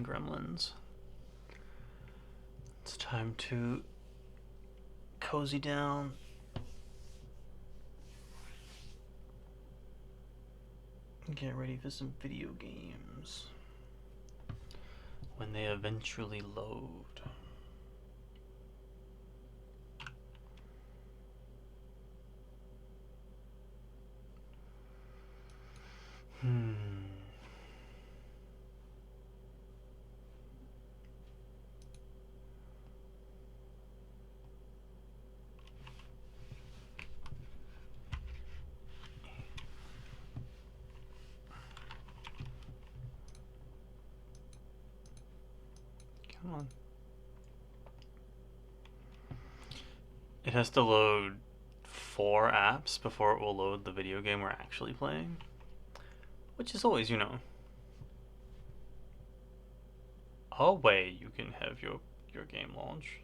Gremlins. It's time to cozy down. Get ready for some video games when they eventually load. Come on. It has to load 4 apps before it will load the video game we're actually playing, which is always, a way you can have your game launch.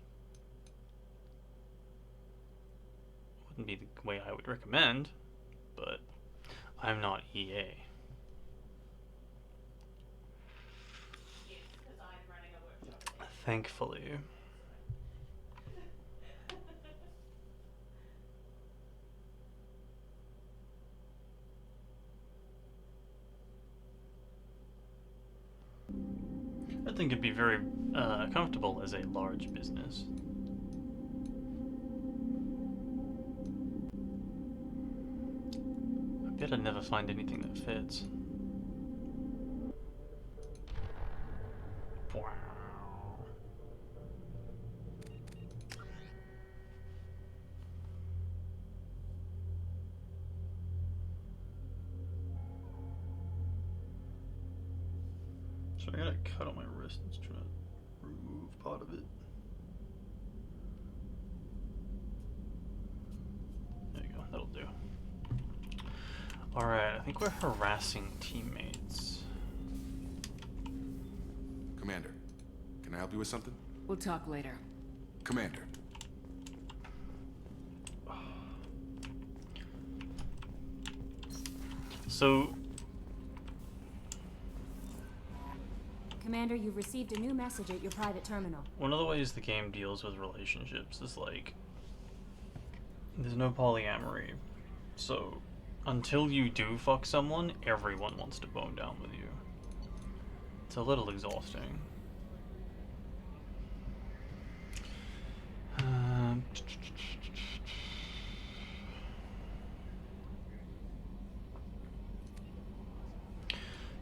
Wouldn't be the way I would recommend, but I'm not EA. Thankfully. I think it'd be very comfortable as a large business. I bet I'd never find anything that fits. Wow. So I got a cut on my wrist. Let's try to remove part of it. There you go, that'll do. Alright, I think we're harassing teammates. Commander, can I help you with something? We'll talk later. Commander. So... Commander, you've received a new message at your private terminal. one of the ways the game deals with relationships is like... there's no polyamory. So, until you do fuck someone, everyone wants to bone down with you. It's a little exhausting.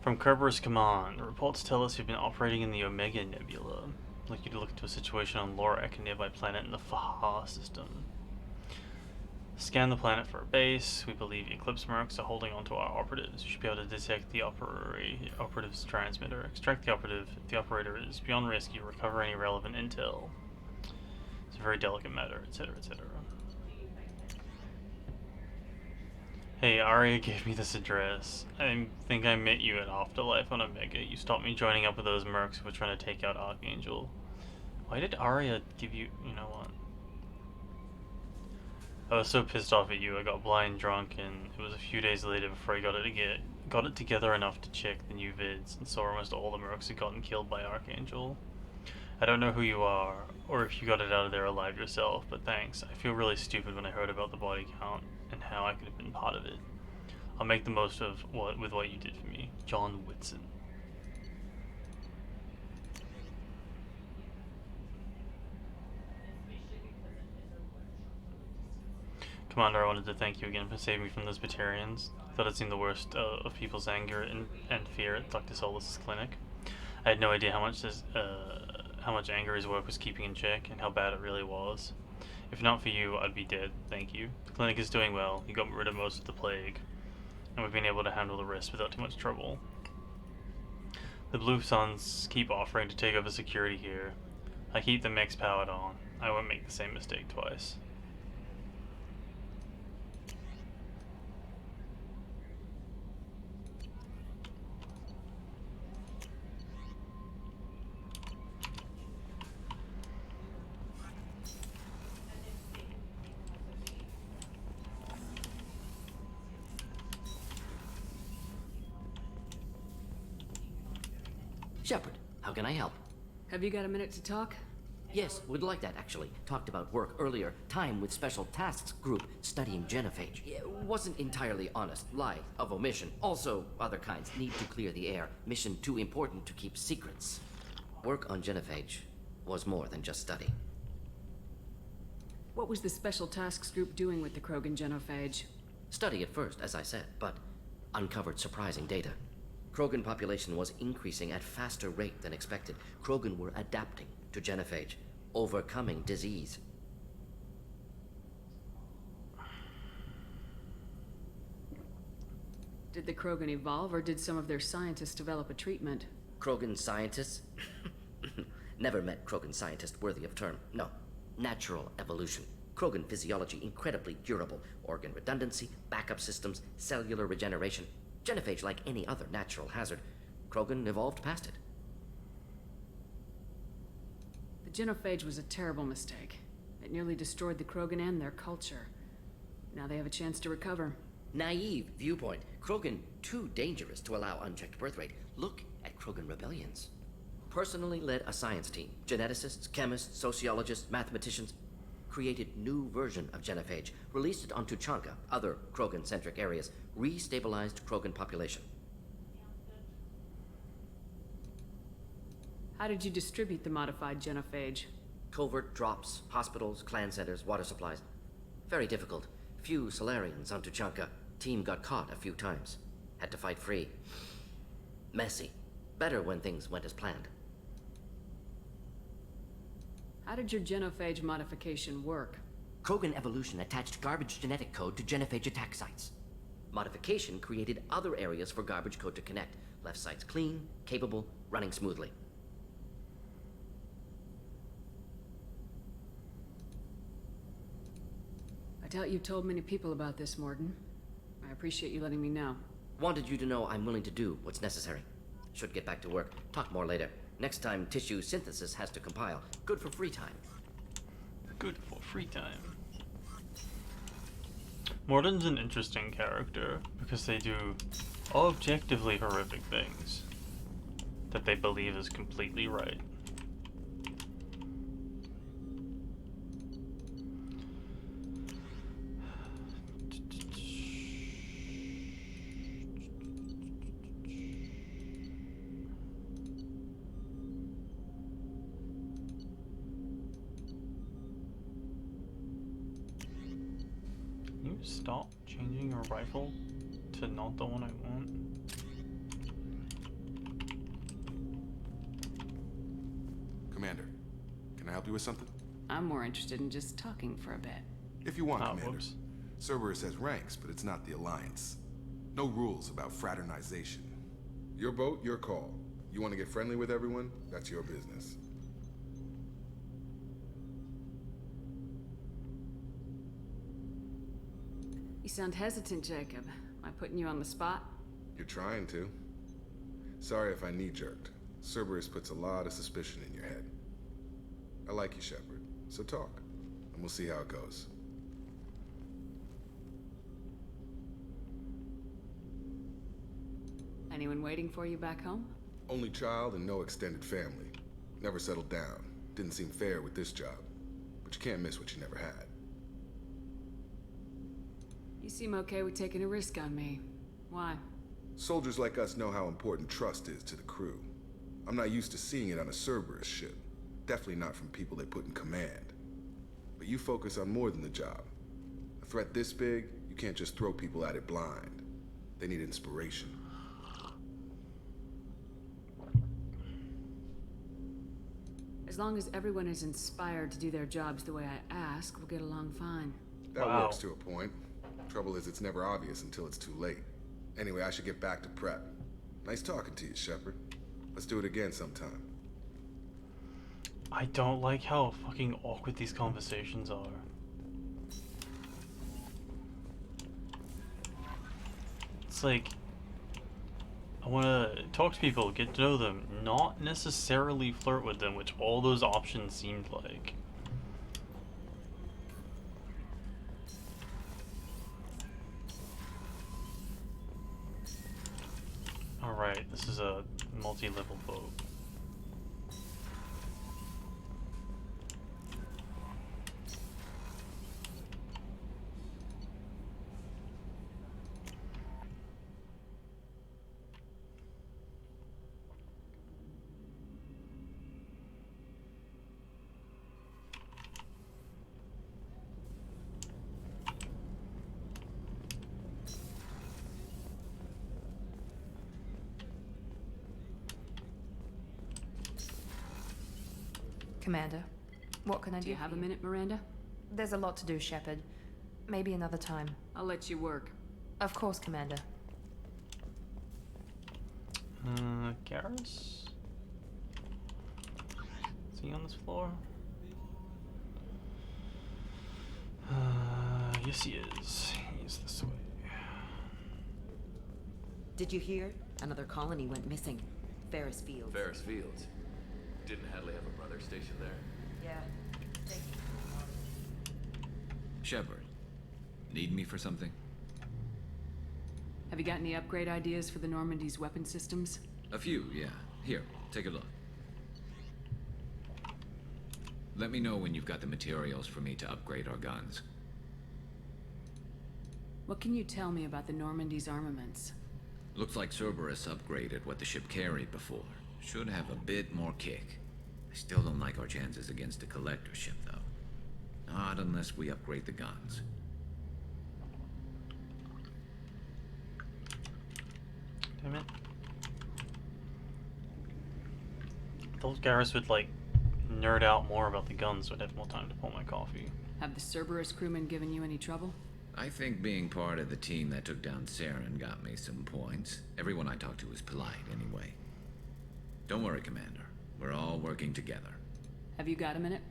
From Kerber's command, reports tell us you've been operating in the Omega Nebula. I'd like you to look into a situation on Lorac, a nearby planet in the Fahar system. Scan the planet for a base. We believe Eclipse mercs are holding onto our operatives. You should be able to detect the operative's transmitter. Extract the operative. If the operator is beyond risk, you recover any relevant intel. It's a very delicate matter, etc., etc. Hey, Aria gave me this address. I think I met you at Afterlife on Omega. You stopped me joining up with those mercs who were trying to take out Archangel. Why did Aria give you... you know what? I was so pissed off at you, I got blind drunk, and it was a few days later before I got it together enough to check the new vids, and saw almost all the mercs had gotten killed by Archangel. I don't know who you are, or if you got it out of there alive yourself, but thanks. I feel really stupid when I heard about the body count, and how I could have been part of it. I'll make the most of what you did for me. John Whitson. Commander, I wanted to thank you again for saving me from those Batarians. I thought I'd seen the worst of people's anger and fear at Dr. Solis' clinic. I had no idea how much anger his work was keeping in check, and how bad it really was. If not for you, I'd be dead. Thank you. The clinic is doing well. You got rid of most of the plague, and we've been able to handle the rest without too much trouble. The Blue Suns keep offering to take over security here. I keep the mechs powered on. I won't make the same mistake twice. Shepard, How can I help? Have you got a minute to talk? Yes, would like that actually. Talked about work earlier. Time with Special Tasks Group studying genophage. Wasn't entirely honest. Lie of omission. Also, other kinds. Need to clear the air. Mission too important to keep secrets. Work on genophage was more than just study. What was the Special Tasks Group doing with the Krogan genophage? Study at first, as I said, but uncovered surprising data. Krogan population was increasing at faster rate than expected. Krogan were adapting to genophage, overcoming disease. Did the Krogan evolve, or did some of their scientists develop a treatment? Krogan scientists? Never met Krogan scientist worthy of term. No. Natural evolution. Krogan physiology incredibly durable. Organ redundancy, backup systems, cellular regeneration. Genophage like any other natural hazard. Krogan evolved past it. The genophage was a terrible mistake. It nearly destroyed the Krogan and their culture. Now they have a chance to recover. Naive viewpoint. Krogan too dangerous to allow unchecked birth rate. Look at Krogan rebellions. Personally led a science team. Geneticists, chemists, sociologists, mathematicians. Created new version of genophage. Released it on Tuchanka, other Krogan-centric areas. Restabilized Krogan population. How did you distribute the modified genophage? Covert drops, hospitals, clan centers, water supplies. Very difficult. Few Solarians on Tuchanka. Team got caught a few times. Had to fight free. Messy. Better when things went as planned. How did your genophage modification work? Krogan evolution attached garbage genetic code to genophage attack sites. Modification created other areas for garbage code to connect. Left sites clean, capable, running smoothly. I doubt you told many people about this, Mordin. I appreciate you letting me know. Wanted you to know I'm willing to do what's necessary. Should get back to work. Talk more later. Next time, tissue synthesis has to compile. Good for free time. Good for free time. Mordin's an interesting character because they do objectively horrific things that they believe is completely right. Can you stop changing your rifle to not the one I want? Commander, can I help you with something? I'm more interested in just talking for a bit. If you want, Ah, Commander. whoops. Cerberus has ranks, but it's not the Alliance. No rules about fraternization. Your boat, your call. You want to get friendly with everyone? That's your business. You sound hesitant, Jacob. Am I putting you on the spot? You're trying to. Sorry if I knee-jerked. Cerberus puts a lot of suspicion in your head. I like you, Shepard. So talk, and we'll see how it goes. Anyone waiting for you back home? Only child and no extended family. Never settled down. Didn't seem fair with this job. But you can't miss what you never had. You seem okay with taking a risk on me. Why? Soldiers like us know how important trust is to the crew. I'm not used to seeing it on a Cerberus ship. Definitely not from people they put in command. But you focus on more than the job. A threat this big, you can't just throw people at it blind. They need inspiration. As long as everyone is inspired to do their jobs the way I ask, we'll get along fine. That Wow. works to a point. Trouble is, it's never obvious until it's too late. Anyway, I should get back to prep. Nice talking to you, Shepard. Let's do it again sometime. I don't like how fucking awkward these conversations are. It's like, I want to talk to people, get to know them, not necessarily flirt with them, which all those options seemed like. Alright, this is a multi-level boat. Commander, what can I do? Do you have for a minute, Miranda? There's a lot to do, Shepard. Maybe another time. I'll let you work. Of course, Commander. Garrus? Is he on this floor? Yes he is. He's this way. Did you hear? Another colony went missing. Ferris Fields. Ferris Fields. Didn't Hadley have a brother stationed there? Yeah. Shepard. Need me for something? Have you got any upgrade ideas for the Normandy's weapon systems? A few, yeah. Here, take a look. Let me know when you've got the materials for me to upgrade our guns. What can you tell me about the Normandy's armaments? Looks like Cerberus upgraded what the ship carried before. Should have a bit more kick. I still don't like our chances against a collector ship, though. Not unless we upgrade the guns. Damn it. Thought Garrus would, like, nerd out more about the guns so I'd have more time to pull my coffee. Have the Cerberus crewmen given you any trouble? I think being part of the team that took down Saren got me some points. Everyone I talked to was polite, anyway. Don't worry, Commander. We're all working together. Have you got a minute?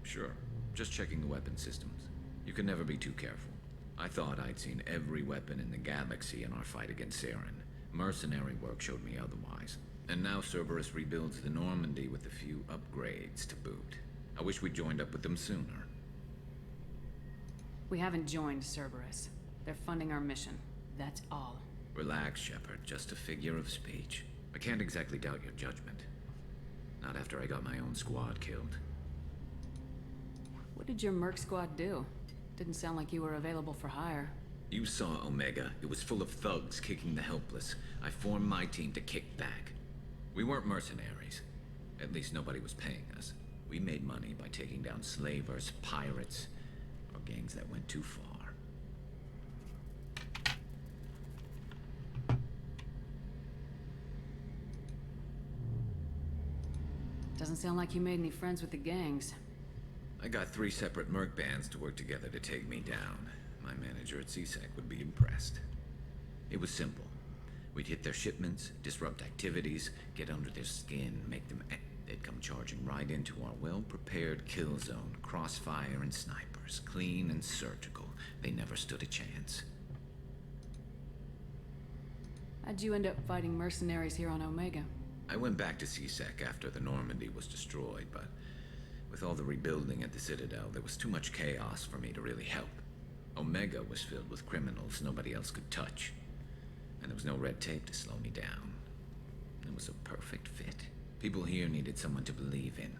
Sure. Just checking the weapon systems. You can never be too careful. I thought I'd seen every weapon in the galaxy in our fight against Saren. Mercenary work showed me otherwise. And now Cerberus rebuilds the Normandy with a few upgrades to boot. I wish we'd joined up with them sooner. We haven't joined Cerberus. They're funding our mission. That's all. Relax, Shepard. Just a figure of speech. I can't exactly doubt your judgment. Not after I got my own squad killed. What did your Merc squad do? Didn't sound like you were available for hire. You saw Omega. It was full of thugs kicking the helpless. I formed my team to kick back. We weren't mercenaries. At least nobody was paying us. We made money by taking down slavers, pirates, or gangs that went too far. Doesn't sound like you made any friends with the gangs. I got 3 separate merc bands to work together to take me down. My manager at CSEC would be impressed. It was simple. We'd hit their shipments, disrupt activities, get under their skin, make them... They'd come charging right into our well-prepared kill zone, crossfire and snipers, clean and surgical. They never stood a chance. How'd you end up fighting mercenaries here on Omega? I went back to CSEC after the Normandy was destroyed, but with all the rebuilding at the Citadel, there was too much chaos for me to really help. Omega was filled with criminals nobody else could touch, and there was no red tape to slow me down. It was a perfect fit. People here needed someone to believe in,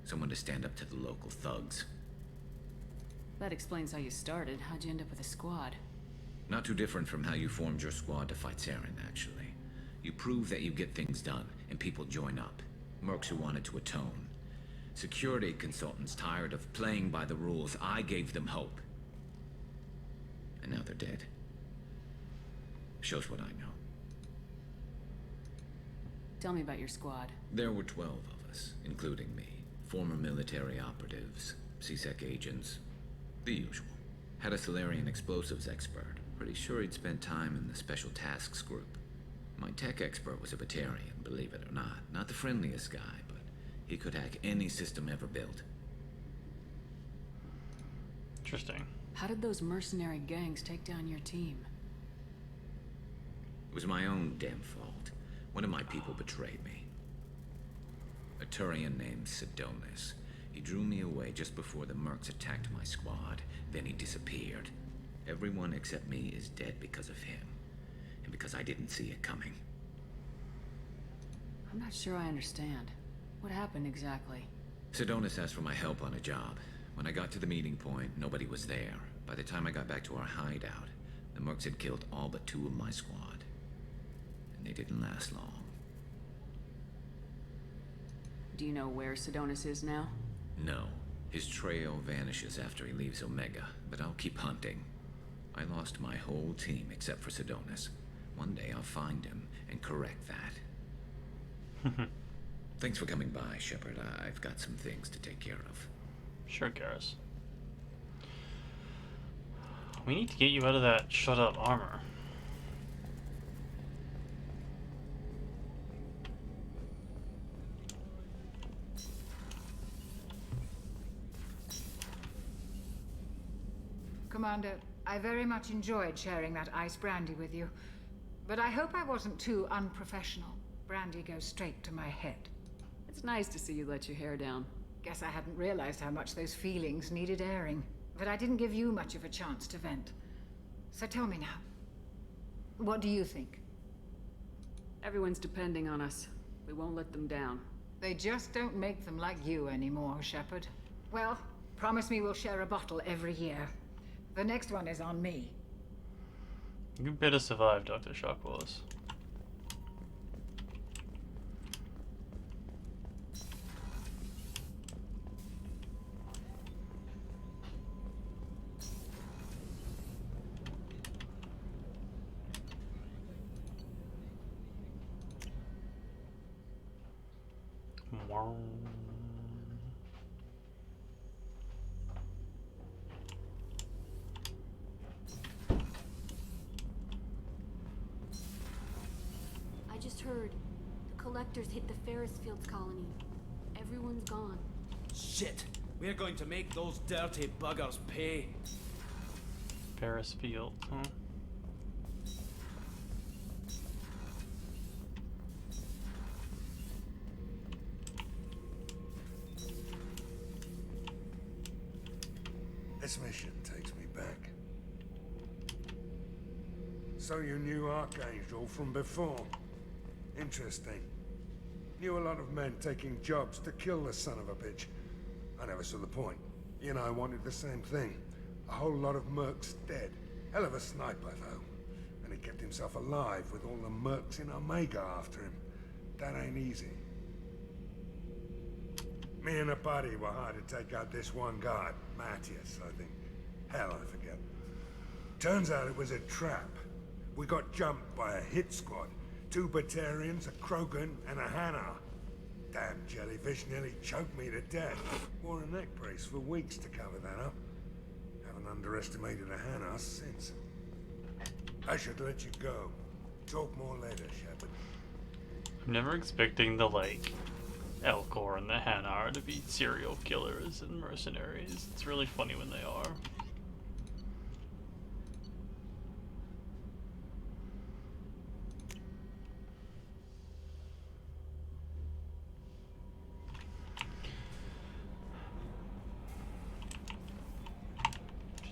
someone to stand up to the local thugs. That explains how you started. How'd you end up with a squad? Not too different from how you formed your squad to fight Saren, actually. You prove that you get things done, and people join up. Mercs who wanted to atone. Security consultants tired of playing by the rules. I gave them hope. And now they're dead. Shows what I know. Tell me about your squad. There were 12 of us, including me. Former military operatives, CSEC agents, the usual. Had a Solarian explosives expert. Pretty sure he'd spent time in the Special Tasks Group. My tech expert was a Batarian, believe it or not. Not the friendliest guy, but he could hack any system ever built. Interesting. How did those mercenary gangs take down your team? It was my own damn fault. One of my people betrayed me. A Turian named Sidonis. He drew me away just before the Mercs attacked my squad. Then he disappeared. Everyone except me is dead because of him. And because I didn't see it coming. I'm not sure I understand. What happened exactly? Sidonis asked for my help on a job. When I got to the meeting point, nobody was there. By the time I got back to our hideout, the Mercs had killed all but 2 of my squad. And they didn't last long. Do you know where Sidonis is now? No. His trail vanishes after he leaves Omega, but I'll keep hunting. I lost my whole team except for Sidonis. One day I'll find him and correct that. Thanks for coming by, Shepard. I've got some things to take care of. Sure, Garrus. We need to get you out of that shut-up armor. Commander, I very much enjoyed sharing that ice brandy with you. But I hope I wasn't too unprofessional. Brandy goes straight to my head. It's nice to see you let your hair down. Guess I hadn't realized how much those feelings needed airing. But I didn't give you much of a chance to vent. So tell me now. What do you think? Everyone's depending on us. We won't let them down. They just don't make them like you anymore, Shepard. Well, promise me we'll share a bottle every year. The next one is on me. You better survive, Dr. Shockwallace. I just heard the collectors hit the Ferris Fields colony. Everyone's gone. Shit! We're going to make those dirty buggers pay. Ferris Field, huh? This mission takes me back. So you knew Archangel from before? Interesting. Knew a lot of men taking jobs to kill the son of a bitch. I never saw the point. He and I wanted the same thing. A whole lot of mercs dead. Hell of a sniper, though. And he kept himself alive with all the mercs in Omega after him. That ain't easy. Me and a buddy were hired to take out this one guard, Matthias, I think. Hell, I forget. Turns out it was a trap. We got jumped by a hit squad. 2 Batarians, a Krogan, and a Hanar. Damn jellyfish nearly choked me to death. Wore a neck brace for weeks to cover that up. Haven't underestimated a Hanar since. I should let you go. Talk more later, Shepard. I'm never expecting the, like, Elcor and the Hanar to be serial killers and mercenaries. It's really funny when they are.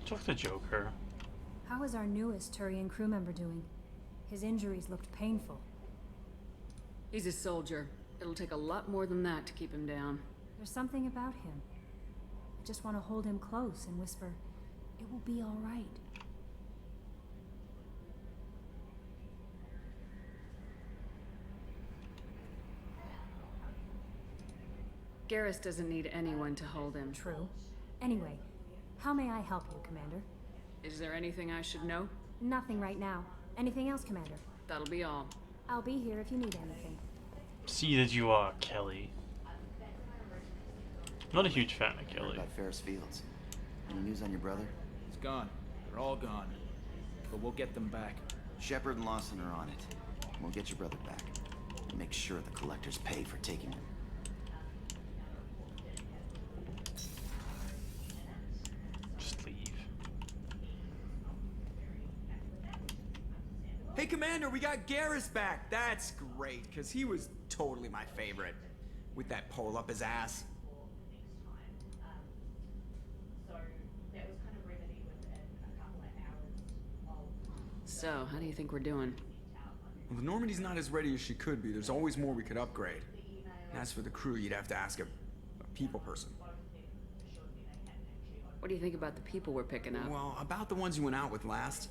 Talk to Joker. How is our newest Turian crew member doing? His injuries looked painful. He's a soldier. It'll take a lot more than that to keep him down. There's something about him. I just want to hold him close and whisper, "It will be all right." Garrus doesn't need anyone to hold him. True. Anyway, how may I help you, Commander? Is there anything I should know? Nothing right now. Anything else, Commander? That'll be all. I'll be here if you need anything. See that you are, Kelly. Not a huge fan of Kelly. About Ferris Fields. Any news on your brother? He's gone. They're all gone. But we'll get them back. Shepard and Lawson are on it. We'll get your brother back. And make sure the collectors pay for taking him. Just leave. Hey, Commander, we got Garrus back. That's great, because he was totally my favorite. With that pole up his ass. So, how do you think we're doing? Well, the Normandy's not as ready as she could be. There's always more we could upgrade. And as for the crew, you'd have to ask a people person. What do you think about the people we're picking up? Well, about the ones you went out with last.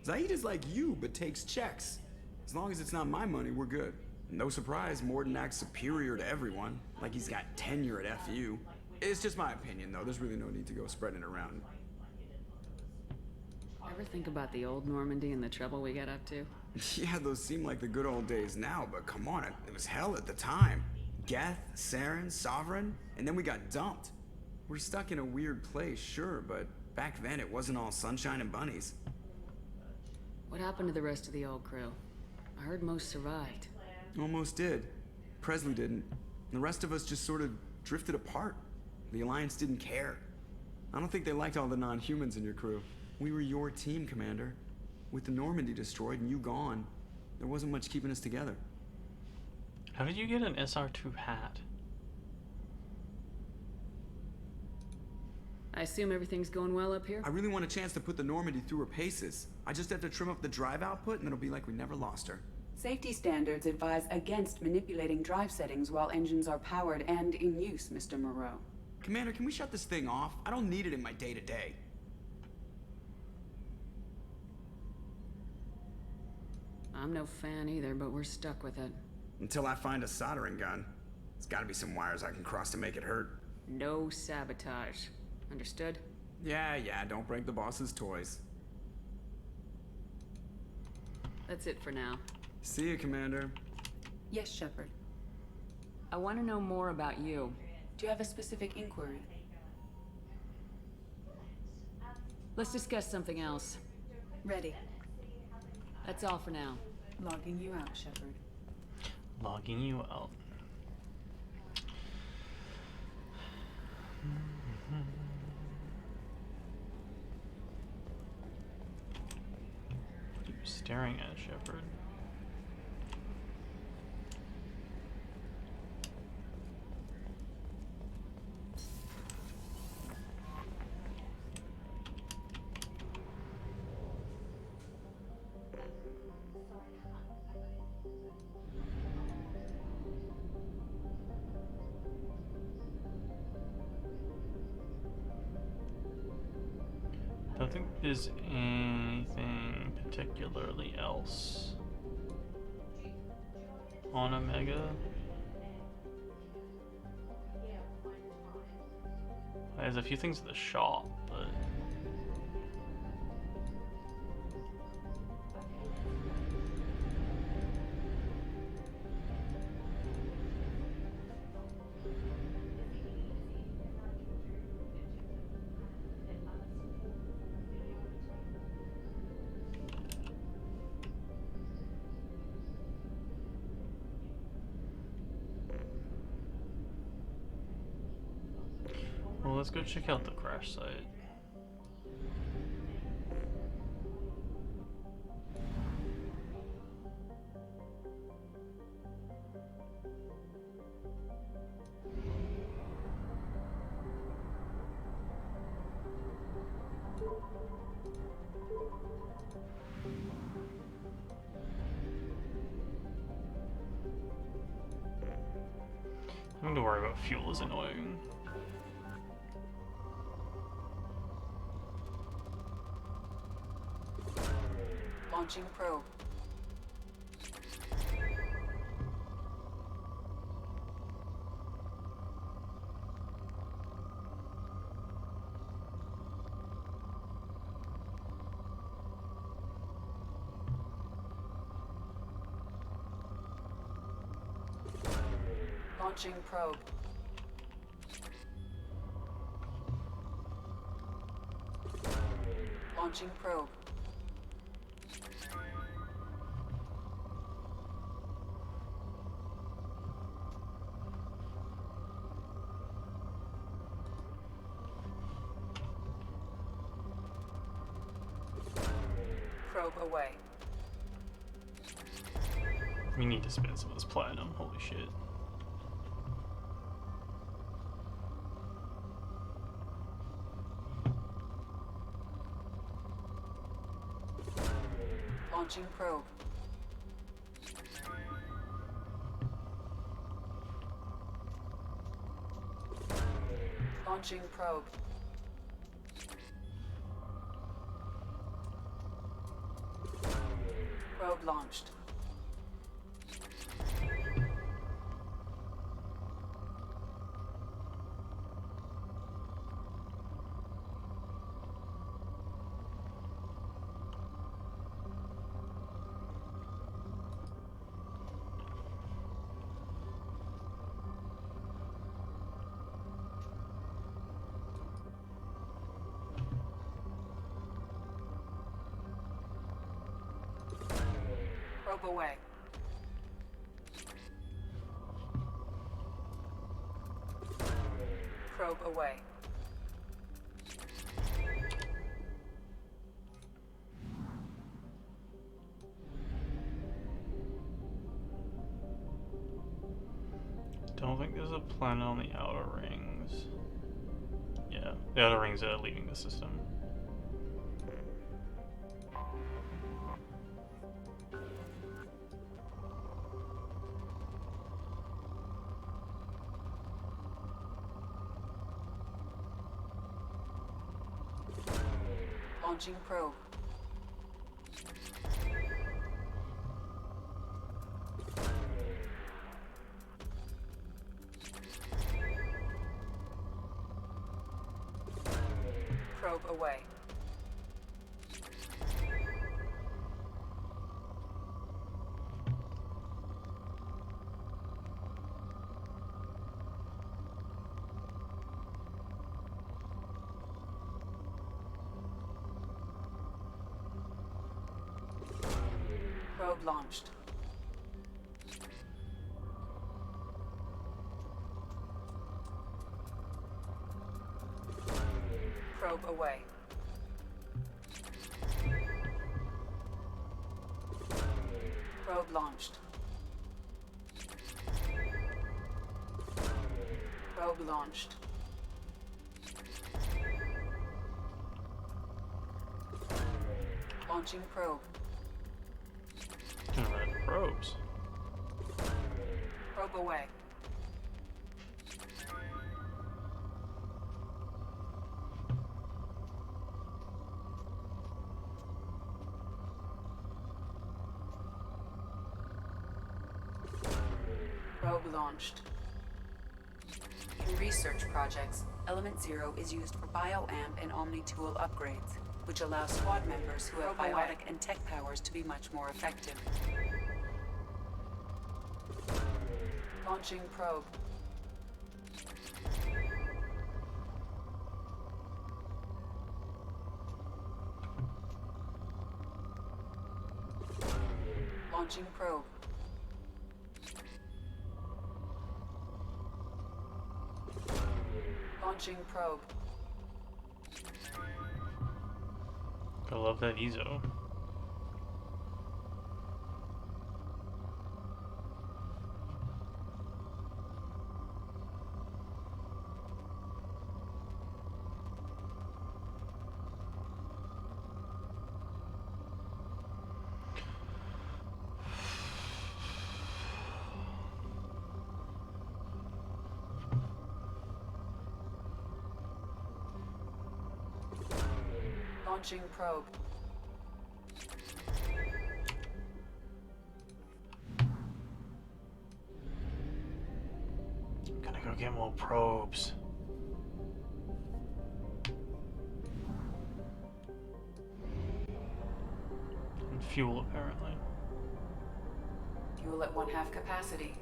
Zaid is like you, but takes checks. As long as it's not my money, we're good. No surprise, Mordin acts superior to everyone. Like he's got tenure at FU. It's just my opinion, though. There's really no need to go spreading it around. Ever think about the old Normandy and the trouble we got up to? Yeah, those seem like the good old days now, but come on, it was hell at the time. Geth, Saren, Sovereign, and then we got dumped. We're stuck in a weird place, sure, but back then it wasn't all sunshine and bunnies. What happened to the rest of the old crew? I heard most survived. Almost did. Presley didn't. The rest of us just sort of drifted apart. The Alliance didn't care. I don't think they liked all the non-humans in your crew. We were your team, Commander. With the Normandy destroyed and you gone, there wasn't much keeping us together. How did you get an SR2 hat? I assume everything's going well up here? I really want a chance to put the Normandy through her paces. I just have to trim up the drive output and it'll be like we never lost her. Safety standards advise against manipulating drive settings while engines are powered and in use, Mr. Moreau. Commander, can we shut this thing off? I don't need it in my day-to-day. I'm no fan either, but we're stuck with it. Until I find a soldering gun. There's gotta be some wires I can cross to make it hurt. No sabotage. Understood? Yeah, don't break the boss's toys. That's it for now. See you, Commander. Yes, Shepard. I want to know more about you. Do you have a specific inquiry? Let's discuss something else. Ready. That's all for now. Logging you out, Shepard. Logging you out. What are you staring at, Shepard? I don't think there's anything particularly else on Omega. There's a few things at the shop, but well, let's go check out the crash site. Having to worry about fuel is annoying. Launching probe. Launching probe. Launching probe. Probe away. We need to spend some of this platinum, holy shit. Launching probe. Launching probe. Probe launched. Probe away. Probe away. Don't think there's a planet on the outer rings. Yeah, the outer rings are leaving the system. Launching probe. Probe away. Probe launched. Probe away. Probe launched. Probe launched. Launching probe. Generate probes. Probe away. Probe launched. In research projects, Element Zero is used for bioamp and Omni-tool upgrades, which allow squad members who have Probe away. biotic and tech powers to be much more effective. Launching probe. Launching probe. Launching probe. I love that EZO. Launching probe. I'm gonna go get more probes. And fuel, apparently. Fuel at 1/2 capacity.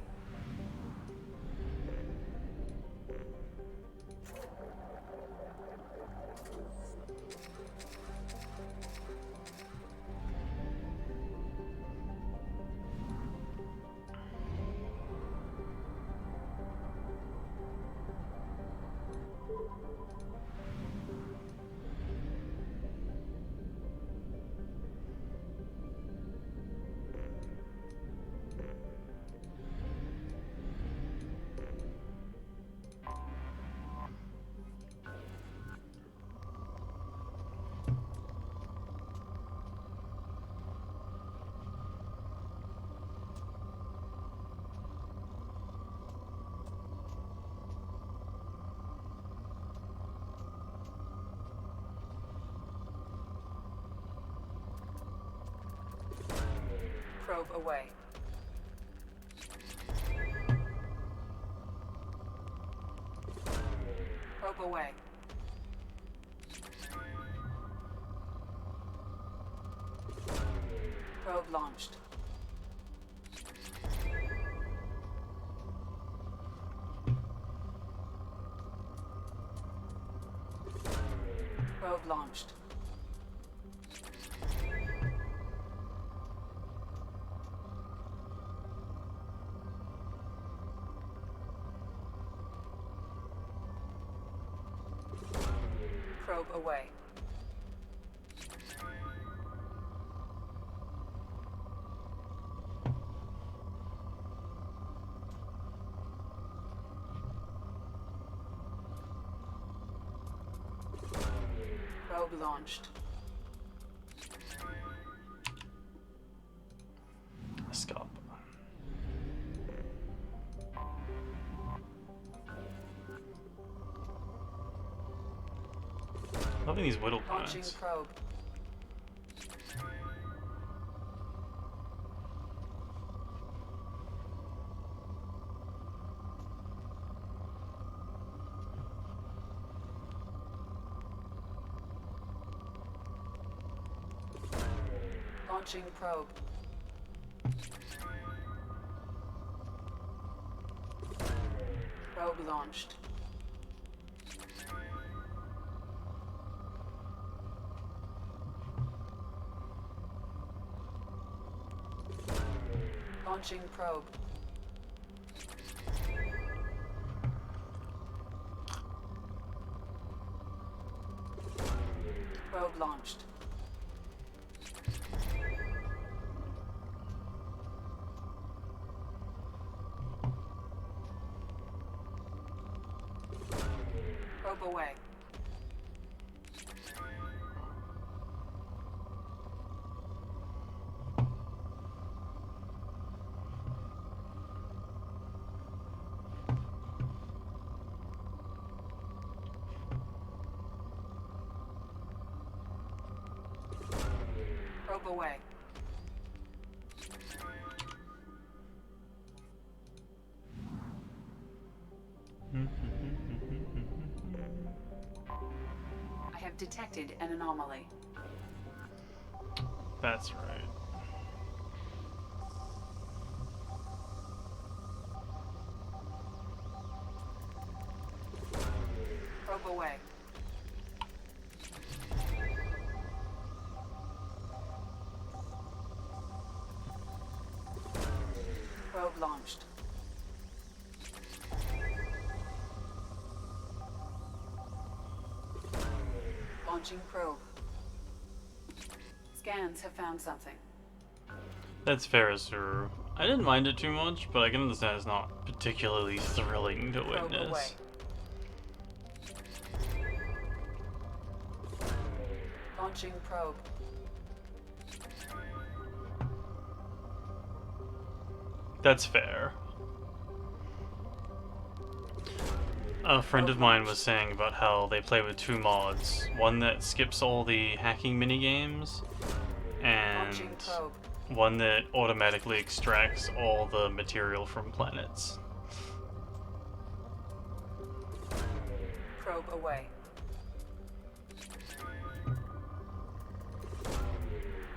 Probe away. Probe away. Probe launched. Probe launched. Probe away. Probe launched. Escape. Loving these whittle Launching planets. probe. Launching probe. Probe launched. Launching probe. Probe launched. Probe away. Probe away. I have detected an anomaly. That's right. Probe away. Probe launched. Launching probe. Scans have found something. That's fair, sir. I didn't mind it too much, but I can understand it's not particularly thrilling to Probe away. witness. Launching probe. That's fair. A friend of mine was saying about how they play with two mods. One that skips all the hacking minigames, and Launching probe. one that automatically extracts all the material from planets. Probe away.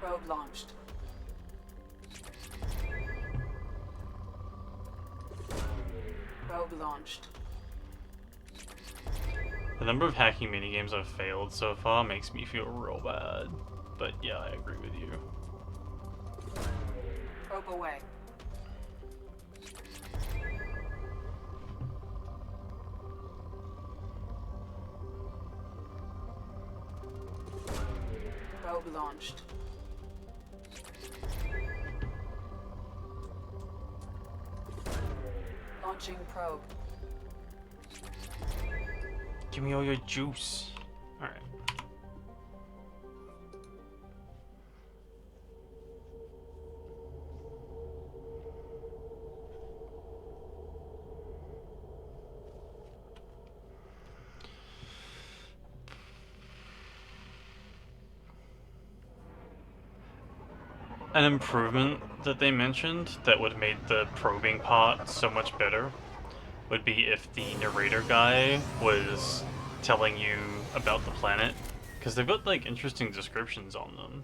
Probe launched. Probe launched. The number of hacking minigames I've failed so far makes me feel real bad. But yeah, I agree with you. Probe away. Probe launched. Launching probe. Give me all your juice. Alright. An improvement that they mentioned that would have made the probing part so much better would be if the narrator guy was telling you about the planet, because they've got like interesting descriptions on them.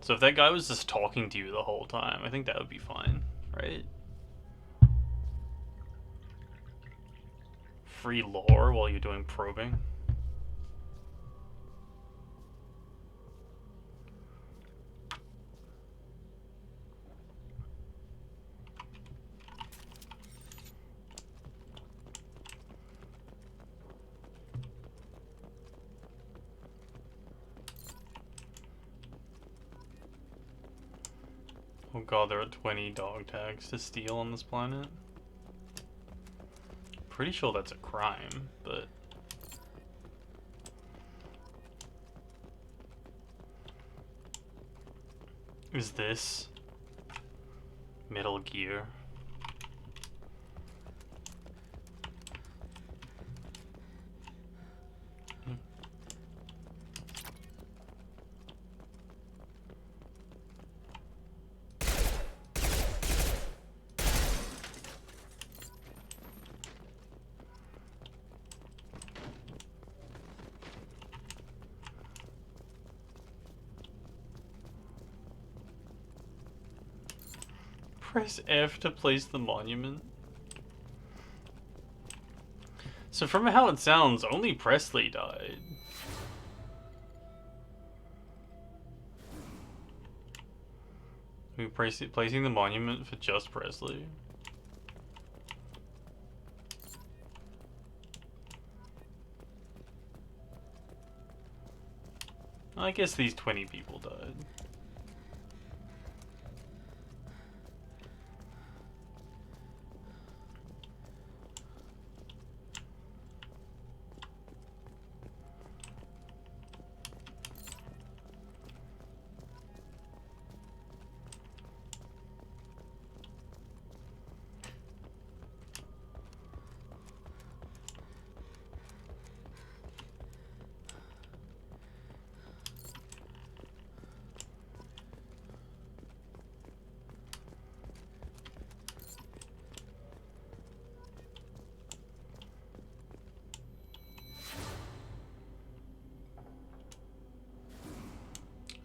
So if that guy was just talking to you the whole time, I think that would be fine, right? Free lore while you're doing probing. Oh god, there are 20 dog tags to steal on this planet. Pretty sure that's a crime, but... Is this Metal Gear? Press F to place the monument. So from how it sounds, only Presley died. We placing the monument for just Presley. I guess these 20 people died.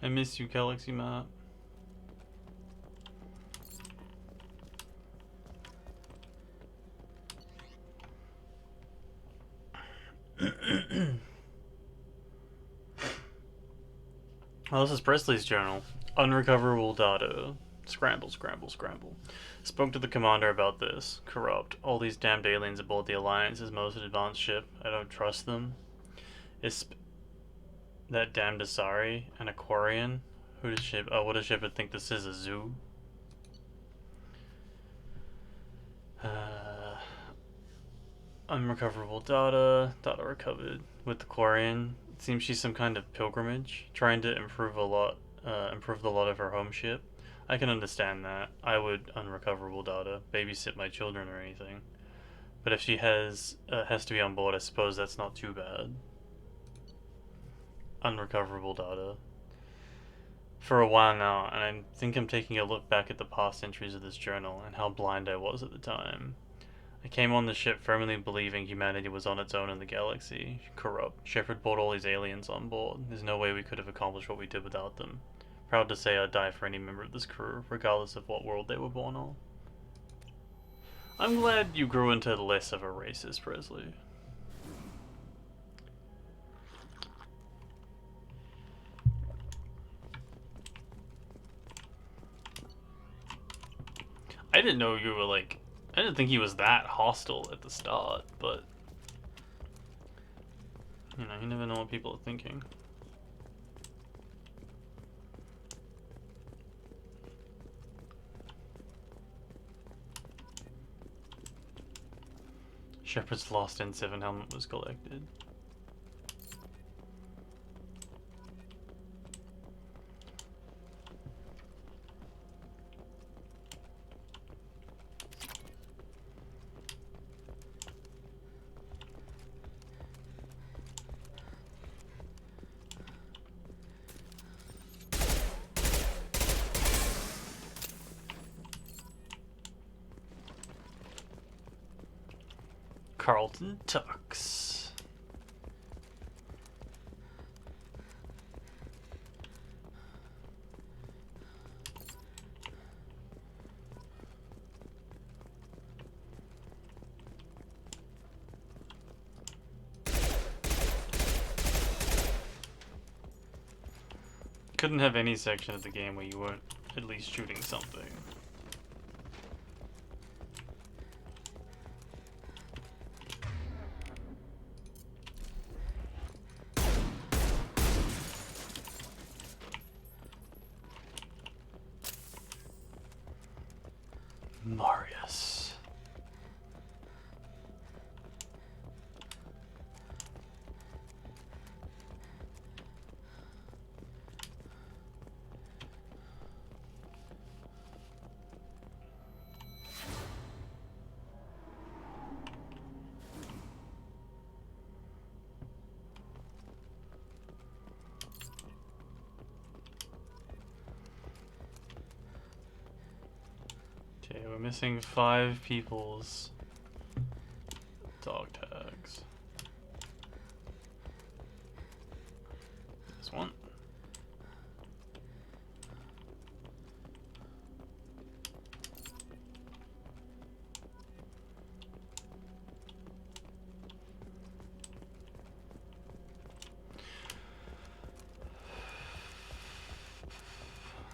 I miss you, Galaxy Map. Oh, this is Presley's journal. Unrecoverable data. Scramble, scramble, scramble. Spoke to the commander about this. Corrupt. All these damned aliens aboard the Alliance's most advanced ship. I don't trust them. That damned Asari, an Aquarian. Who does ship? Oh, what does Shepard think this is? A zoo? Unrecoverable data. Data recovered with the Quarian. It seems she's some kind of pilgrimage, trying to improve the lot of her home ship. I can understand that. I would unrecoverable data, babysit my children or anything. But if she has to be on board, I suppose that's not too bad. Unrecoverable data. For a while now, and I think I'm taking a look back at the past entries of this journal and how blind I was at the time. I came on the ship firmly believing humanity was on its own in the galaxy. Corrupt. Shepard brought all these aliens on board. There's no way we could have accomplished what we did without them. Proud to say I'd die for any member of this crew, regardless of what world they were born on. I'm glad you grew into less of a racist, Presley. I didn't know you were like... I didn't think he was that hostile at the start, but... You know, you never know what people are thinking. Shepard's lost N7 helmet was collected. Carlton Tux. Couldn't have any section of the game where you weren't at least shooting something. missing 5 people's dog tags. This one.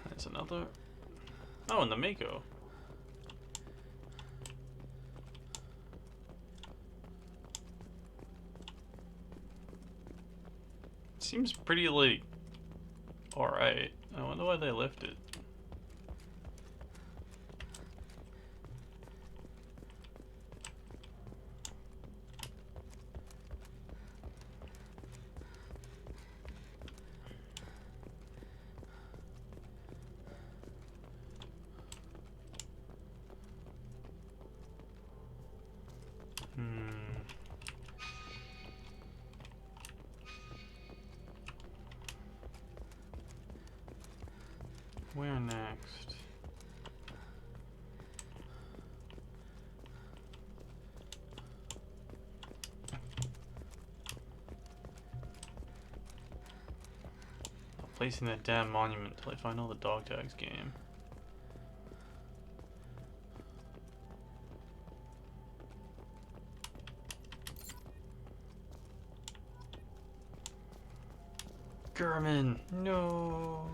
There's another. Oh, and the Mako. Seems pretty like alright. I wonder why they left it. Where next? I'm placing that damn monument till I find all the dog tags game. Gurman, no.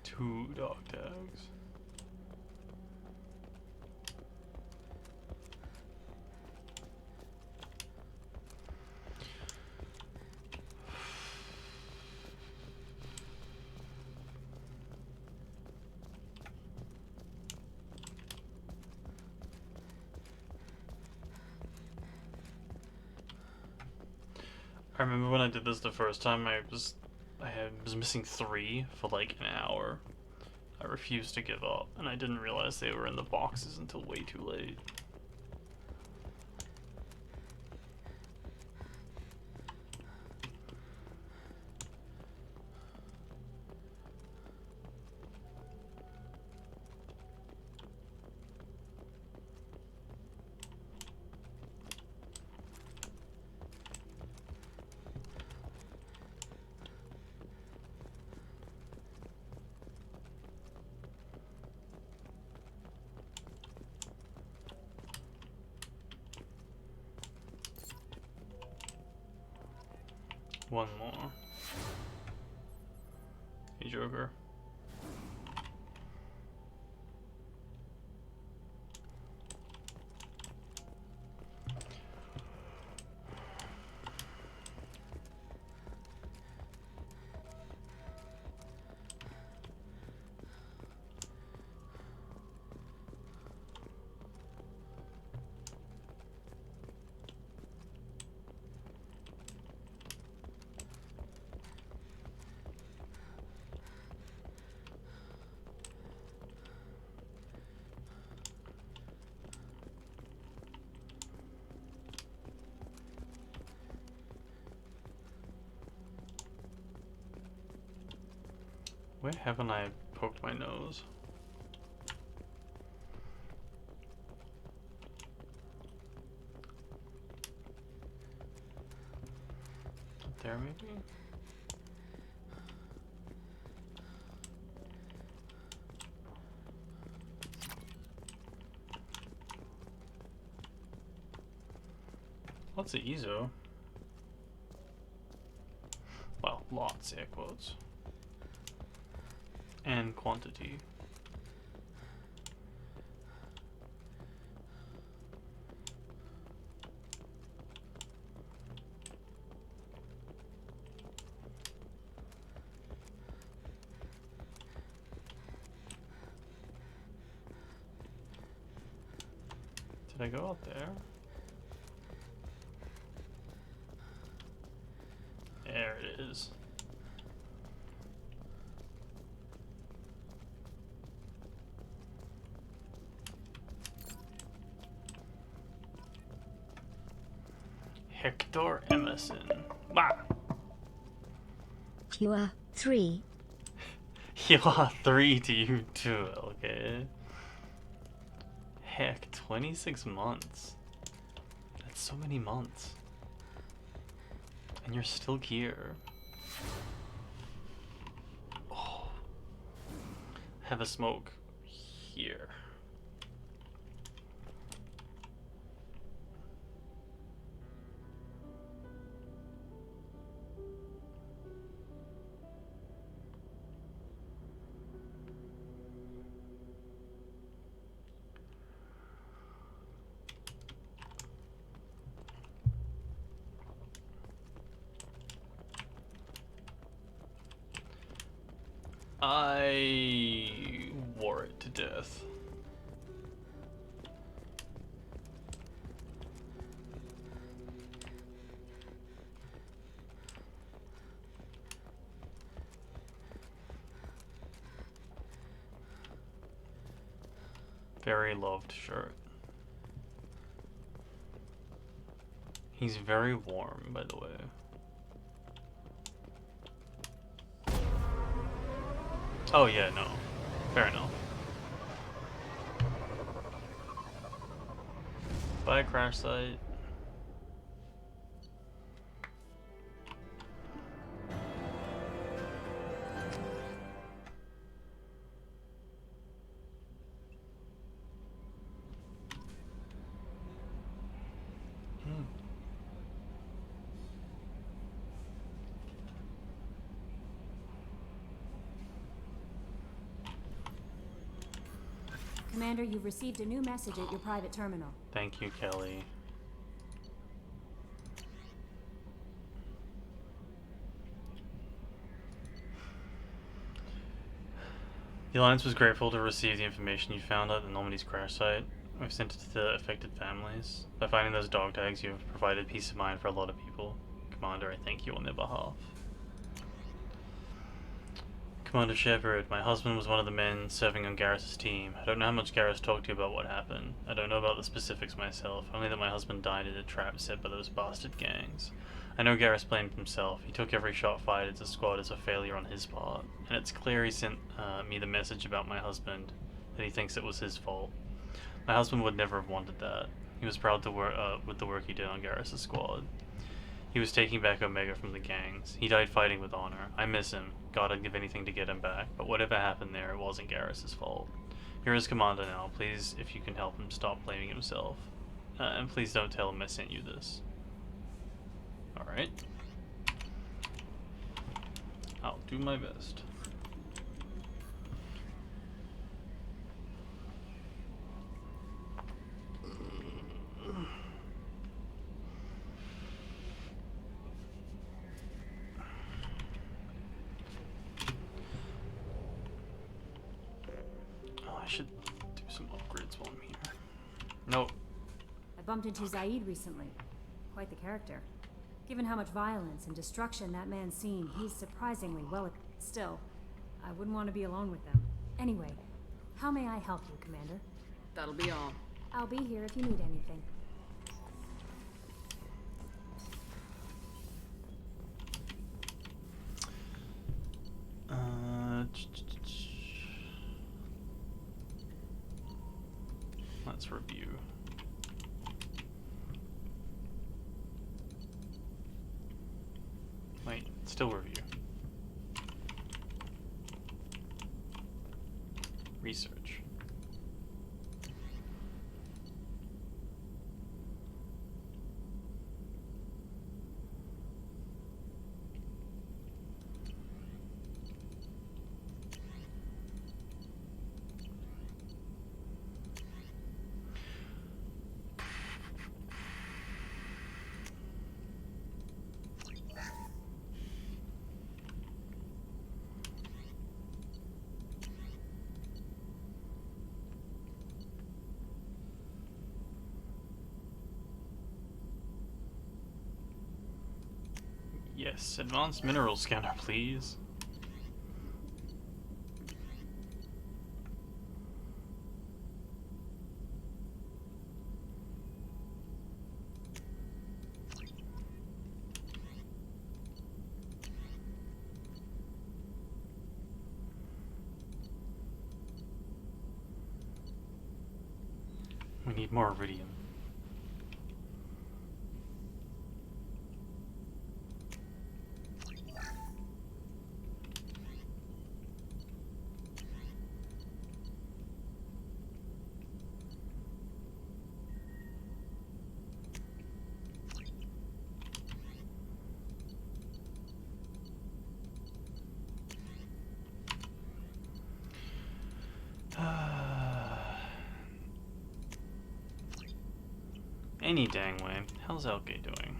Two dog tags. I remember when I did this the first time, I was missing 3 for like an hour. I refused to give up, and I didn't realize they were in the boxes until way too late. One more. Hey, Joker. Where haven't I poked my nose? Up there, maybe? Lots of Ezo. Well, lots, air quotes. And quantity. Did I go out there? There it is. Hector Emerson. Wow. You are 3. You are 3 to you too, okay? Heck, 26 months. That's so many months. And you're still here. Oh. Have a smoke here. I wore it to death. Very loved shirt. He's very warm, by the way. Oh yeah, no. Fair enough. Buy a crash site. Commander, you've received a new message at your private terminal. Thank you, Kelly. The Alliance was grateful to receive the information you found at the Normandy's crash site. We've sent it to the affected families. By finding those dog tags, you have provided peace of mind for a lot of people. Commander, I thank you on their behalf. Commander Shepard, my husband was one of the men serving on Garrus' team. I don't know how much Garrus talked to you about what happened. I don't know about the specifics myself, only that my husband died in a trap set by those bastard gangs. I know Garrus blamed himself. He took every shot fired at the squad as a failure on his part. And it's clear he sent me the message about my husband, that he thinks it was his fault. My husband would never have wanted that. He was proud to work with the work he did on Garrus' squad. He was taking back Omega from the gangs. He died fighting with honor. I miss him. God, I'd give anything to get him back. But whatever happened there, it wasn't Garrus' fault. You're his commander now. Please, if you can help him, stop blaming himself. And please don't tell him I sent you this. Alright. I'll do my best. I should do some upgrades while I'm here. Nope. I bumped into Zaid recently. Quite the character. Given how much violence and destruction that man's seen, he's surprisingly well. Still, I wouldn't want to be alone with them. Anyway, how may I help you, Commander? That'll be all. I'll be here if you need anything. Let's review. Wait, still review. Research. Yes, advanced mineral scanner, please. We need more iridium. Any dang way. How's Elke doing?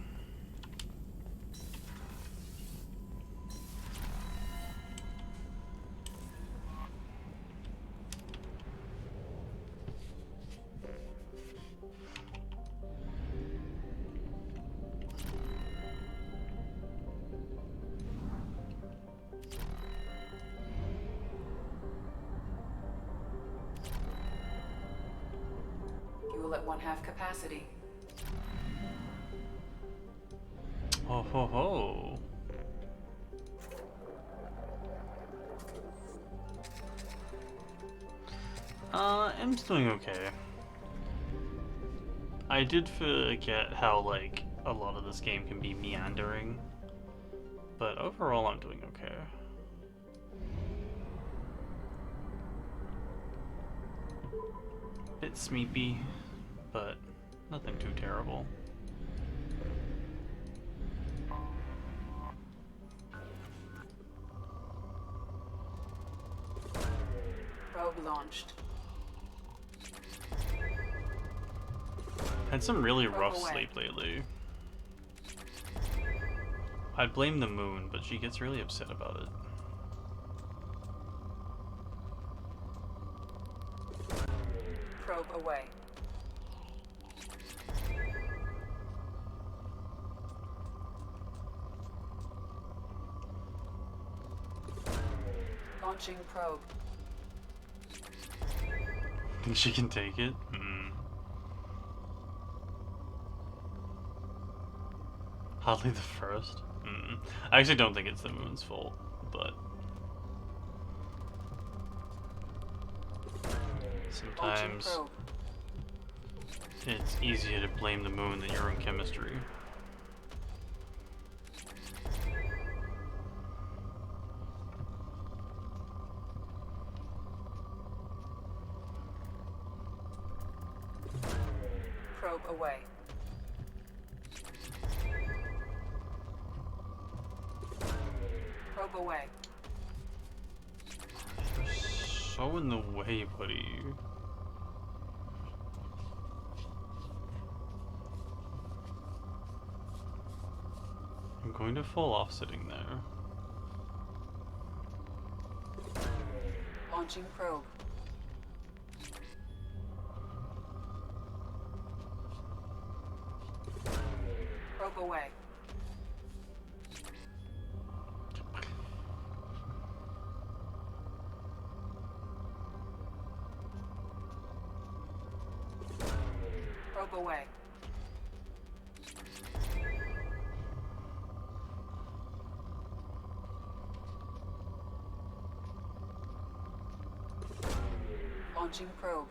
Fuel at 1/2 capacity. Oh ho ho. M's doing okay. I did forget how, like, a lot of this game can be meandering. But overall, I'm doing okay. Bit sleepy, but nothing too terrible. Probe launched. Had some really rough sleep lately. I'd blame the moon, but she gets really upset about it. Probe away. Launching probe. Think she can take it? Hardly the first? I actually don't think it's the moon's fault, but sometimes it's easier to blame the moon than your own chemistry. Probe away. Probe away. You're so in the way, buddy. I'm going to fall off sitting there. Launching probe. Probe away. Probe away. Launching probe.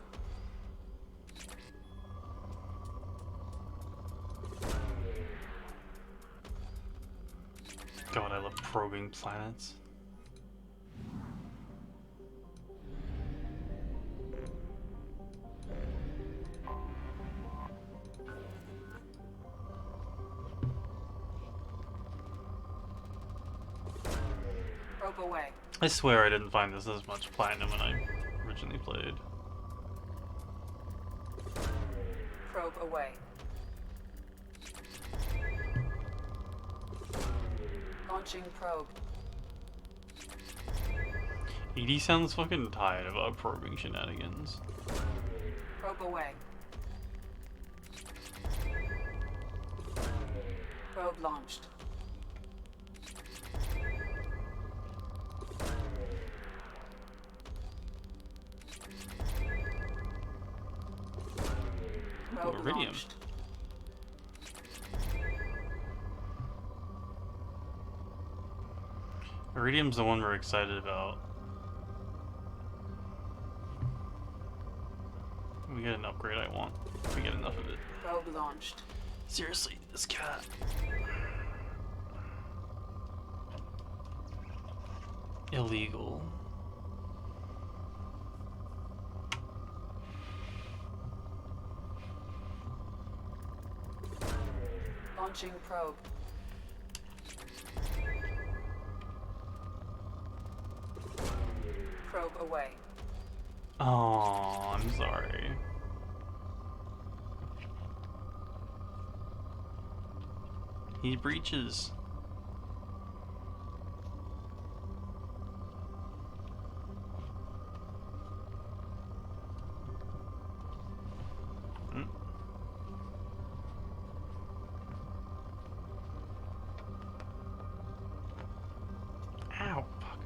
God, I love probing planets. Probe away. I swear I didn't find this as much platinum when I originally played. Probe away. Launching probe. Edie sounds fucking tired of our probing shenanigans. Probe away. Probe launched. Probe Iridium. launched. Iridium's the one we're excited about. We get an upgrade I want. We get enough of it. Probe launched. Seriously, this cat. Illegal. Launching probe. Probe away. Oh, I'm sorry. He breaches. Ow, fuck.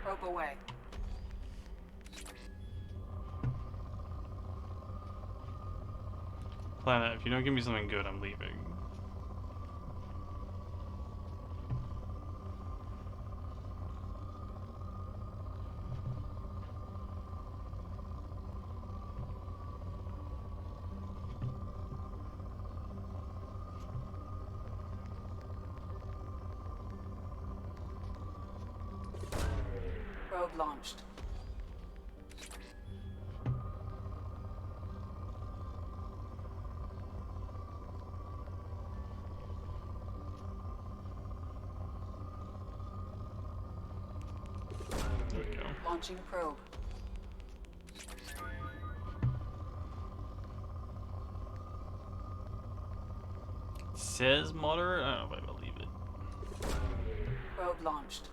Probe away. Planet, if you don't give me something good, I'm leaving. Probe launched. There we go. Launching probe. Says moderate? I don't know if I believe it. Probe launched.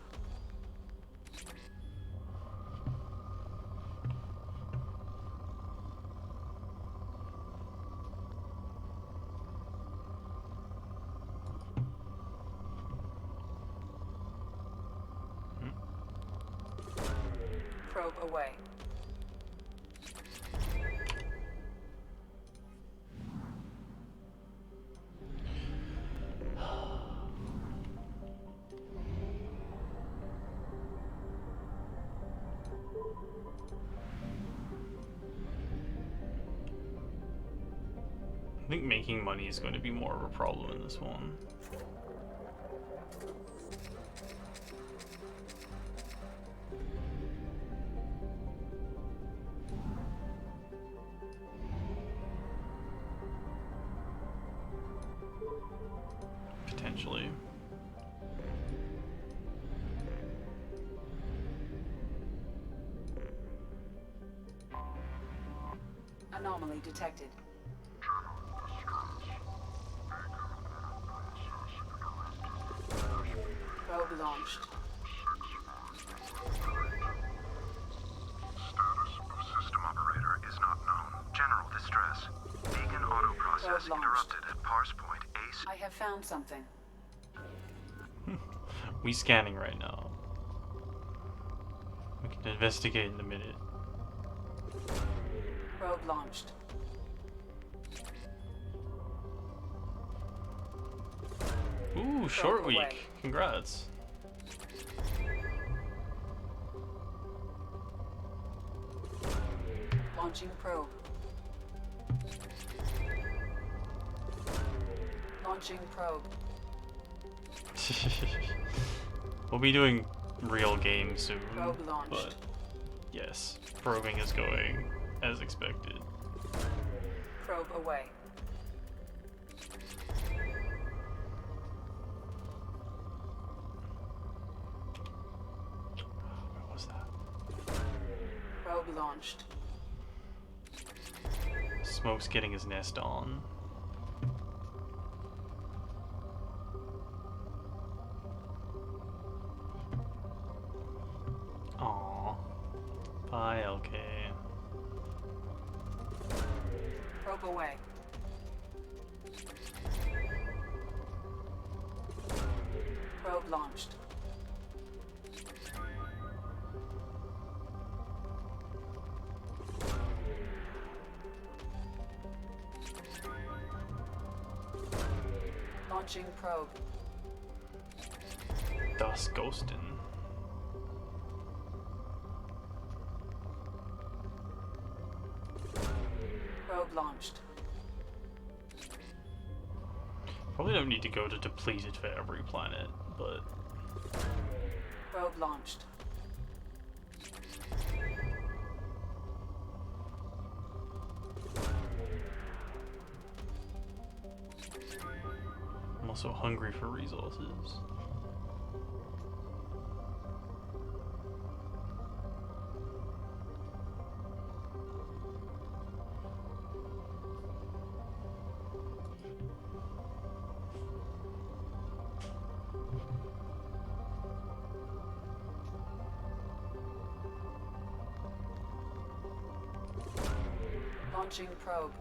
Probe away. I think making money is going to be more of a problem in this one. Potentially. Anomaly detected. Probe launched. System operator is not known. General distress. Beacon auto process interrupted at parse point A. I have found something. We scanning right now. We can investigate in a minute. Probe launched. Ooh, short week. Congrats. Launching probe. Launching probe. We'll be doing real games soon, Probe launched. but yes, probing is going as expected. Probe away. What was that? Probe launched. Smoke's getting his nest on. Aww. Bye, LK. Probe launched. Launching probe. Das Ghosten. Probe launched. Probably don't need to go to depleted for every planet, but... Probe launched. I'm also hungry for resources. Launching probe.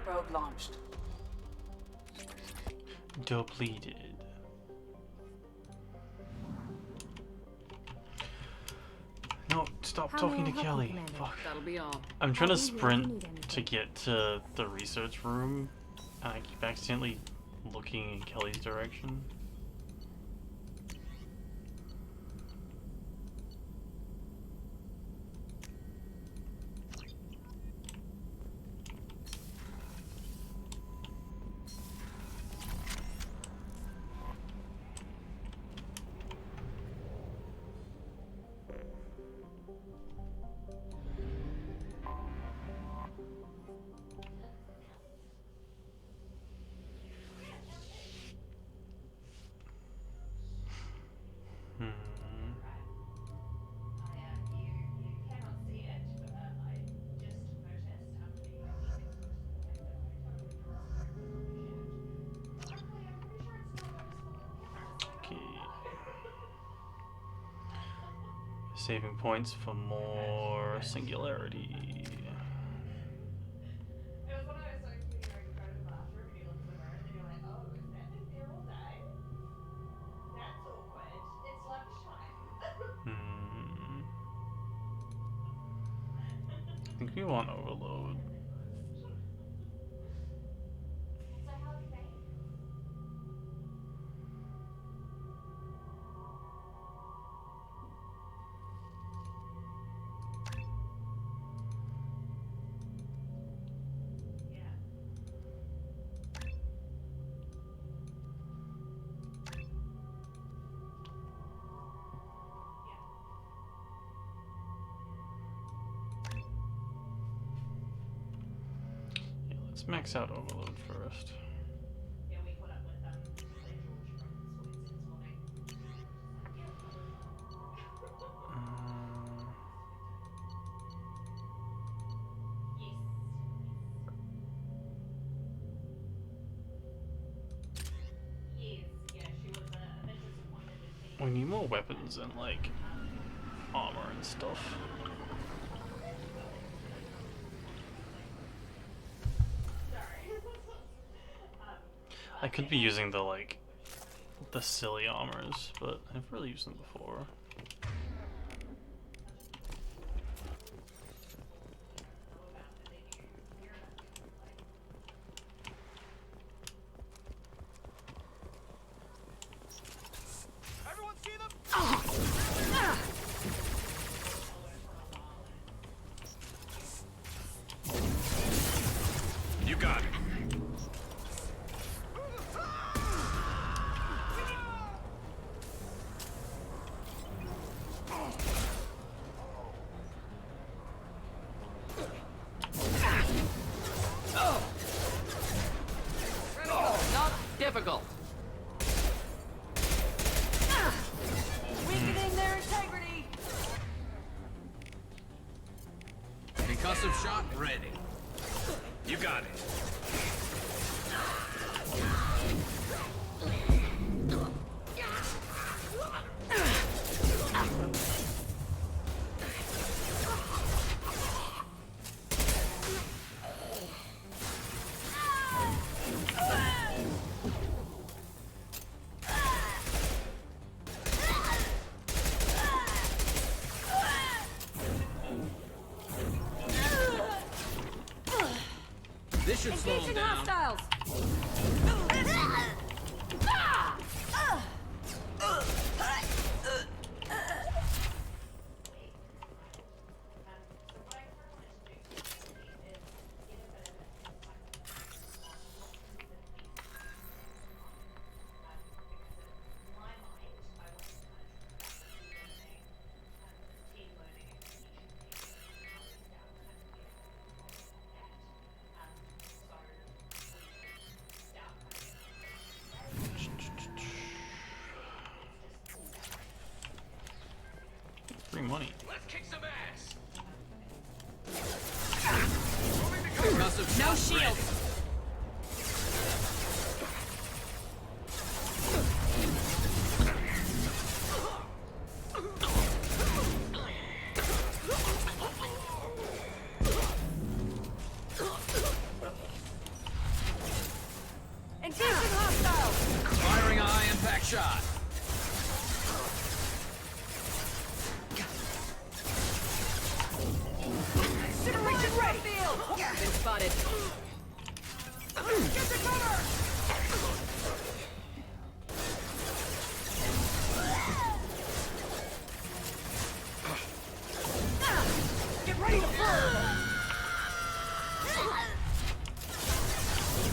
Probe launched. Depleted. No, stop talking to Kelly. Fuck. That'll be all. I'm trying to sprint to get to the research room, and I keep accidentally looking in Kelly's direction. Saving points for more singularity. I think we want overload. Let's max out overload first. We need more weapons and like armor and stuff. I could be using the silly armors, but I've really used them before. Everyone see them? You got it. Concussive shot ready. You got it. This should slow him down. Hostiles! Free money. Let's kick some ass. No shield. Engaging hostiles! Firing a high impact shot. Incineration ready! Been spotted. Get to cover! Get ready to burn!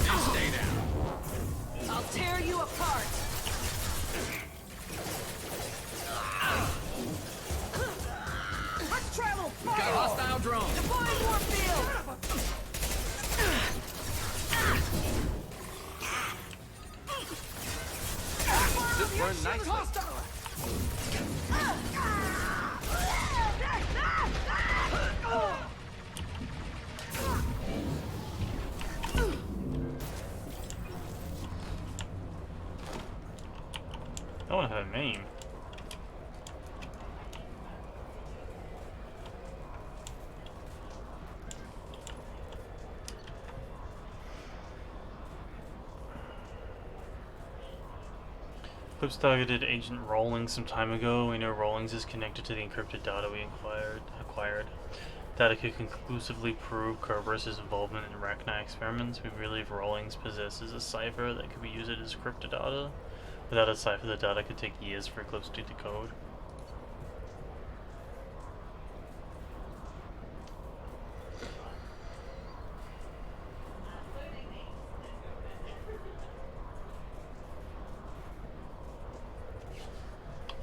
Now stay down. I'll tear you apart! Let's travel! Got hostile drone. Deploying warp field! This burned nicely. I want to have a name. Clips targeted Agent Rawlings some time ago. We know Rawlings is connected to the encrypted data we acquired. Data could conclusively prove Kerberos' involvement in Rachni experiments. We believe Rawlings possesses a cipher that could be used as cryptodata. Without a cipher, the data could take years for Eclipse to decode.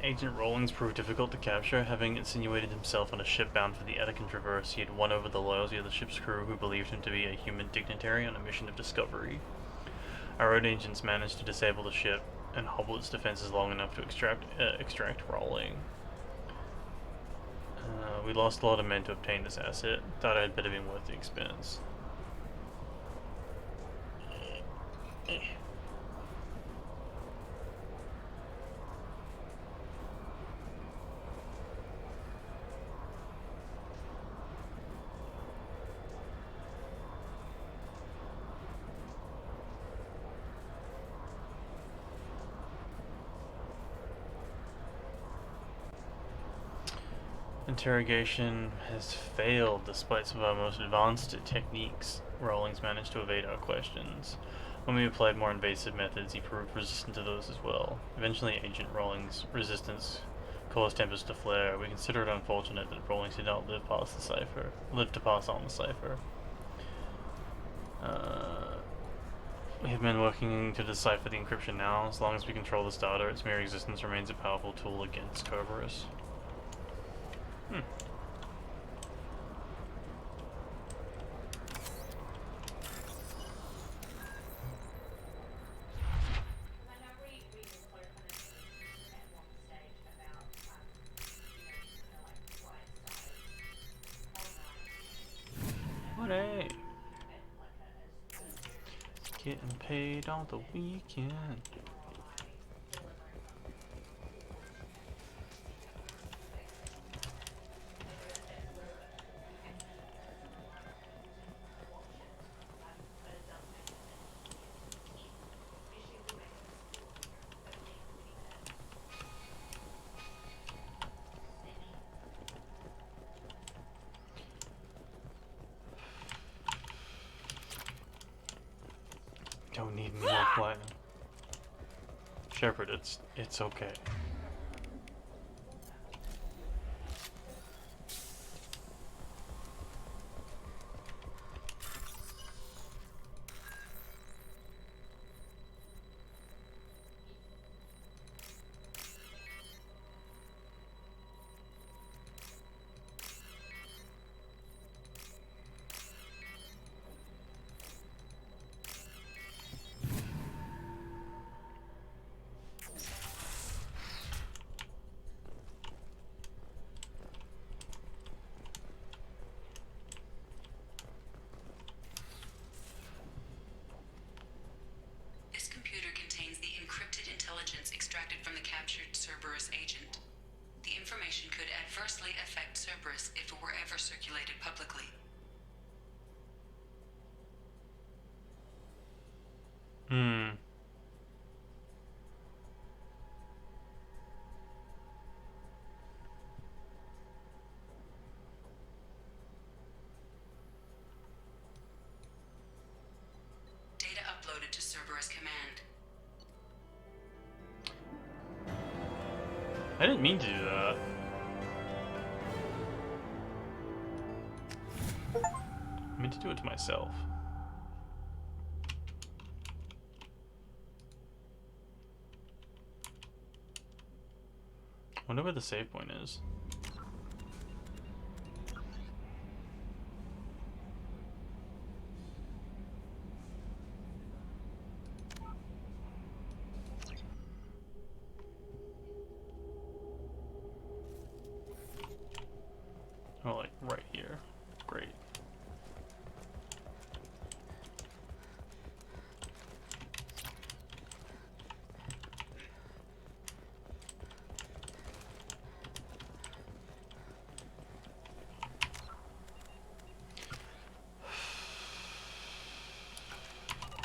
Agent Rawlings proved difficult to capture, having insinuated himself on a ship bound for the Edekin Traverse. He had won over the loyalty of the ship's crew, who believed him to be a human dignitary on a mission of discovery. Our own agents managed to disable the ship and hobble its defenses long enough to extract Rawling. We lost a lot of men to obtain this asset. Thought it had better been worth the expense. Interrogation has failed despite some of our most advanced techniques. Rawlings managed to evade our questions. When we applied more invasive methods, he proved resistant to those as well. Eventually, Agent Rawlings' resistance caused Tempest to flare. We consider it unfortunate that Rawlings did not live to pass on the cipher. We have been working to decipher the encryption now. As long as we control this data, its mere existence remains a powerful tool against Kerberos. getting paid on the weekend. Don't need me more platinum. Shepard, it's okay. This computer contains the encrypted intelligence extracted from the captured Cerberus agent. The information could adversely affect Cerberus if it were ever circulated publicly. Data uploaded to Cerberus Command. I didn't mean to do that. I meant to do it to myself. Wonder where the save point is. Oh, like right here. Great.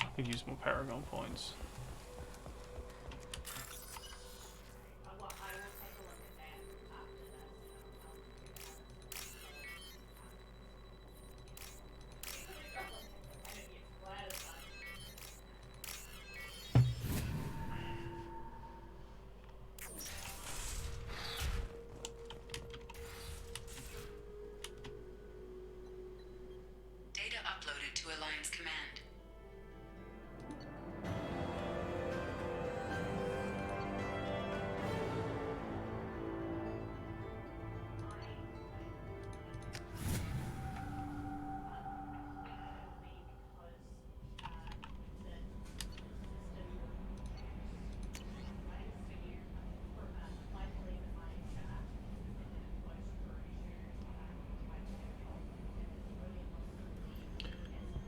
I could use more Paragon points. Data uploaded to Alliance Command.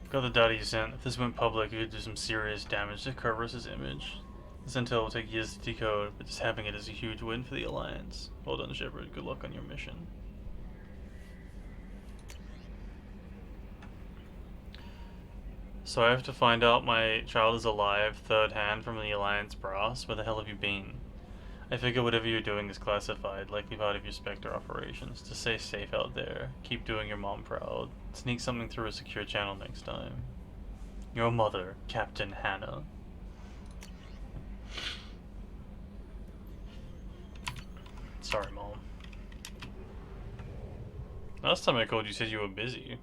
Got the data you sent. If this went public, it could do some serious damage to Kerberos' image. This intel will take years to decode, but just having it is a huge win for the Alliance. Well done, Shepard. Good luck on your mission. So I have to find out my child is alive, third hand from the Alliance brass. Where the hell have you been? I figure whatever you're doing is classified, likely part of your Spectre operations. Just stay safe out there. Keep doing your mom proud. Sneak something through a secure channel next time. Your mother, Captain Hannah. Sorry, Mom. Last time I called you said you were busy.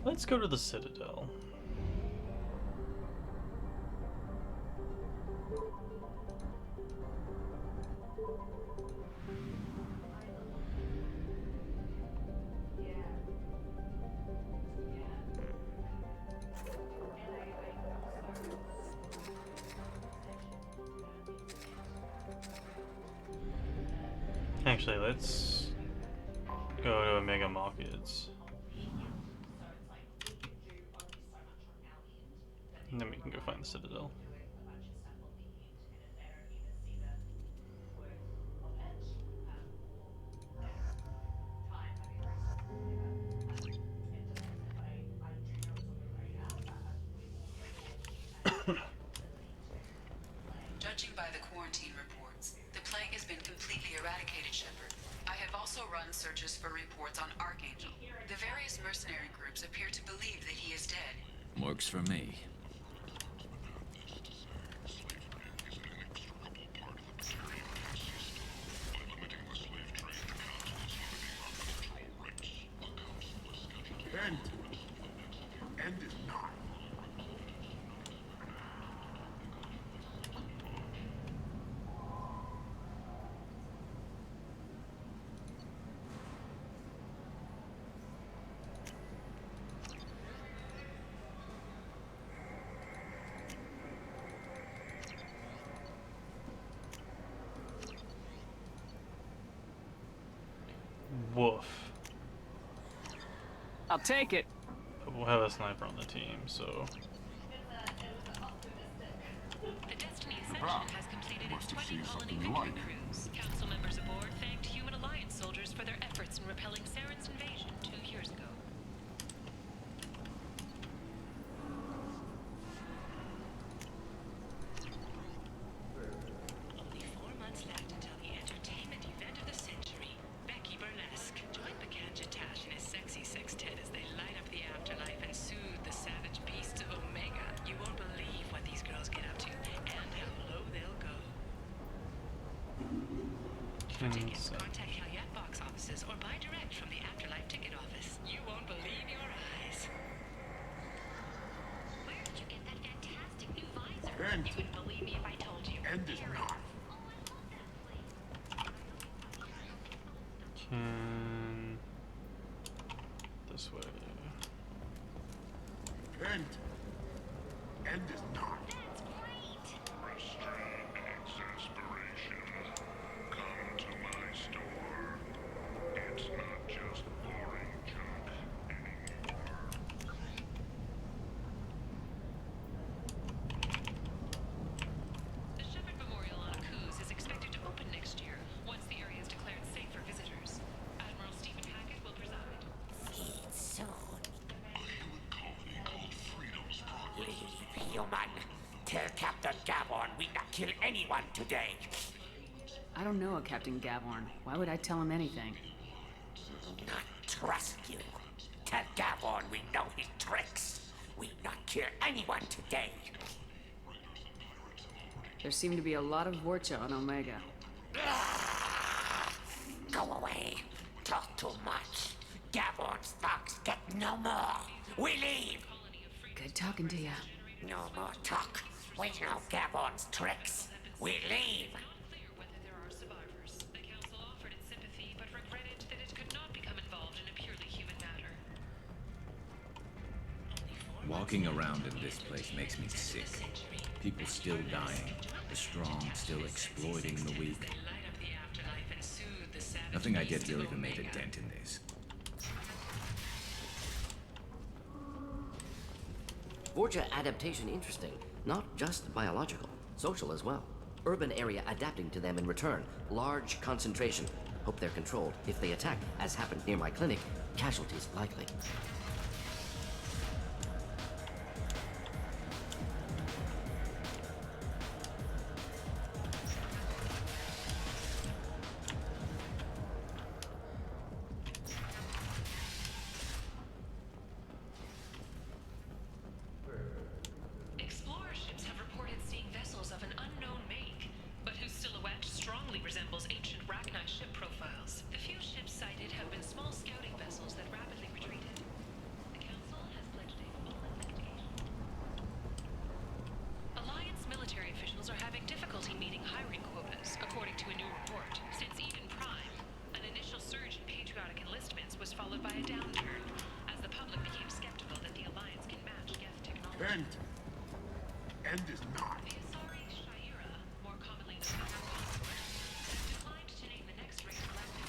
Let's go to the Citadel. Actually, let's go to Omega Markets. And then we can go find the Citadel. Judging by the quarantine reports, the plague has been completely eradicated, Shepard. I have also run searches for reports on Archangel. The various mercenary groups appear to believe that he is dead. Works for me. End is not. Woof. I'll take it. We'll have a sniper on the team, so. The Destiny Ascension has completed its 20 colony victory cruise. Council members aboard thanked Human Alliance soldiers for their efforts in repelling Saren's invasion 2 years ago. Only 4 months left until the entertainment event of the century, Becky Burlesque. Join Bacanja Tash and his sexy sextet as they light up the afterlife and soothe the savage beasts of Omega. You won't believe what these girls get up to and how low they'll go. For tickets, contact Helyet box offices or buy direct from the Afterlife ticket office. You won't believe your eyes. Where did you get that fantastic new visor? You wouldn't believe me if I told you. End is not. Can this way. End is not. That's great. Restrain exasperation. Come to my store. It's not just boring junk anymore. The Shepard Memorial on Akuz is expected to open next year, once the area is declared safe for visitors. Admiral Stephen Hackett will preside. Human, tell Captain Gavorn we not kill anyone today. I don't know a Captain Gavorn. Why would I tell him anything? Not trust you. Tell Gavorn we know his tricks. We not kill anyone today. There seem to be a lot of Vorcha on Omega. Go away. Talk too much. Gavorn's thugs get no more. We leave. Good talking to you. No more talk. We know Gavorn's tricks. We leave. Unclear whether there are survivors. The Council offered its sympathy, but regretted that it could not become involved in a purely human matter. Walking around in this place makes me sick. People still dying. The strong still exploiting the weak. Light up the afterlife and soothe the savage Nothing I did beasts really of even made a Omega. dent in this. Vorcha adaptation interesting. Not just biological, social as well. Urban area adapting to them in return. Large concentration. Hope they're controlled. If they attack, as happened near my clinic, casualties likely. Explorer ships have reported seeing vessels of an unknown make, but whose silhouette strongly resembles ancient Rachni ship profiles. The few ships sighted have been small scouting vessels that rapidly retreated. The Council has pledged a full investigation. Alliance military officials are having difficulty meeting hiring quotas, according to a new report. Since Eden Prime, an initial surge in patriotic enlistments was followed by a downturn, as the public became skeptical that the Alliance can match Geth technology. End is not. The Asari Shaira, more commonly known as the Consort, has declined to name the next race elected.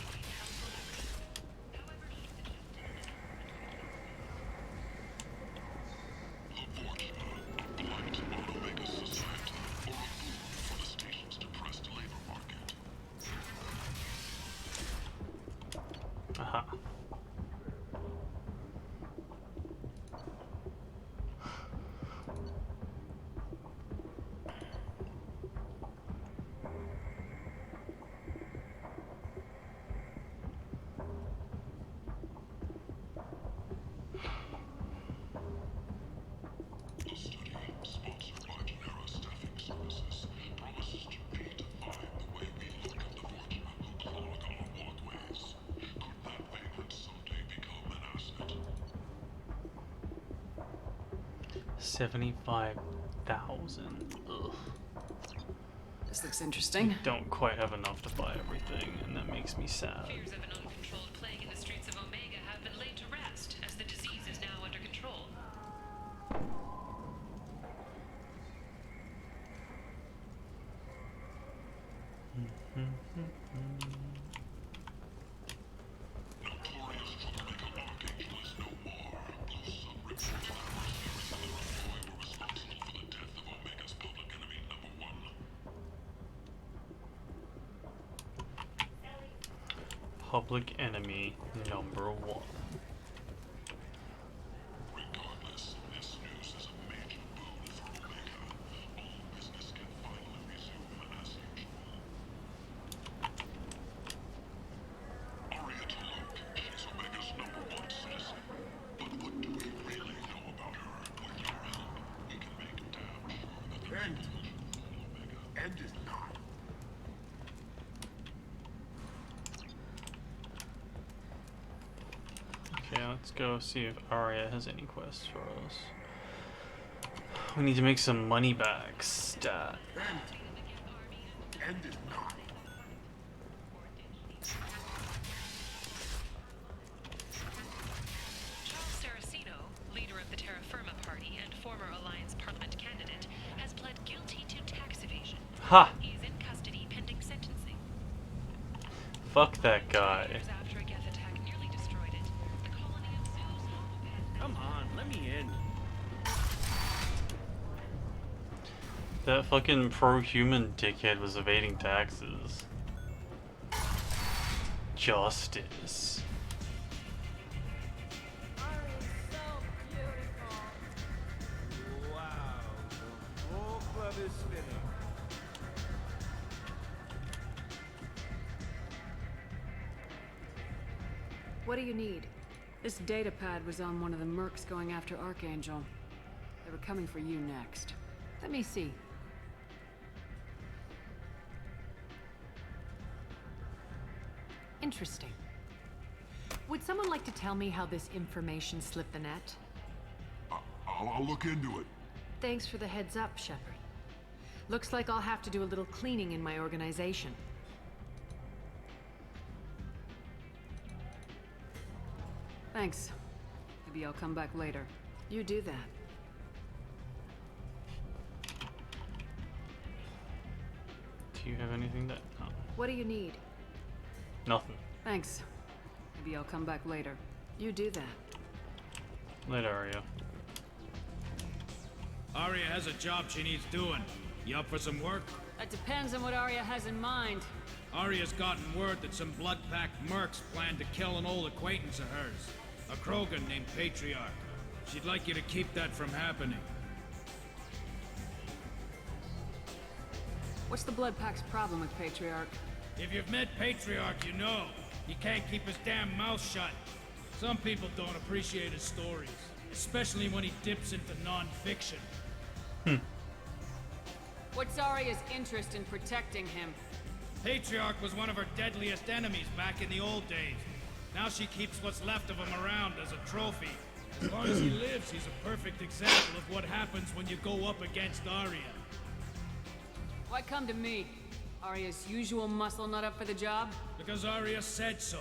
75,000. Ugh. This looks interesting. I don't quite have enough to buy everything, and that makes me sad. Fears of an uncontrolled plague in the streets of Omega have been laid to rest, as the disease is now under control. Public enemy number 1. End is not. Okay, let's go see if Arya has any quests for us. We need to make some money back. Stat. End is not. Charles Saraceno, leader of the Terra Firma Party and former Alliance Parliament candidate, has pled guilty to tax evasion. Ha! He is in custody pending sentencing. Fuck that guy. After a Geth attack nearly destroyed it, the colony of Zeus. Come on, let me in. That fucking pro-human dickhead was evading taxes. Justice. Wow, the whole club is spinning. What do you need? This data pad was on one of the mercs going after Archangel. They were coming for you next. Let me see. Interesting. Would someone like to tell me how this information slipped the net? I'll look into it. Thanks for the heads up, Shepard. Looks like I'll have to do a little cleaning in my organization. Thanks. Maybe I'll come back later. You do that. Do you have anything that... No. What do you need? Nothing. Thanks. Maybe I'll come back later. You do that. Later, Arya. Arya has a job she needs doing. You up for some work? That depends on what Arya has in mind. Arya's gotten word that some blood-packed mercs plan to kill an old acquaintance of hers. A Krogan named Patriarch. She'd like you to keep that from happening. What's the Blood Pack's problem with Patriarch? If you've met Patriarch, you know. He can't keep his damn mouth shut. Some people don't appreciate his stories, especially when he dips into non-fiction. What's Arya's interest in protecting him? Patriarch was one of her deadliest enemies back in the old days. Now she keeps what's left of him around as a trophy. As long as he lives, he's a perfect example of what happens when you go up against Arya. Why come to me? Arya's usual muscle not up for the job? Because Arya said so.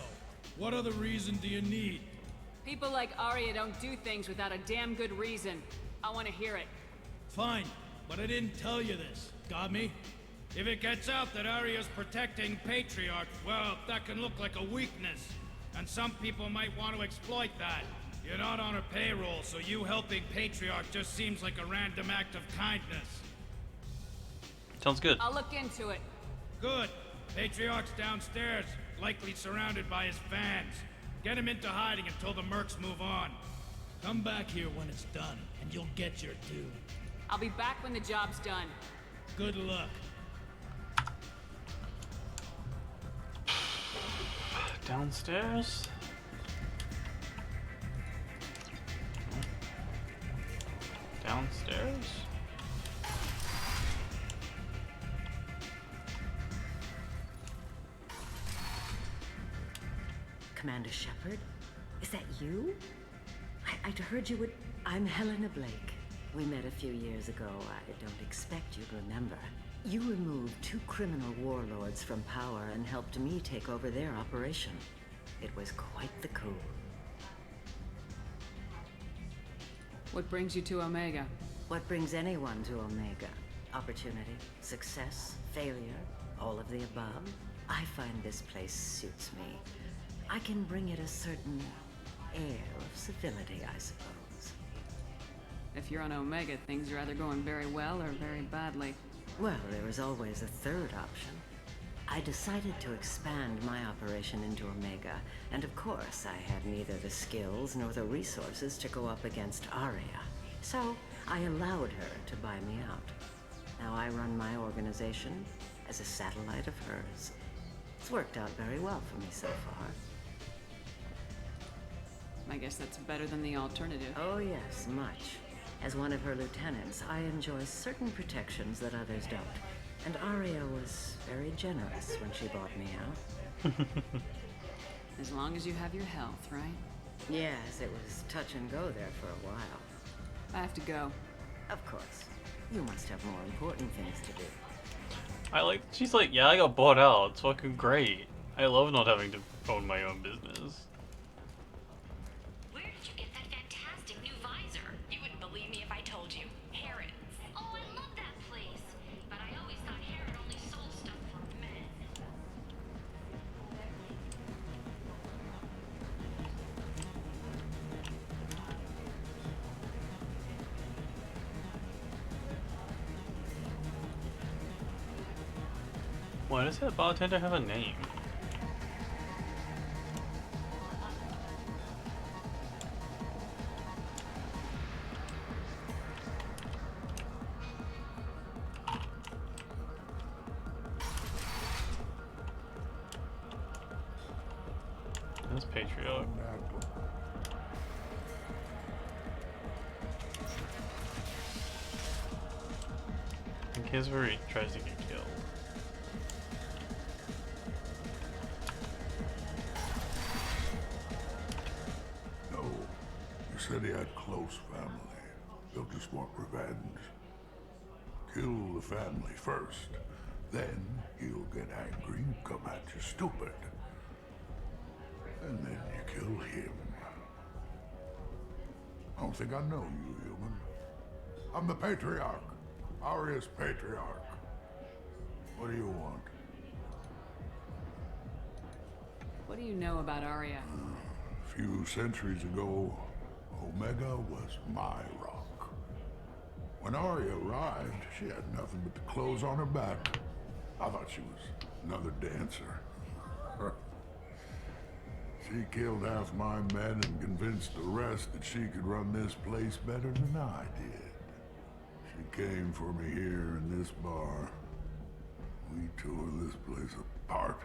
What other reason do you need? People like Arya don't do things without a damn good reason. I want to hear it. Fine, but I didn't tell you this. Got me? If it gets out that Arya's protecting Patriarch, well, that can look like a weakness. And some people might want to exploit that. You're not on her payroll, so you helping Patriarch just seems like a random act of kindness. Sounds good. I'll look into it. Good. Patriarch's downstairs, likely surrounded by his fans. Get him into hiding until the mercs move on. Come back here when it's done, and you'll get your due. I'll be back when the job's done. Good luck. Downstairs? Downstairs? Commander Shepard? Is that you? I'd heard you would... I'm Helena Blake. We met a few years ago. I don't expect you to remember. You removed 2 criminal warlords from power and helped me take over their operation. It was quite the coup. What brings you to Omega? What brings anyone to Omega? Opportunity, success, failure, all of the above. I find this place suits me. I can bring it a certain air of civility, I suppose. If you're on Omega, things are either going very well or very badly. Well, there is always a third option. I decided to expand my operation into Omega, and of course I had neither the skills nor the resources to go up against Aria. So I allowed her to buy me out. Now I run my organization as a satellite of hers. It's worked out very well for me so far. I guess that's better than the alternative. Oh yes, much. As one of her lieutenants, I enjoy certain protections that others don't. And Aria was very generous when she bought me out. As long as you have your health, right? Yes, it was touch and go there for a while. I have to go. Of course. You must have more important things to do. She's like, yeah, I got bought out. It's fucking great. I love not having to own my own business. Where did you get that fantastic new visor? You wouldn't believe me if I told you. Harrods. Oh, I love that place. But I always thought Harrod only sold stuff for men. Why does that bartender have a name? That's Patriarch. In case where he tries to get killed. No, you said he had close family. They'll just want revenge. Kill the family first. Then he'll get angry and come at you stupid. And then you kill him. I don't think I know you, human. I'm the Patriarch. Aria's Patriarch. What do you want? What do you know about Aria? A few centuries ago, Omega was my rock. When Aria arrived, she had nothing but the clothes on her back. I thought she was another dancer. She killed half my men and convinced the rest that she could run this place better than I did. She came for me here in this bar. We tore this place apart.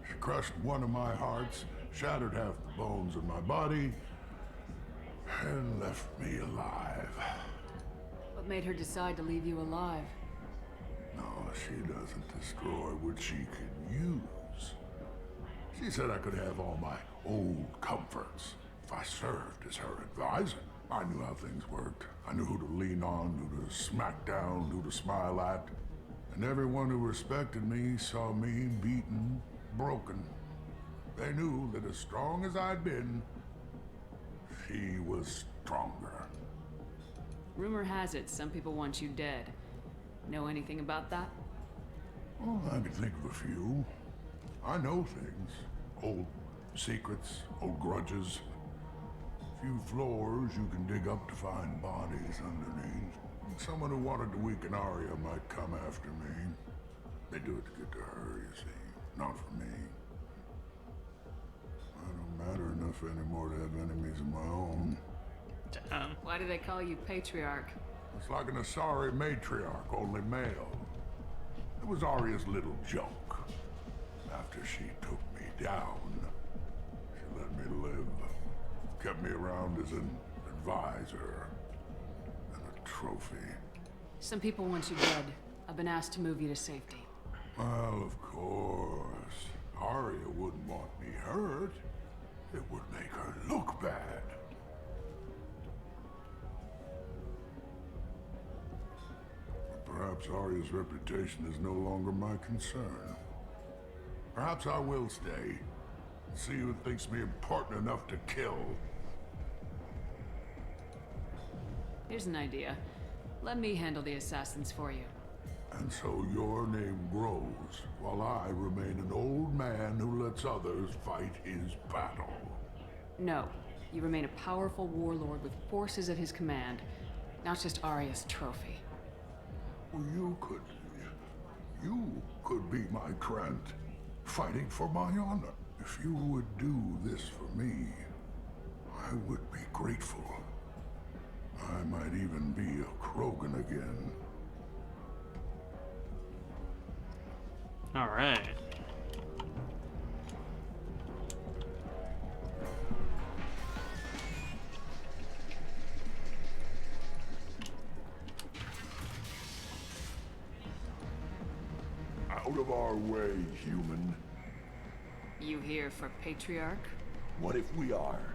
She crushed one of my hearts, shattered half the bones in my body, and left me alive. What made her decide to leave you alive? No, she doesn't destroy what she could use. She said I could have all my old comforts if I served as her advisor. I knew how things worked. I knew who to lean on, who to smack down, who to smile at. And everyone who respected me saw me beaten, broken. They knew that as strong as I'd been, she was stronger. Rumor has it some people want you dead. Know anything about that? Well, I can think of a few. I know things. Old secrets, old grudges. A few floors you can dig up to find bodies underneath. Someone who wanted to weaken Aria might come after me. They do it to get to her, you see, not for me. I don't matter enough anymore to have enemies of my own. Damn. Why do they call you Patriarch? It's like an Asari matriarch, only male. It was Aria's little joke. After she took me down, she let me live. Kept me around as an advisor and a trophy. Some people want you dead. I've been asked to move you to safety. Well, of course. Aria wouldn't want me hurt. It would make her look bad. Perhaps Arya's reputation is no longer my concern. Perhaps I will stay. See who thinks me important enough to kill. Here's an idea. Let me handle the assassins for you. And so your name grows, while I remain an old man who lets others fight his battle. No. You remain a powerful warlord with forces at his command, not just Arya's trophy. Well, you could be my Krant, fighting for my honor. If you would do this for me, I would be grateful. I might even be a Krogan again. All right. Out of our way, human. You here for Patriarch? What if we are?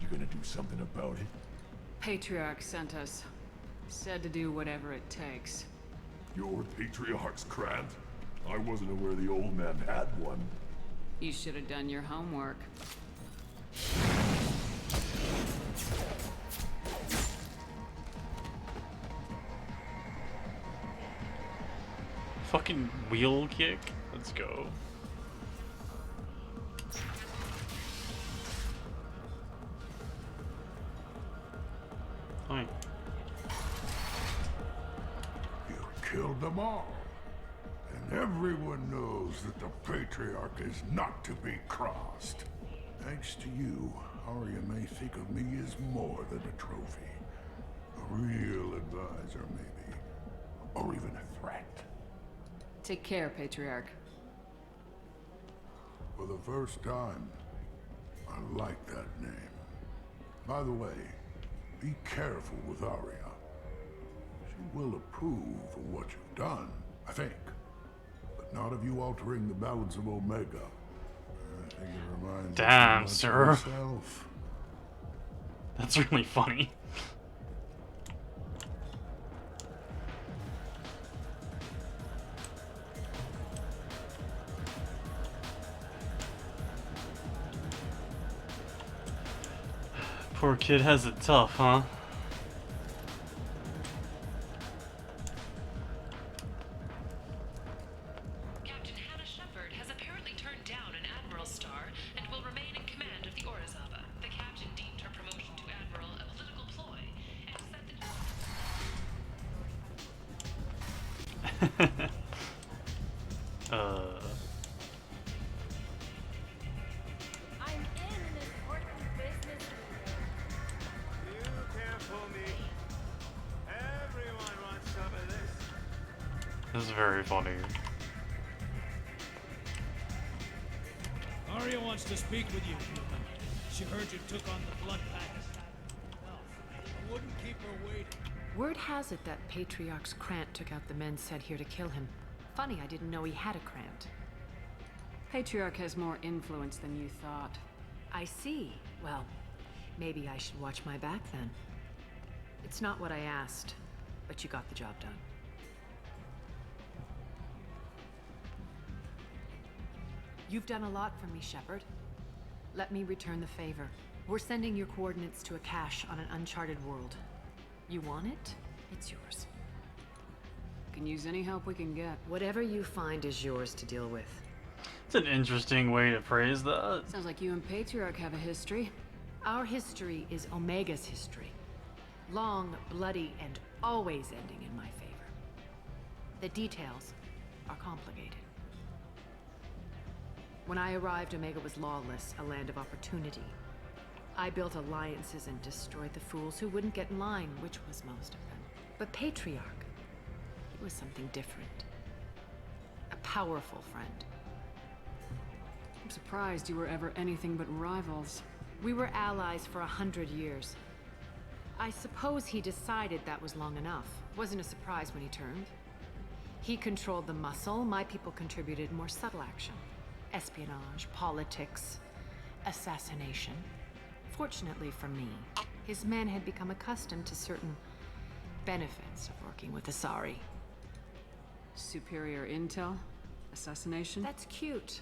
You gonna do something about it? Patriarch sent us. Said to do whatever it takes. Your Patriarch's Krant? I wasn't aware the old man had one. You should have done your homework. Fucking wheel kick. Let's go. Fine. You killed them all. And everyone knows that the Patriarch is not to be crossed. Thanks to you, Arya may think of me as more than a trophy. A real advisor, maybe. Or even a threat. Take care, Patriarch. For the first time, I like that name. By the way, be careful with Arya. She will approve of what you've done, I think. But not of you altering the balance of Omega. I think it reminds me Damn, of sir. herself. That's really funny. Poor kid has it tough, huh? Captain Hannah Shepard has apparently turned down an Admiral star and will remain in command of the Orizaba. The captain deemed her promotion to Admiral a political ploy and said that... I'm in an important business meeting. You can't fool me. Everyone wants some of this. This is very funny. Arya wants to speak with you, human. She heard you took on the Blood Pact. I wouldn't keep her waiting. Word has it that Patriarch's Krant took out the men sent here to kill him. Funny, I didn't know he had a Krant. Patriarch has more influence than you thought. I see. Well, maybe I should watch my back then. It's not what I asked, but you got the job done. You've done a lot for me, Shepard. Let me return the favor. We're sending your coordinates to a cache on an uncharted world. You want it? It's yours. Can use any help we can get. Whatever you find is yours to deal with. It's an interesting way to phrase that. Sounds like you and Patriarch have a history. Our history is Omega's history. Long, bloody, and always ending in my favor. The details are complicated. When I arrived, Omega was lawless, a land of opportunity. I built alliances and destroyed the fools who wouldn't get in line, which was most of them. But Patriarch, he was something different. A powerful friend. I'm surprised you were ever anything but rivals. We were allies for 100 years. I suppose he decided that was long enough. Wasn't a surprise when he turned. He controlled the muscle, my people contributed more subtle action. Espionage, politics, assassination. Fortunately for me, his men had become accustomed to certain benefits of working with Asari. Superior intel? Assassination? That's cute.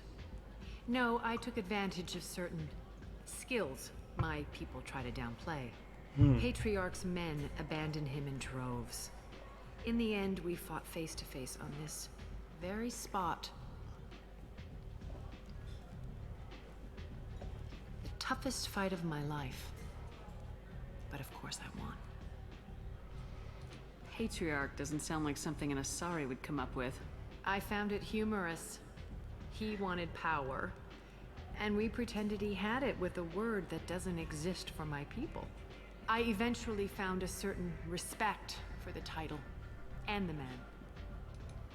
No, I took advantage of certain skills my people try to downplay. Patriarch's men abandoned him in droves. In the end, we fought face to face on this very spot. The toughest fight of my life. But of course I won. Patriarch doesn't sound like something an Asari would come up with. I found it humorous. He wanted power, and we pretended he had it with a word that doesn't exist for my people. I eventually found a certain respect for the title and the man.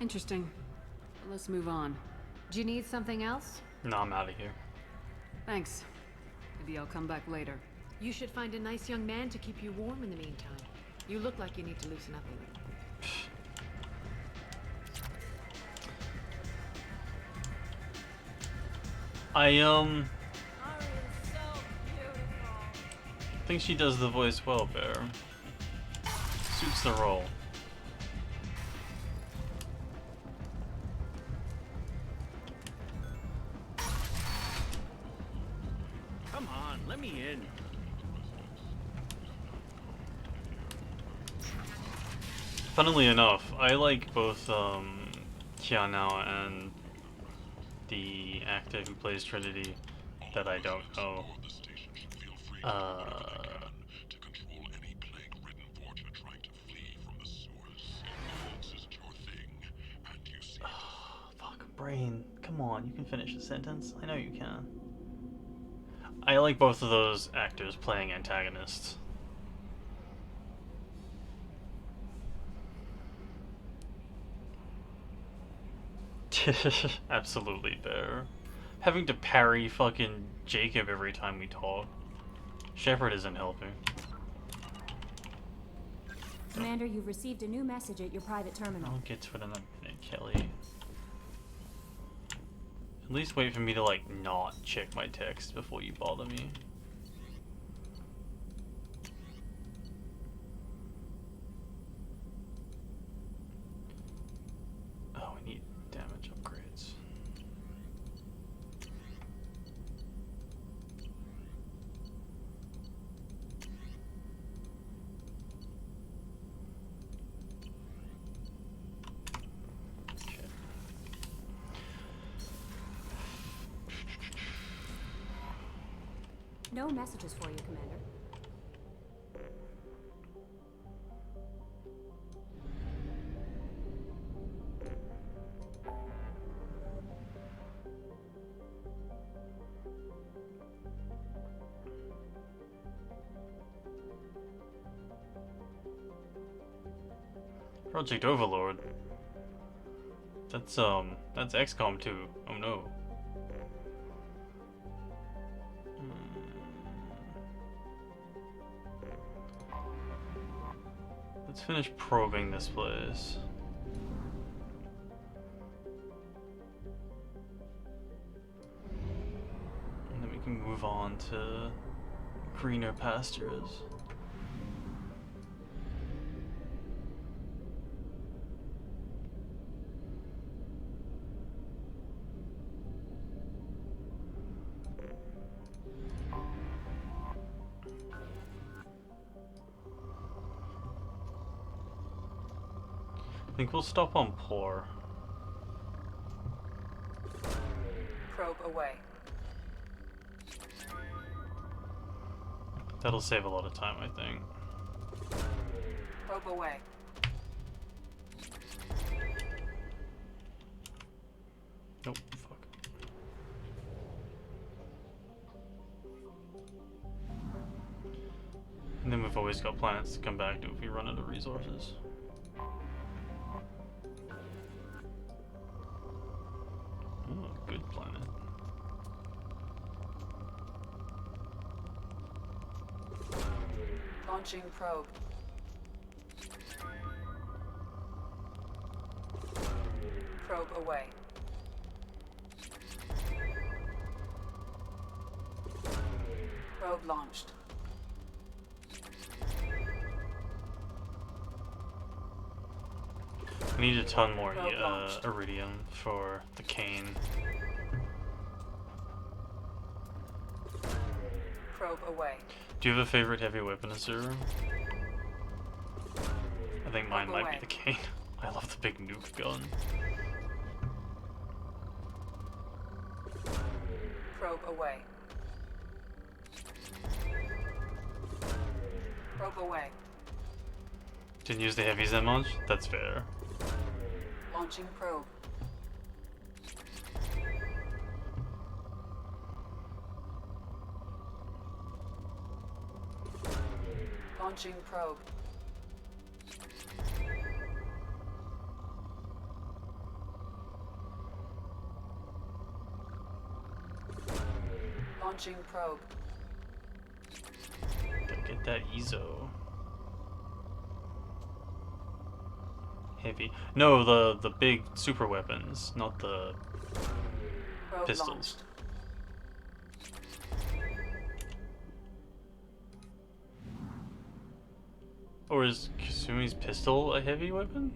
Interesting. Let's move on. Do you need something else? No, I'm out of here. Thanks. Maybe I'll come back later. You should find a nice young man to keep you warm in the meantime. You look like you need to loosen up a little. I think she does the voice well, Bear. Suits the role. Come on, let me in. Funnily enough, I like both Tianao and the actor who plays Trinity that I don't know. Fuck, brain. Come on, you can finish a sentence. I know you can. I like both of those actors playing antagonists. Absolutely, Bear. Having to parry fucking Jacob every time we talk. Shepard isn't helping. Commander, you've received a new message at your private terminal. I'll get to it in a minute, Kelly. At least wait for me to, like, not check my text before you bother me. Oh, we need damage upgrades. No messages for you, Commander. Project Overlord. That's XCOM 2. Oh no. Let's finish probing this place. And then we can move on to greener pastures. I think we'll stop on Poor. Probe away. That'll save a lot of time, I think. Probe away. Nope, fuck. And then we've always got planets to come back to if we run out of resources. Oh, good planet. Launching probe. Probe away. Probe launched. We need a ton more iridium for the cane. Probe away. Do you have a favorite heavy weapon, Azura? I think mine might be the cane. I love the big nuke gun. Probe away. Probe away. Didn't use the heavies that much? That's fair. Launching probe. Launching probe. Launching probe. Gotta get that EZO. Heavy. No, the big super weapons, not the Probe pistols. launched. Or is Kasumi's pistol a heavy weapon?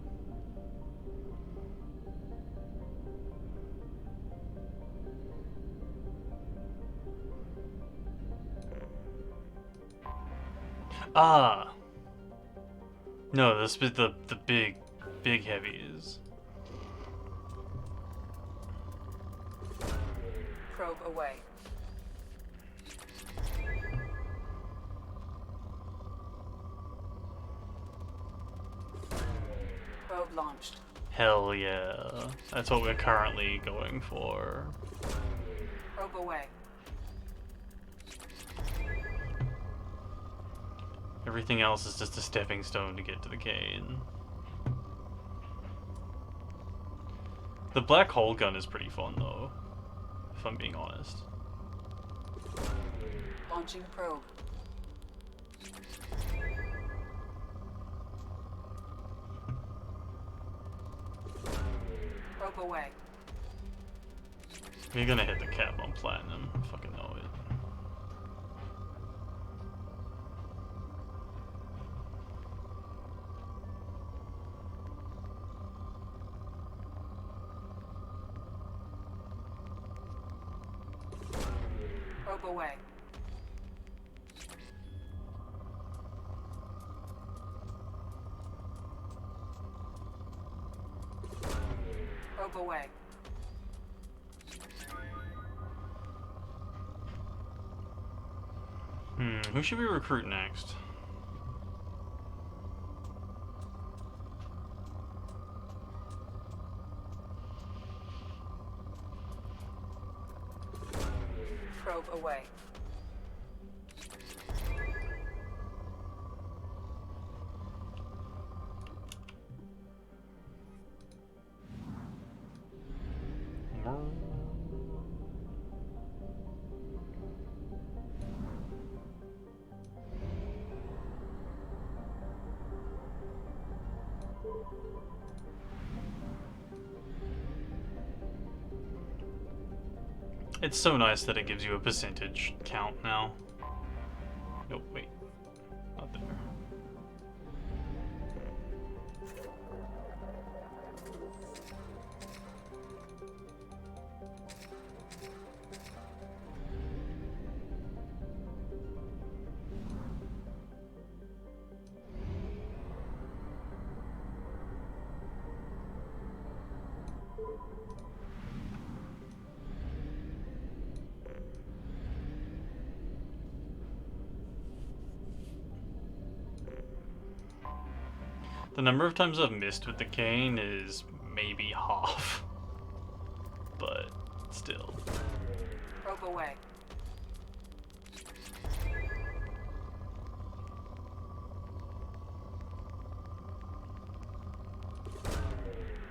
Ah. No, this is the big heavies. Probe away. Probe launched. Hell yeah. That's what we're currently going for. Probe away. Everything else is just a stepping stone to get to the cane. The black hole gun is pretty fun though, if I'm being honest. Launching probe. Probe away. You're gonna hit the cap on platinum, I fucking know it. Probe away. Probe away. Who should we recruit next? Probe away. It's so nice that it gives you a percentage count now. Nope, wait. Not there. The number of times I've missed with the cane is maybe half. But still. Probe away.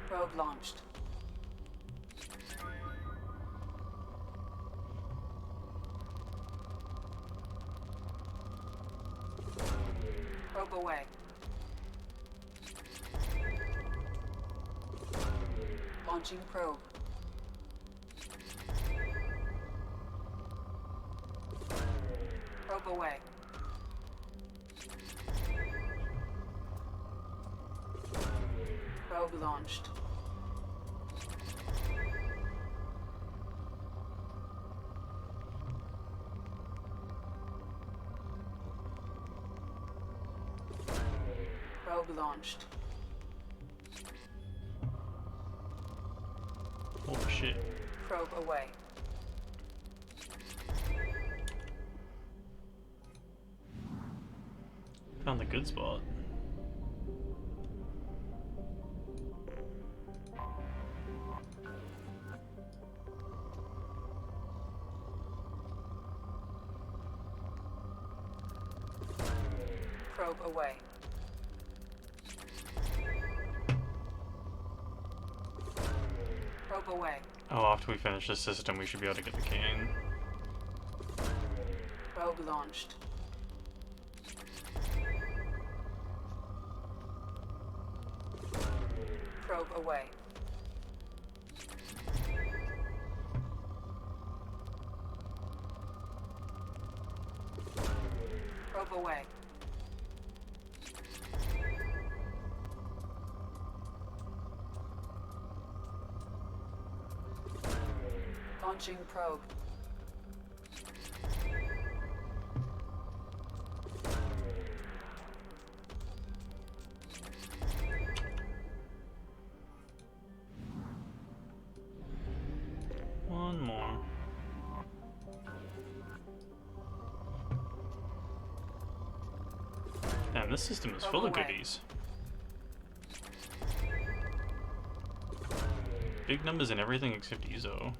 Probe launched. Probe away. Launching probe. Probe away. Probe Probe launched. Probe launched. Oh shit. Probe away. Found the good spot. Probe away. Probe away. Oh, after we finish this system, we should be able to get the cane. Probe launched. Probe away. Probe away. Launching probe. One more. Damn, this system is full of goodies. Big numbers and everything except Ezo.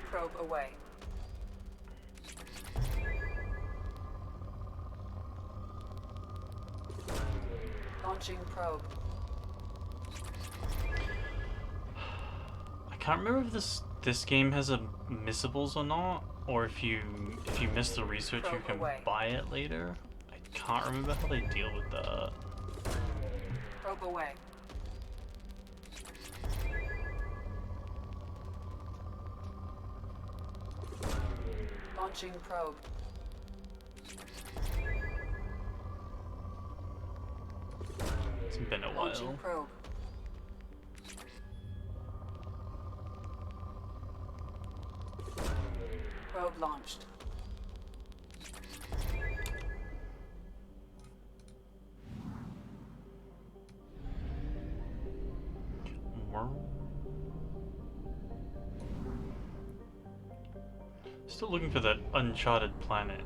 Probe away. Launching probe. I can't remember if this game has a missables or not, or if you miss the research you can buy it later. I can't remember how they deal with that. Probe away. Launching probe. It's been a Launching while. probe. Probe launched. Still looking for that uncharted planet.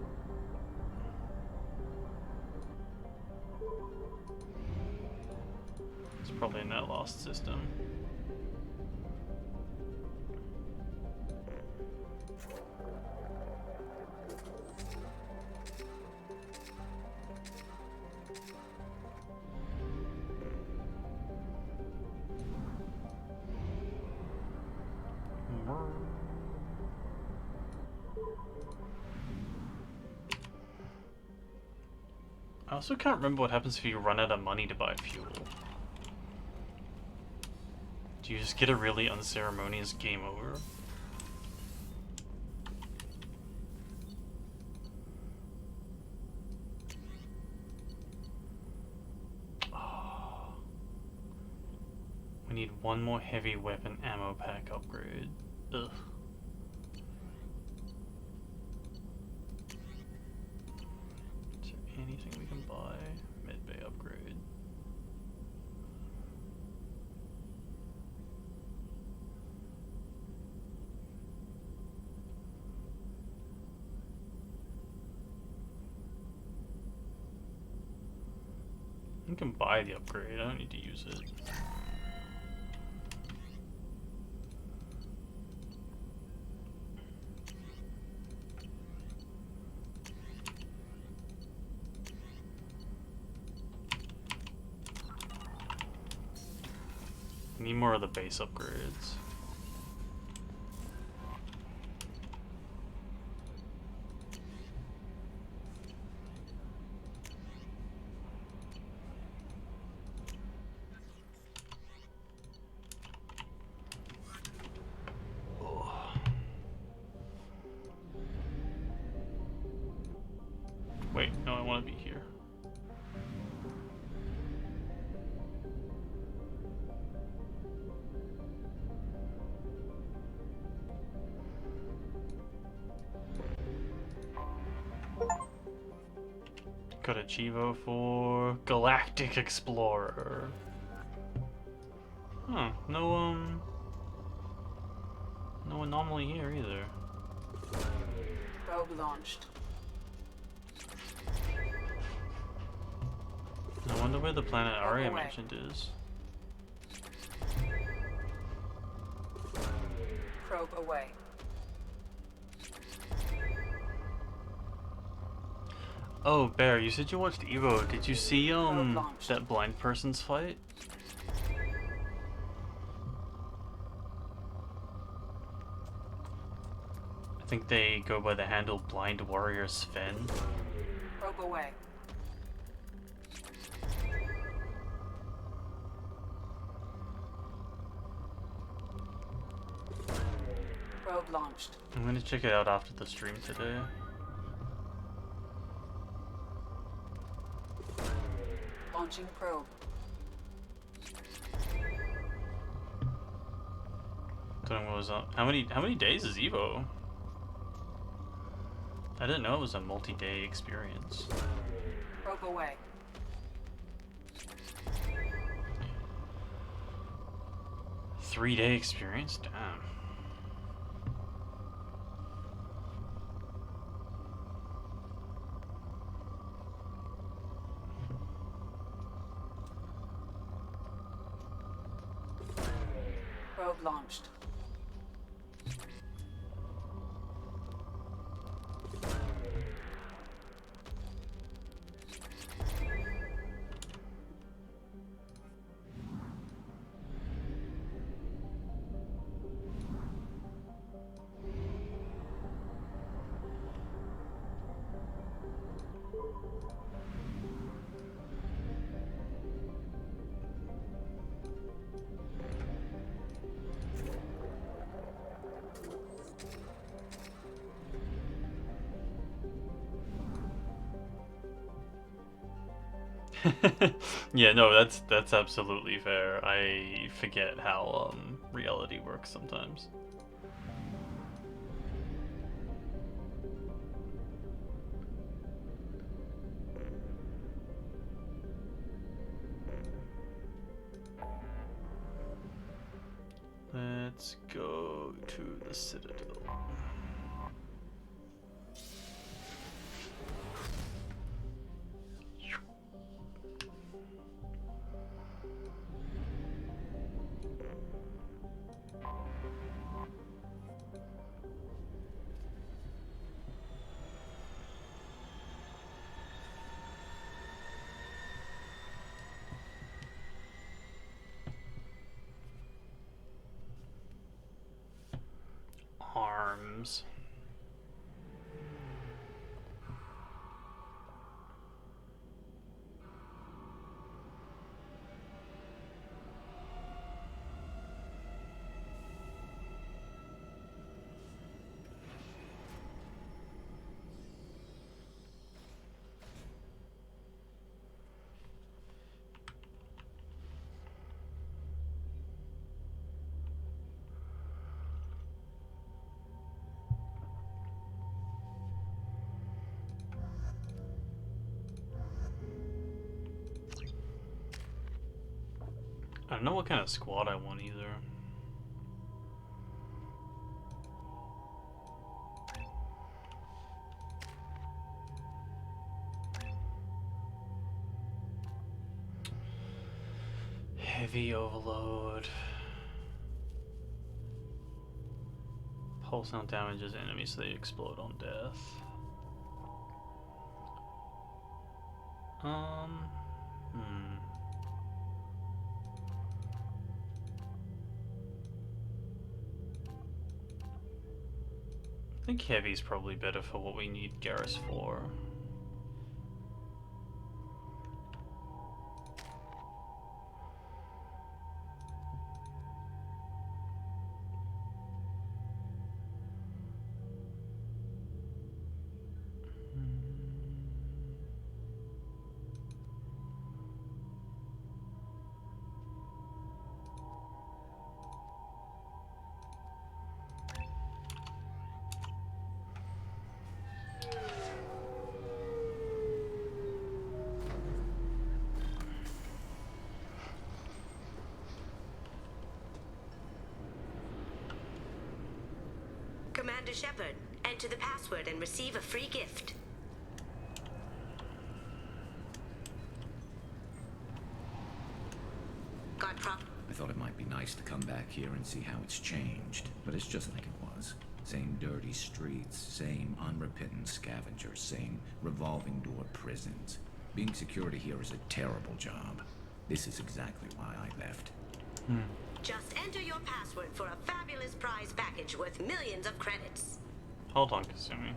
It's probably in that last system. I also can't remember what happens if you run out of money to buy fuel. Do you just get a really unceremonious game over? Oh. We need one more heavy weapon ammo pack upgrade. Ugh. Anything we can buy? Medbay upgrade. You can buy the upgrade, I don't need to use it. Need more of the base upgrades. Wait, no, I want to be here. Got a Chivo for Galactic Explorer. Huh, no anomaly here either. Probe launched. I wonder where the planet Arya away. mentioned is. Probe away. Oh, Bear, you said you watched Evo. Did you see that blind person's fight? I think they go by the handle Blind Warrior Sven. Probe away. Probe launched. I'm gonna check it out after the stream today. Launching probe. Don't know what was up. How many days is Evo? I didn't know it was a multi-day experience. Probe away. Three-day experience? Damn. Probe launched. Yeah, no, that's absolutely fair. I forget how reality works sometimes. Let's go to the Citadel. Arms. I don't know what kind of squad I want either. Heavy overload. Pulse sound damages enemies so they explode on death. I think heavy's probably better for what we need Garrus for. Shepard. Enter the password and receive a free gift. Guard prop. I thought it might be nice to come back here and see how it's changed, but it's just like it was. Same dirty streets, same unrepentant scavengers, same revolving door prisons. Being security here is a terrible job. This is exactly why I left. Just enter your password for a fabulous prize package worth millions of credits. Hold on, Kasumi.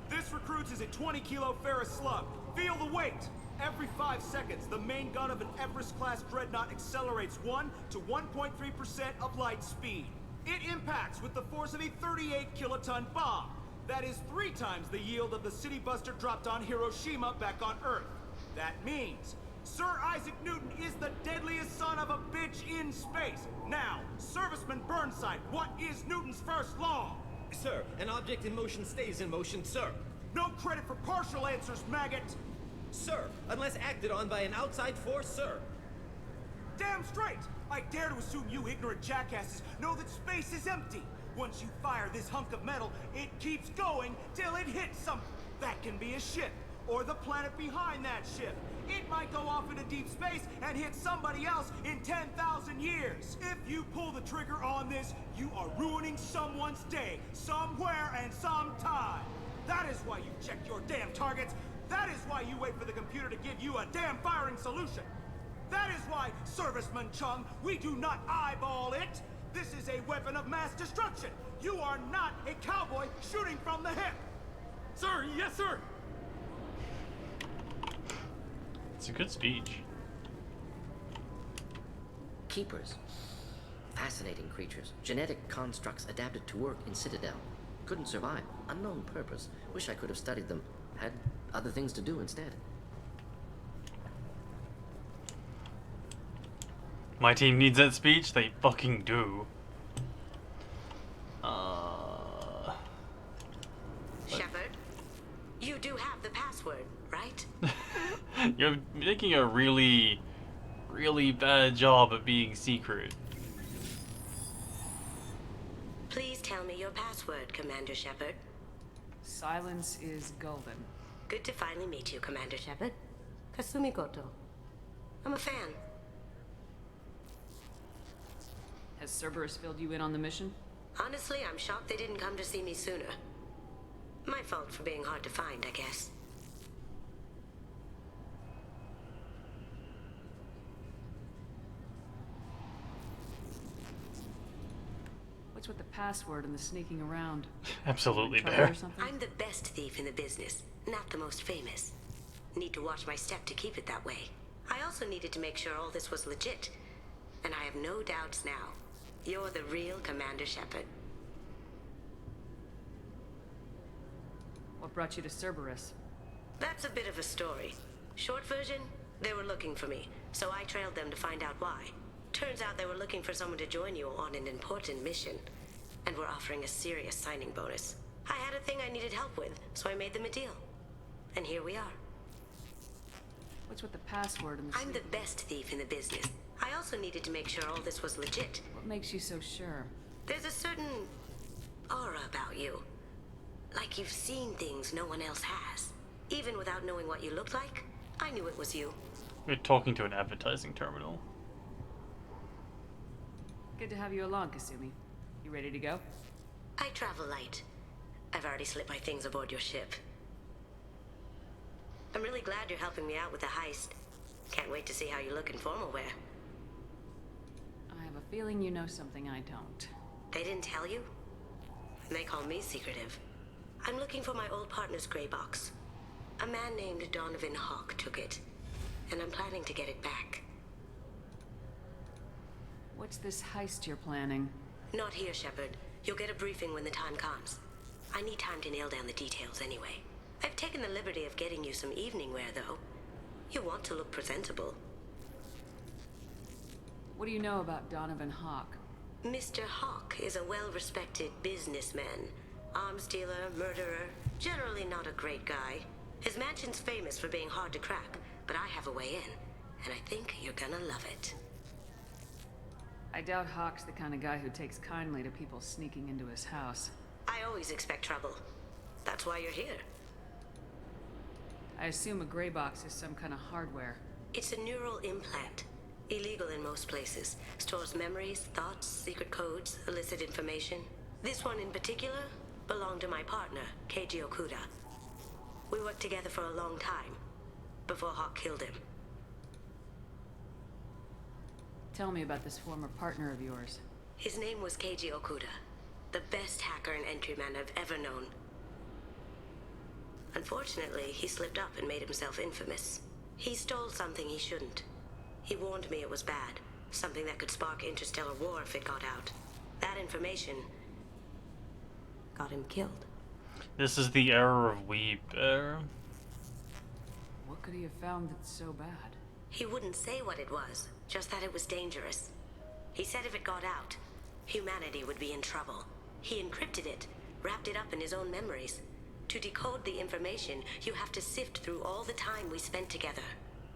This recruits is a 20-kilo Ferris slug. Feel the weight. Every 5 seconds, the main gun of an Everest-class dreadnought accelerates 1 to 1.3% of light speed. It impacts with the force of a 38-kiloton bomb. That is 3 times the yield of the city buster dropped on Hiroshima back on Earth. That means Sir Isaac Newton is the deadliest son of a bitch in space. Now, Serviceman Burnside, what is Newton's first law? Sir, an object in motion stays in motion, sir. No credit for partial answers, maggot! Sir, unless acted on by an outside force, sir. Damn straight! I dare to assume you ignorant jackasses know that space is empty. Once you fire this hunk of metal, it keeps going till it hits something. That can be a ship, or the planet behind that ship. It might go off into deep space and hit somebody else in 10,000 years. If you pull the trigger on this, you are ruining someone's day, somewhere and sometime. That is why you check your damn targets. That is why you wait for the computer to give you a damn firing solution. That is why, Serviceman Chung, we do not eyeball it. This is a weapon of mass destruction. You are not a cowboy shooting from the hip. Sir, yes, sir. It's a good speech. Keepers. Fascinating creatures. Genetic constructs adapted to work in Citadel. Couldn't survive. Unknown purpose. Wish I could have studied them. Had other things to do instead. My team needs that speech? They fucking do. Shepard, you do have the password, right? You're making a really, really bad job at being secret. Please tell me your password, Commander Shepard. Silence is golden. Good to finally meet you, Commander Shepard. Kasumi Goto. I'm a fan. Has Cerberus filled you in on the mission? Honestly, I'm shocked they didn't come to see me sooner. My fault for being hard to find, I guess. What's with the password and the sneaking around? Absolutely Trouble there. or something? I'm the best thief in the business, not the most famous. Need to watch my step to keep it that way. I also needed to make sure all this was legit. And I have no doubts now. You're the real Commander Shepard. What brought you to Cerberus? That's a bit of a story. Short version, they were looking for me, so I trailed them to find out why. Turns out they were looking for someone to join you on an important mission, and were offering a serious signing bonus. I had a thing I needed help with, so I made them a deal. And here we are. What's with the password and the I'm the best thief in the business. I also needed to make sure all this was legit. What makes you so sure? There's a certain aura about you. Like you've seen things no one else has. Even without knowing what you looked like, I knew it was you. We're talking to an advertising terminal. Good to have you along, Kasumi. You ready to go? I travel light. I've already slipped my things aboard your ship. I'm really glad you're helping me out with the heist. Can't wait to see how you look in formal wear. I have a feeling you know something I don't. They didn't tell you? They call me secretive. I'm looking for my old partner's gray box. A man named Donovan Hawk took it, and I'm planning to get it back. What's this heist you're planning? Not here, Shepard. You'll get a briefing when the time comes. I need time to nail down the details anyway. I've taken the liberty of getting you some evening wear, though. You want to look presentable. What do you know about Donovan Hawk? Mr. Hawk is a well-respected businessman. Arms dealer, murderer, generally not a great guy. His mansion's famous for being hard to crack, but I have a way in, and I think you're gonna love it. I doubt Hawk's the kind of guy who takes kindly to people sneaking into his house. I always expect trouble. That's why you're here. I assume a gray box is some kind of hardware. It's a neural implant. Illegal in most places. Stores memories, thoughts, secret codes, illicit information. This one in particular belonged to my partner, Keiji Okuda. We worked together for a long time, before Hawk killed him. Tell me about this former partner of yours. His name was Keiji Okuda, the best hacker and entryman I've ever known. Unfortunately, he slipped up and made himself infamous. He stole something he shouldn't. He warned me it was bad, something that could spark interstellar war if it got out. That information got him killed. This is the era of weeb. What could he have found that's so bad? He wouldn't say what it was, just that it was dangerous. He said if it got out, humanity would be in trouble. He encrypted it, wrapped it up in his own memories. To decode the information, you have to sift through all the time we spent together.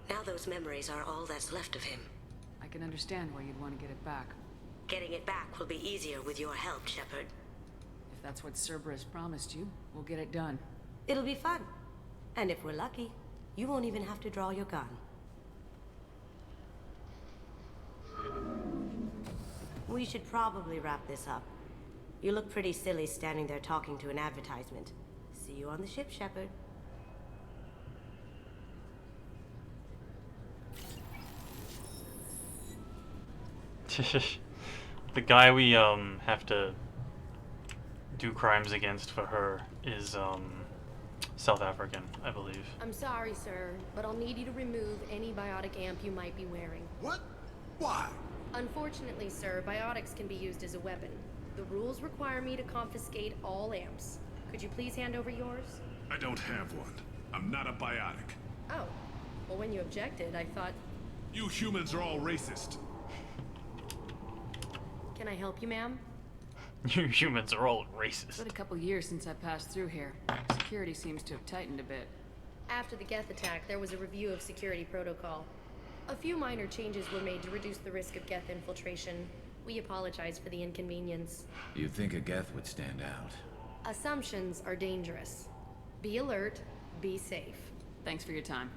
Now those memories are all that's left of him. I can understand why you'd want to get it back. Getting it back will be easier with your help, Shepard. If that's what Cerberus promised you, we'll get it done. It'll be fun. And if we're lucky, you won't even have to draw your gun. We should probably wrap this up. You look pretty silly standing there talking to an advertisement. See you on the ship, Shepard. The guy we have to do crimes against for her is South African, I believe. I'm sorry, sir, but I'll need you to remove any biotic amp you might be wearing. What? Why? Unfortunately, sir, biotics can be used as a weapon. The rules require me to confiscate all amps. Could you please hand over yours? I don't have one. I'm not a biotic. Oh. Well, when you objected, I thought... You humans are all racist. Can I help you, ma'am? You humans are all racist. It's been a couple years since I passed through here. Security seems to have tightened a bit. After the Geth attack, there was a review of security protocol. A few minor changes were made to reduce the risk of Geth infiltration. We apologize for the inconvenience. You'd think a Geth would stand out. Assumptions are dangerous. Be alert, be safe. Thanks for your time.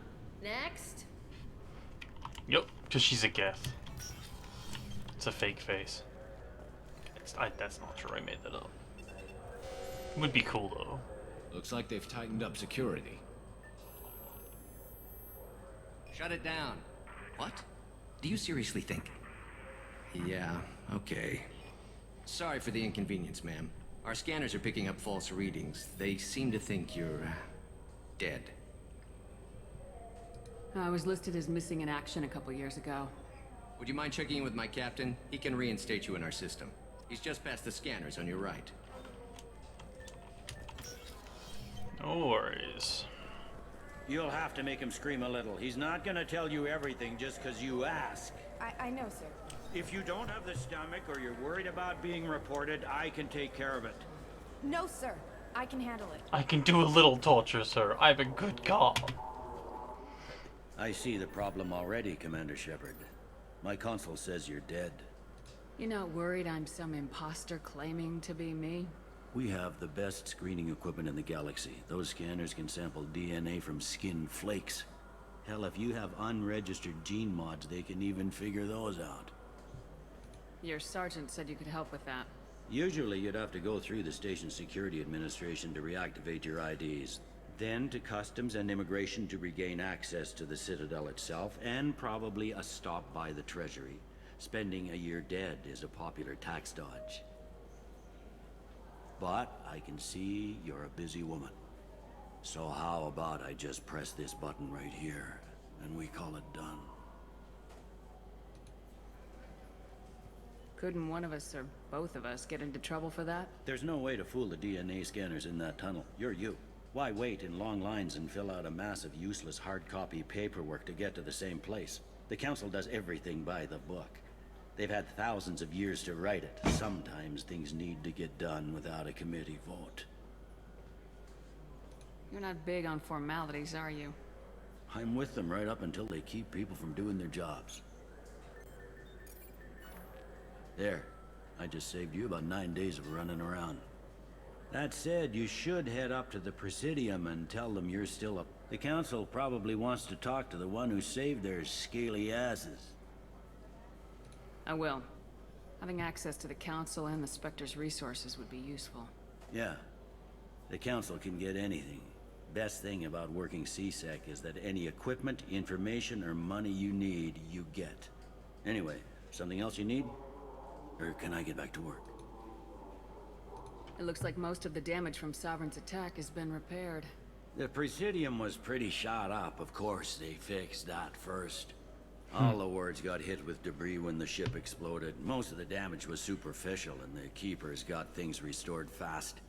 Next. Yep, because she's a Geth. It's a fake face. That's not true, I made that up. It would be cool though. Looks like they've tightened up security. Shut it down. What? Do you seriously think? Yeah, okay. Sorry for the inconvenience, ma'am. Our scanners are picking up false readings. They seem to think you're... dead. I was listed as missing in action a couple years ago. Would you mind checking in with my captain? He can reinstate you in our system. He's just past the scanners on your right. No worries. You'll have to make him scream a little. He's not gonna tell you everything just because you ask. I know, sir. If you don't have the stomach or you're worried about being reported, I can take care of it. No, sir. I can handle it. I can do a little torture, sir. I'm a good cop. I see the problem already, Commander Shepard. My console says you're dead. You're not worried I'm some imposter claiming to be me? We have the best screening equipment in the galaxy. Those scanners can sample DNA from skin flakes. Hell, if you have unregistered gene mods, they can even figure those out. Your sergeant said you could help with that. Usually you'd have to go through the station security administration to reactivate your IDs. Then to customs and immigration to regain access to the Citadel itself, and probably a stop by the Treasury. Spending a year dead is a popular tax dodge. But I can see you're a busy woman. So how about I just press this button right here, and we call it done? Couldn't one of us, or both of us, get into trouble for that? There's no way to fool the DNA scanners in that tunnel. You're you. Why wait in long lines and fill out a massive useless hard copy paperwork to get to the same place? The Council does everything by the book. They've had thousands of years to write it. Sometimes things need to get done without a committee vote. You're not big on formalities, are you? I'm with them right up until they keep people from doing their jobs. There. I just saved you about 9 days of running around. That said, you should head up to the Presidium and tell them you're still up. The Council probably wants to talk to the one who saved their scaly asses. I will. Having access to the Council and the Spectre's resources would be useful. Yeah. The Council can get anything. Best thing about working CSEC is that any equipment, information, or money you need, you get. Anyway, something else you need? Or can I get back to work? It looks like most of the damage from Sovereign's attack has been repaired. The Presidium was pretty shot up. Of course, they fixed that first. All the wards got hit with debris when the ship exploded. Most of the damage was superficial, and the Keepers got things restored fast.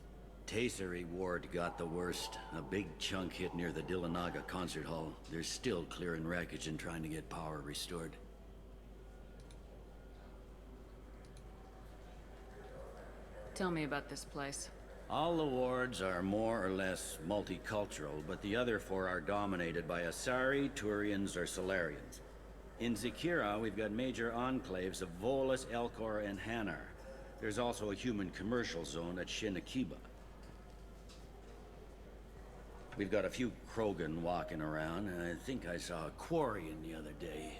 Tasery Ward got the worst. A big chunk hit near the Dillanaga concert hall. They're still clearing wreckage and trying to get power restored. Tell me about this place. All the wards are more or less multicultural, but the other four are dominated by Asari, Turians, or Solarians. In Zakira, we've got major enclaves of Volus, Elcor, and Hanar. There's also a human commercial zone at Shinakiba. We've got a few Krogan walking around, and I think I saw a Quarian the other day.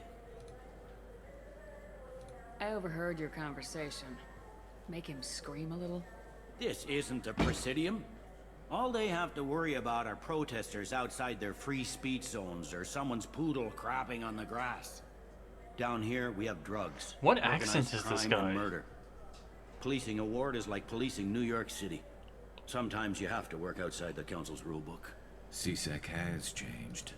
I overheard your conversation. Make him scream a little? This isn't a Presidium. All they have to worry about are protesters outside their free speech zones or someone's poodle crapping on the grass. Down here, we have drugs. What organized accent is this crime, guy? and murder. Policing a ward is like policing New York City. Sometimes you have to work outside the Council's rulebook. CSEC has changed.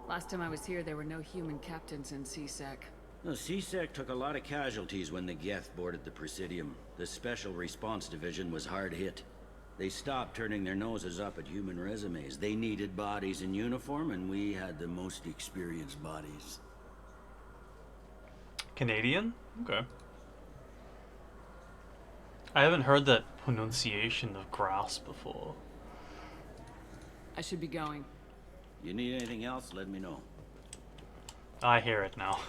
Last time I was here, there were no human captains in CSEC. The CSEC took a lot of casualties when the Geth boarded the Presidium. The Special Response Division was hard hit. They stopped turning their noses up at human resumes. They needed bodies in uniform, and we had the most experienced bodies. Canadian? Okay. I haven't heard that pronunciation of grass before. I should be going. You need anything else, let me know. I hear it now.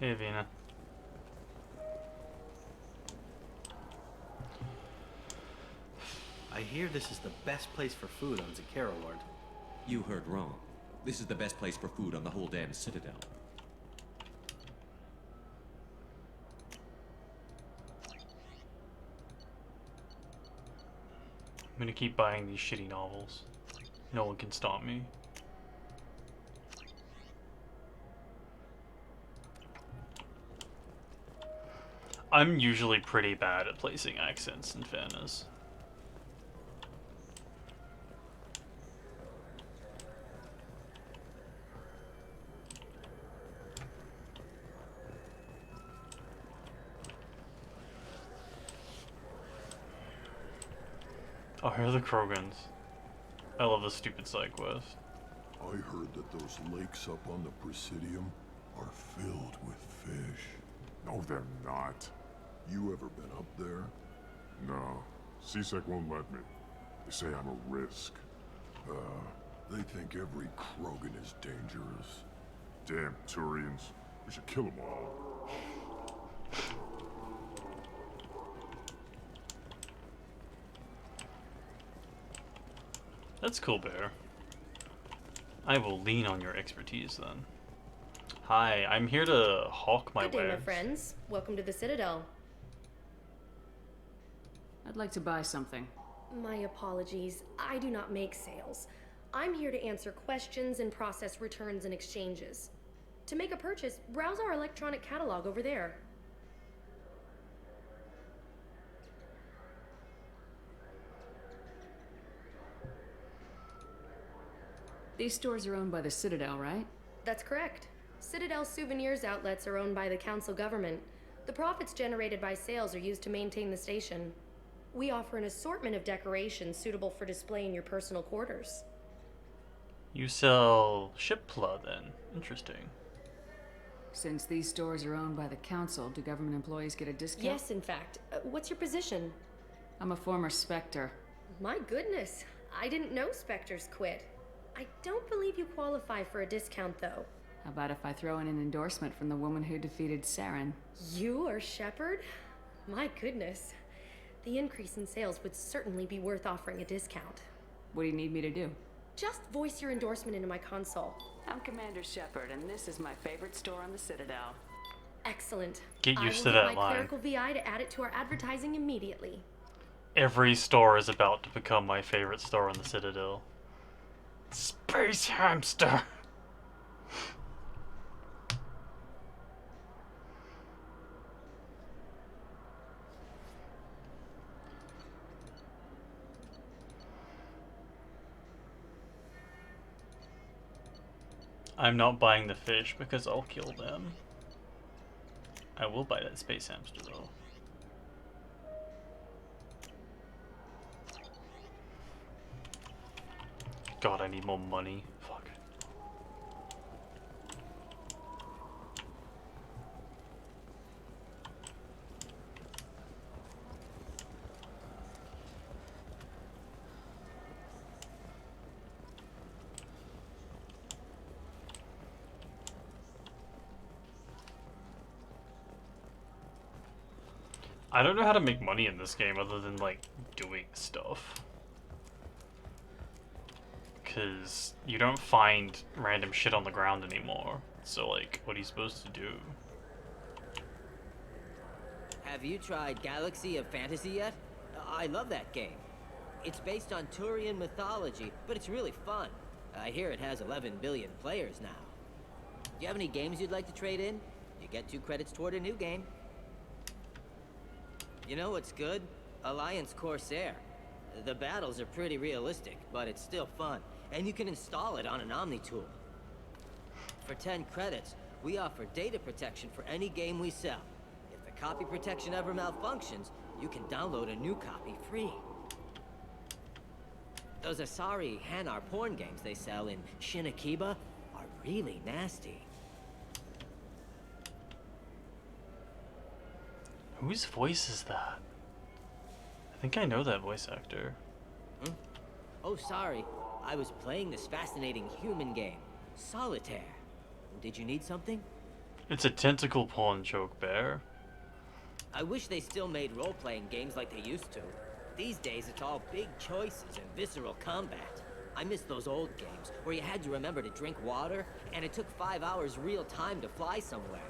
Hey, Vina. I hear this is the best place for food on Zakera, Lord. You heard wrong. This is the best place for food on the whole damn Citadel. I'm gonna keep buying these shitty novels. No one can stop me. I'm usually pretty bad at placing accents, in fairness. Oh, here are the Krogans. I love this stupid side quest. I heard that those lakes up on the Presidium are filled with fish. No, they're not. You ever been up there? No. CSEC won't let me. They say I'm a risk. They think every Krogan is dangerous. Damn Turians. We should kill them all. That's cool, Bear. I will lean on your expertise then. Hi, I'm here to hawk my Good day, my wares. friends. Welcome to the Citadel. I'd like to buy something. My apologies. I do not make sales. I'm here to answer questions and process returns and exchanges. To make a purchase, browse our electronic catalog over there. These stores are owned by the Citadel, right? That's correct. Citadel Souvenirs outlets are owned by the Council government. The profits generated by sales are used to maintain the station. We offer an assortment of decorations suitable for display in your personal quarters. You sell Shipla then. Interesting. Since these stores are owned by the Council, do government employees get a discount? Yes, in fact. What's your position? I'm a former Spectre. My goodness. I didn't know Spectres quit. I don't believe you qualify for a discount, though. How about if I throw in an endorsement from the woman who defeated Saren? You are Shepard? My goodness. The increase in sales would certainly be worth offering a discount. What do you need me to do? Just voice your endorsement into my console. I'm Commander Shepard, and this is my favorite store on the Citadel. Excellent. Get used to I will that get my line. clerical VI to add it to our advertising immediately. Every store is about to become my favorite store on the Citadel. Space Hamster! I'm not buying the fish because I'll kill them. I will buy that space hamster though. God, I need more money. Fuck. I don't know how to make money in this game other than like doing stuff. Because you don't find random shit on the ground anymore. So like, what are you supposed to do? Have you tried Galaxy of Fantasy yet? I love that game. It's based on Turian mythology, but it's really fun. I hear it has 11 billion players now. Do you have any games you'd like to trade in? You get 2 credits toward a new game. You know what's good? Alliance Corsair. The battles are pretty realistic, but it's still fun. And you can install it on an Omni tool. For 10 credits, we offer data protection for any game we sell. If the copy protection ever malfunctions, you can download a new copy free. Those Asari Hanar porn games they sell in Shinakiba are really nasty. Whose voice is that? I think I know that voice actor. Hmm? Oh, sorry. I was playing this fascinating human game, Solitaire. Did you need something? It's a tentacle pawn joke bear. I wish they still made role-playing games like they used to. These days, it's all big choices and visceral combat. I miss those old games, where you had to remember to drink water, and it took 5 hours real time to fly somewhere.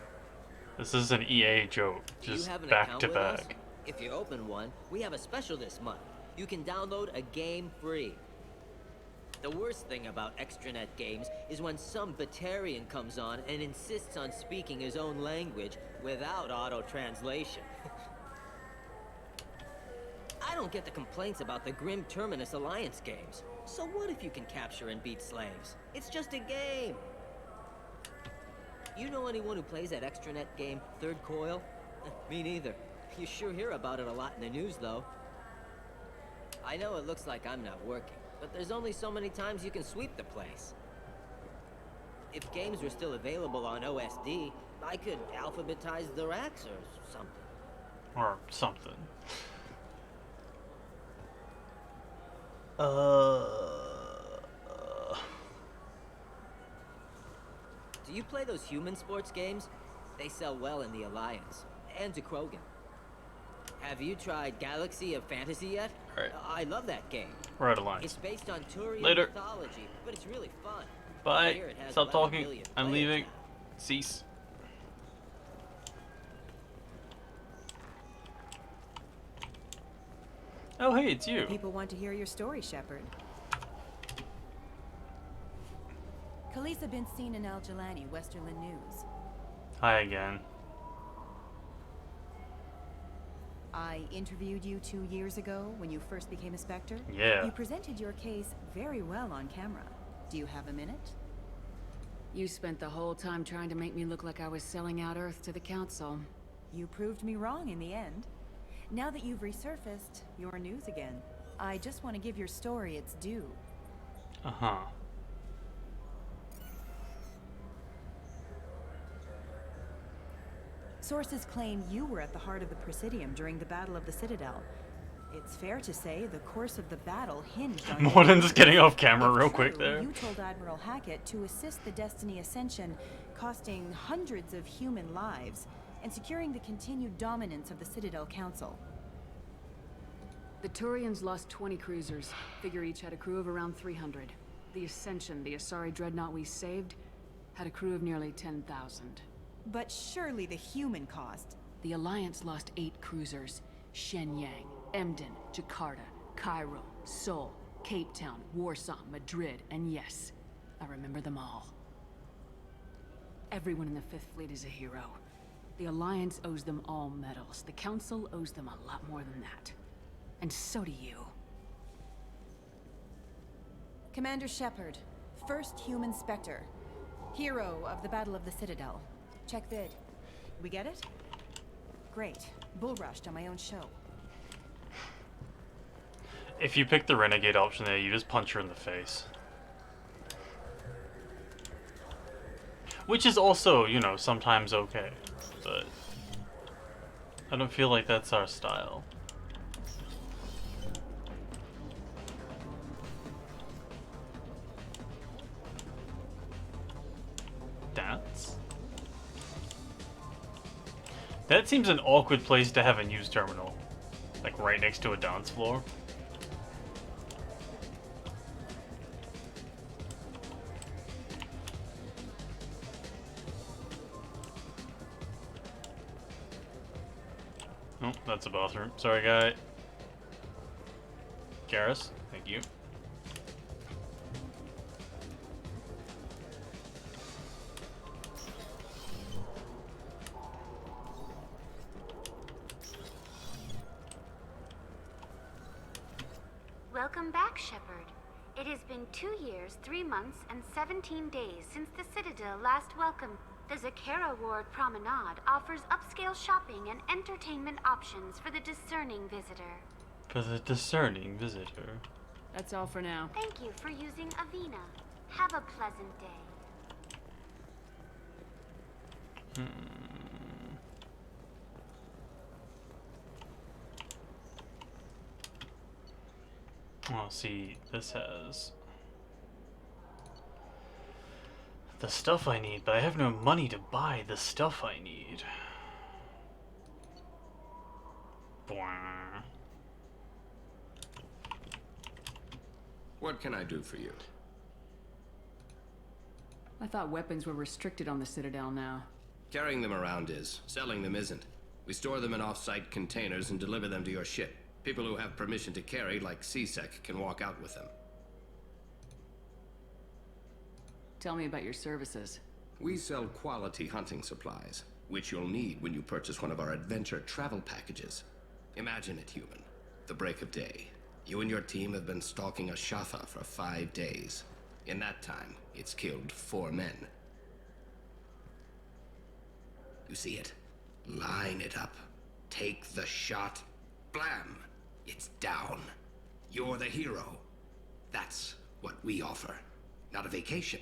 This is an EA joke, Do you just have an back account to with us? back. If you open one, we have a special this month. You can download a game free. The worst thing about extranet games is when some Batarian comes on and insists on speaking his own language without auto-translation. I don't get the complaints about the Grim Terminus Alliance games. So what if you can capture and beat slaves? It's just a game. You know anyone who plays that extranet game, Third Coil? Me neither. You sure hear about it a lot in the news, though. I know it looks like I'm not working, but there's only so many times you can sweep the place. If games were still available on OSD, I could alphabetize the racks or something. Or something. Do you play those human sports games? They sell well in the Alliance, and to Krogan. Have you tried Galaxy of Fantasy yet? Alright. I love that game. We're out of lines. It's based on Turian Later. mythology, but it's really fun. I Bye. hear it has Stop 11 talking. billion I'm players leaving. now. Cease. Oh, hey, it's you. People want to hear your story, Shepard. Khaleesa bint Sinan al-Jalani, Westerland News. Hi again. I interviewed you 2 years ago when you first became a Spectre. Yeah. You presented your case very well on camera. Do you have a minute? You spent the whole time trying to make me look like I was selling out Earth to the Council. You proved me wrong in the end. Now that you've resurfaced, you're news again. I just want to give your story its due. Uh-huh. Sources claim you were at the heart of the Presidium during the Battle of the Citadel. It's fair to say the course of the battle hinged on... Morden's getting off camera If real true, quick there. You told Admiral Hackett to assist the Destiny Ascension, costing hundreds of human lives. and securing the continued dominance of the Citadel Council. The Turians lost 20 cruisers. Figure each had a crew of around 300. The Ascension, the Asari dreadnought we saved, had a crew of nearly 10,000. But surely the human cost. The Alliance lost 8 cruisers. Shenyang, Emden, Jakarta, Cairo, Seoul, Cape Town, Warsaw, Madrid, and yes, I remember them all. Everyone in the Fifth Fleet is a hero. The Alliance owes them all medals. The Council owes them a lot more than that. And so do you. Commander Shepard, first human Spectre. Hero of the Battle of the Citadel. Check vid. We get it? Great. Bull rushed on my own show. If you pick the Renegade option there, you just punch her in the face. Which is also, you know, sometimes okay. But I don't feel like that's our style. Dance? That seems an awkward place to have a news terminal. Like right next to a dance floor. Oh, that's a bathroom. Sorry, guy. Garrus, thank you. Welcome back, Shepard. It has been 2 years, 3 months, and 17 days since the Citadel last welcomed. The Zakera Ward Promenade offers upscale shopping and entertainment options for the discerning visitor. For the discerning visitor. That's all for now. Thank you for using Avina. Have a pleasant day. Oh, see, this has the stuff I need, but I have no money to buy the stuff I need. Bwah. What can I do for you? I thought weapons were restricted on the Citadel now. Carrying them around is. Selling them isn't. We store them in off-site containers and deliver them to your ship. People who have permission to carry, like C-Sec, can walk out with them. Tell me about your services. We sell quality hunting supplies, which you'll need when you purchase one of our adventure travel packages. Imagine it, human. The break of day. You and your team have been stalking a Shatha for 5 days. In that time, it's killed 4 men. You see it? Line it up. Take the shot. Blam! It's down. You're the hero. That's what we offer. Not a vacation,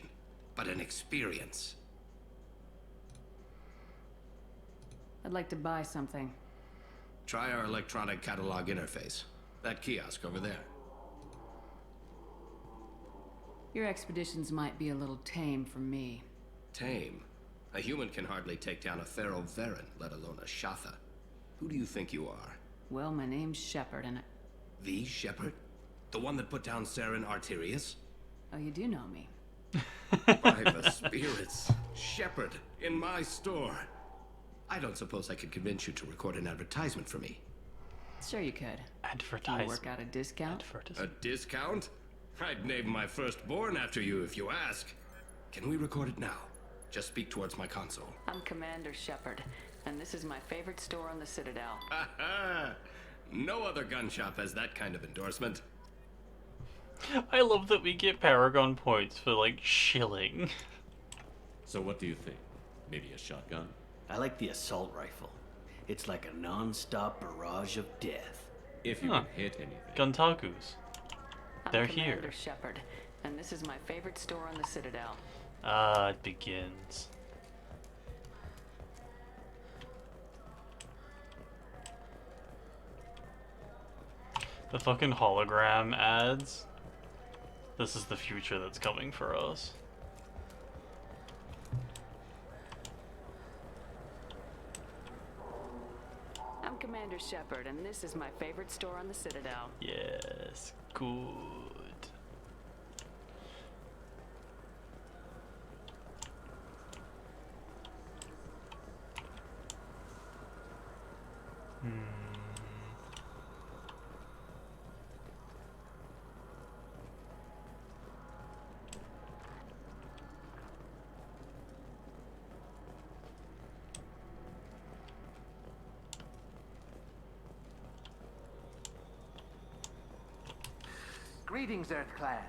but an experience. I'd like to buy something. Try our electronic catalog interface. That kiosk over there. Your expeditions might be a little tame for me. Tame? A human can hardly take down a Pharaoh Varen, let alone a Shatha. Who do you think you are? Well, my name's Shepard, and The Shepard? The one that put down Saren Arterius? Oh, you do know me. By the spirits. Shepard, in my store. I don't suppose I could convince you to record an advertisement for me. Sure you could. Advertisement. You work out a discount? A discount? I'd name my firstborn after you if you ask. Can we record it now? Just speak towards my console. I'm Commander Shepard, and this is my favorite store on the Citadel. Ha! No other gun shop has that kind of endorsement. I love that we get Paragon points for, like, shilling. So what do you think? Maybe a shotgun? I like the assault rifle. It's like a non-stop barrage of death. If you can hit anything. Guntakus. They're I'm Commander here. Shepard, and this is my favorite store on the Citadel. Ah, it begins. The fucking hologram ads. This is the future that's coming for us. Shepard, and this is my favorite store on the Citadel. Yes, good. Greetings, Earth Clan.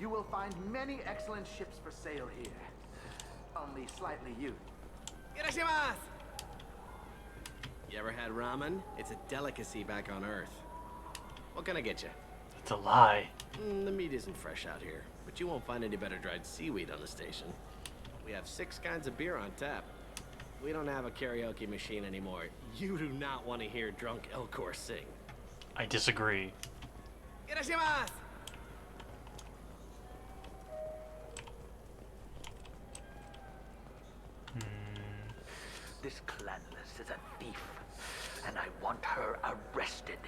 You will find many excellent ships for sale here. Only slightly used. Irashimasu! You ever had ramen? It's a delicacy back on Earth. What can I get you? It's a lie. The meat isn't fresh out here, but you won't find any better dried seaweed on the station. We have 6 kinds of beer on tap. We don't have a karaoke machine anymore. You do not want to hear drunk Elcor sing. I disagree. Irashimasu! This Clanless is a thief, and I want her arrested.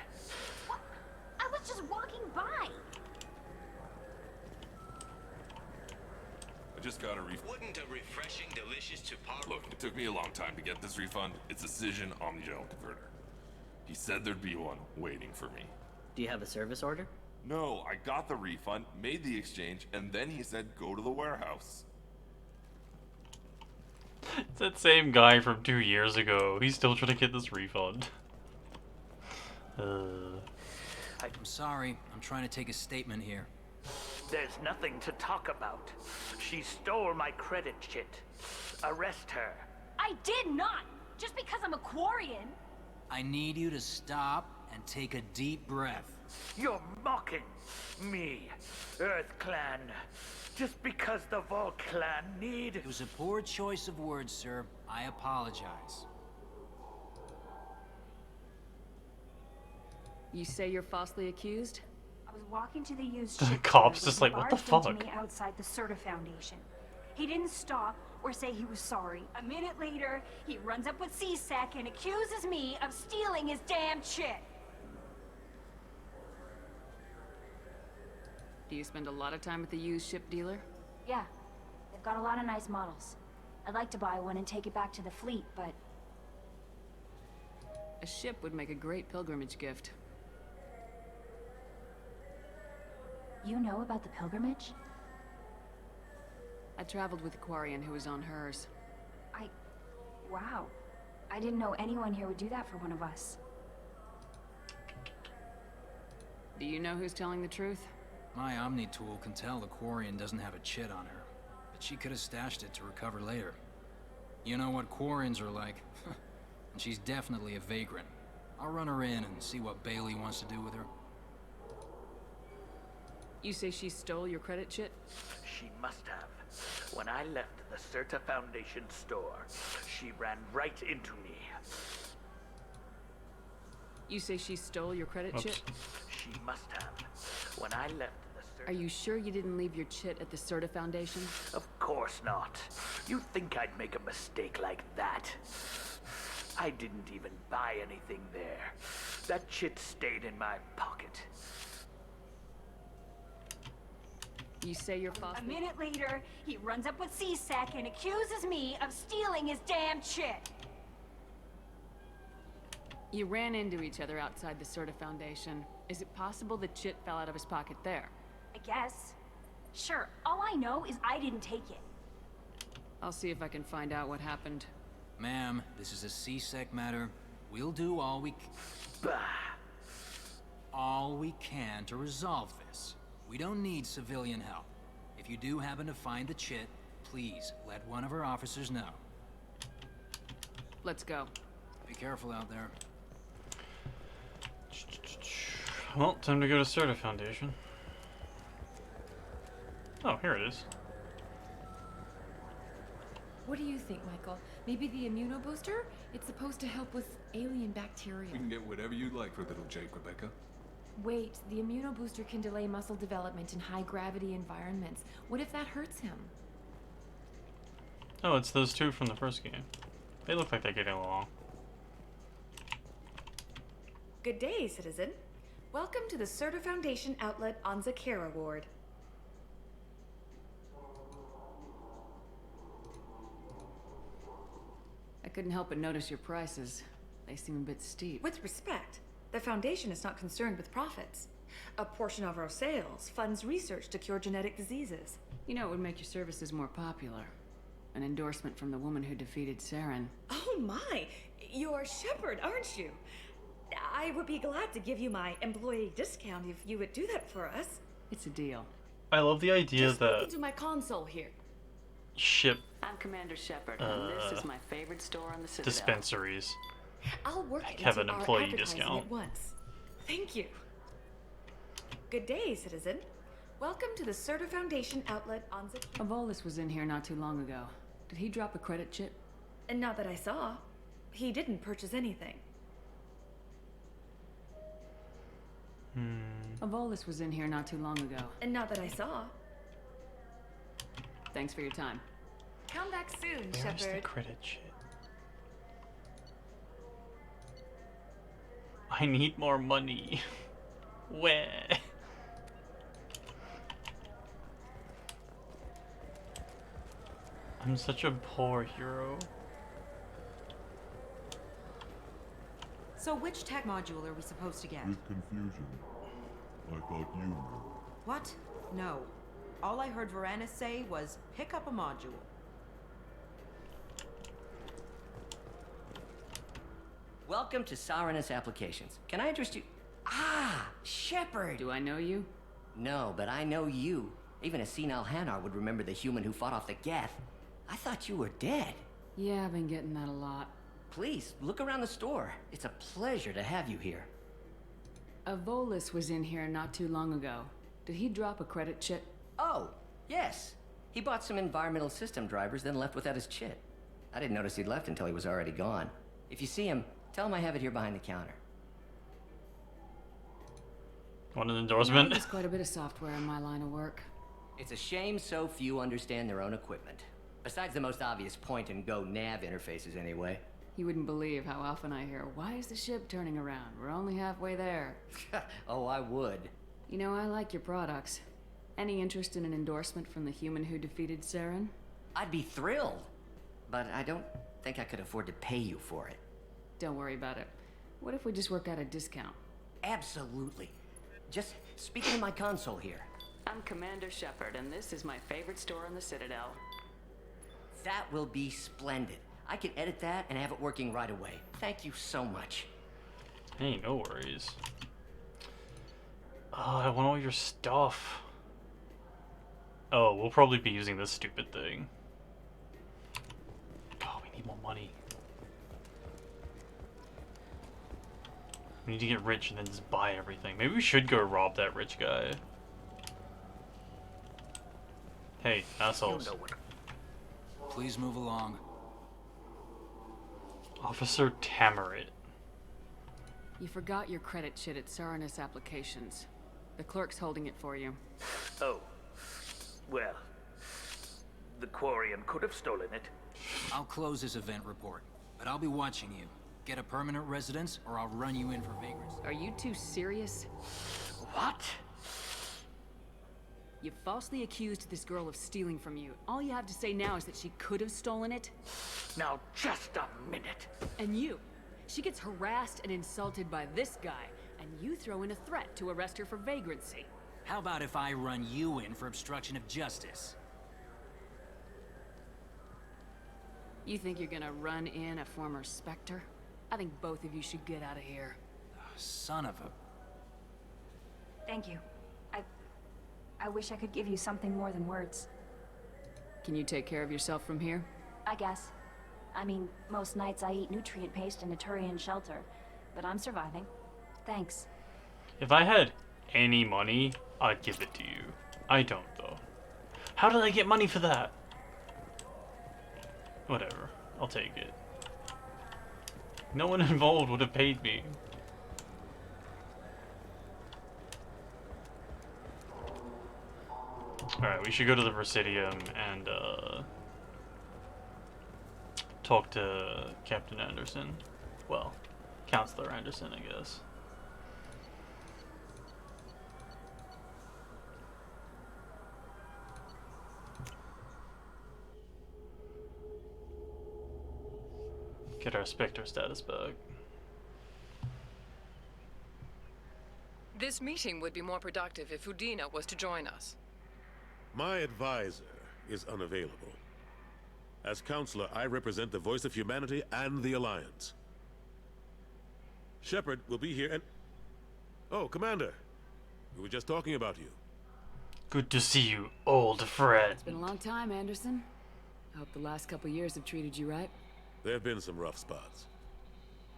What? I was just walking by. I just got a refund. Wouldn't a refreshing, delicious Tuparo... Look, it took me a long time to get this refund. It's a Cision Omnigel converter. He said there'd be one waiting for me. Do you have a service order? No, I got the refund, made the exchange, and then he said go to the warehouse. It's that same guy from 2 years ago. He's still trying to get this refund. I'm sorry. I'm trying to take a statement here. There's nothing to talk about. She stole my credit chit. Arrest her. I did not! Just because I'm a Quarian! I need you to stop and take a deep breath. You're mocking me, Earth Clan. Just because the Vol Clan need... It was a poor choice of words, sir. I apologize. You say you're falsely accused? I was walking to the used The ship cop's dealer just when like, he what the barged into fuck? me outside the Serta Foundation. He didn't stop or say he was sorry. A minute later, he runs up with C-Sec and accuses me of stealing his damn shit. Do you spend a lot of time at the used ship dealer? Yeah, they've got a lot of nice models. I'd like to buy one and take it back to the fleet, but... A ship would make a great pilgrimage gift. You know about the pilgrimage? I traveled with a Quarian who was on hers. Wow. I didn't know anyone here would do that for one of us. Do you know who's telling the truth? My Omni tool can tell the Quarian doesn't have a chit on her, but she could have stashed it to recover later. You know what Quarians are like, and she's definitely a vagrant. I'll run her in and see what Bailey wants to do with her. You say she stole your credit chit? She must have. When I left the Serta Foundation store, she ran right into me. You say she stole your credit chit? She must have. When I left the Serta... Are you sure you didn't leave your chit at the Serta Foundation? Of course not. You think I'd make a mistake like that? I didn't even buy anything there. That chit stayed in my pocket. You say you're falsely... A minute later, he runs up with C-Sec and accuses me of stealing his damn shit. You ran into each other outside the Serta Foundation. Is it possible the chit fell out of his pocket there? I guess. Sure, all I know is I didn't take it. I'll see if I can find out what happened. Ma'am, this is a C-Sec matter. We'll do all we can to resolve this. We don't need civilian help. If you do happen to find the chit, please let one of our officers know. Let's go. Be careful out there. Well, time to go to Serta Foundation. Oh, here it is. What do you think, Michael? Maybe the immunobooster? It's supposed to help with alien bacteria. You can get whatever you'd like for little Jake, Rebecca. Wait, the immunobooster can delay muscle development in high-gravity environments. What if that hurts him? Oh, it's those two from the first game. They look like they're getting along. Good day, citizen. Welcome to the Serta Foundation outlet on Zakera Ward. I couldn't help but notice your prices. They seem a bit steep. With respect, the Foundation is not concerned with profits. A portion of our sales funds research to cure genetic diseases. You know, it would make your services more popular. An endorsement from the woman who defeated Saren. Oh my! You're Shepard, aren't you? I would be glad to give you my employee discount if you would do that for us. It's a deal. I love the idea Just that look into my console here. ship I'm Commander Shepard, and this is my favorite store on the Citadel. dispensaries I'll work have into an our employee advertising discount. at once. Thank you. Good day, citizen. Welcome to the Serta Foundation outlet on Avolis was in here not too long ago. Did he drop a credit chip? And not that I saw. He didn't purchase anything. Avolis was in here not too long ago. And not that I saw. Thanks for your time. Come back soon, Where's the Shepard. credit shit? I need more money. Where? I'm such a poor hero. So which tech module are we supposed to get? With confusion. I thought you knew. What? No. All I heard Varanus say was, pick up a module. Welcome to Sarenus Applications. Can I interest you? Ah, Shepard! Do I know you? No, but I know you. Even a senile Hanar would remember the human who fought off the Geth. I thought you were dead. Yeah, I've been getting that a lot. Please, look around the store. It's a pleasure to have you here. Avolis was in here not too long ago. Did he drop a credit chip? Oh, yes. He bought some environmental system drivers, then left without his chit. I didn't notice he'd left until he was already gone. If you see him, tell him I have it here behind the counter. Want an endorsement? There's quite a bit of software in my line of work. It's a shame so few understand their own equipment. Besides the most obvious point-and-go nav interfaces, anyway. You wouldn't believe how often I hear, why is the ship turning around? We're only halfway there. Oh, I would. You know, I like your products. Any interest in an endorsement from the human who defeated Saren? I'd be thrilled. But I don't think I could afford to pay you for it. Don't worry about it. What if we just work out a discount? Absolutely. Just speak into my console here. I'm Commander Shepard, and this is my favorite store on the Citadel. That will be splendid. I can edit that and have it working right away. Thank you so much. Hey, no worries. Oh, I want all your stuff. Oh, we'll probably be using this stupid thing. Oh, we need more money. We need to get rich and then just buy everything. Maybe we should go rob that rich guy. Hey, assholes. Please move along. Officer Tamarit. You forgot your credit chit at Sarenus Applications. The clerk's holding it for you. Oh. Well, the Quarian could have stolen it. I'll close this event report, but I'll be watching you. Get a permanent residence, or I'll run you in for vagrancy. Are you two serious? What? You falsely accused this girl of stealing from you. All you have to say now is that she could have stolen it? Now, just a minute. And you. She gets harassed and insulted by this guy, and you throw in a threat to arrest her for vagrancy. How about if I run you in for obstruction of justice? You think you're gonna run in a former Spectre? I think both of you should get out of here. Son of a... Thank you. I wish I could give you something more than words. Can you take care of yourself from here? I guess. I mean, most nights I eat nutrient paste in a Turian shelter, but I'm surviving. Thanks. If I had any money, I'd give it to you. I don't, though. How did I get money for that? Whatever. I'll take it. No one involved would have paid me. Alright, we should go to the Presidium and, talk to Captain Anderson. Well, Counselor Anderson, I guess. Get our Spectre status back. This meeting would be more productive if Udina was to join us. My advisor is unavailable. As counselor, I represent the voice of humanity and the Alliance. Shepard will be here and... Oh, Commander. We were just talking about you. Good to see you, old friend. It's been a long time, Anderson. I hope the last couple years have treated you right. There have been some rough spots.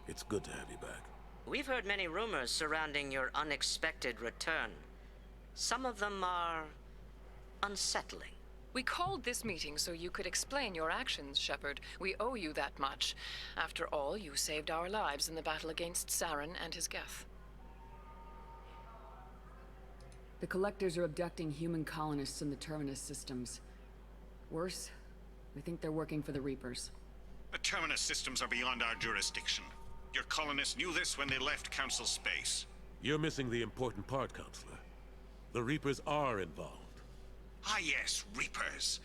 It's good to have you back. We've heard many rumors surrounding your unexpected return. Some of them are unsettling. We called this meeting so you could explain your actions, Shepard. We owe you that much. After all, you saved our lives in the battle against Saren and his Geth. The Collectors are abducting human colonists in the Terminus systems. Worse, we think they're working for the Reapers. The Terminus systems are beyond our jurisdiction. Your colonists knew this when they left Council space. You're missing the important part, Counselor. The Reapers are involved. Ah yes, Reapers.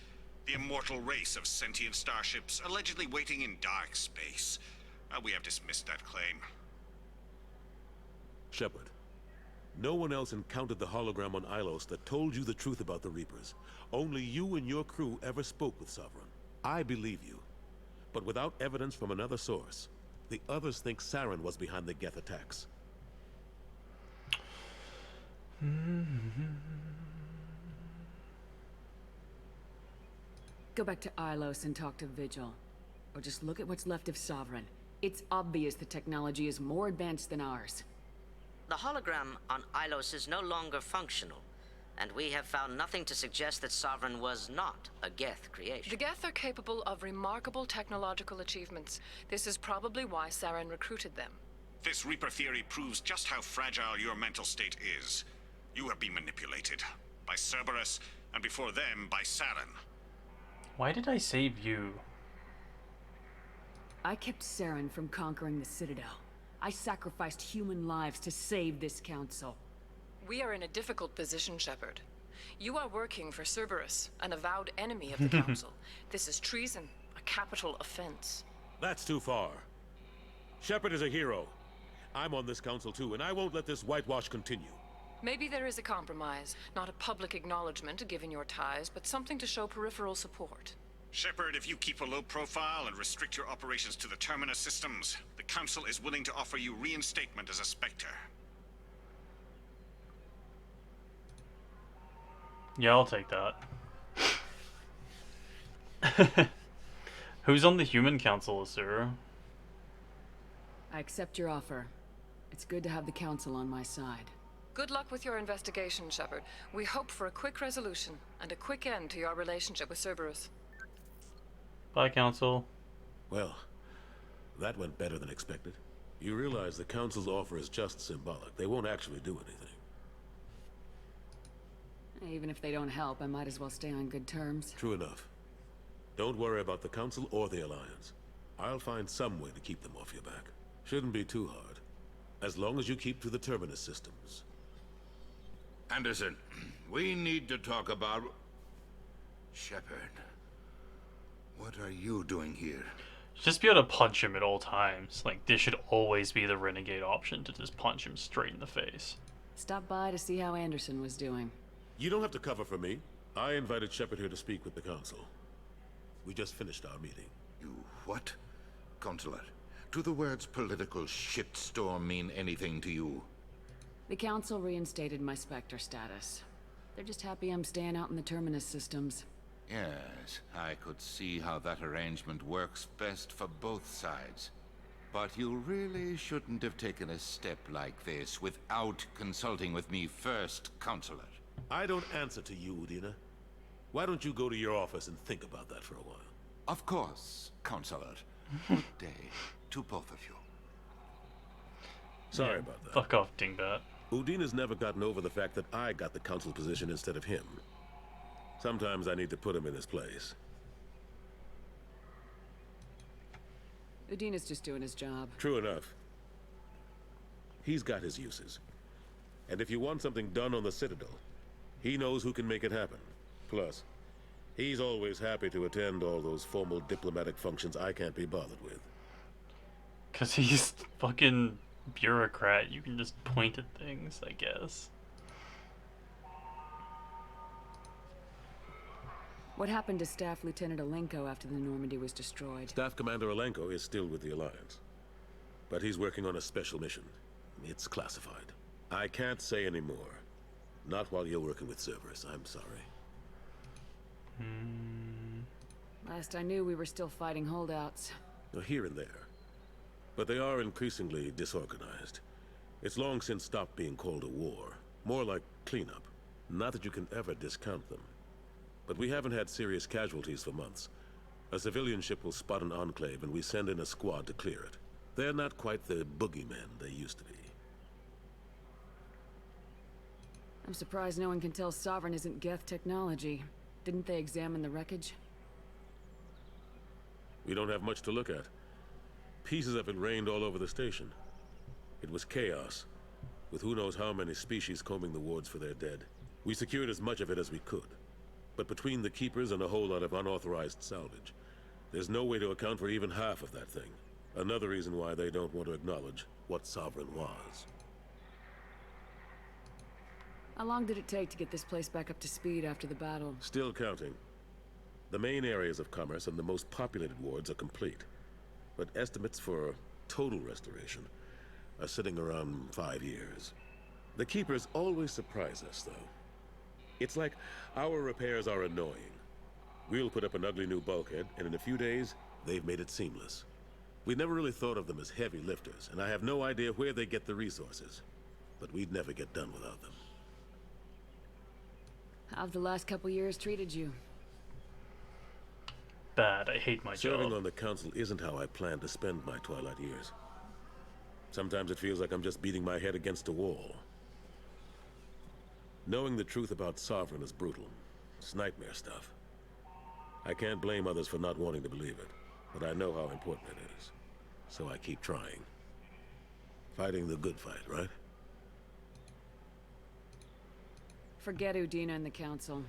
The immortal race of sentient starships allegedly waiting in dark space. We have dismissed that claim. Shepard, no one else encountered the hologram on Ilos that told you the truth about the Reapers. Only you and your crew ever spoke with Sovereign. I believe you. But without evidence from another source, the others think Saren was behind the Geth attacks. Go back to Ilos and talk to Vigil. Or just look at what's left of Sovereign. It's obvious the technology is more advanced than ours. The hologram on Ilos is no longer functional, and we have found nothing to suggest that Sovereign was not a Geth creation. The Geth are capable of remarkable technological achievements. This is probably why Saren recruited them. This Reaper theory proves just how fragile your mental state is. You have been manipulated. By Cerberus, and before them, by Saren. Why did I save you? I kept Saren from conquering the Citadel. I sacrificed human lives to save this council. We are in a difficult position, Shepard. You are working for Cerberus, an avowed enemy of the Council. This is treason, a capital offense. That's too far. Shepard is a hero. I'm on this council too, and I won't let this whitewash continue. Maybe there is a compromise. Not a public acknowledgement given your ties, but something to show peripheral support. Shepard, if you keep a low profile and restrict your operations to the Terminus systems, the Council is willing to offer you reinstatement as a Spectre. Yeah, I'll take that. Who's on the Human Council, sir? I accept your offer. It's good to have the Council on my side. Good luck with your investigation, Shepard. We hope for a quick resolution and a quick end to your relationship with Cerberus. Bye, Council. Well, that went better than expected. You realize the Council's offer is just symbolic. They won't actually do anything. Even if they don't help, I might as well stay on good terms. True enough. Don't worry about the Council or the Alliance. I'll find some way to keep them off your back. Shouldn't be too hard. As long as you keep to the Terminus systems. Anderson, we need to talk about... Shepard. What are you doing here? Just be able to punch him at all times. Like, this should always be the renegade option, to just punch him straight in the face. Stop by to see how Anderson was doing. You don't have to cover for me. I invited Shepard here to speak with the Council. We just finished our meeting. You what? Consular, do the words political shitstorm mean anything to you? The Council reinstated my Spectre status. They're just happy I'm staying out in the Terminus systems. Yes, I could see how that arrangement works best for both sides. But you really shouldn't have taken a step like this without consulting with me first, Counselor. I don't answer to you, Udina. Why don't you go to your office and think about that for a while? Of course, Counselor. Good day to both of you. Sorry about that. Fuck off, dingbat. Udina's never gotten over the fact that I got the Council position instead of him. Sometimes I need to put him in his place. Udina's just doing his job. True enough. He's got his uses. And if you want something done on the Citadel, he knows who can make it happen. Plus, he's always happy to attend all those formal diplomatic functions I can't be bothered with. Because he's fucking bureaucrat. You can just point at things, I guess. What happened to Staff Lieutenant Alenko after the Normandy was destroyed? Staff Commander Alenko is still with the Alliance. But he's working on a special mission. It's classified. I can't say any more. Not while you're working with Cerberus, I'm sorry. Last I knew, we were still fighting holdouts. Here and there. But they are increasingly disorganized. It's long since stopped being called a war. More like cleanup. Not that you can ever discount them. But we haven't had serious casualties for months. A civilian ship will spot an enclave and we send in a squad to clear it. They're not quite the boogeymen they used to be. I'm surprised no one can tell Sovereign isn't Geth technology. Didn't they examine the wreckage? We don't have much to look at. Pieces of it rained all over the station. It was chaos, with who knows how many species combing the wards for their dead. We secured as much of it as we could. But between the Keepers and a whole lot of unauthorized salvage, there's no way to account for even half of that thing. Another reason why they don't want to acknowledge what Sovereign was. How long did it take to get this place back up to speed after the battle? Still counting. The main areas of commerce and the most populated wards are complete. But estimates for total restoration are sitting around 5 years. The Keepers always surprise us, though. It's like our repairs are annoying. We'll put up an ugly new bulkhead, and in a few days, they've made it seamless. We never really thought of them as heavy lifters, and I have no idea where they get the resources. But we'd never get done without them. How've the last couple years treated you? Bad. I hate my job. Serving on the Council isn't how I plan to spend my twilight years. Sometimes it feels like I'm just beating my head against a wall. Knowing the truth about Sovereign is brutal. It's nightmare stuff. I can't blame others for not wanting to believe it, but I know how important it is. So I keep trying. Fighting the good fight, right? Forget Udina and the Council.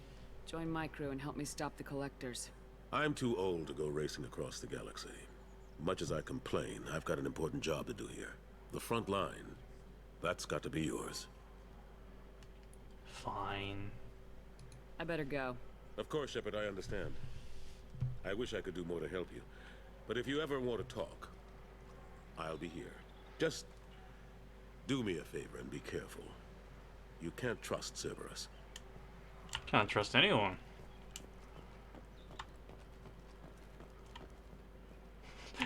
Join my crew and help me stop the Collectors. I'm too old to go racing across the galaxy. Much as I complain, I've got an important job to do here. The front line. That's got to be yours. Fine. I better go. Of course, Shepard, I understand. I wish I could do more to help you. But if you ever want to talk, I'll be here. Just do me a favor and be careful. You can't trust Cerberus. Can't trust anyone.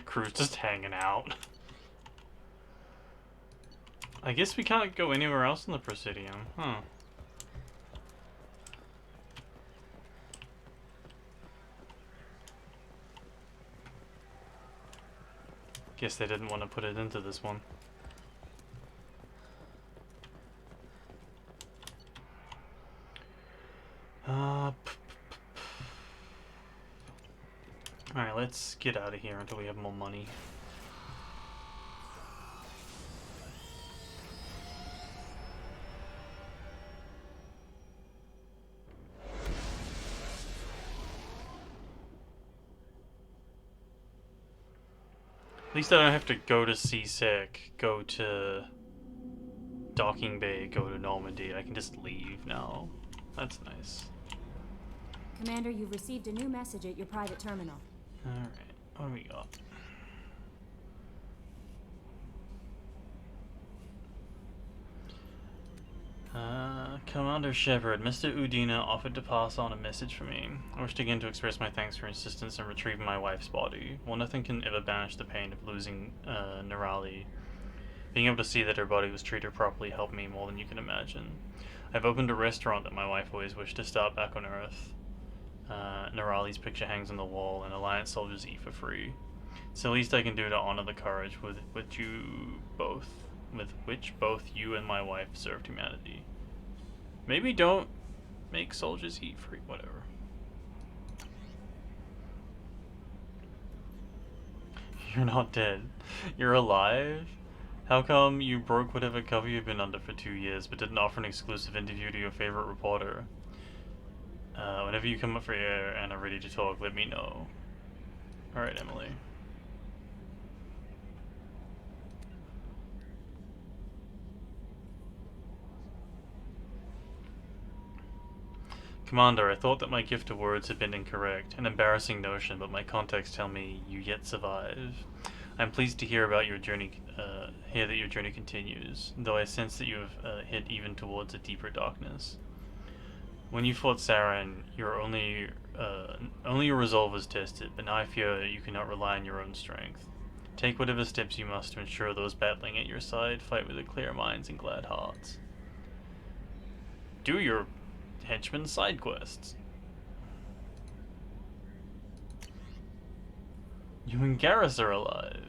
Crew's just hanging out. I guess we can't go anywhere else in the Presidium, huh? Guess they didn't want to put it into this one. Alright, let's get out of here until we have more money. At least I don't have to go to Seasick, go to Docking Bay, go to Normandy. I can just leave now. That's nice. Commander, you've received a new message at your private terminal. Alright, what do we got? Commander Shepard, Mr. Udina offered to pass on a message for me. I wished again to express my thanks for your assistance in retrieving my wife's body. While nothing can ever banish the pain of losing Nerali, being able to see that her body was treated properly helped me more than you can imagine. I've opened a restaurant that my wife always wished to start back on Earth. Nerali's picture hangs on the wall, and Alliance soldiers eat for free. It's the least I can do to honor the courage with which both you and my wife served humanity. Maybe don't make soldiers eat free, whatever. You're not dead. You're alive? How come you broke whatever cover you've been under for 2 years, but didn't offer an exclusive interview to your favorite reporter? Whenever you come up for air and are ready to talk, let me know. Alright, Emily. Commander, I thought that my gift of words had been incorrect, an embarrassing notion, but my contacts tell me you yet survive. I'm pleased to hear about your journey, hear that your journey continues, though I sense that you have hit even towards a deeper darkness. When you fought Saren, only your resolve was tested, but now I fear you cannot rely on your own strength. Take whatever steps you must to ensure those battling at your side fight with clear minds and glad hearts. Do your henchman's side quests. You and Garrus are alive.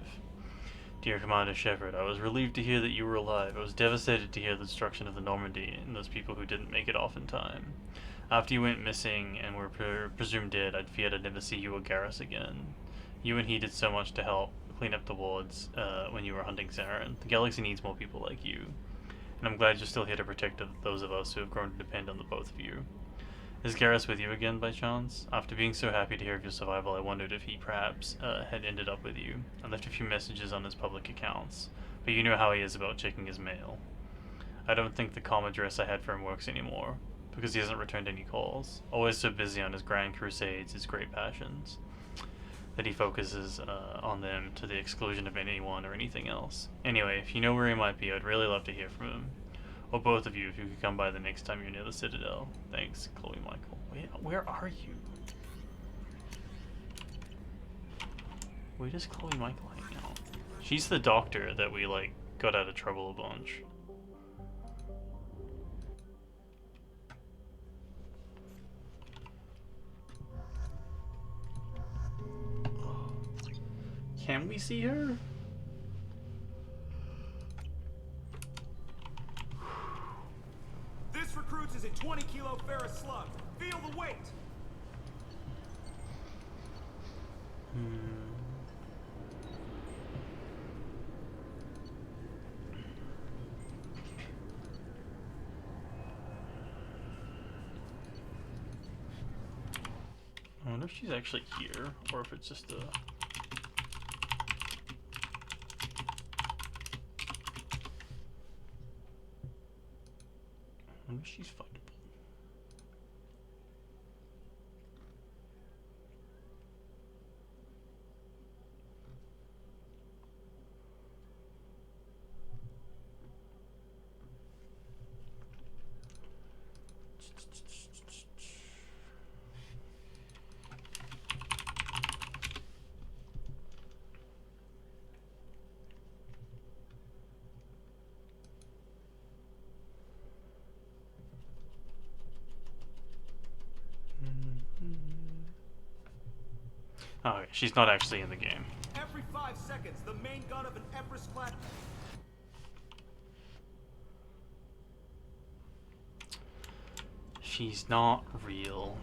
Dear Commander Shepard, I was relieved to hear that you were alive. I was devastated to hear the destruction of the Normandy and those people who didn't make it off in time. After you went missing and were presumed dead, I'd feared I'd never see you or Garrus again. You and he did so much to help clean up the wards when you were hunting Saren. The galaxy needs more people like you. And I'm glad you're still here to protect those of us who have grown to depend on the both of you. Is Garrus with you again by chance? After being so happy to hear of your survival, I wondered if he perhaps had ended up with you. I left a few messages on his public accounts, but you know how he is about checking his mail. I don't think the calm address I had for him works anymore, because he hasn't returned any calls. Always so busy on his grand crusades, his great passions, that he focuses on them to the exclusion of anyone or anything else. Anyway, if you know where he might be, I'd really love to hear from him. Or both of you, if you could come by the next time you're near the Citadel. Thanks, Chloe Michael. Wait, where are you? Where does Chloe Michael hang out? She's the doctor that we, like, got out of trouble a bunch. Can we see her? This recruits is a 20-kilo ferrous slug. Feel the weight. I wonder if she's actually here, or if it's just a... I wonder if she's fightable. Oh, okay. She's not actually in the game. Every 5 seconds, the main gun of an Everest-class... She's not real.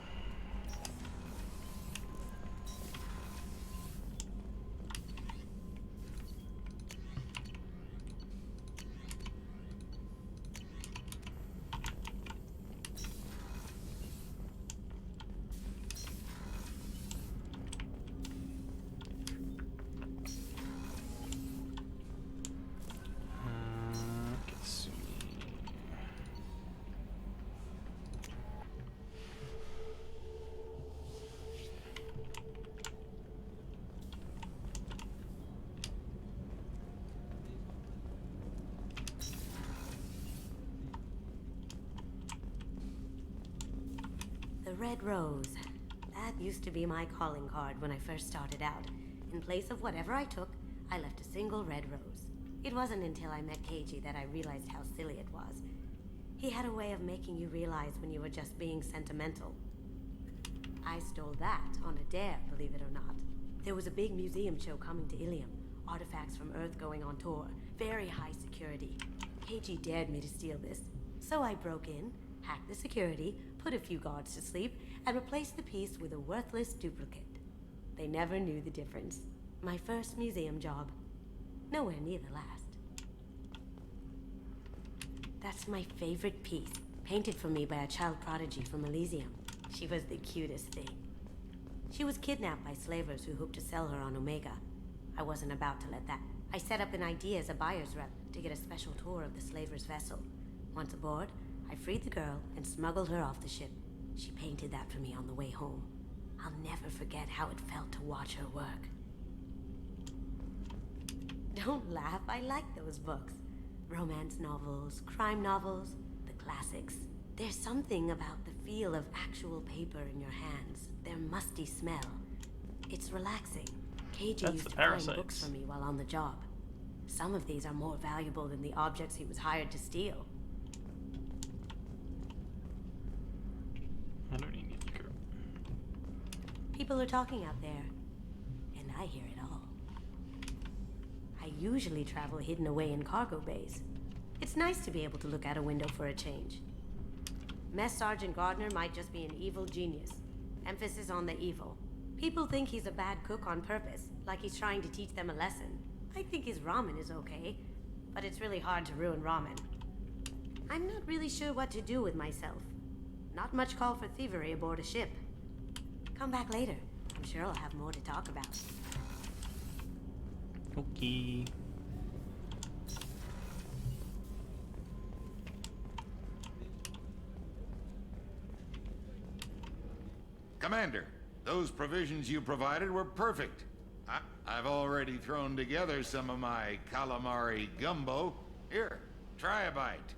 The Red Rose. That used to be my calling card when I first started out. In place of whatever I took, I left a single red rose. It wasn't until I met Keiji that I realized how silly it was. He had a way of making you realize when you were just being sentimental. I stole that on a dare, believe it or not. There was a big museum show coming to Ilium. Artifacts from Earth going on tour. Very high security. Keiji dared me to steal this. So I broke in, hacked the security, put a few guards to sleep, and replaced the piece with a worthless duplicate. They never knew the difference. My first museum job. Nowhere near the last. That's my favorite piece, painted for me by a child prodigy from Elysium. She was the cutest thing. She was kidnapped by slavers who hoped to sell her on Omega. I wasn't about to let that. I set up an ID as a buyer's rep to get a special tour of the slaver's vessel. Once aboard, I freed the girl and smuggled her off the ship. She painted that for me on the way home. I'll never forget how it felt to watch her work. Don't laugh, I like those books. Romance novels, crime novels, the classics. There's something about the feel of actual paper in your hands, their musty smell. It's relaxing. KJ used to find books for me while on the job. Some of these are more valuable than the objects he was hired to steal. I don't need to go. People are talking out there, and I hear it all. I usually travel hidden away in cargo bays. It's nice to be able to look out a window for a change. Mess Sergeant Gardner might just be an evil genius. Emphasis on the evil. People think he's a bad cook on purpose, like he's trying to teach them a lesson. I think his ramen is okay, but it's really hard to ruin ramen. I'm not really sure what to do with myself. Not much call for thievery aboard a ship. Come back later. I'm sure I'll have more to talk about. Okay. Commander, those provisions you provided were perfect. I've already thrown together some of my calamari gumbo. Here, try a bite.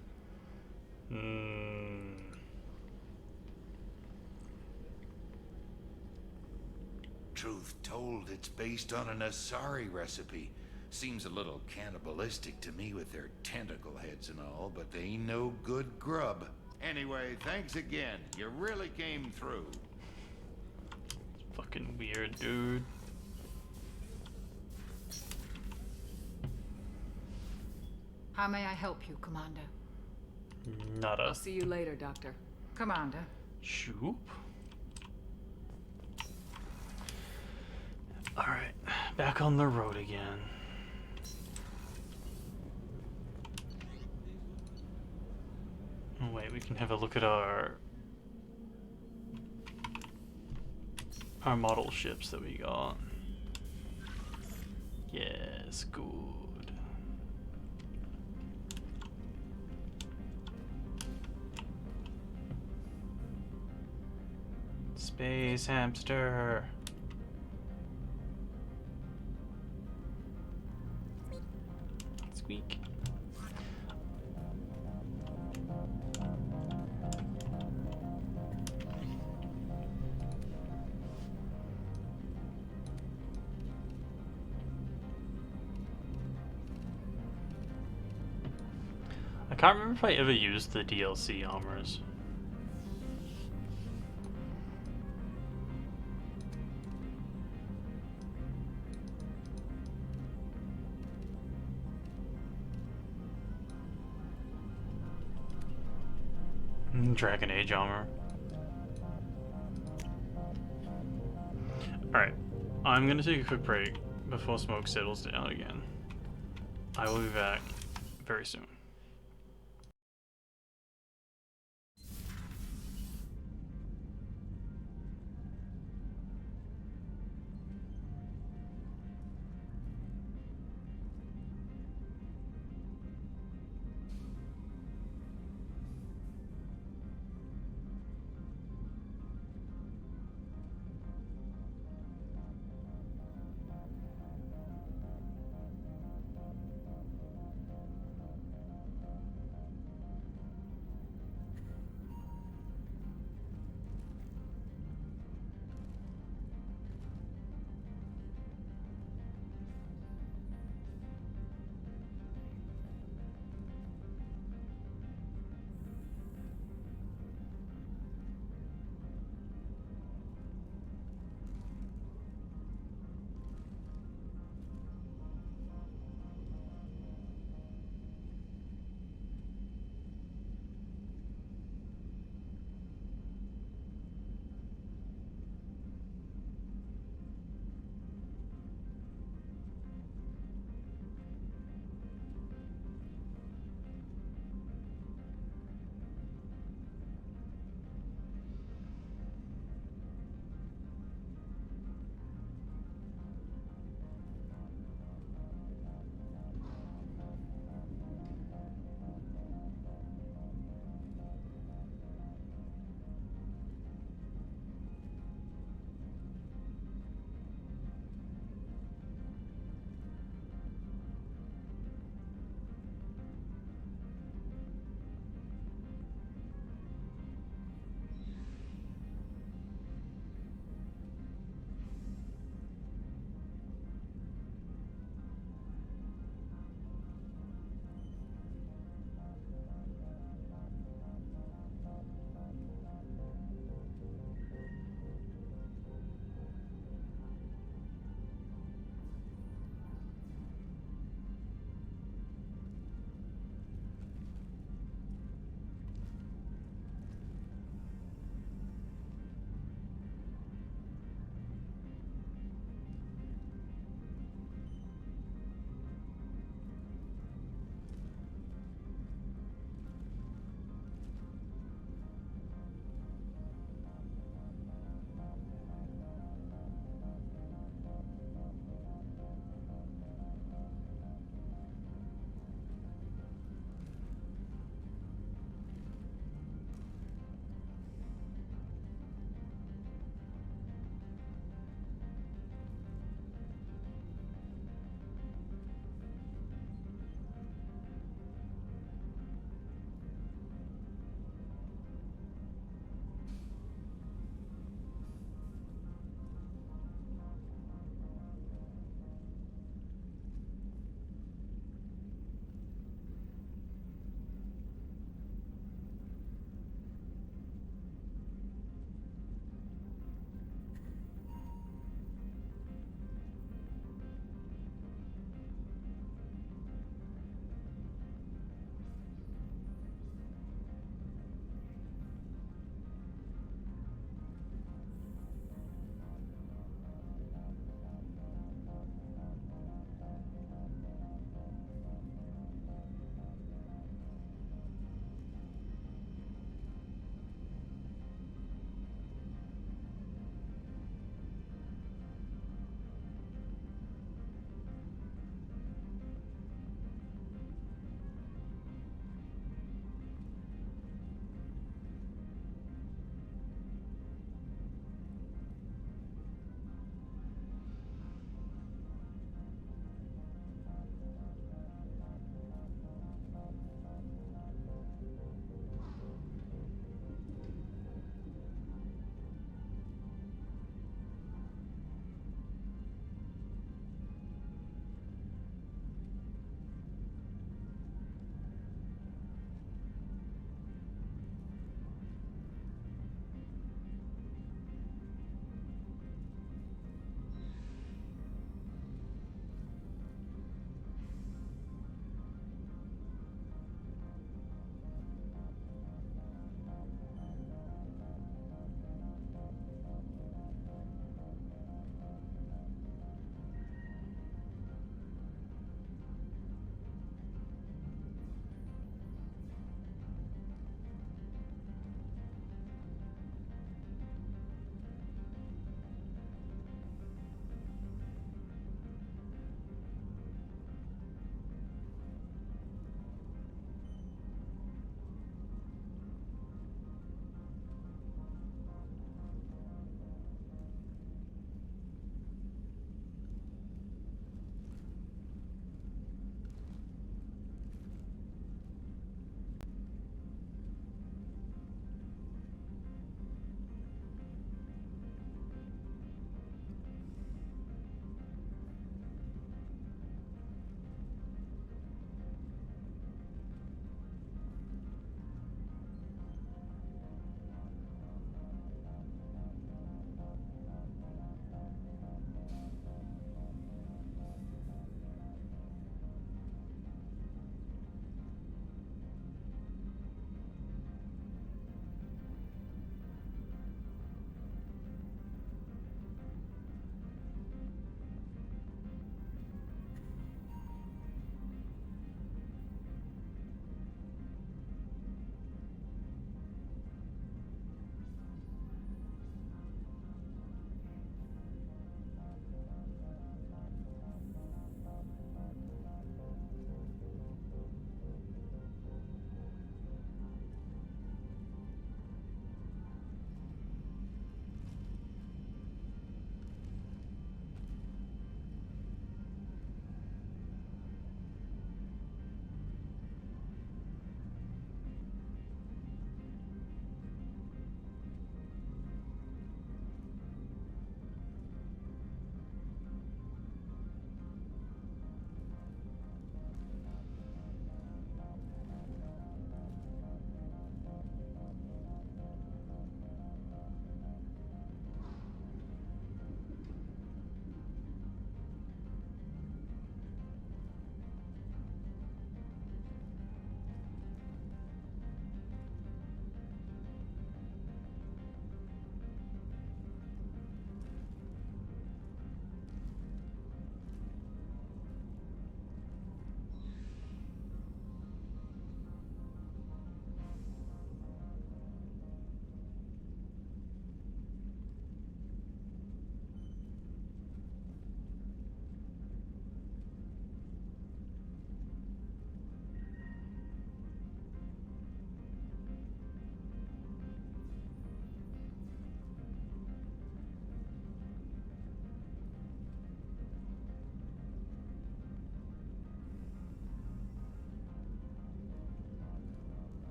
Truth told, it's based on an Asari recipe. Seems a little cannibalistic to me with their tentacle heads and all, but they ain't no good grub. Anyway, thanks again. You really came through. Fucking weird, dude. How may I help you, Commander? Nada. I'll see you later, Doctor. Commander. Shoop. Alright, back on the road again. Oh, wait, we can have a look at our model ships that we got. Yes, good. Space hamster. Squeak. I can't remember if I ever used the DLC armors. Dragon Age armor. Alright, I'm gonna take a quick break before smoke settles down again. I will be back very soon.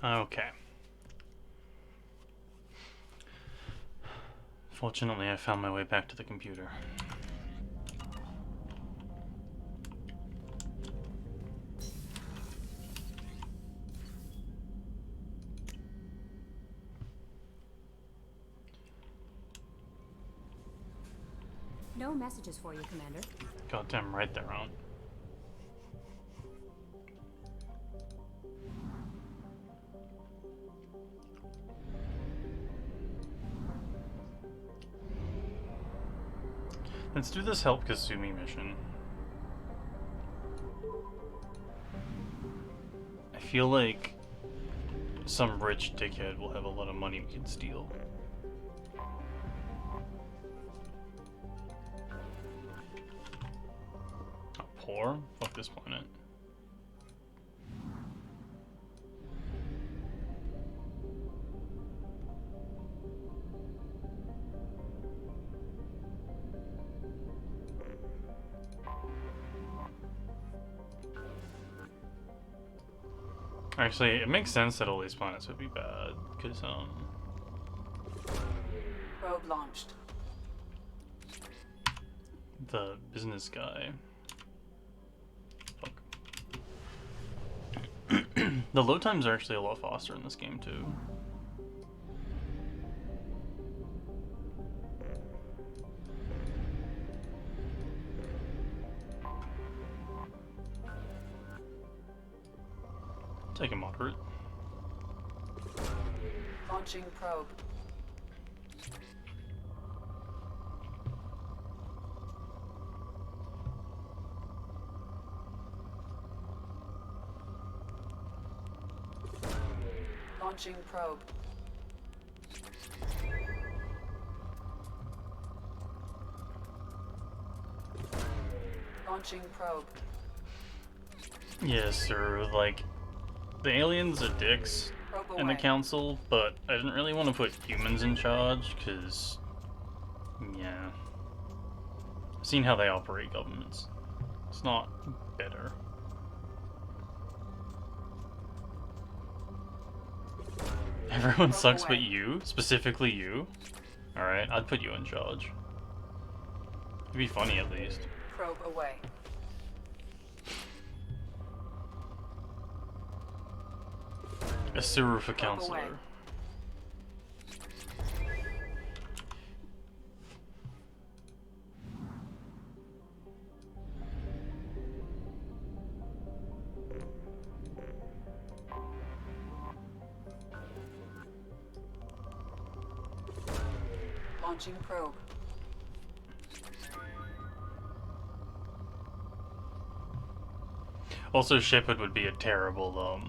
Okay. Fortunately, I found my way back to the computer. No messages for you, Commander. Goddamn right there aren't. Let's do this help Kasumi mission. I feel like some rich dickhead will have a lot of money we can steal. Not poor? Fuck this planet. Actually, it makes sense that all these planets would be bad, because, Probe launched. the business guy. Fuck. The load times are actually a lot faster in this game, too. Take a moderate. Launching probe. Launching probe. Launching probe. Yes, sir. Like, the aliens are dicks in the council, but I didn't really want to put humans in charge, because, yeah. I've seen how they operate governments. It's not better. Everyone sucks but you? Specifically you? Alright, I'd put you in charge. It'd be funny at least. Probe away. A Suru for counselor. Launching probe. Also, Shepard would be a terrible,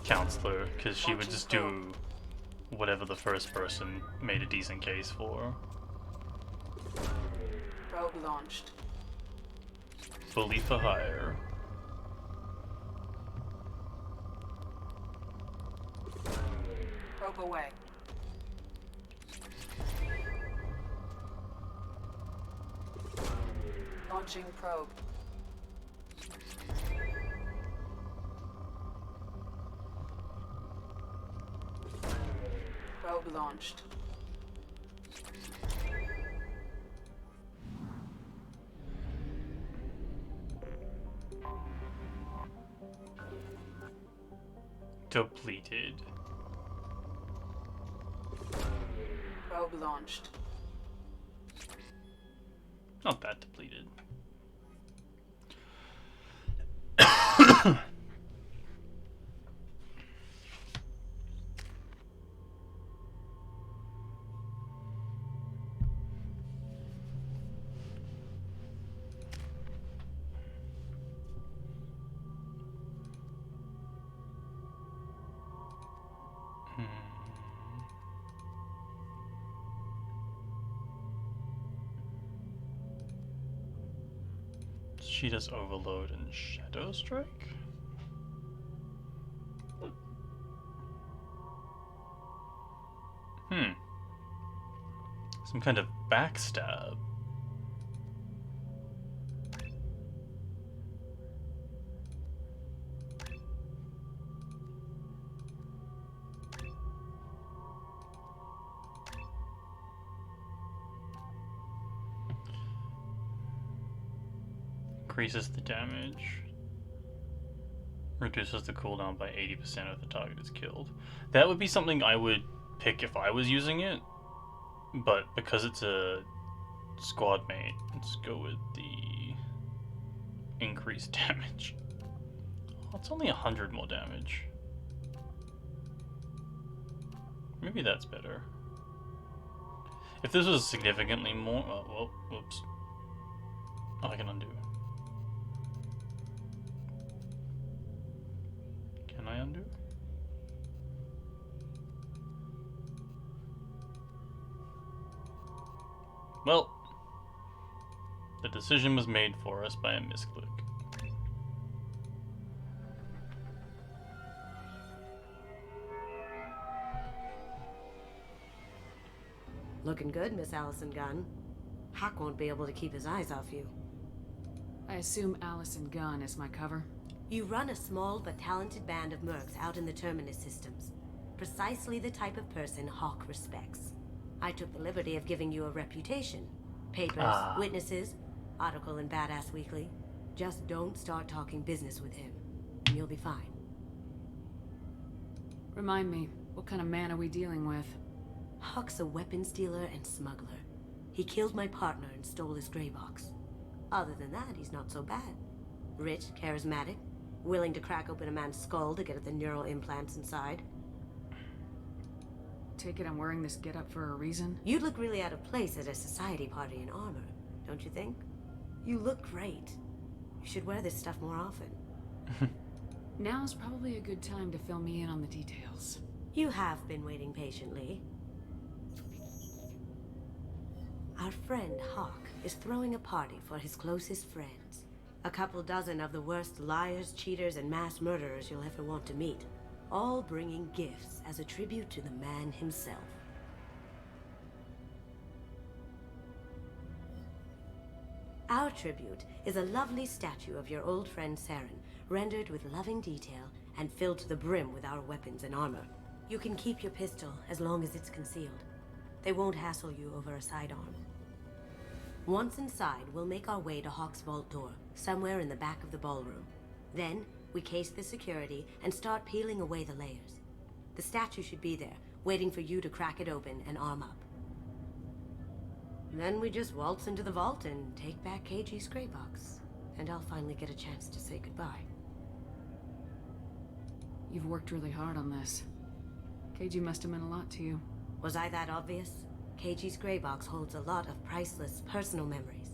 counselor, because she would just do whatever the first person made a decent case for. Probe launched. Bully for hire. Probe away. Launching probe. Probe launched. Depleted. Probe launched. Not that depleted. She does Overload and Shadow Strike? Some kind of backstab. Increases the damage. Reduces the cooldown by 80% if the target is killed. That would be something I would pick if I was using it, but because it's a squad mate, let's go with the increased damage. Oh, it's only 100 more damage. Maybe that's better. If this was significantly more... Oh, well, whoops. Oh, I can undo. Can I undo? Well, the decision was made for us by a misclick. Looking good, Miss Allison Gunn. Hawk won't be able to keep his eyes off you. I assume Allison Gunn is my cover? You run a small but talented band of mercs out in the Terminus systems. Precisely the type of person Hawk respects. I took the liberty of giving you a reputation. Papers, witnesses, article in Badass Weekly. Just don't start talking business with him, and you'll be fine. Remind me, what kind of man are we dealing with? Hawk's a weapons dealer and smuggler. He killed my partner and stole his gray box. Other than that, he's not so bad. Rich, charismatic, willing to crack open a man's skull to get at the neural implants inside. Take it I'm wearing this getup for a reason? You'd look really out of place at a society party in armor, don't you think? You look great. You should wear this stuff more often. Now's probably a good time to fill me in on the details. You have been waiting patiently. Our friend Hawk is throwing a party for his closest friends. A couple dozen of the worst liars, cheaters, and mass murderers you'll ever want to meet. All bringing gifts as a tribute to the man himself. Our tribute is a lovely statue of your old friend Saren, rendered with loving detail and filled to the brim with our weapons and armor. You can keep your pistol as long as it's concealed. They won't hassle you over a sidearm. Once inside, we'll make our way to Hawk's vault door, somewhere in the back of the ballroom. Then, we case the security and start peeling away the layers. The statue should be there, waiting for you to crack it open and arm up. Then we just waltz into the vault and take back KG's gray box. And I'll finally get a chance to say goodbye. You've worked really hard on this. KG must have meant a lot to you. Was I that obvious? KG's gray box holds a lot of priceless personal memories.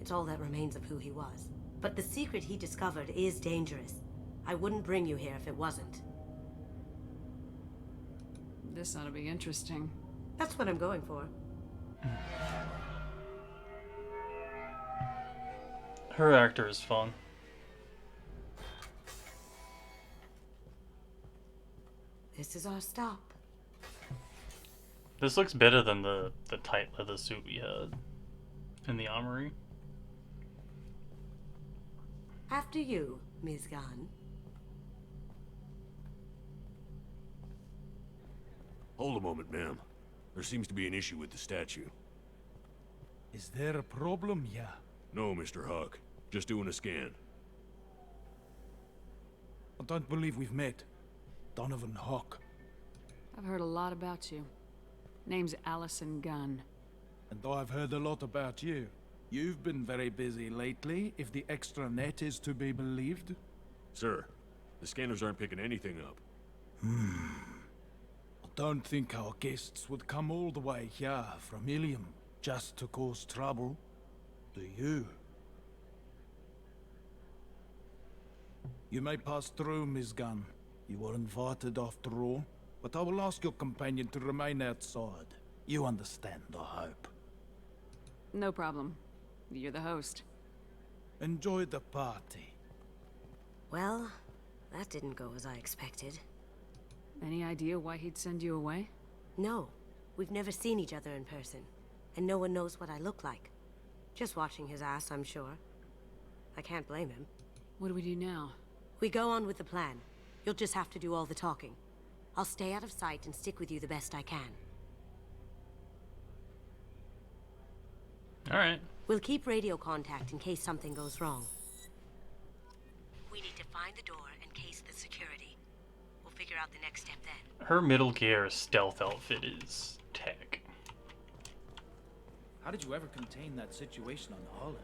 It's all that remains of who he was. But the secret he discovered is dangerous. I wouldn't bring you here if it wasn't. This ought to be interesting. That's what I'm going for. Her actor is fun. This is our stop. This looks better than the tight leather suit we had in the armory. After you, Ms. Gunn. Hold a moment, ma'am. There seems to be an issue with the statue. Is there a problem here? No, Mr. Hawk. Just doing a scan. I don't believe we've met. Donovan Hawk. I've heard a lot about you. Name's Allison Gunn. And I've heard a lot about you. You've been very busy lately, if the extranet is to be believed. Sir, the scanners aren't picking anything up. I don't think our guests would come all the way here from Ilium just to cause trouble. Do you? You may pass through, Ms. Gunn. You were invited after all, but I will ask your companion to remain outside. You understand, I hope. No problem. You're the host. Enjoy the party. Well, that didn't go as I expected. Any idea why he'd send you away? No. We've never seen each other in person, and no one knows what I look like. Just watching his ass, I'm sure. I can't blame him. What do we do now? We go on with the plan. You'll just have to do all the talking. I'll stay out of sight and stick with you the best I can. Alright. We'll keep radio contact in case something goes wrong. We need to find the door and case the security. We'll figure out the next step then. Her Middle Gear stealth outfit is tech. How did you ever contain that situation on Olive?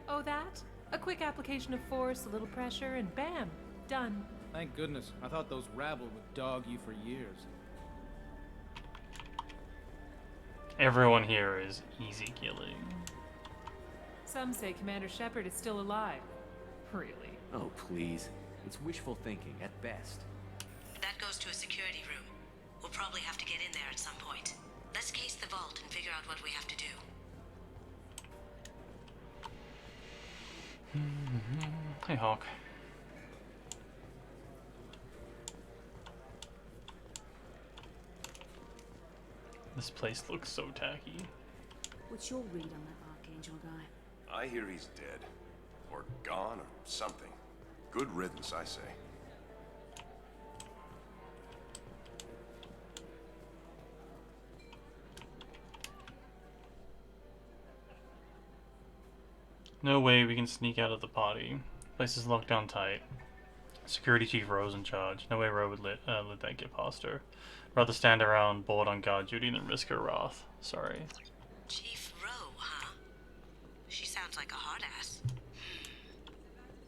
Oh, that? A quick application of force, a little pressure, and bam! Done. Thank goodness. I thought those rabble would dog you for years. Everyone here is easy killing. Some say Commander Shepard is still alive. Really? Oh, please. It's wishful thinking at best. That goes to a security room. We'll probably have to get in there at some point. Let's case the vault and figure out what we have to do. Hey, Hawk. This place looks so tacky. What's your read on that Archangel guy? I hear he's dead. Or gone, or something. Good riddance, I say. No way we can sneak out of the party. Place is locked down tight. Security Chief Rose in charge. No way Rose would let that get past her. Rather stand around bored on guard duty than risk her wrath. Sorry. Chief Rowe, huh? She sounds like a hard ass.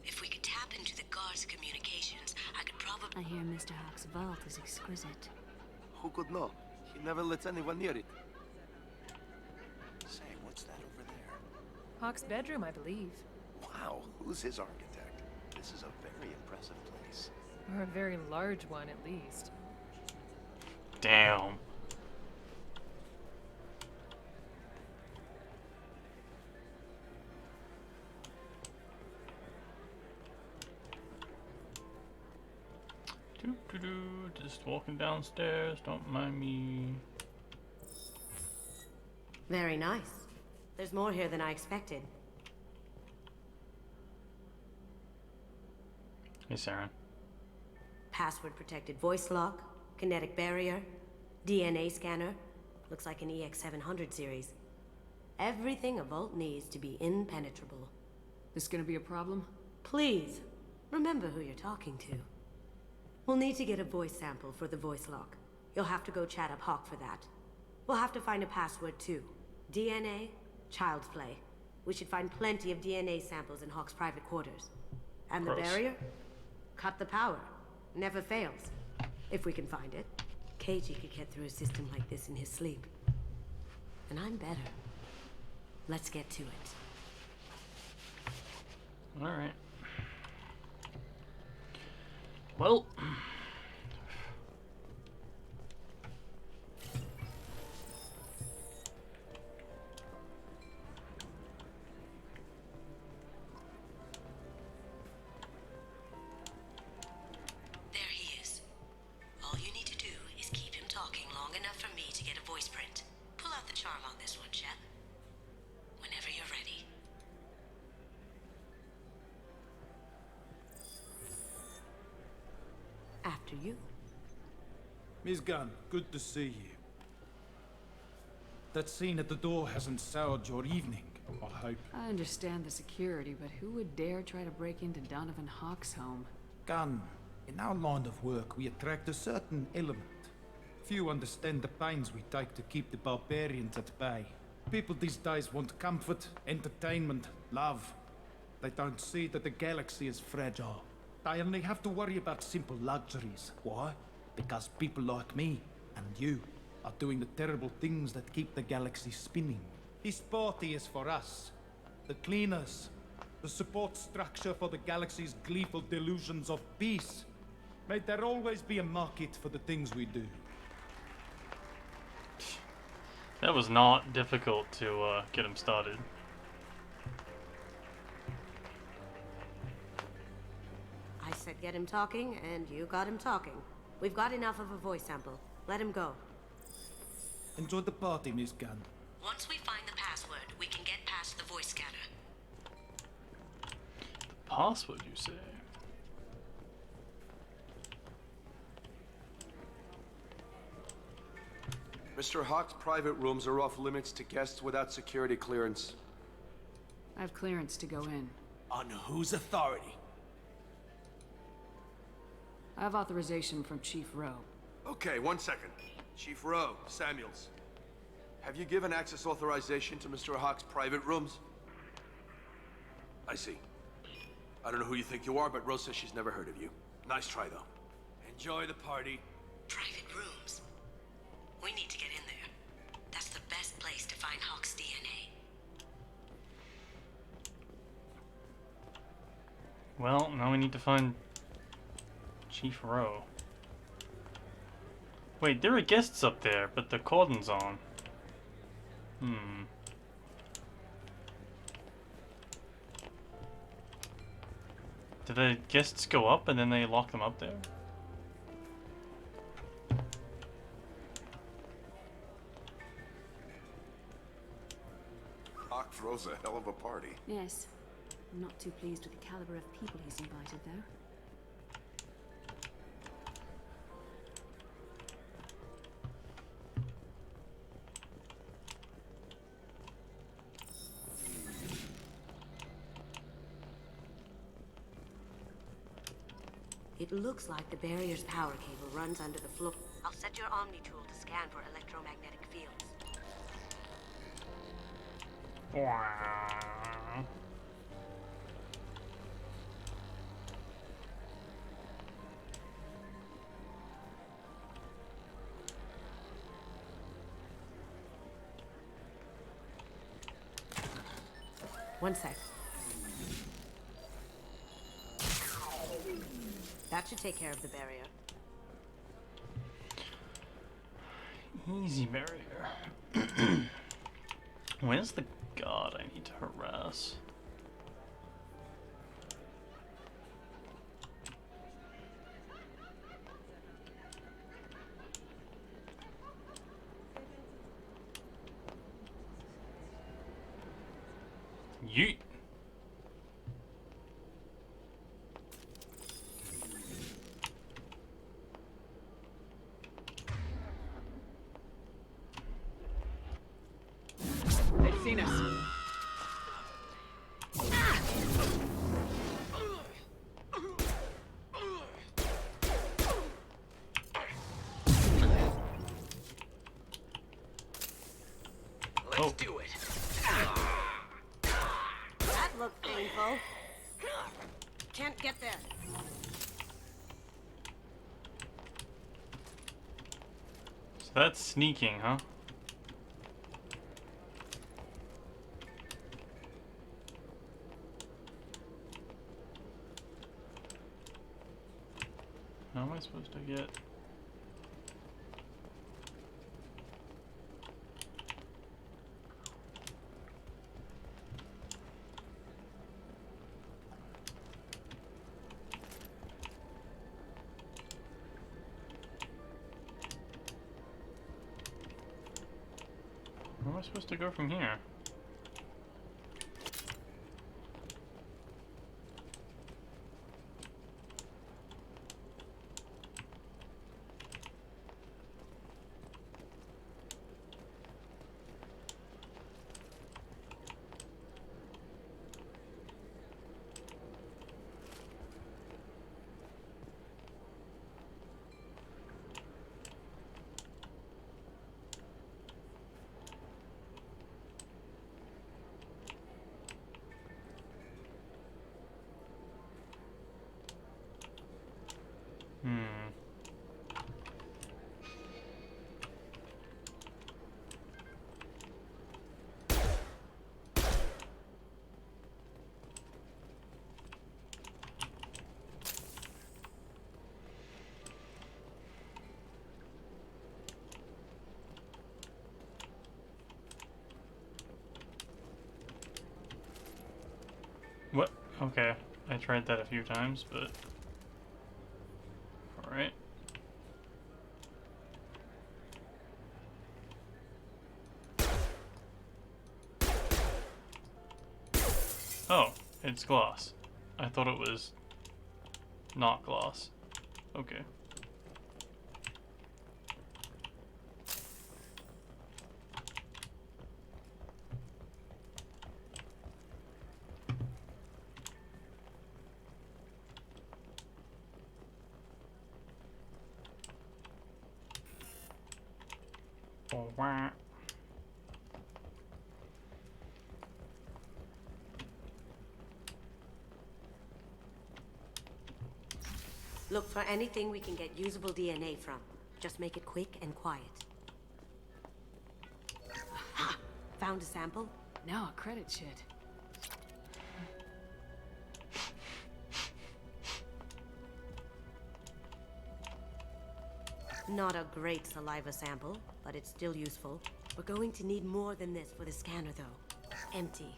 If we could tap into the guard's communications, I could probably... I hear Mr. Hawk's vault is exquisite. Who could know? He never lets anyone near it. Say, what's that over there? Hawk's bedroom, I believe. Wow, who's his architect? This is a very impressive place. Or a very large one, at least. Damn. Just walking downstairs, don't mind me. Very nice. There's more here than I expected. Hey, Saren. Password protected voice lock, kinetic barrier, DNA scanner. Looks like an EX700 series. Everything a vault needs to be impenetrable. This gonna be a problem? Please, remember who you're talking to. We'll need to get a voice sample for the voice lock. You'll have to go chat up Hawk for that. We'll have to find a password too. DNA, child's play. We should find plenty of DNA samples in Hawk's private quarters. And the barrier? Cut the power. Never fails. If we can find it. KG could get through a system like this in his sleep. And I'm better. Let's get to it. Alright. Well... There he is. All you need to do is keep him talking long enough for me to get a voice print. Pull out the charm on this one, Shep. Whenever you're ready. After you. Miss Gunn, good to see you. That scene at the door hasn't soured your evening, I hope. I understand the security, but who would dare try to break into Donovan Hawk's home? Gunn, in our line of work, we attract a certain element. Few understand the pains we take to keep the barbarians at bay. People these days want comfort, entertainment, love. They don't see that the galaxy is fragile. They only have to worry about simple luxuries. Why? Because people like me and you are doing the terrible things that keep the galaxy spinning. This party is for us, the cleaners, the support structure for the galaxy's gleeful delusions of peace. May there always be a market for the things we do. That was not difficult to get him started. I said get him talking, and you got him talking. We've got enough of a voice sample. Let him go. Enjoy the party, Miss Gunn. Once we find the password, we can get past the voice scanner. Password, you say? Mr. Hawk's private rooms are off limits to guests without security clearance. I have clearance to go in. On whose authority? I have authorization from Chief Rowe. Okay, 1 second. Chief Rowe, Samuels. Have you given access authorization to Mr. Hawk's private rooms? I see. I don't know who you think you are, but Rose says she's never heard of you. Nice try, though. Enjoy the party. Private rooms. We need to get in there. That's the best place to find Hawk's DNA. Well, now we need to find Chief Rowe. Wait, there are guests up there, but the cordon's on. Did the guests go up and then they lock them up there? Hawk throws a hell of a party. Yes. I'm not too pleased with the caliber of people he's invited, though. It looks like the barrier's power cable runs under the floor. I'll set your Omni tool to scan for electromagnetic fields. One sec. That should take care of the barrier. Easy barrier. Where's the god I need to harass? Yeet. They've seen us. Let's do it. That looked painful. Can't get there. So that's sneaking, huh? How am I supposed to get? Where am I supposed to go from here? What? Okay, I tried that a few times, but... Alright. Oh, it's glass. I thought it was not glass. Okay. Look for anything we can get usable DNA from. Just make it quick and quiet. Ha! Found a sample? Now a credit shit. Not a great saliva sample, but it's still useful. We're going to need more than this for the scanner, though. Empty.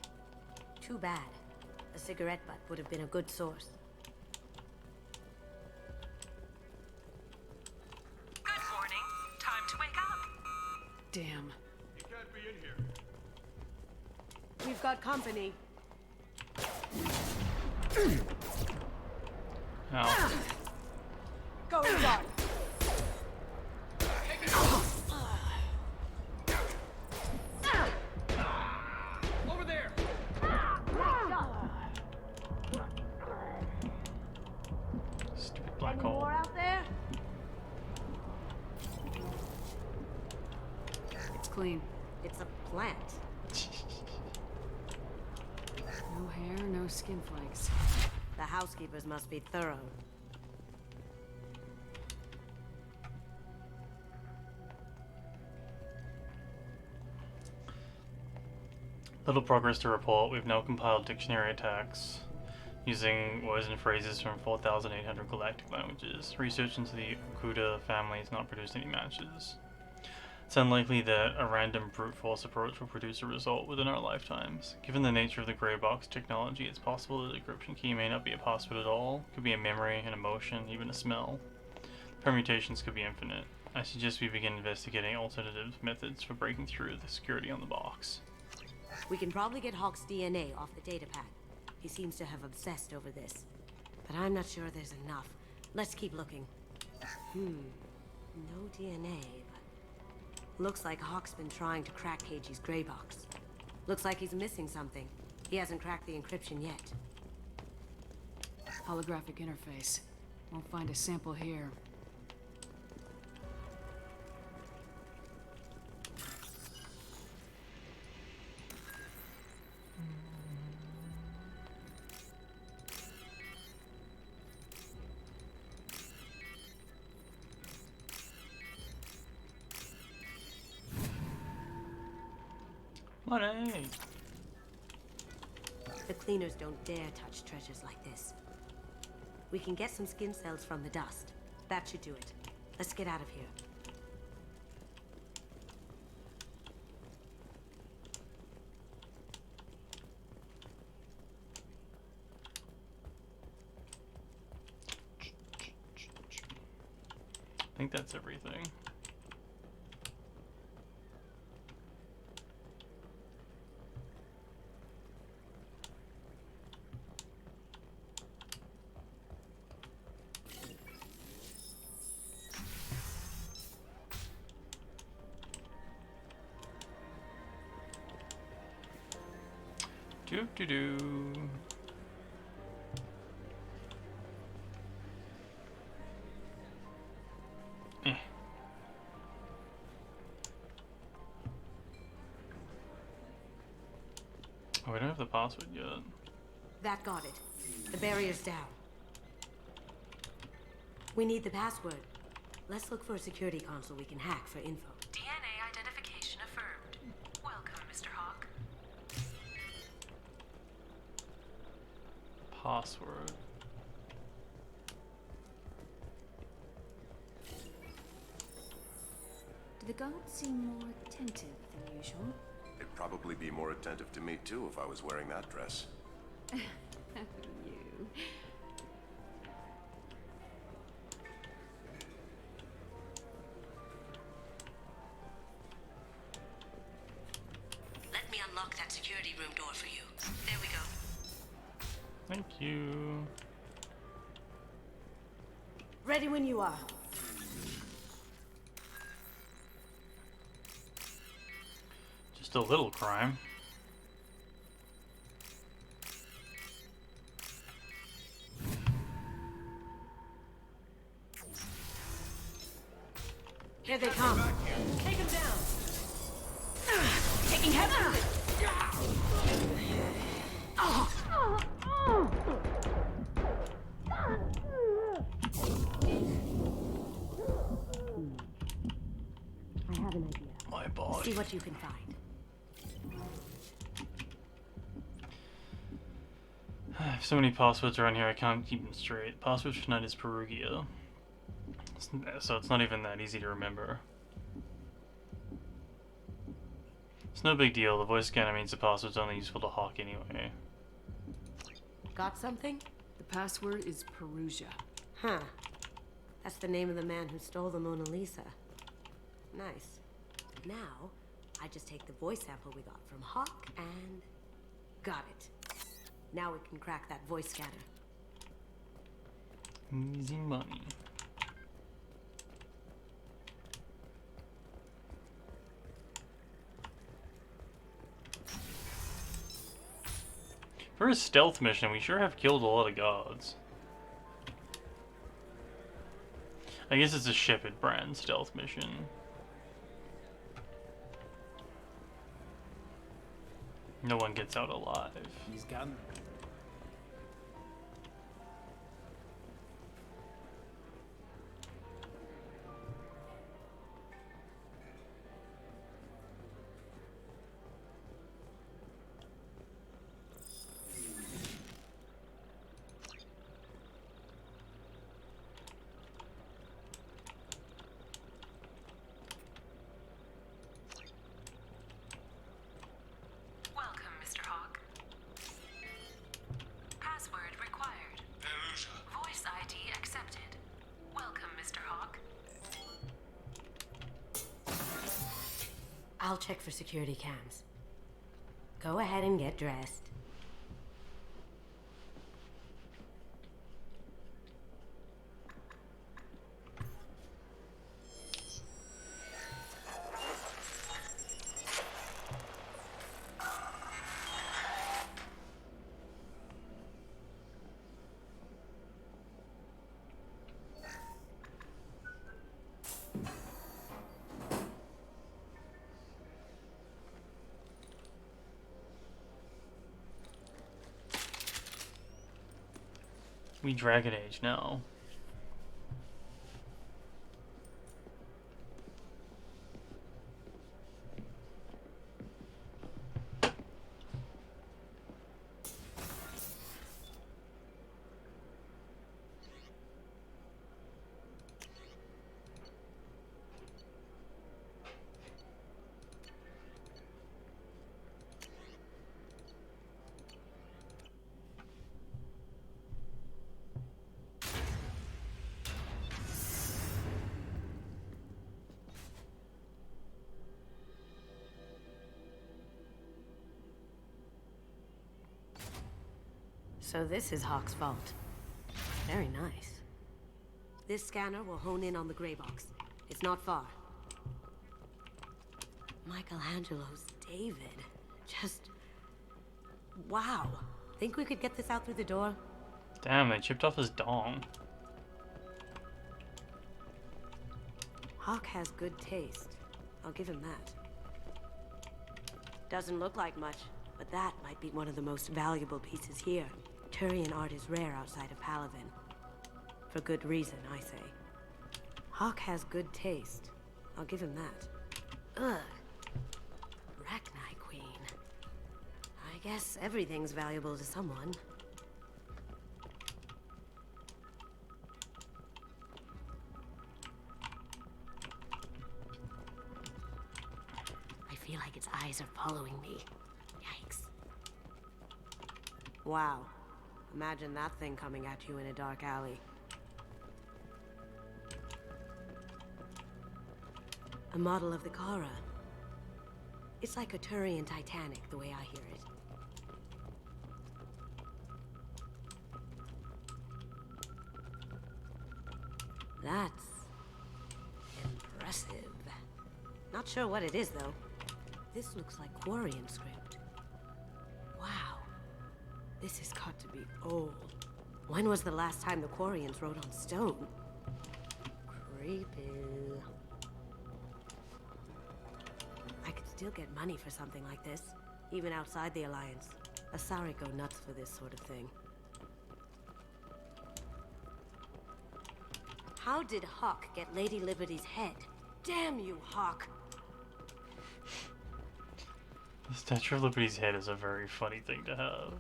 Too bad. A cigarette butt would have been a good source. Good morning. Time to wake up. Damn. You can't be in here. We've got company. Ow. Going dark. Over there! Stupid black hole. out there? It's clean. It's a plant. No hair, no skin flakes. The housekeepers must be thorough. Little progress to report. We've now compiled dictionary attacks using words and phrases from 4,800 galactic languages. Research into the Okuda family has not produced any matches. It's unlikely that a random brute force approach will produce a result within our lifetimes. Given the nature of the gray box technology, it's possible the decryption key may not be a password at all. It could be a memory, an emotion, even a smell. Permutations could be infinite. I suggest we begin investigating alternative methods for breaking through the security on the box. We can probably get Hawk's DNA off the datapad. He seems to have obsessed over this. But I'm not sure there's enough. Let's keep looking. No DNA, but... Looks like Hawk's been trying to crack KG's gray box. Looks like he's missing something. He hasn't cracked the encryption yet. Holographic interface. Won't find a sample here. Money! The cleaners don't dare touch treasures like this. We can get some skin cells from the dust. That should do it. Let's get out of here. I think that's everything. Do. Oh, we don't have the password yet. That got it. The barrier's down. We need the password. Let's look for a security console we can hack for info. DNA identification affirmed. Welcome, Mr. Hawk. Password. Do the guards seem more attentive than usual? They'd probably be more attentive to me too if I was wearing that dress. You. Let me unlock that security room door for you. There we go. Thank you. Ready when you are. Just a little crime. Here they come. Take him down. fucking head. I have an idea. My body. See what you can find. I have so many passwords around here, I can't keep them straight. Password for tonight is Perugia. So it's not even that easy to remember. It's no big deal, the voice scanner means the password's only useful to Hawk anyway. Got something? The password is Perugia. Huh. That's the name of the man who stole the Mona Lisa. Nice. Now, I just take the voice sample we got from Hawk and... got it. Now we can crack that voice scanner. Easy money. For a stealth mission, we sure have killed a lot of gods. I guess it's a Shepard brand stealth mission. No one gets out alive. He's gone. Welcome, Mr. Hawk. Password required. Voice ID accepted. Welcome, Mr. Hawk. I'll check for security cams. Go ahead and get dressed. We Dragon Age now. So this is Hawk's vault. Very nice. This scanner will hone in on the gray box. It's not far. Michelangelo's David. Just... wow. Think we could get this out through the door? Damn, they chipped off his dong. Hawk has good taste. I'll give him that. Doesn't look like much, but that might be one of the most valuable pieces here. Turian art is rare outside of Palaven. For good reason, I say. Hawk has good taste. I'll give him that. Ugh. Rachni Queen. I guess everything's valuable to someone. I feel like its eyes are following me. Yikes. Wow. Imagine that thing coming at you in a dark alley. A model of the Kara. It's like a Turian Titanic, the way I hear it. That's impressive. Not sure what it is, though. This looks like Quarian script. Wow. This has got to be old. When was the last time the Quarians wrote on stone? Creepy. I could still get money for something like this, even outside the Alliance. Asari go nuts for this sort of thing. How did Hawk get Lady Liberty's head? Damn you, Hawk! The Statue of Liberty's head is a very funny thing to have.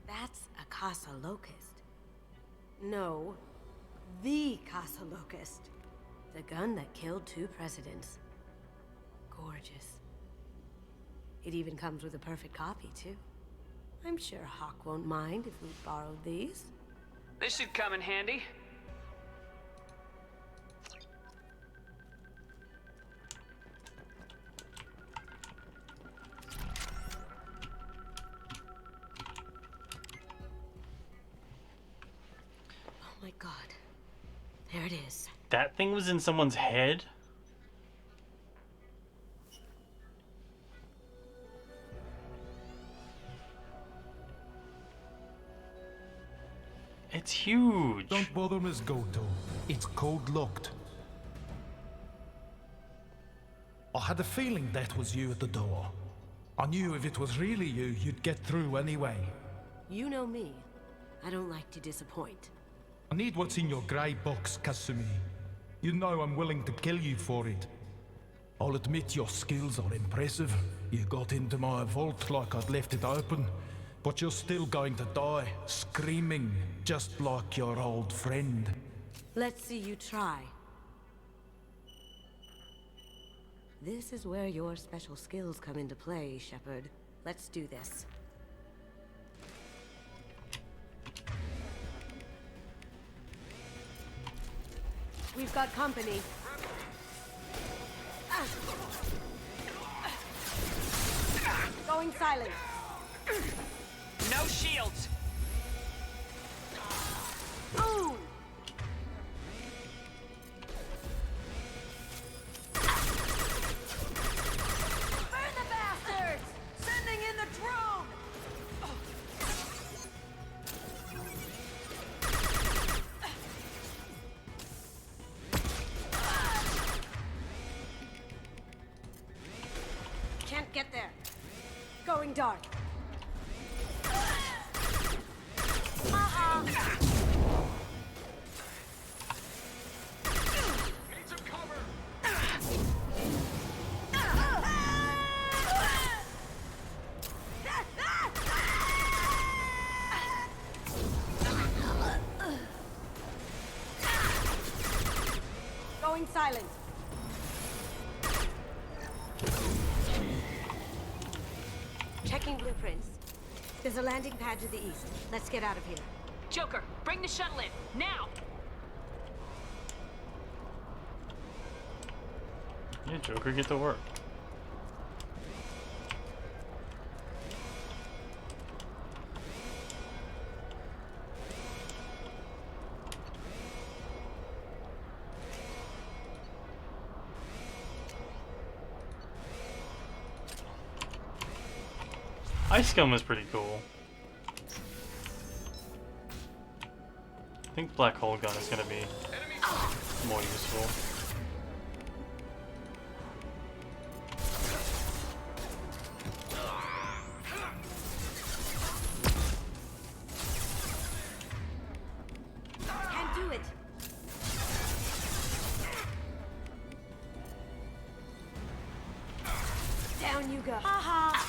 That's a Casa Locust. No, the Casa Locust. The gun that killed 2 presidents. Gorgeous. It even comes with a perfect copy, too. I'm sure Hawk won't mind if we borrowed these. This should come in handy. Oh my god. There it is. That thing was in someone's head? It's huge. Don't bother, Miss Goto. It's code-locked. I had a feeling that was you at the door. I knew if it was really you, you'd get through anyway. You know me. I don't like to disappoint. I need what's in your grey box, Kasumi. You know I'm willing to kill you for it. I'll admit your skills are impressive. You got into my vault like I'd left it open. But you're still going to die, screaming, just like your old friend. Let's see you try. This is where your special skills come into play, Shepard. Let's do this. We've got company. Going silent. No shields. Boom! Burn the bastards! Sending in the drone! Can't get there. Going dark. Going silent. Checking blueprints. There's a landing pad to the east. Let's get out of here. Joker, bring the shuttle in, now! Yeah, Joker, get to work. Ice Scum is pretty cool. I think Black Hole Gun is going to be more useful. Can't do it. Down you go. Ha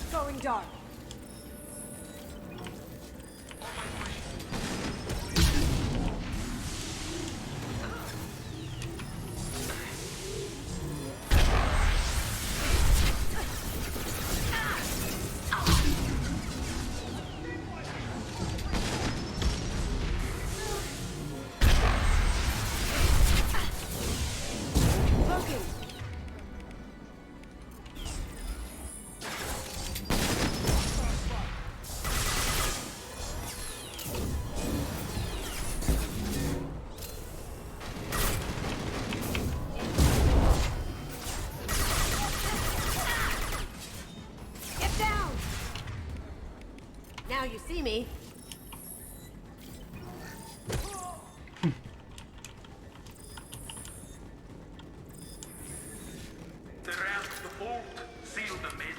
Going dark. you see me. Surround the vault. Seal them in.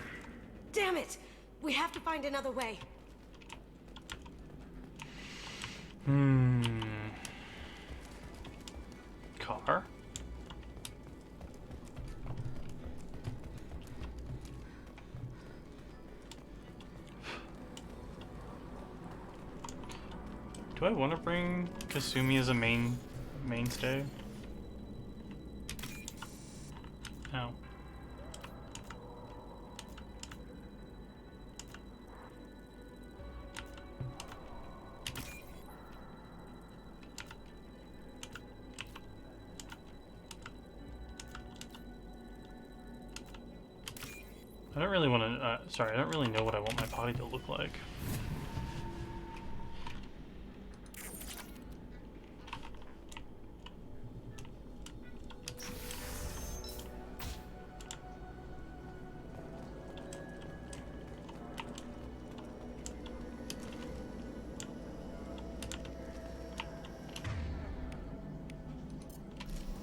Damn it! We have to find another way. Car? Do I want to bring Kasumi as a mainstay? No. I don't really want to, sorry, I don't really know what I want my body to look like.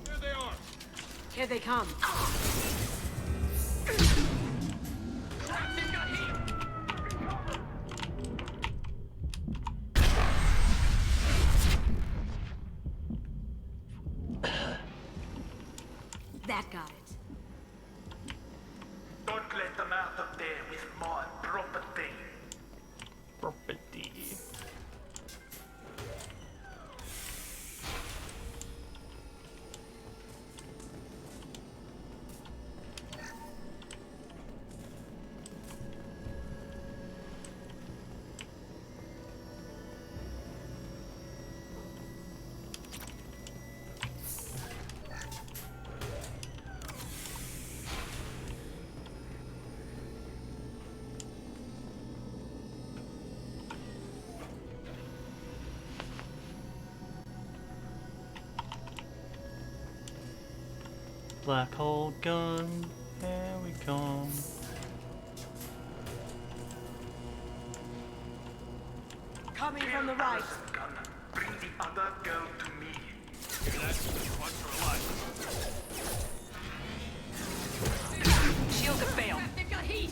Here they are. Here they come. That got it. Don't let them out of there with my property. Property. Black hole gun, here we come. Coming from the right. Bring the other girl to me. Shields have failed. They've got heat.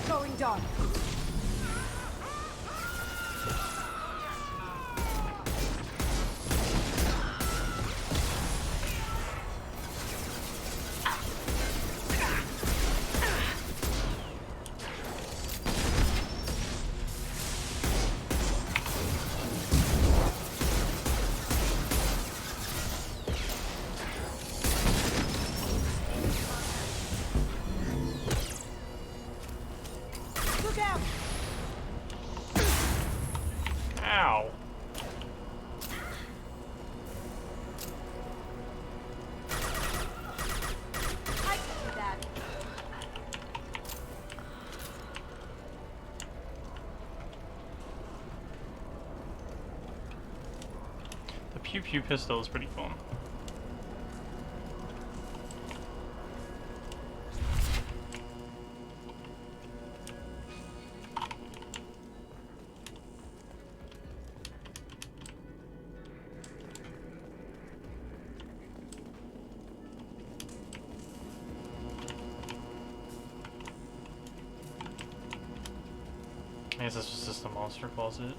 Going dark. Look out! Ow. I can do that. The pew pew pistol is pretty fun. I guess this was just a monster closet.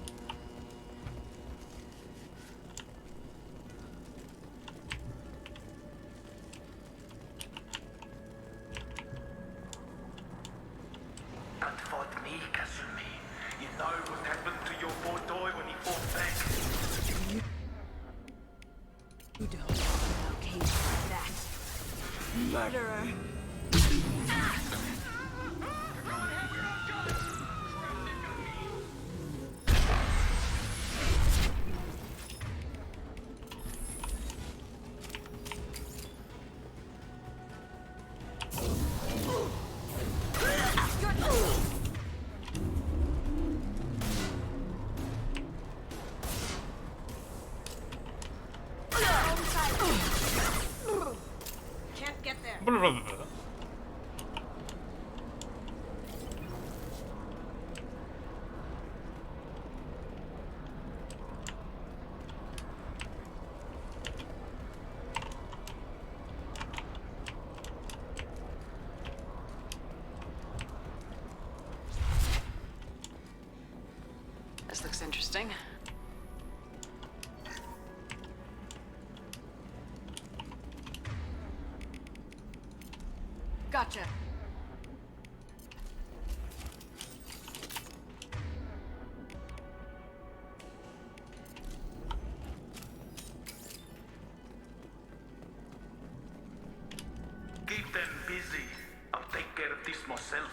Don't fight me, Kasumi. You know what happened to your poor toy when he fought back. You don't allow Cage like that. Murderer. This looks interesting. Gotcha. Keep them busy. I'll take care of this myself.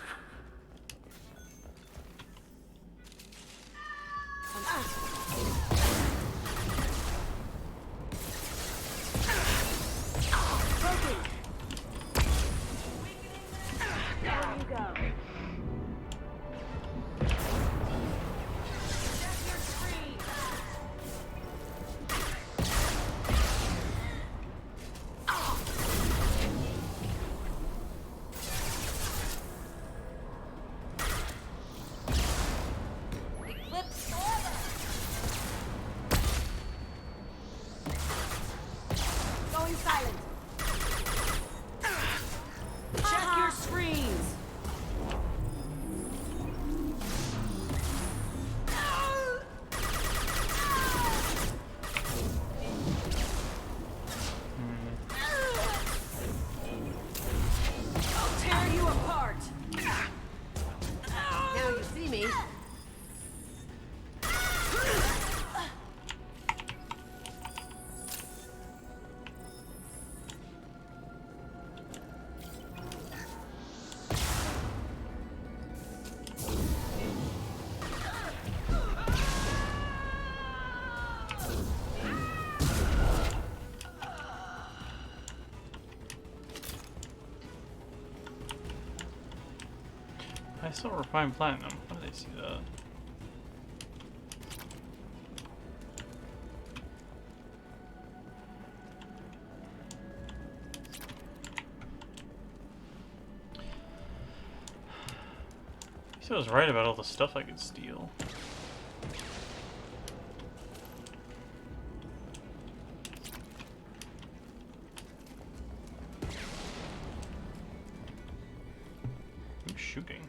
I saw refined platinum. How did I see that? I was right about all the stuff I could steal. Who's shooting?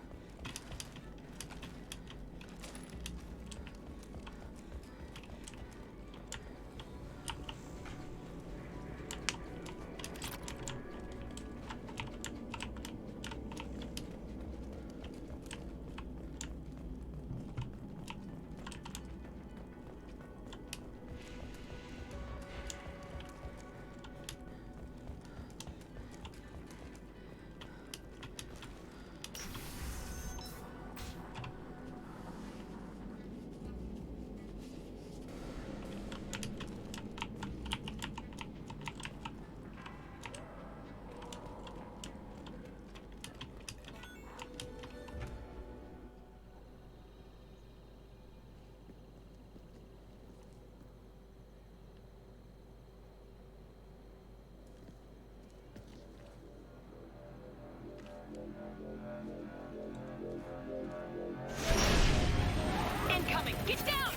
Incoming! Get down!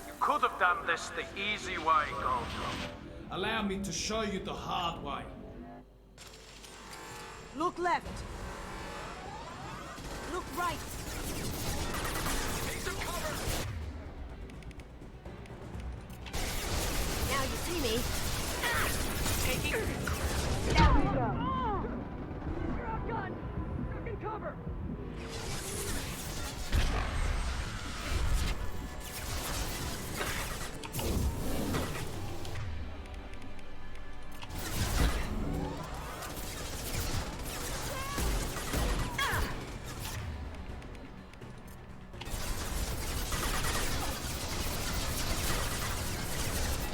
You could have done this the easy way, Goldblum. Allow me to show you the hard way. Look left. Look right. Take some cover! Now you see me. Taking... Down we go. Grab gun! Fucking cover!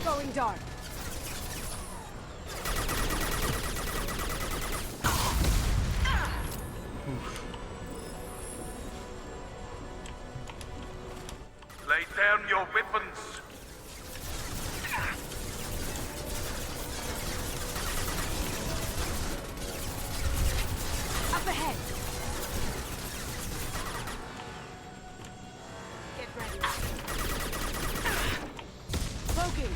Going dark. Lay down your weapons. you.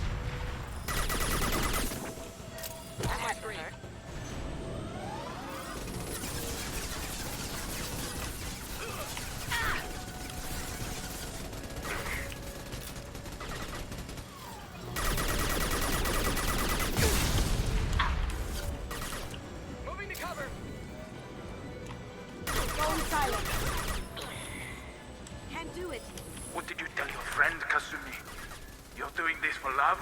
That might hurt. Moving to cover. Going silent. Can't do it. What did you tell your friend, Kasumi? You're doing this for love?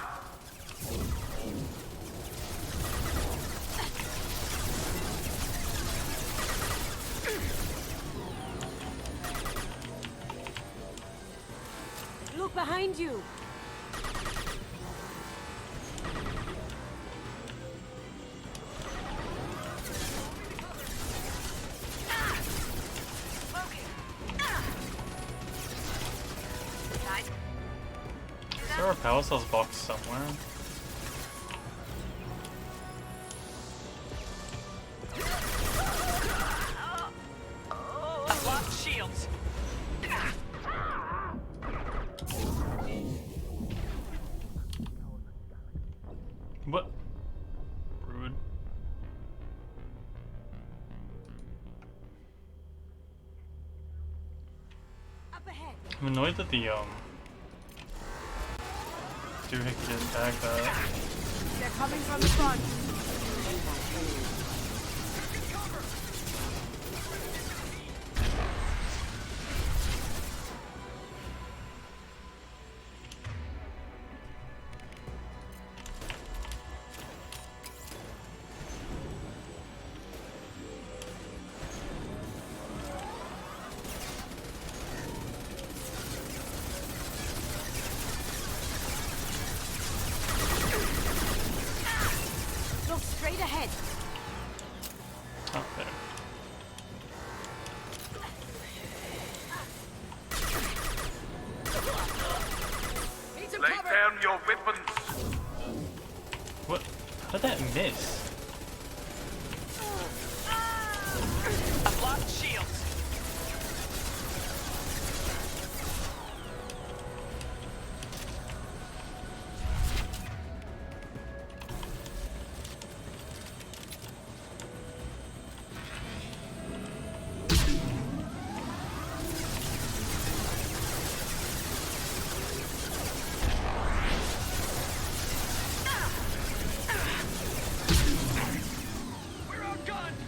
Look behind you! Is there a power cells box somewhere? I've locked shields. What? Rude. Up ahead. I'm annoyed that the doohickey didn't tag that. They're coming from the front. Look straight ahead. Oh, there. Lay down your weapons. What? How'd that miss? I've locked shields. We're outgunned.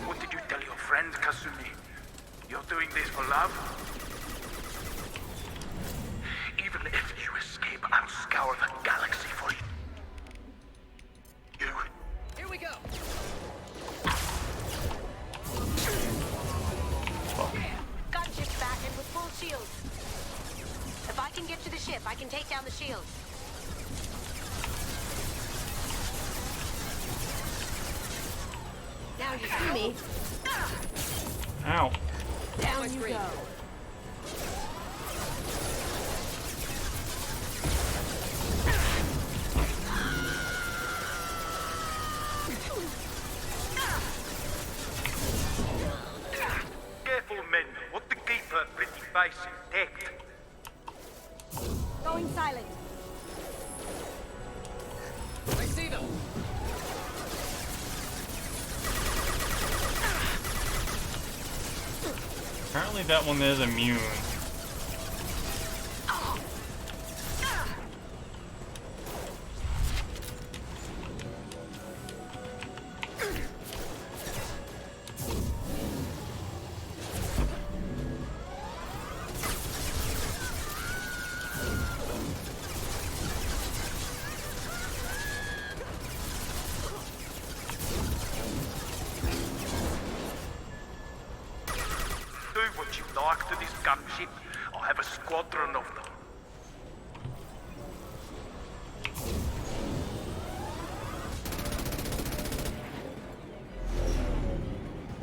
What did you tell your friend, Kasumi? You're doing this for love? Even if you escape, I'll scour the galaxy for you. Here we go. Gunship's back and with full shields. If I can get to the ship, I can take down the shields. Now you see me. Ow. Down you go. Careful, men. What the keeper pretty face intact. Going silent. I see them. Apparently that one is immune. ship, I'll have a squadron of them.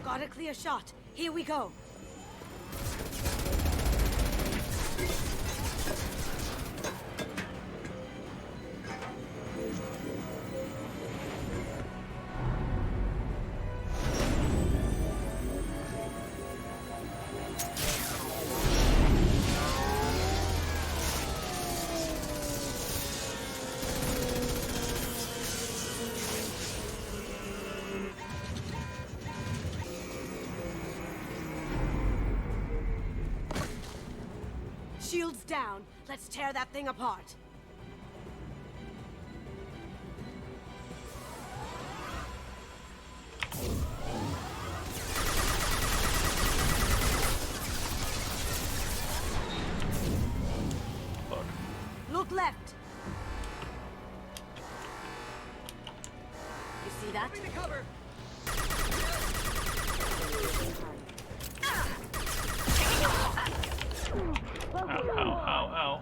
Got a clear shot. Here we go. Shields down. Let's tear that thing apart. Look left. You see that? Cover. Ow.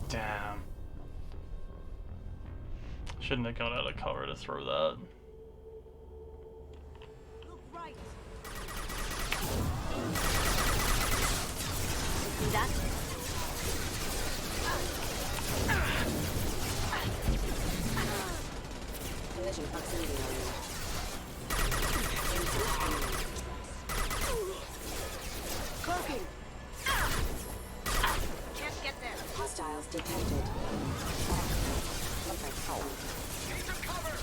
Damn. Shouldn't have gone out of cover to throw that. Look right. You see that? Collision proximity area. Cloaking! Can't get there. Hostiles detected. Need some cover.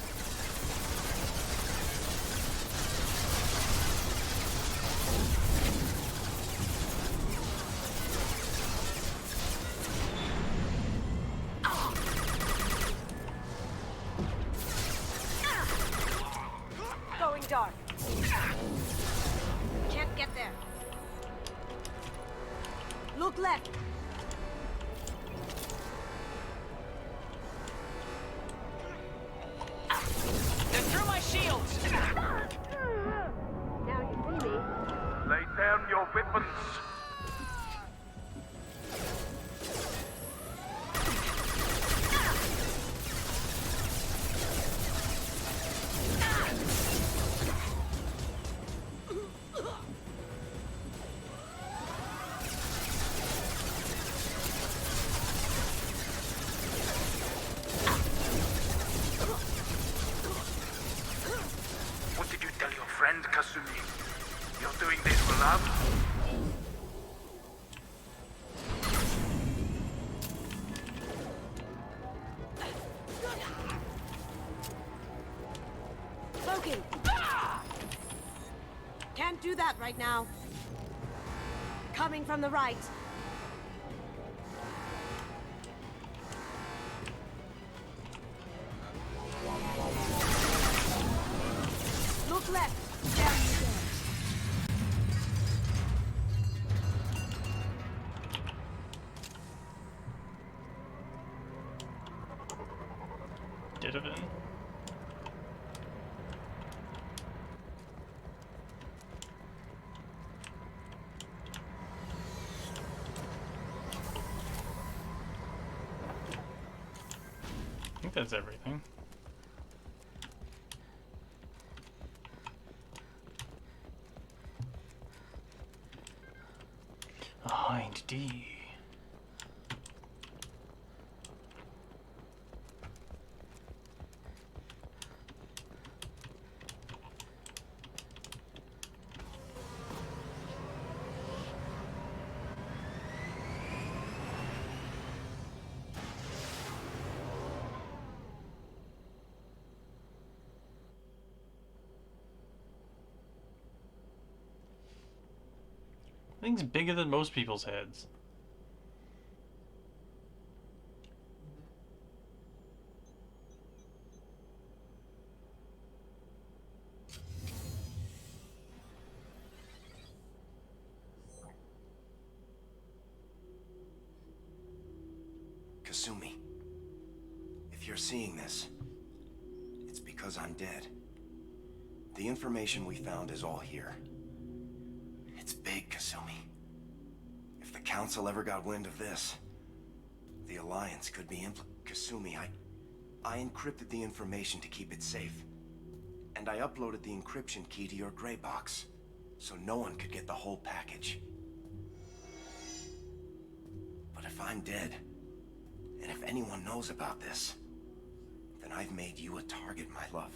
Going dark. Can't get there. Look left. They're through my shields. Now you see me. Lay down your weapons. What did you tell your friend, Kasumi? You're doing this for love? Cloaking. Can't do that right now. Coming from the right. Look left. Down you go. Did it in? I think that's everything. Hind D. Thing's bigger than most people's heads. Kasumi, if you're seeing this, it's because I'm dead. The information we found is all here. It's big, Kasumi. If the Council ever got wind of this, the Alliance could be Kasumi, I encrypted the information to keep it safe. And I uploaded the encryption key to your gray box, so no one could get the whole package. But if I'm dead, and if anyone knows about this, then I've made you a target, my love.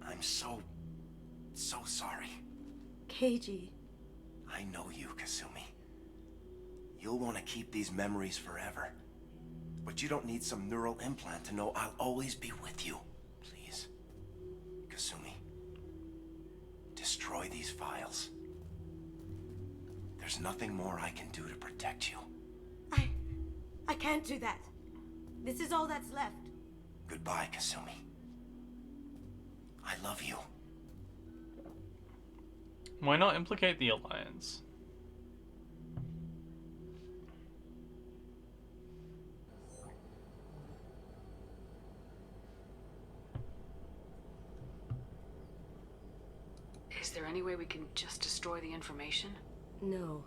I'm so sorry. Keiji. I know you, Kasumi. You'll want to keep these memories forever. But you don't need some neural implant to know I'll always be with you. Please. Kasumi. Destroy these files. There's nothing more I can do to protect you. I can't do that. This is all that's left. Goodbye, Kasumi. I love you. Why not implicate the Alliance? Is there any way we can just destroy the information? No.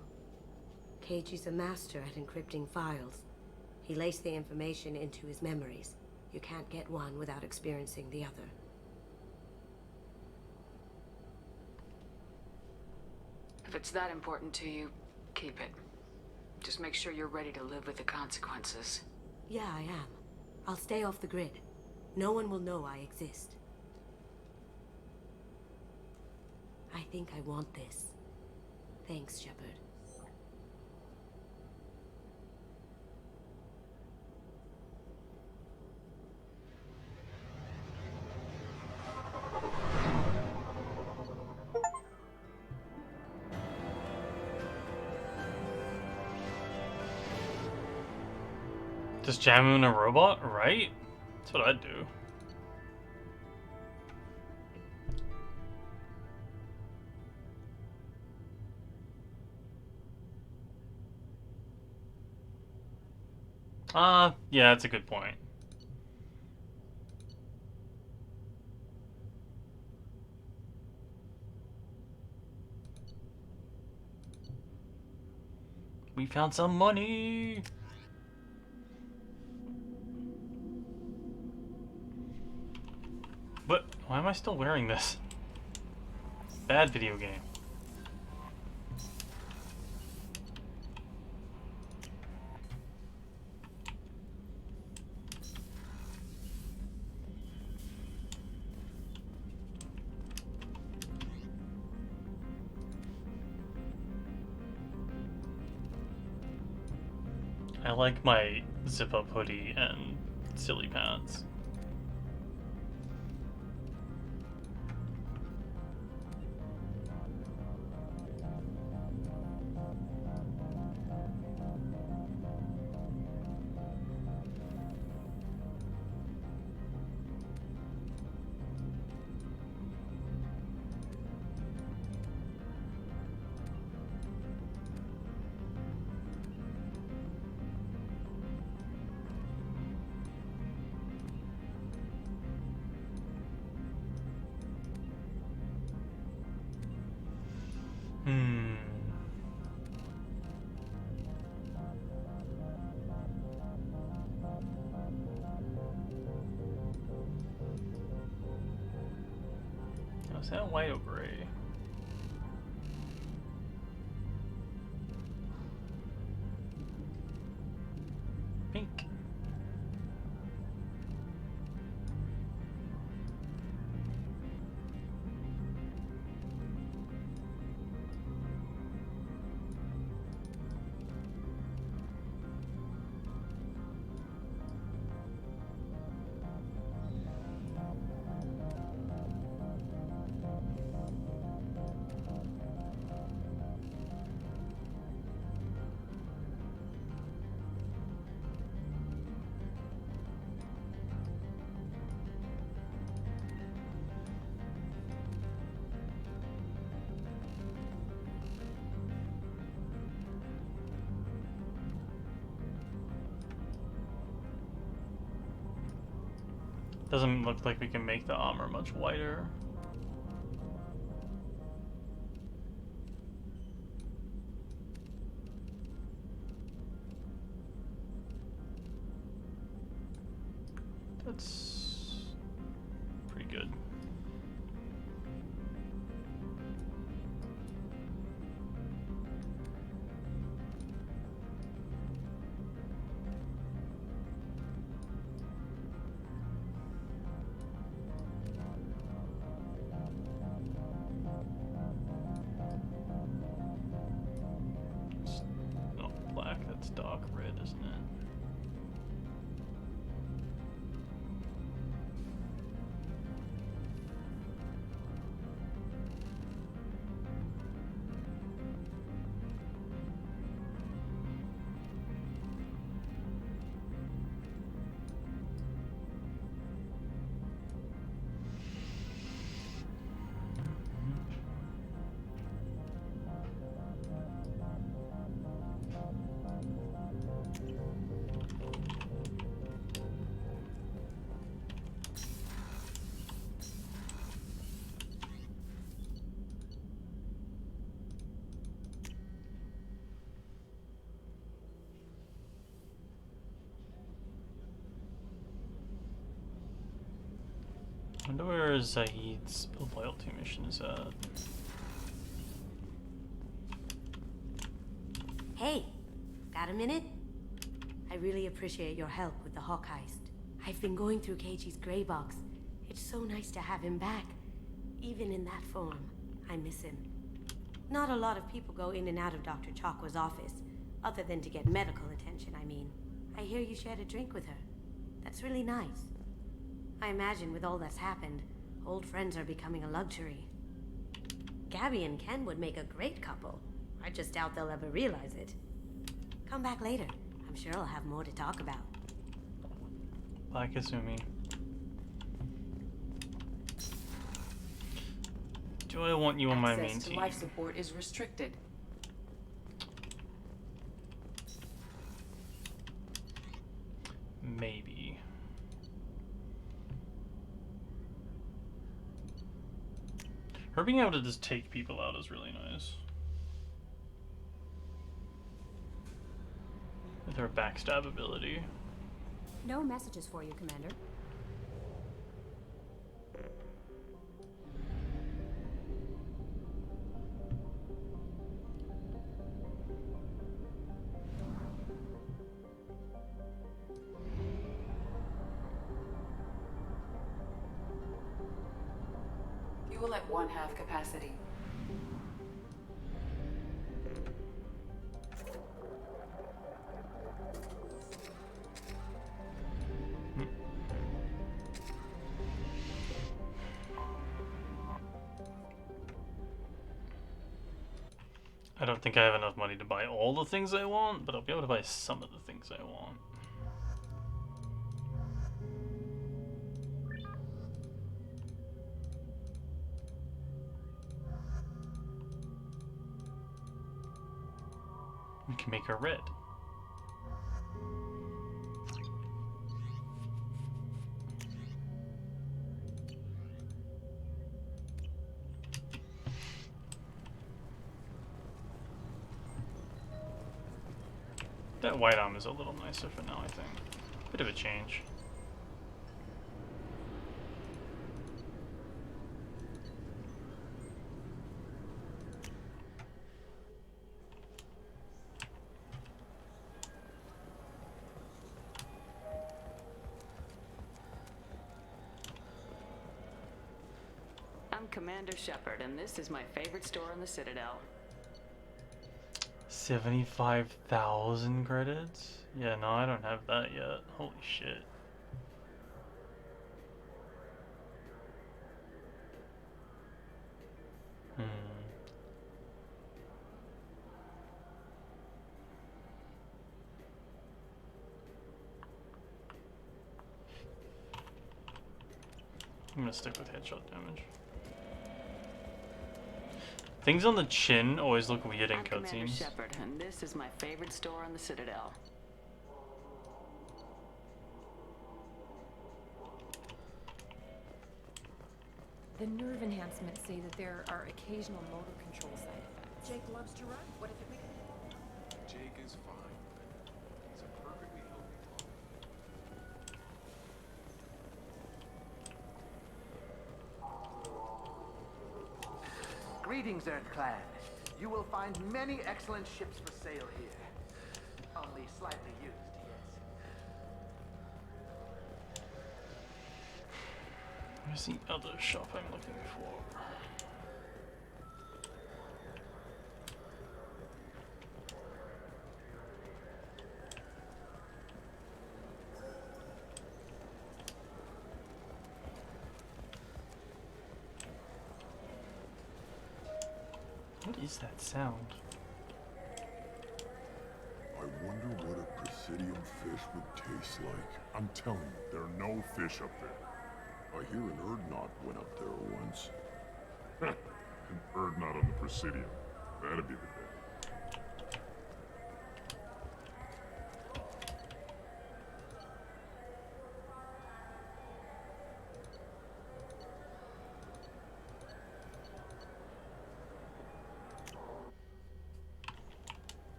Keiji's a master at encrypting files. He laced the information into his memories. You can't get one without experiencing the other. If it's that important to you, keep it. Just make sure you're ready to live with the consequences. Yeah, I am. I'll stay off the grid. No one will know I exist. I think I want this. Thanks, Shepard. Just jam him in a robot, right? That's what I'd do. Yeah, that's a good point. We found some money! But why am I still wearing this? Bad video game. I like my zip-up hoodie and silly pants. Is that white or gray? Pink. Doesn't look like we can make the armor much whiter. that's pretty good. It's not black, that's dark red, isn't it? I wonder where Zaid's loyalty mission is at. Hey, got a minute? I really appreciate your help with the Hawk heist. I've been going through Keiji's gray box. It's so nice to have him back. Even in that form, I miss him. Not a lot of people go in and out of Dr. Chakwa's office, other than to get medical attention, I mean. I hear you shared a drink with her. That's really nice. I imagine with all that's happened, old friends are becoming a luxury. Gabby and Ken would make a great couple. I just doubt they'll ever realize it. Come back later. I'm sure I'll have more to talk about. Black Izumi. Do I want you on my main Access to team? life support is restricted. Maybe. Her being able to just take people out is really nice. With her backstab ability. No messages for you, Commander. Fuel at 1/2 capacity. I don't think I have enough money to buy all the things I want, but I'll be able to buy some of the things I want. We can make her red. That white arm is a little nicer for now, I think. Bit of a change. I'm Commander Shepard, and this is my favorite store on the Citadel. 75,000 credits? Yeah, no, I don't have that yet. Holy shit. I'm gonna stick with headshot damage. Things on the chin always look weird in Commander cutscenes. Shepard, and this is my favorite store on the Citadel. The nerve enhancements say that there are occasional motor control side effects. Jake loves to run. What if we... Jake is fine. He's a perfectly healthy Greetings, Earth Clan. You will find many excellent ships for sale here. Only slightly used, yes. Where's the other shop I'm looking for? What is that sound? I wonder what a Presidium fish would taste like. I'm telling you, there are no fish up there. I hear an Urdnot went up there once. An Urdnot on the Presidium. That'd be the day.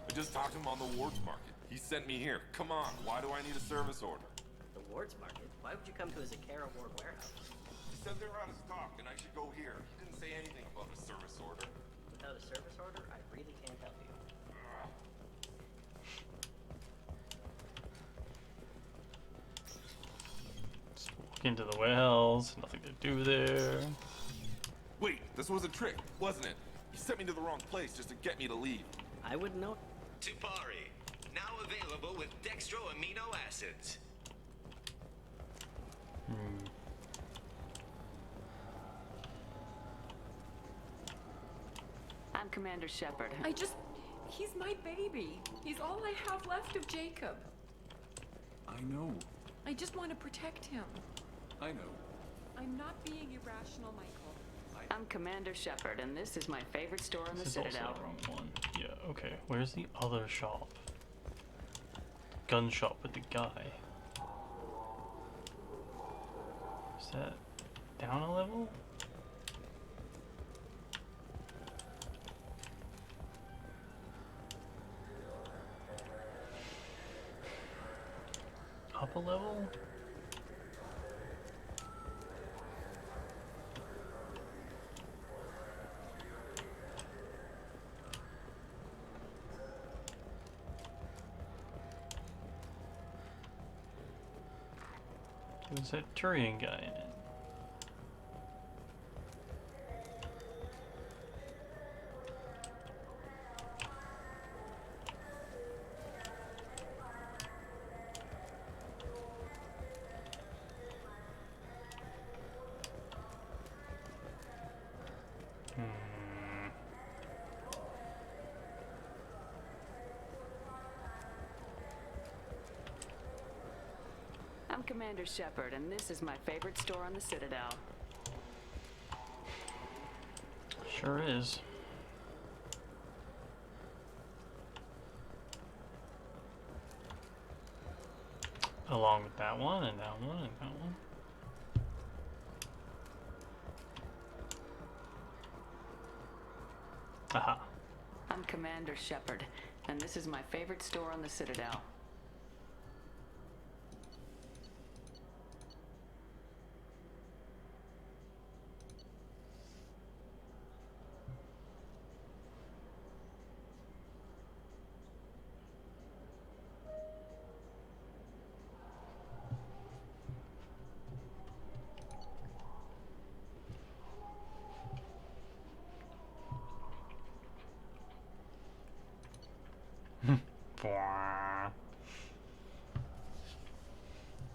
I just talked to him on the Wards Market. He sent me here. Come on, why do I need a service order? The Wards Market? Why would you come to a Zakara Ward warehouse? He said they're out of stock and I should go here. He didn't say anything about a service order. Without a service order, I really can't help you. Just walk into the warehouse, nothing to do there. Wait, this was a trick, wasn't it? He sent me to the wrong place just to get me to leave. I wouldn't know. Tipari, now available with dextro amino acids. I'm Commander Shepard. He's my baby. He's all I have left of Jacob. I know. I just want to protect him. I know. I'm not being irrational, Michael. I'm Commander Shepard, and this is my favorite store on the This is also Citadel. the wrong one. Yeah, okay. Where's the other shop? Gun shop with the guy. Is that down a level? Up a level? There's that Turian guy in it. I'm Commander Shepard, and this is my favorite store on the Citadel. Sure is. Along with that one, and that one, and that one. Aha. I'm Commander Shepard, and this is my favorite store on the Citadel.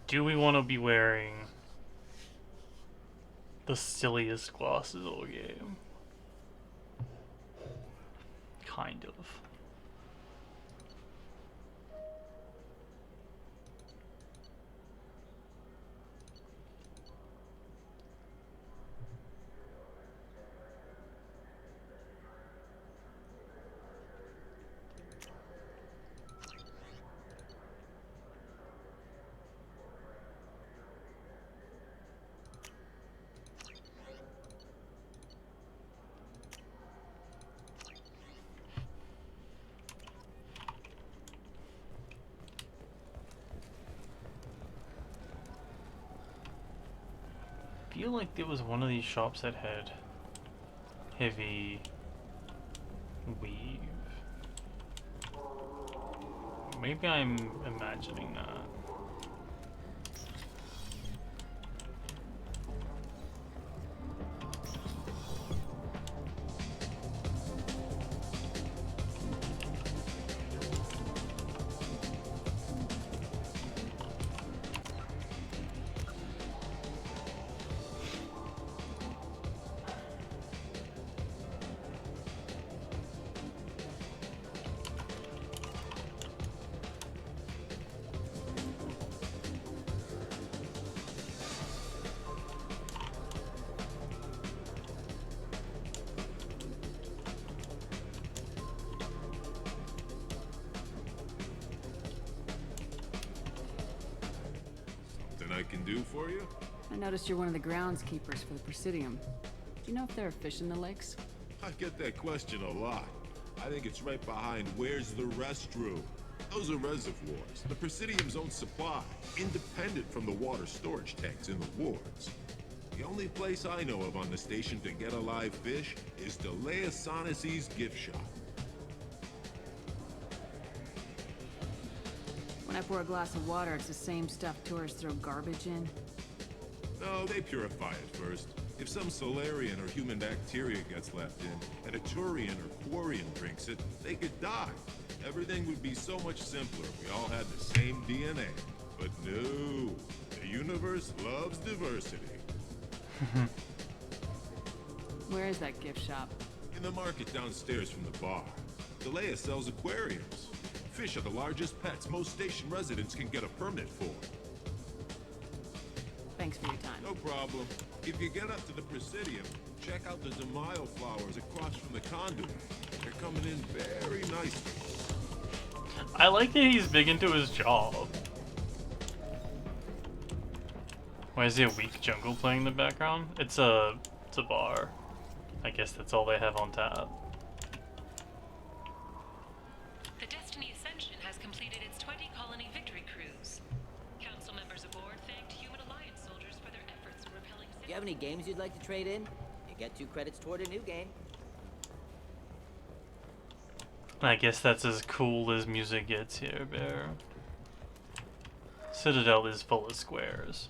Do we want to be wearing the silliest glasses all game? Kind of. feel like there was one of these shops that had heavy weave. Maybe I'm imagining that. I can do for you? I noticed you're one of the groundskeepers for the Presidium. Do you know if there are fish in the lakes? I get that question a lot. I think it's right behind where's the restroom. Those are reservoirs, the Presidium's own supply, independent from the water storage tanks in the wards. The only place I know of on the station to get a live fish is Delea Sonasy's gift shop. When I pour a glass of water, it's the same stuff tourists throw garbage in. No, they purify it first. If some Solarian or human bacteria gets left in, and a Turian or Quarian drinks it, they could die. Everything would be so much simpler if we all had the same DNA. But no, the universe loves diversity. Where is that gift shop? In the market downstairs from the bar. Delea sells aquariums. Fish are the largest pets most station residents can get a permit for. Thanks for your time. No problem. If you get up to the Presidium, check out the Demaio flowers across from the conduit. They're coming in very nicely. I like that he's big into his job. Why is there a weak jungle playing in the background? It's a bar. I guess that's all they have on tap. The Destiny Ascension has completed its 20-colony victory cruise. Council members aboard thanked Human Alliance soldiers for their efforts in repelling... Do you have any games you'd like to trade in? You get 2 credits toward a new game. I guess that's as cool as music gets here, Bear. Citadel is full of squares.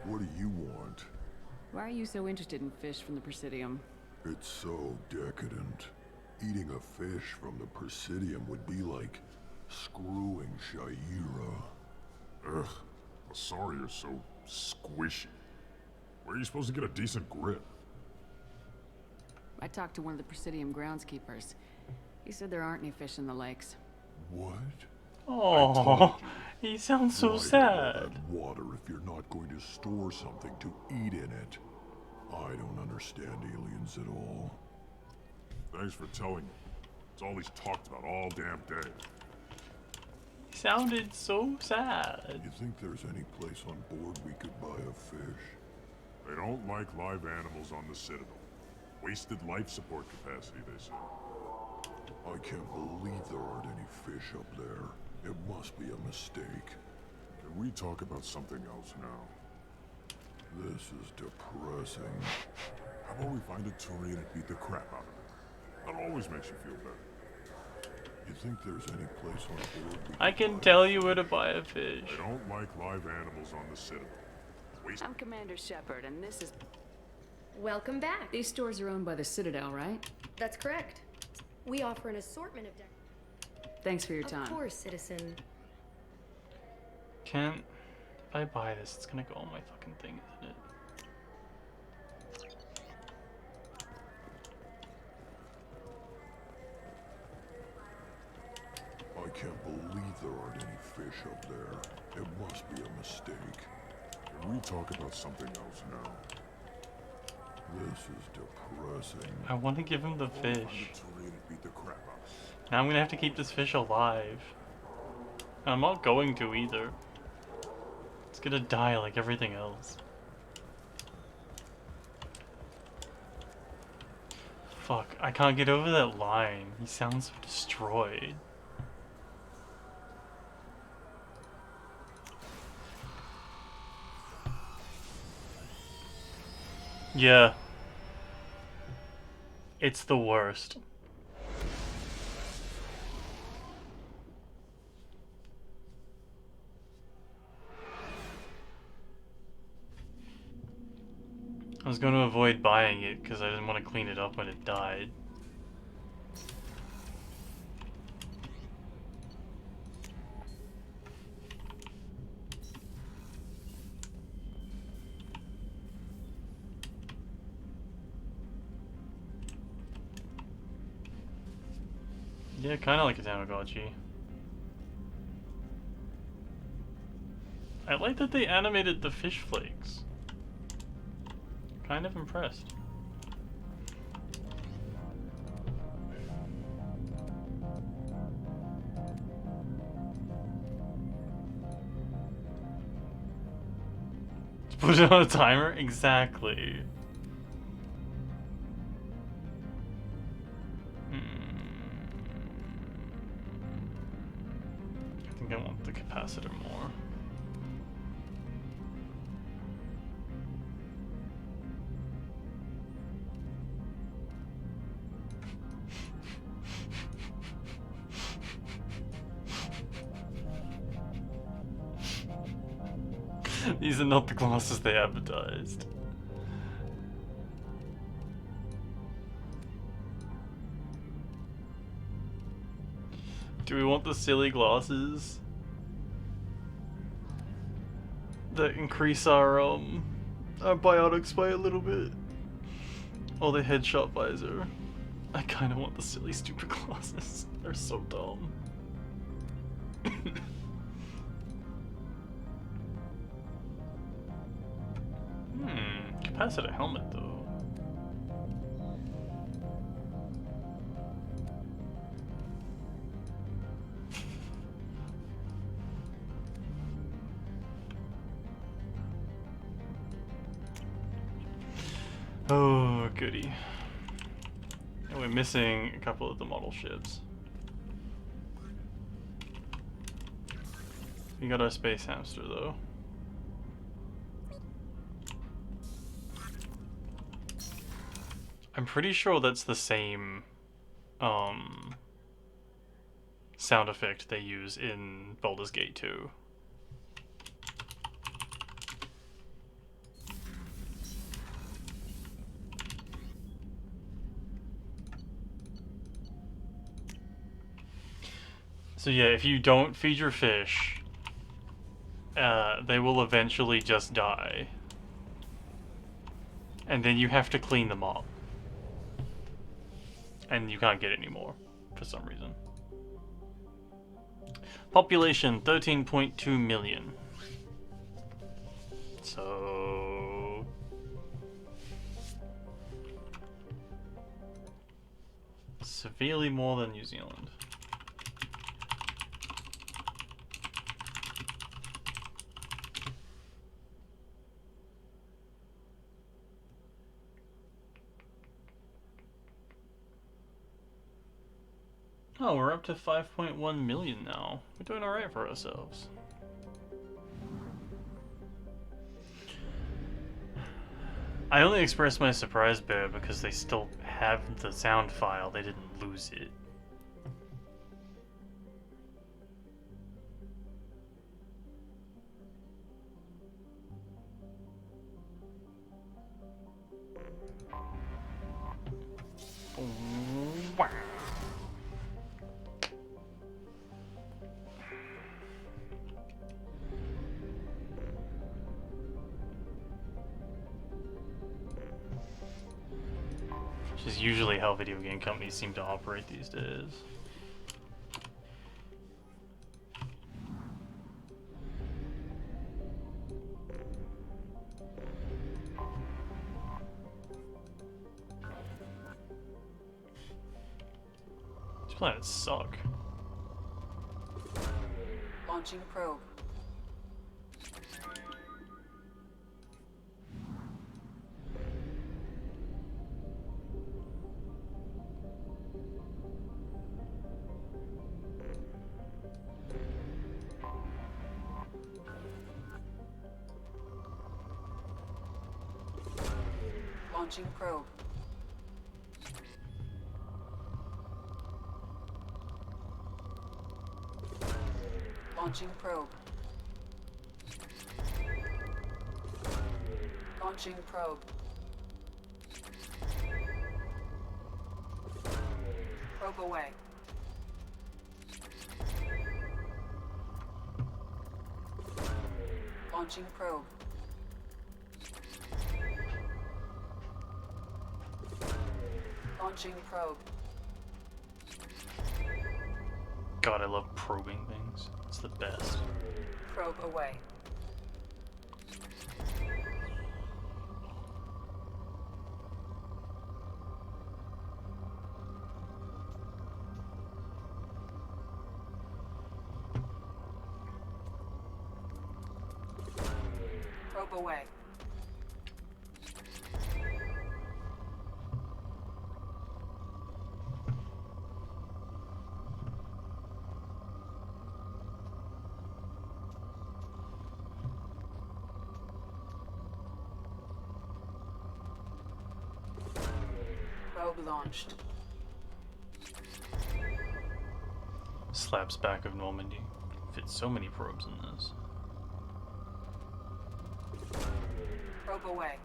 What do you want? Why are you so interested in fish from the Presidium? It's so decadent. Eating a fish from the Presidium would be like screwing Shaira. Ugh, Asari are so squishy. Where are you supposed to get a decent grip? I talked to one of the Presidium groundskeepers. He said there aren't any fish in the lakes. What? Oh, he sounds so Why sad. add water if you're not going to store something to eat in it? I don't understand aliens at all. Thanks for telling me. It's all he's talked about all damn day. He sounded so sad. You think there's any place on board we could buy a fish? They don't like live animals on the Citadel. Wasted life support capacity, they say. I can't believe there aren't any fish up there. It must be a mistake. Can we talk about something else now? This is depressing. How about we find a Turian and beat the crap out of it? That always makes you feel better. You think there's any place on board we I can tell you where to buy a fish. They don't like live animals on the Citadel. I'm Commander Shepard, and this is... Welcome back. These stores are owned by the Citadel, right? That's correct. We offer an assortment of... Thanks for your time. Of course, citizen. Can't... If I buy this, it's gonna go on my fucking thing, isn't it? I can't believe there aren't any fish up there. It must be a mistake. Can we talk about something else now? This is depressing. I want to give him the fish. Turian and beat the crap out of it. Now I'm gonna have to keep this fish alive. And I'm not going to either. It's gonna die like everything else. Fuck, I can't get over that line. He sounds so destroyed. Yeah. It's the worst. I was going to avoid buying it because I didn't want to clean it up when it died. Yeah, kind of like a Tamagotchi. I like that they animated the fish flakes. Kind of impressed. Put it on a timer? Exactly. I think I want the capacitor more. These are not the glasses they advertised. Do we want the silly glasses that increase our biotics by a little bit? Or the headshot visor? I kind of want the silly stupid glasses. They're so dumb. Capacitor helmet though. Oh, goody. And we're missing a couple of the model ships. We got our space hamster though. I'm pretty sure that's the same sound effect they use in Baldur's Gate 2. So yeah, if you don't feed your fish, they will eventually just die. And then you have to clean them up. And you can't get any more, for some reason. Population, 13.2 million. So... severely more than New Zealand. Oh, we're up to 5.1 million now. We're doing alright for ourselves. I only expressed my surprise there because they still have the sound file. They didn't lose it. Wow. Which is usually how video game companies seem to operate these days. These planets suck. Launching probe. Launching probe. Launching probe. Launching probe. Probe away. Launching probe. Launching probe. God, I love probing things. It's the best. Probe away. Probe away. Probe launched. Slabs back of Normandy. Fits so many probes in this. Probe away.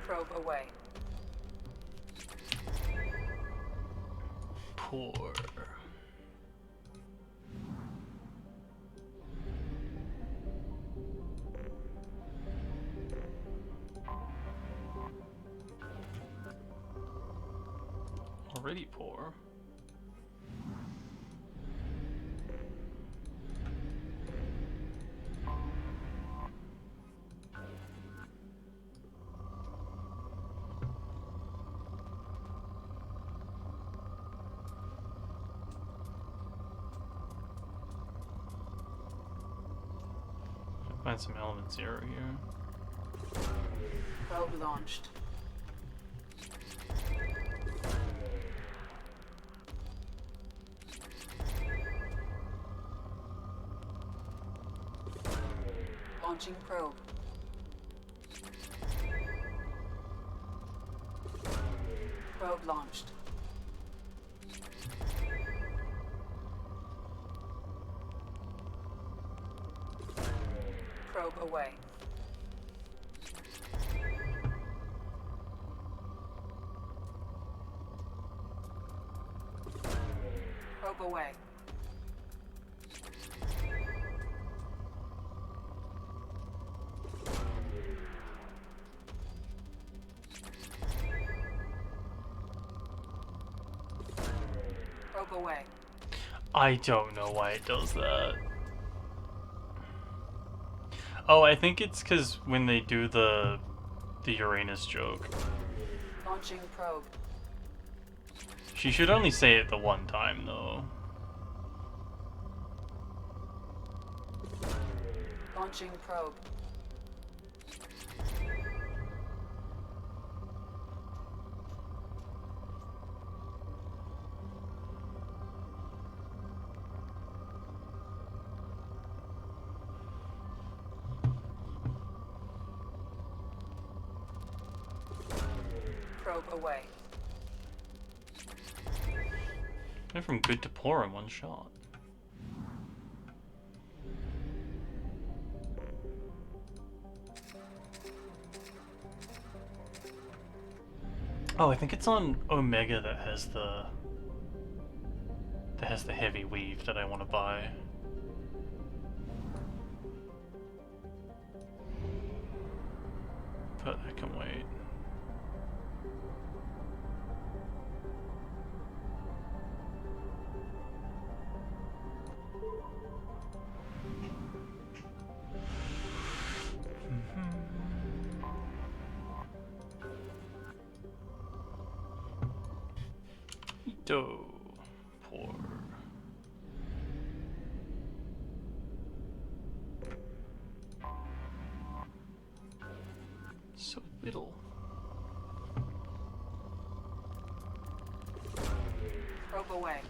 Probe away. Poor. Already poor. Find some element 0 here. Probe launched. Launching probe. Probe launched. Probe away. Probe away. Probe away. I don't know why it does that. Oh, I think it's because when they do the Uranus joke. Launching probe. She should only say it the one time, though. Launching probe. Probe away. Went from good to poor in one shot. Oh, I think it's on Omega that has the heavy weave that I want to buy. But I can wait. Ito. Poor. So little. Probe away.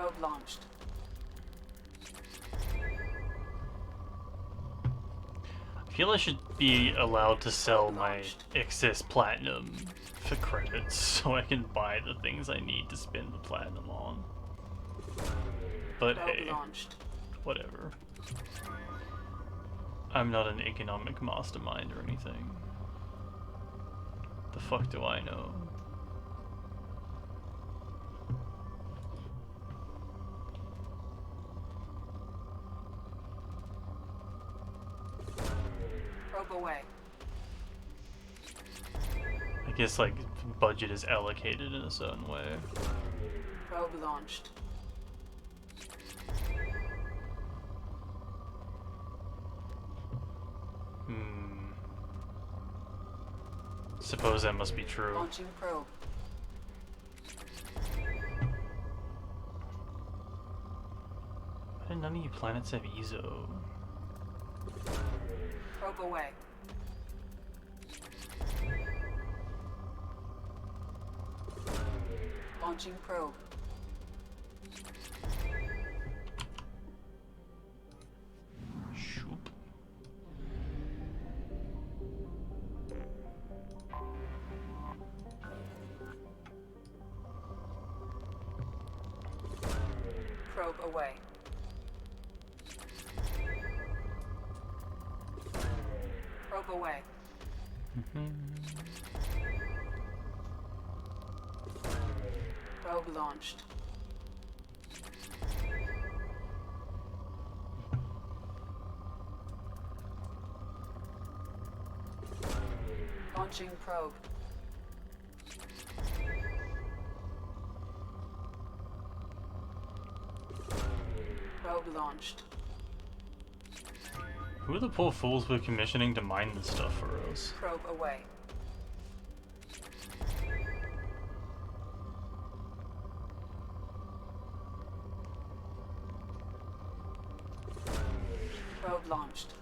Probe launched. I feel I should be allowed to sell my excess platinum for credits so I can buy the things I need to spend the platinum on. But hey, whatever. I'm not an economic mastermind or anything. The fuck do I know? Probe away. I guess like budget is allocated in a certain way. Probe launched. Suppose that must be true. Launching probe. Why did none of you planets have EZO? Probe away. Launching probe. Shoop. Probe away. Probe away. Probe launched. Launching probe. Probe launched. Who are the poor fools we're commissioning to mine this stuff for us? Probe away. Probe launched.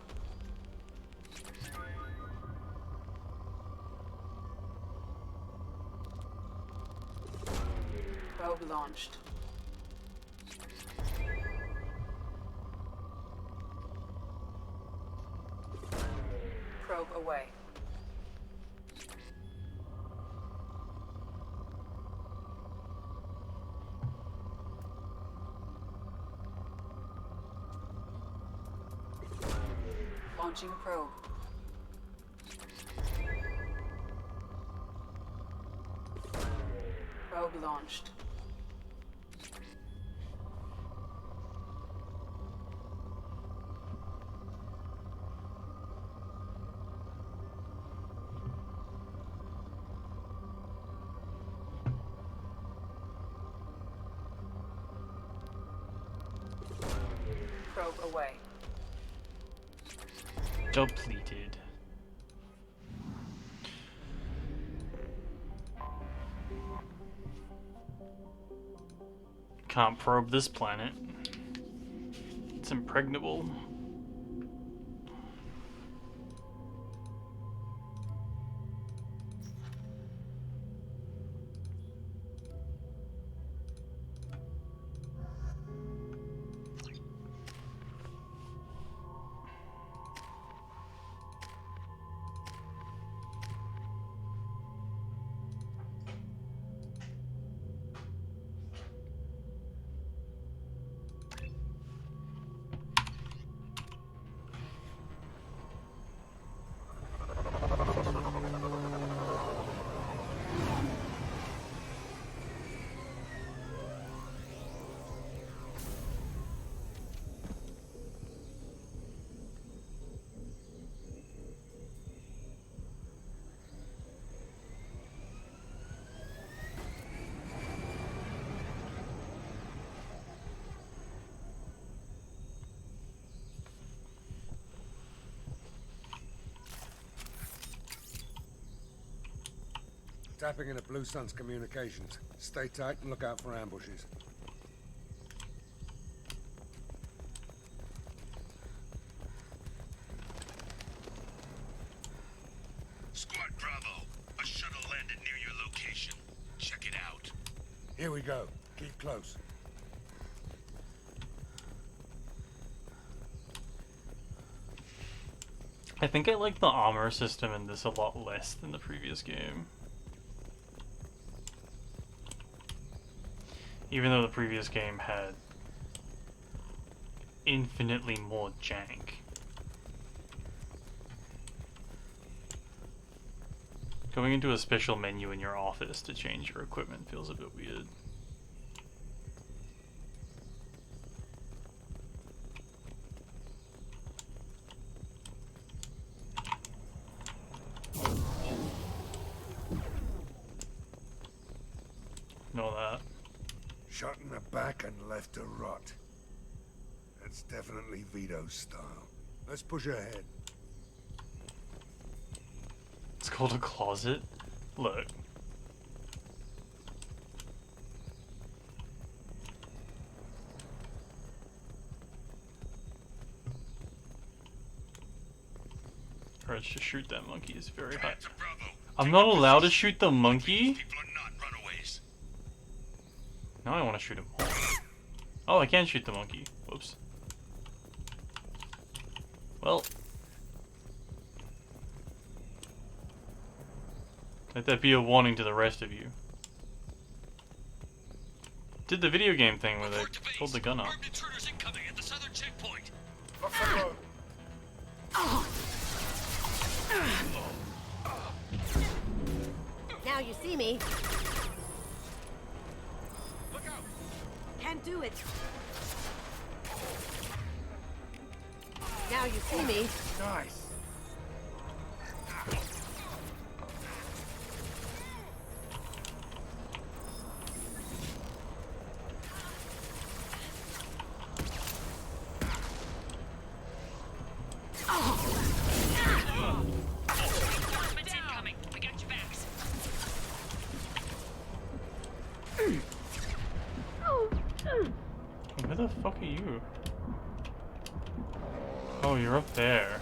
Probe launched. Probe away. Launching probe. Probe launched. Probe away. Depleted. Can't probe this planet. It's impregnable. Tapping into Blue Sun's communications. Stay tight and look out for ambushes. Squad Bravo, a shuttle landed near your location. Check it out. Here we go. Keep close. I think I like the armor system in this a lot less than the previous game. Even though the previous game had infinitely more jank. Going into a special menu in your office to change your equipment feels a bit weird. Know that. Shot in the back and left to rot. That's definitely Vito's style. Let's push ahead. It's called a closet? Look. Courage to shoot that monkey is very high. I'm not allowed to shoot the monkey? Now I want to shoot him more. Oh, I can shoot the monkey. Whoops. Well. Let that be a warning to the rest of you. Did the video game thing where they pulled the gun up. Intruders incoming at the southern checkpoint. Now you see me. Can't do it. Now you see me. Nice. Reinforcements incoming. We got your backs. Where the fuck are you? Oh, you're up there.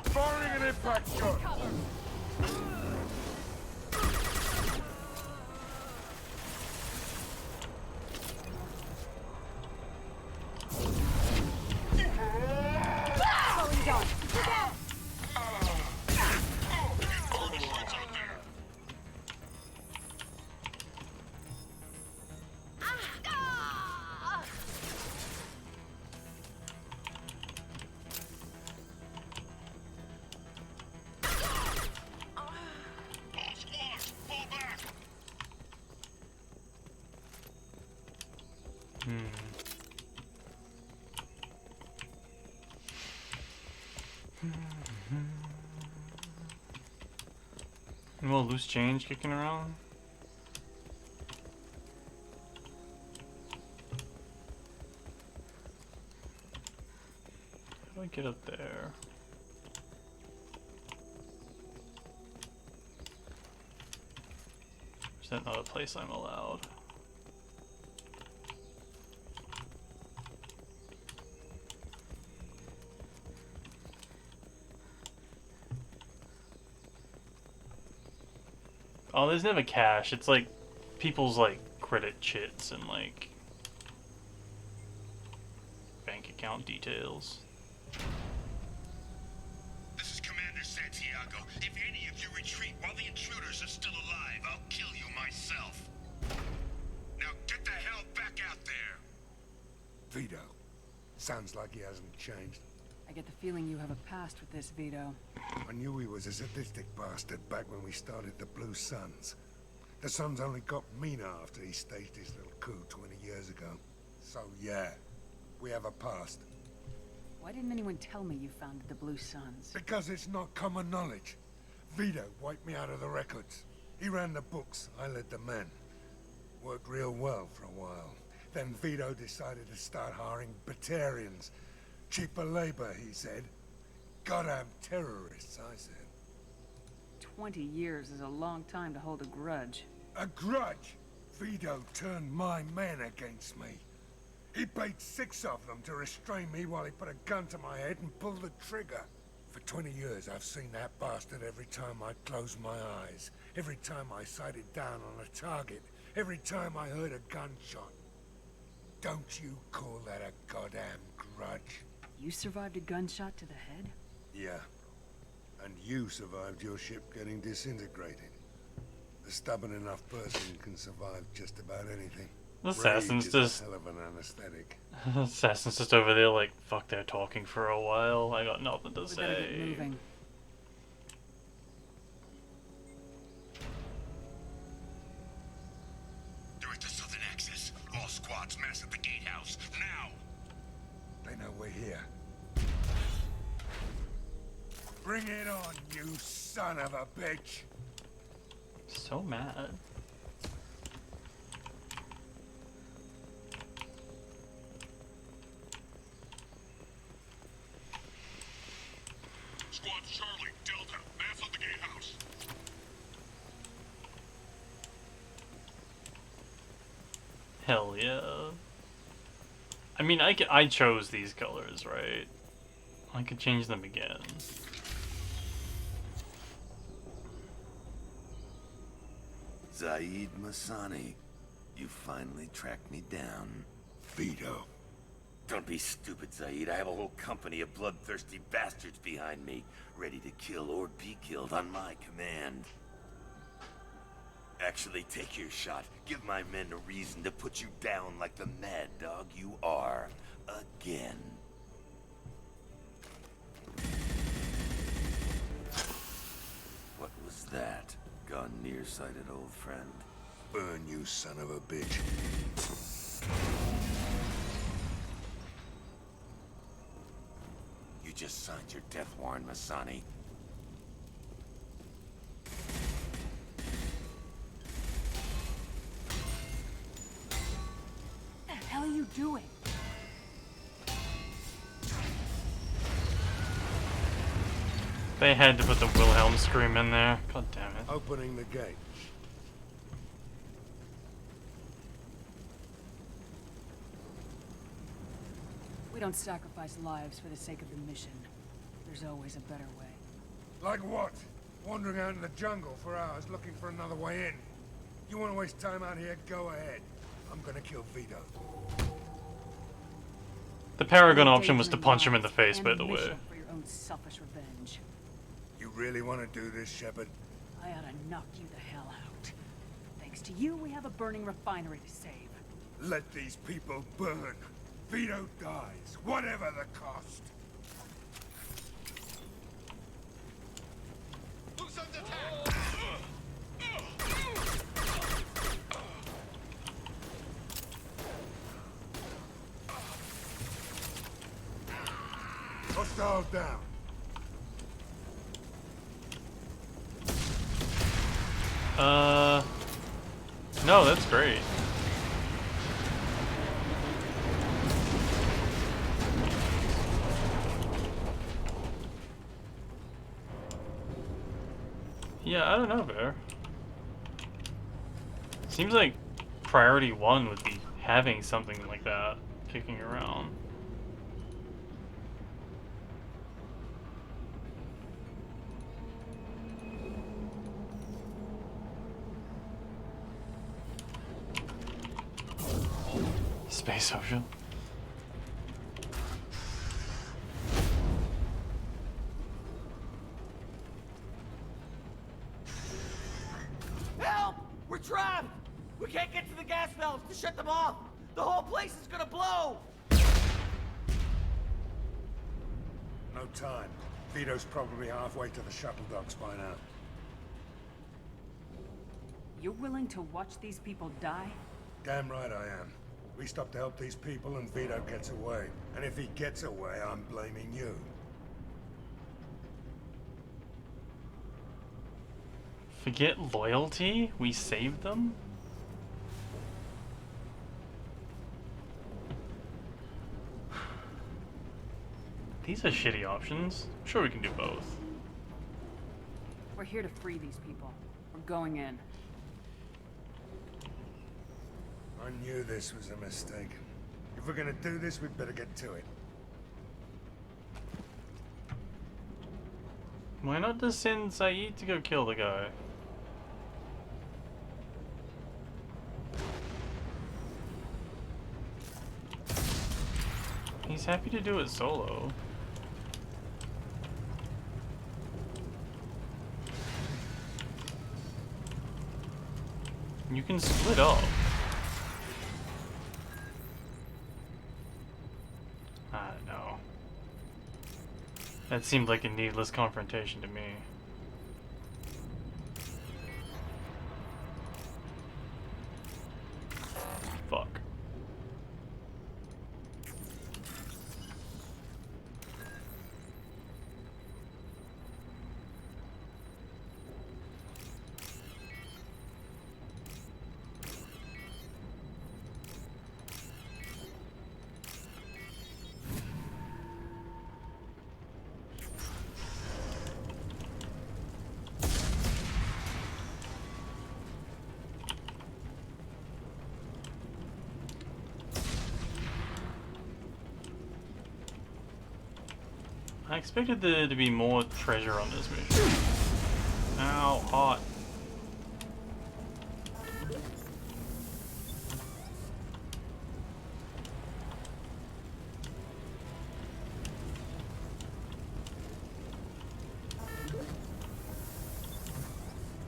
Firing an impact shot. A little loose change kicking around. How do I get up there? Is that not a place I'm allowed? Oh, there's never cash. It's like people's like credit chits and like bank account details. This is Commander Santiago. If any of you retreat while the intruders are still alive, I'll kill you myself. Now get the hell back out there. Vito. Sounds like he hasn't changed. I get the feeling you have a past with this, Vito. I knew he was a sadistic bastard back when we started the Blue Suns. The Suns only got meaner after he staged his little coup 20 years ago. So yeah, we have a past. Why didn't anyone tell me you founded the Blue Suns? Because it's not common knowledge. Vito wiped me out of the records. He ran the books, I led the men. Worked real well for a while. Then Vito decided to start hiring Batarians. Cheaper labor, he said. Goddamn terrorists, I said. 20 years is a long time to hold a grudge. A grudge? Vito turned my men against me. He paid 6 of them to restrain me while he put a gun to my head and pulled the trigger. For 20 years, I've seen that bastard every time I closed my eyes, every time I sighted down on a target, every time I heard a gunshot. Don't you call that a goddamn grudge? You survived a gunshot to the head? Yeah. And you survived your ship getting disintegrated. A stubborn enough person can survive just about anything. The assassin's Rage is just a hell of an anesthetic. assassin's just over there like, fuck, they're talking for a while. I got nothing to We better get say. moving. Direct to Southern Access. All squads mass at the gatehouse. Now! They know we're here. Bring it on, you son of a bitch! So mad. Squad Charlie, Delta, mass at the gatehouse. Hell yeah. I mean, I chose these colors, right? I could change them again. Zaid Masani, you finally tracked me down. Vito. Don't be stupid, Zaid. I have a whole company of bloodthirsty bastards behind me, ready to kill or be killed on my command. Actually, take your shot. Give my men a reason to put you down like the mad dog you are. Again. What was that? Gone nearsighted, old friend. Burn, you son of a bitch. You just signed your death warrant, Masani. What the hell are you doing? They had to put the Wilhelm scream in there. God damn it. Opening the gate. We don't sacrifice lives for the sake of the mission. There's always a better way. Like what? Wandering out in the jungle for hours looking for another way in. You want to waste time out here? Go ahead. I'm gonna kill Vito. The Paragon option was to punch him in the face, by the way. For your own selfish revenge. You really want to do this, Shepard? I ought to knock you the hell out. Thanks to you, we have a burning refinery to save. Let these people burn. Vito dies, whatever the cost. Who's under attack? Hostile down. No, that's great. Yeah, I don't know, Bear. Seems like priority 1 would be having something like that kicking around. Space Social. Help! We're trapped! We can't get to the gas valves to shut them off! The whole place is gonna blow! No time. Vito's probably halfway to the shuttle docks by now. You're willing to watch these people die? Damn right I am. We stop to help these people and Vito gets away. And if he gets away, I'm blaming you. Forget loyalty? We saved them? These are shitty options. I'm sure we can do both. We're here to free these people. We're going in. I knew this was a mistake. If If we're gonna do this, we'd better get to it. Why not just send Saeed to go kill the guy? He's happy to do it solo. You can split up. I don't know. That seemed like a needless confrontation to me. Fuck. I expected there to be more treasure on this mission. Ow, hot.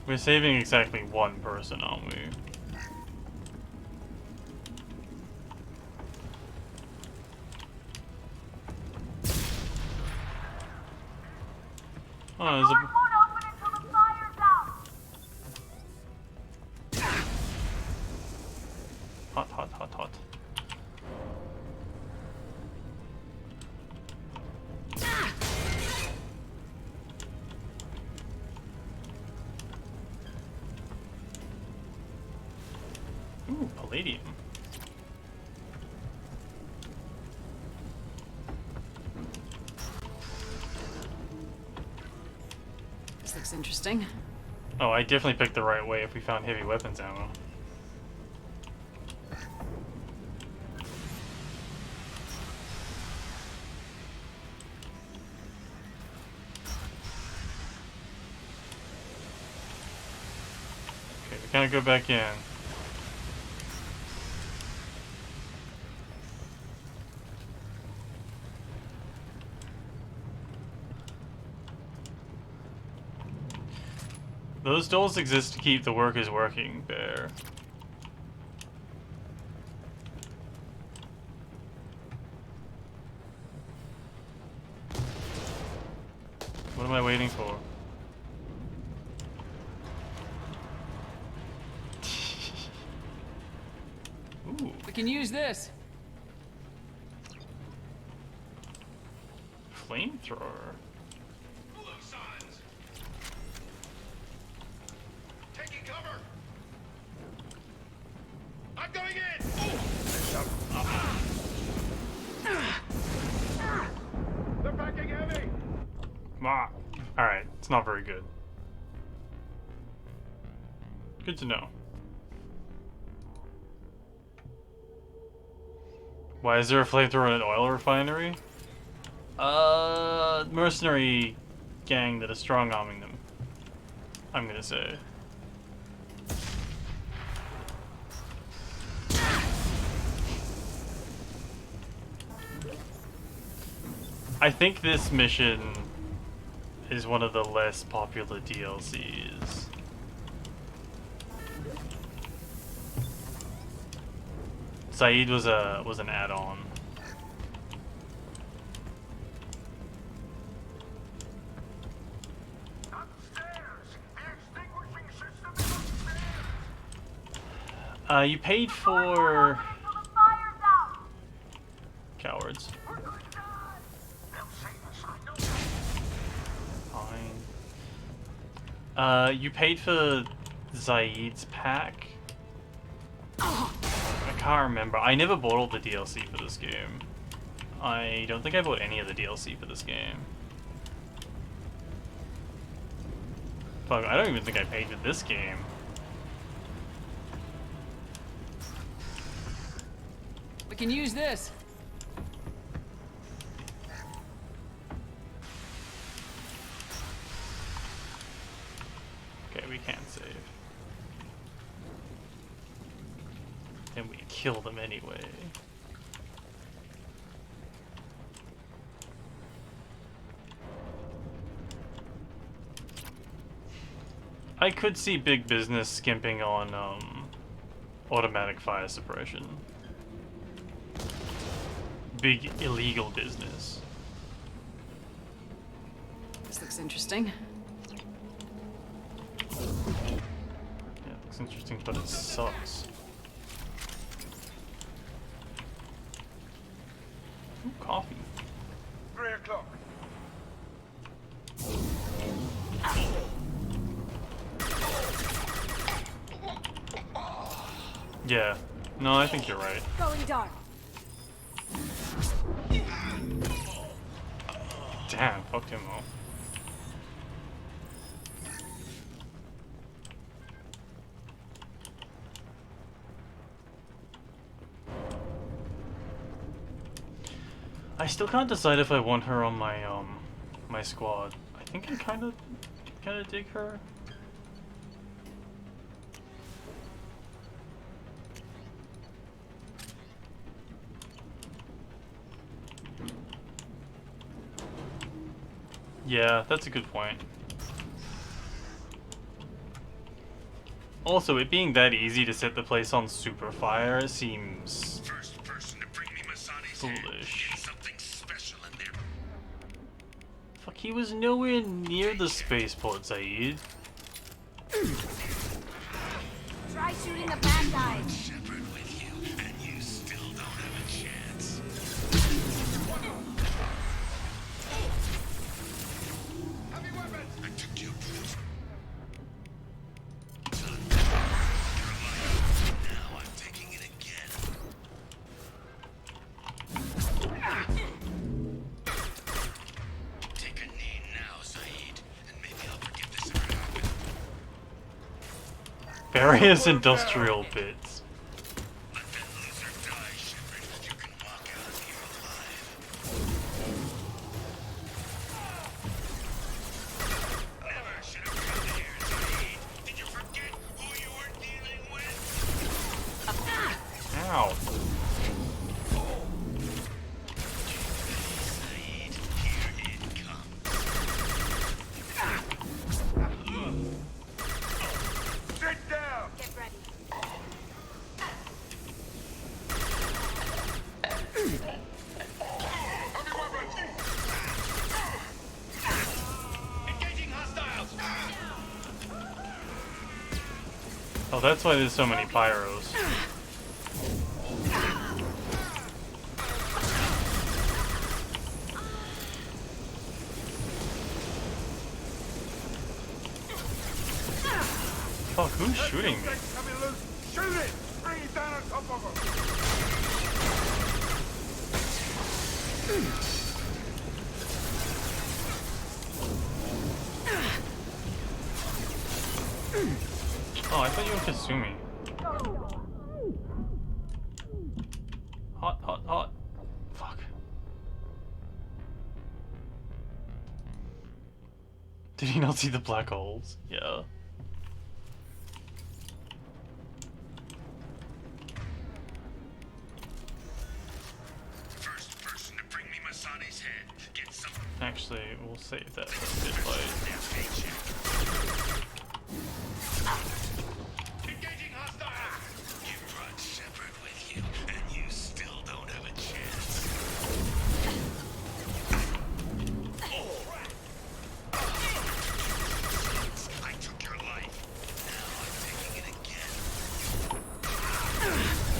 We're saving exactly one person, aren't we? Oh, there's a... Hot, hot, hot, hot. Ooh, palladium. This looks interesting. Oh, I definitely picked the right way if we found heavy weapons ammo. Okay, we kind of go back in. Those doors exist to keep the workers working there. What am I waiting for? Ooh. We can use this. Flamethrower. I'm going in! They're backing heavy! Ah. Alright, it's not very good. Good to know. Why is there a flamethrower in an oil refinery? Mercenary gang that is strong-arming them, I'm gonna say. I think this mission is one of the less popular DLCs. Saeed was an add-on. You paid for cowards. Fine. You paid for Zaid's pack. I can't remember. I never bought all the DLC for this game. I don't think I bought any of the DLC for this game. Fuck, I don't even think I paid for this game. can use this. Okay, we can't save. And we kill them anyway. I could see big business skimping on automatic fire suppression. Big illegal business. This looks interesting. Yeah, it looks interesting, but it sucks. Ooh, coffee. 3 o'clock. Yeah. No, I think you're right. Going dark. Damn, fuck him though. I still can't decide if I want her on my my squad. I think I kind of dig her. Yeah, that's a good point. Also, it being that easy to set the place on super fire seems foolish. Fuck, he was nowhere near the spaceport, Zaid. Try shooting the bad guys. Shepherd with you, and you still don't have a chance. Heavy weapons! I took your proof. Now I'm taking it again. Take a knee now, Zaid, and maybe I'll forget this ever happened. Various industrial bits. Let that loser die, Shepard. You can walk out of here alive. Never should have come here, Zaid. Did you forget who you were dealing with? Ow. Zaid, here it comes. Sit down! Get ready. Engaging hostiles! Oh, that's why there's so many pyros. Fuck, who's shooting me? Coming loose. Shoot it! Bring it down on top of him. Oh, I thought you were Kasumi. Hot, hot, hot. Fuck. Did he not see the black holes? Yeah. First person to bring me Masani's head gets some. Actually, we'll save that for a bit later. Engaging hostile! You brought Shepard with you, and you still don't have a chance. I took your life. Now I'm taking it again.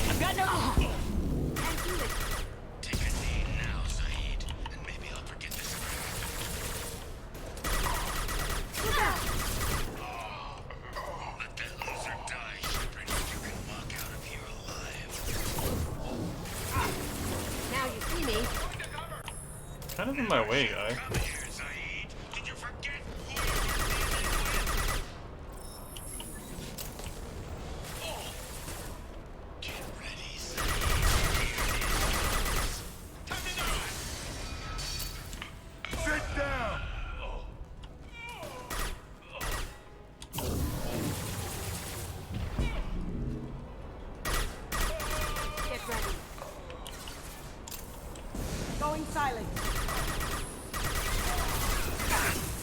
I've got no. Take a knee now, Zaid, and maybe I'll forget this ever happened. Let that loser die, Shepard. You can walk out of here alive. Now you see me. Kind of in my way, guy. Come here, Zaid. Did you forget who you were dealing with? Get ready, Zaid. Here it is. Going silent.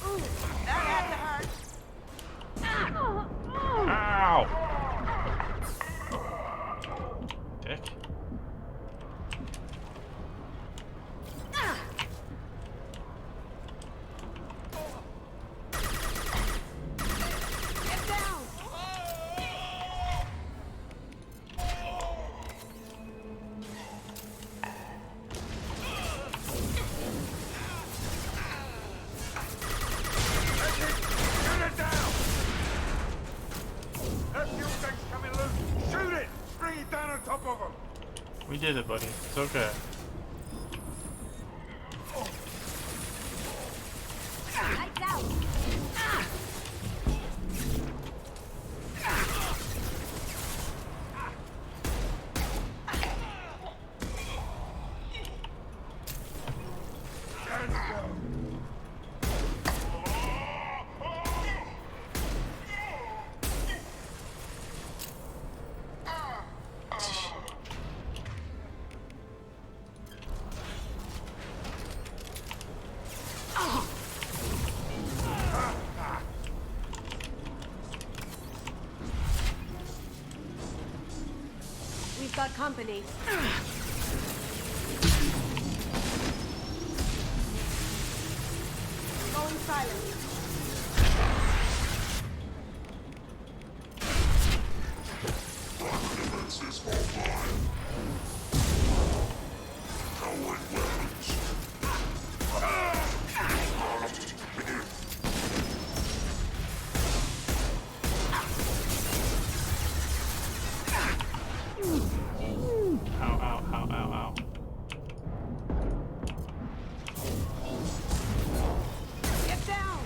Ooh, that had to hurt. Ow! Dick. Get down. Shoot it down! That fuel tank's coming loose! Shoot it! Bring it down on top of him! We did it, buddy. It's okay. Lights out. We've got company. Going silent. Ow, ow, ow, ow, ow. Get down.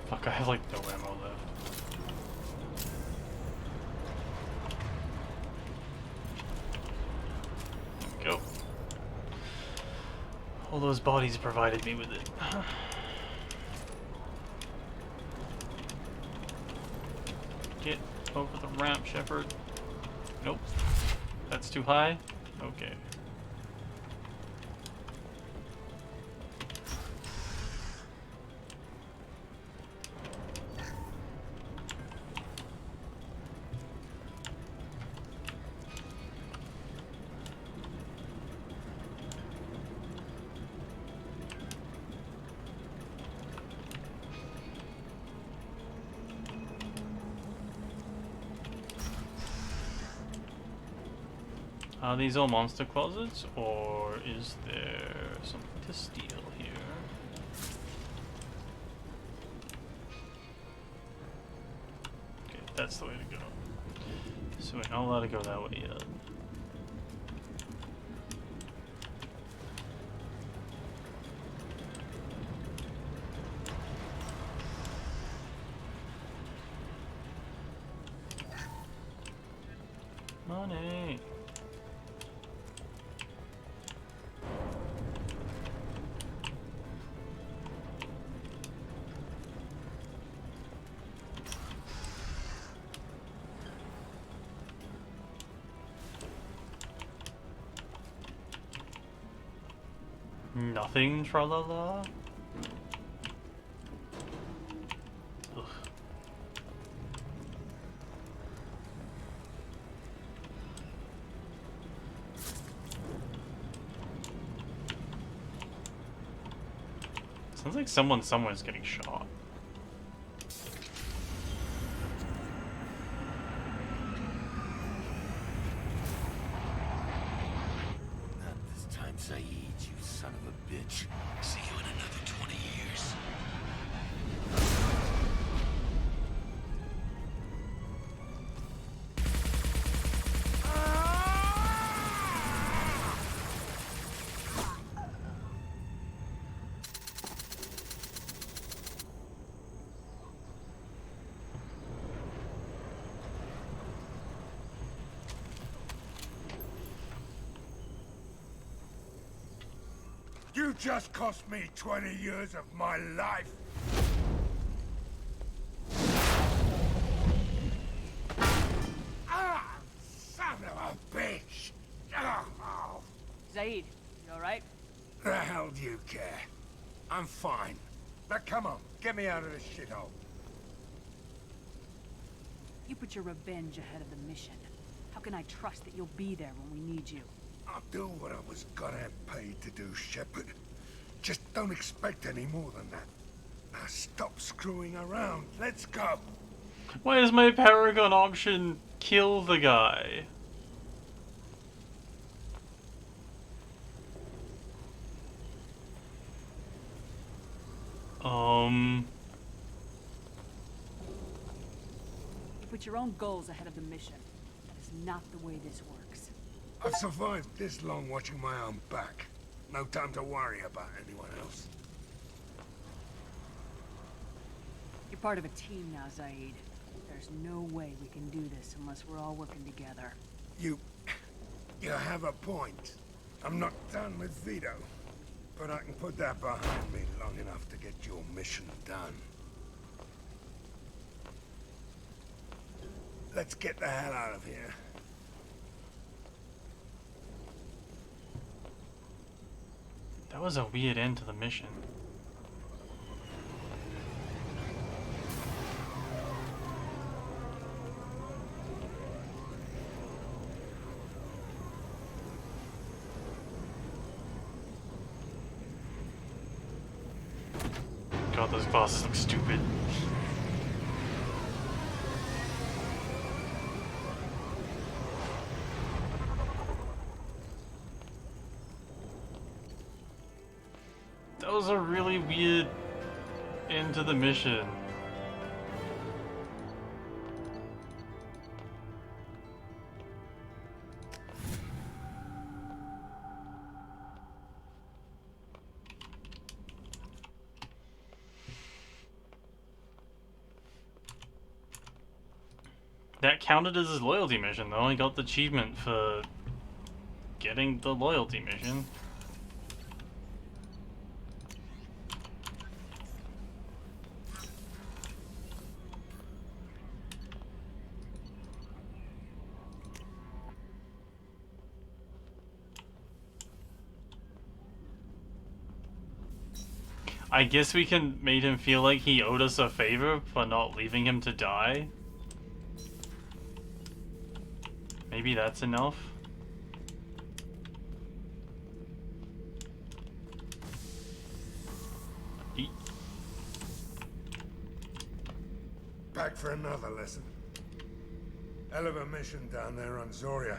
Fuck, I have like no ammo left. There we go. All those bodies provided me with it. Get over the ramp, Shepard. Nope. That's too high? Okay. Are these all monster closets, or is there something to steal here? Okay, that's the way to go. So we're not allowed to go that way yet. Money! Nothing, tra-la-la? Ugh. Sounds like someone somewhere's getting shot. Not this time, Saeed, you son of a bitch. See you in another 20 years. You just cost me 20 years of my life. Ah! I'm fine. Now come on, get me out of this shithole. You put your revenge ahead of the mission. How can I trust that you'll be there when we need you? I'll do what I was gonna paid to do, Shepard. Just don't expect any more than that. Now stop screwing around. Let's go. Why is my Paragon option kill the guy? You put your own goals ahead of the mission. That is not the way this works. I've survived this long watching my own back. No time to worry about anyone else. You're part of a team now, Zaid. There's no way we can do this unless we're all working together. You have a point. I'm not done with Vito. But I can put that behind me long enough to get your mission done. Let's get the hell out of here. That was a weird end to the mission. God, those glasses look stupid. That was a really weird end to the mission. That counted as his loyalty mission, though. He got the achievement for getting the loyalty mission. I guess we can make him feel like he owed us a favor for not leaving him to die. Maybe that's enough. Eat. Back for another lesson. Hell of a mission down there on Zoria.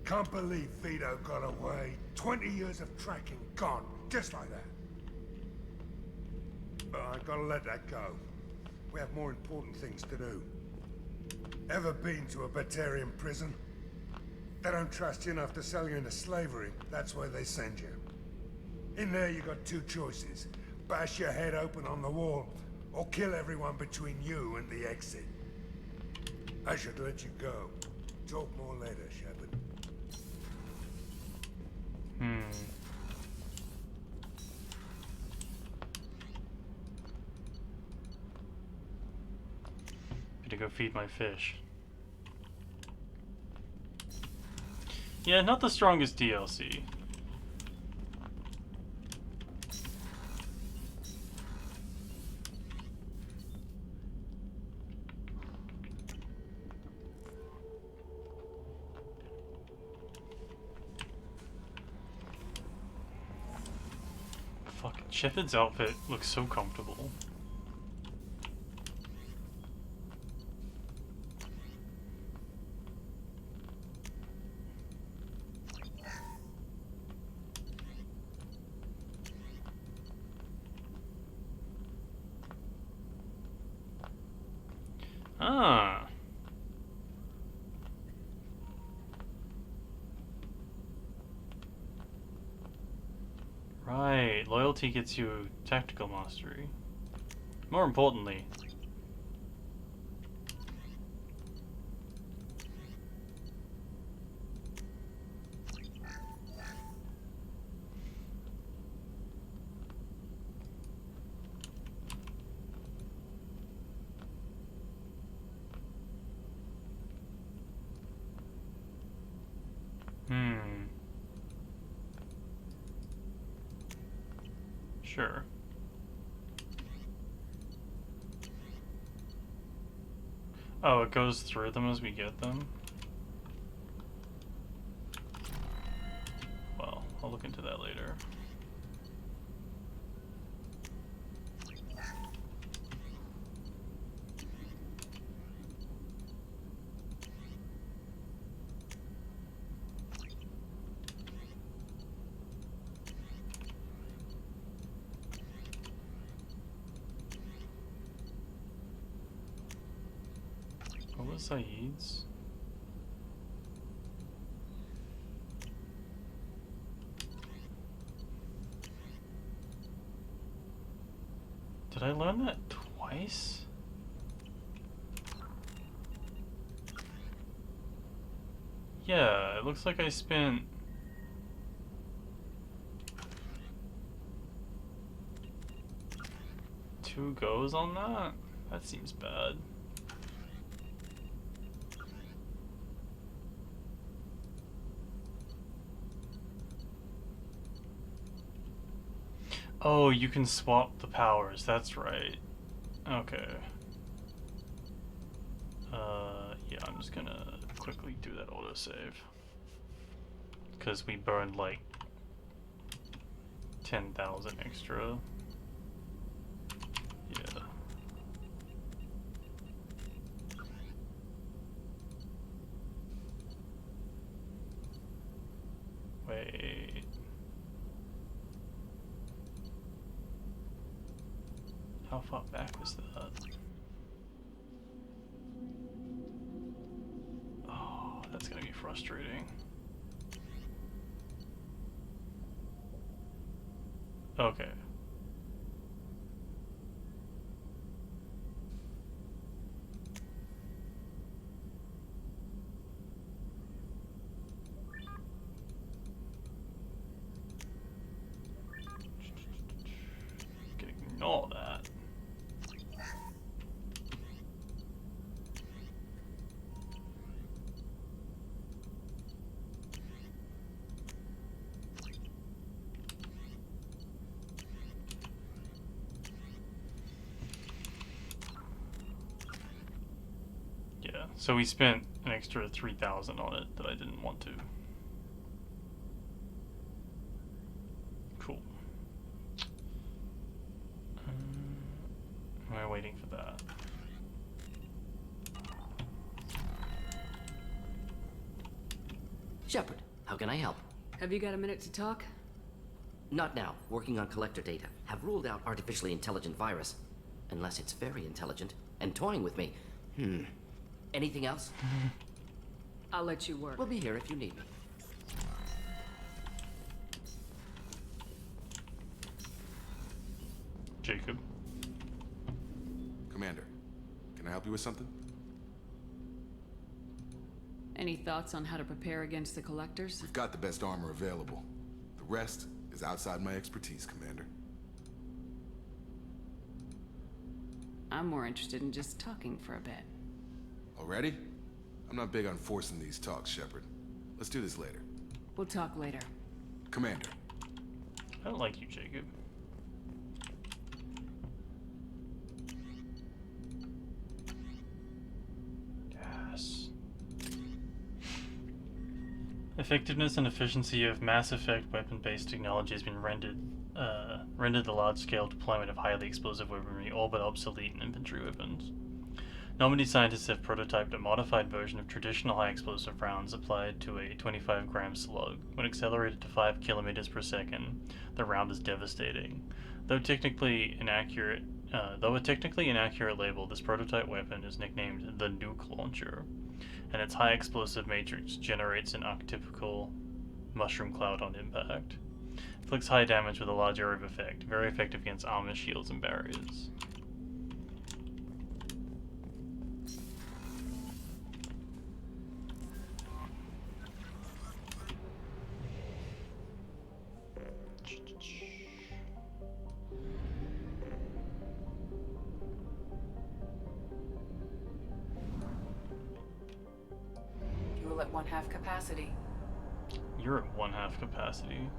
Can't believe Vito got away. 20 years of tracking gone, just like that. But I gotta let that go. We have more important things to do. Ever been to a Batarian prison? They don't trust you enough to sell you into slavery. That's where they send you. In there you got two choices. Bash your head open on the wall, or kill everyone between you and the exit. I should let you go. Talk more later, Shepard. To go feed my fish. Yeah, not the strongest DLC. Fucking Shepard's outfit looks so comfortable. Ah. Right, loyalty gets you tactical mastery. More importantly, sure. Oh, it goes through them as we get them? Well, I'll look into that later. What was Saeed's? Did I learn that twice? Yeah, it looks like I spent... two goes on that? That seems bad. Oh, you can swap the powers, that's right. Okay. Yeah, I'm just gonna quickly do that autosave. Because we burned like 10,000 extra. Yeah. Wait. How far back was that? Oh, that's gonna be frustrating. Okay. Can ignore that. Yeah, so we spent an extra 3,000 on it that I didn't want to. Cool. Am I waiting for that? Shepard, how can I help? Have you got a minute to talk? Not now. Working on collector data. Have ruled out artificially intelligent virus. Unless it's very intelligent and toying with me. Anything else? I'll let you work. We'll be here if you need me. Jacob. Commander, can I help you with something? Any thoughts on how to prepare against the collectors? We've got the best armor available. The rest is outside my expertise, Commander. I'm more interested in just talking for a bit. Already? I'm not big on forcing these talks, Shepard. Let's do this later. We'll talk later. Commander. I don't like you, Jacob. Yes. Effectiveness and efficiency of Mass Effect weapon-based technology has been rendered the large-scale deployment of highly explosive weaponry all but obsolete in infantry weapons. Normandy scientists have prototyped a modified version of traditional high-explosive rounds applied to a 25-gram slug. When accelerated to 5 kilometers per second, the round is devastating. Though a technically inaccurate label, this prototype weapon is nicknamed the Nuke Launcher, and its high-explosive matrix generates an archetypical mushroom cloud on impact. Inflicts high damage with a large area of effect, very effective against armor, shields, and barriers. Fuel at 1/2 capacity. You're at 1/2 capacity.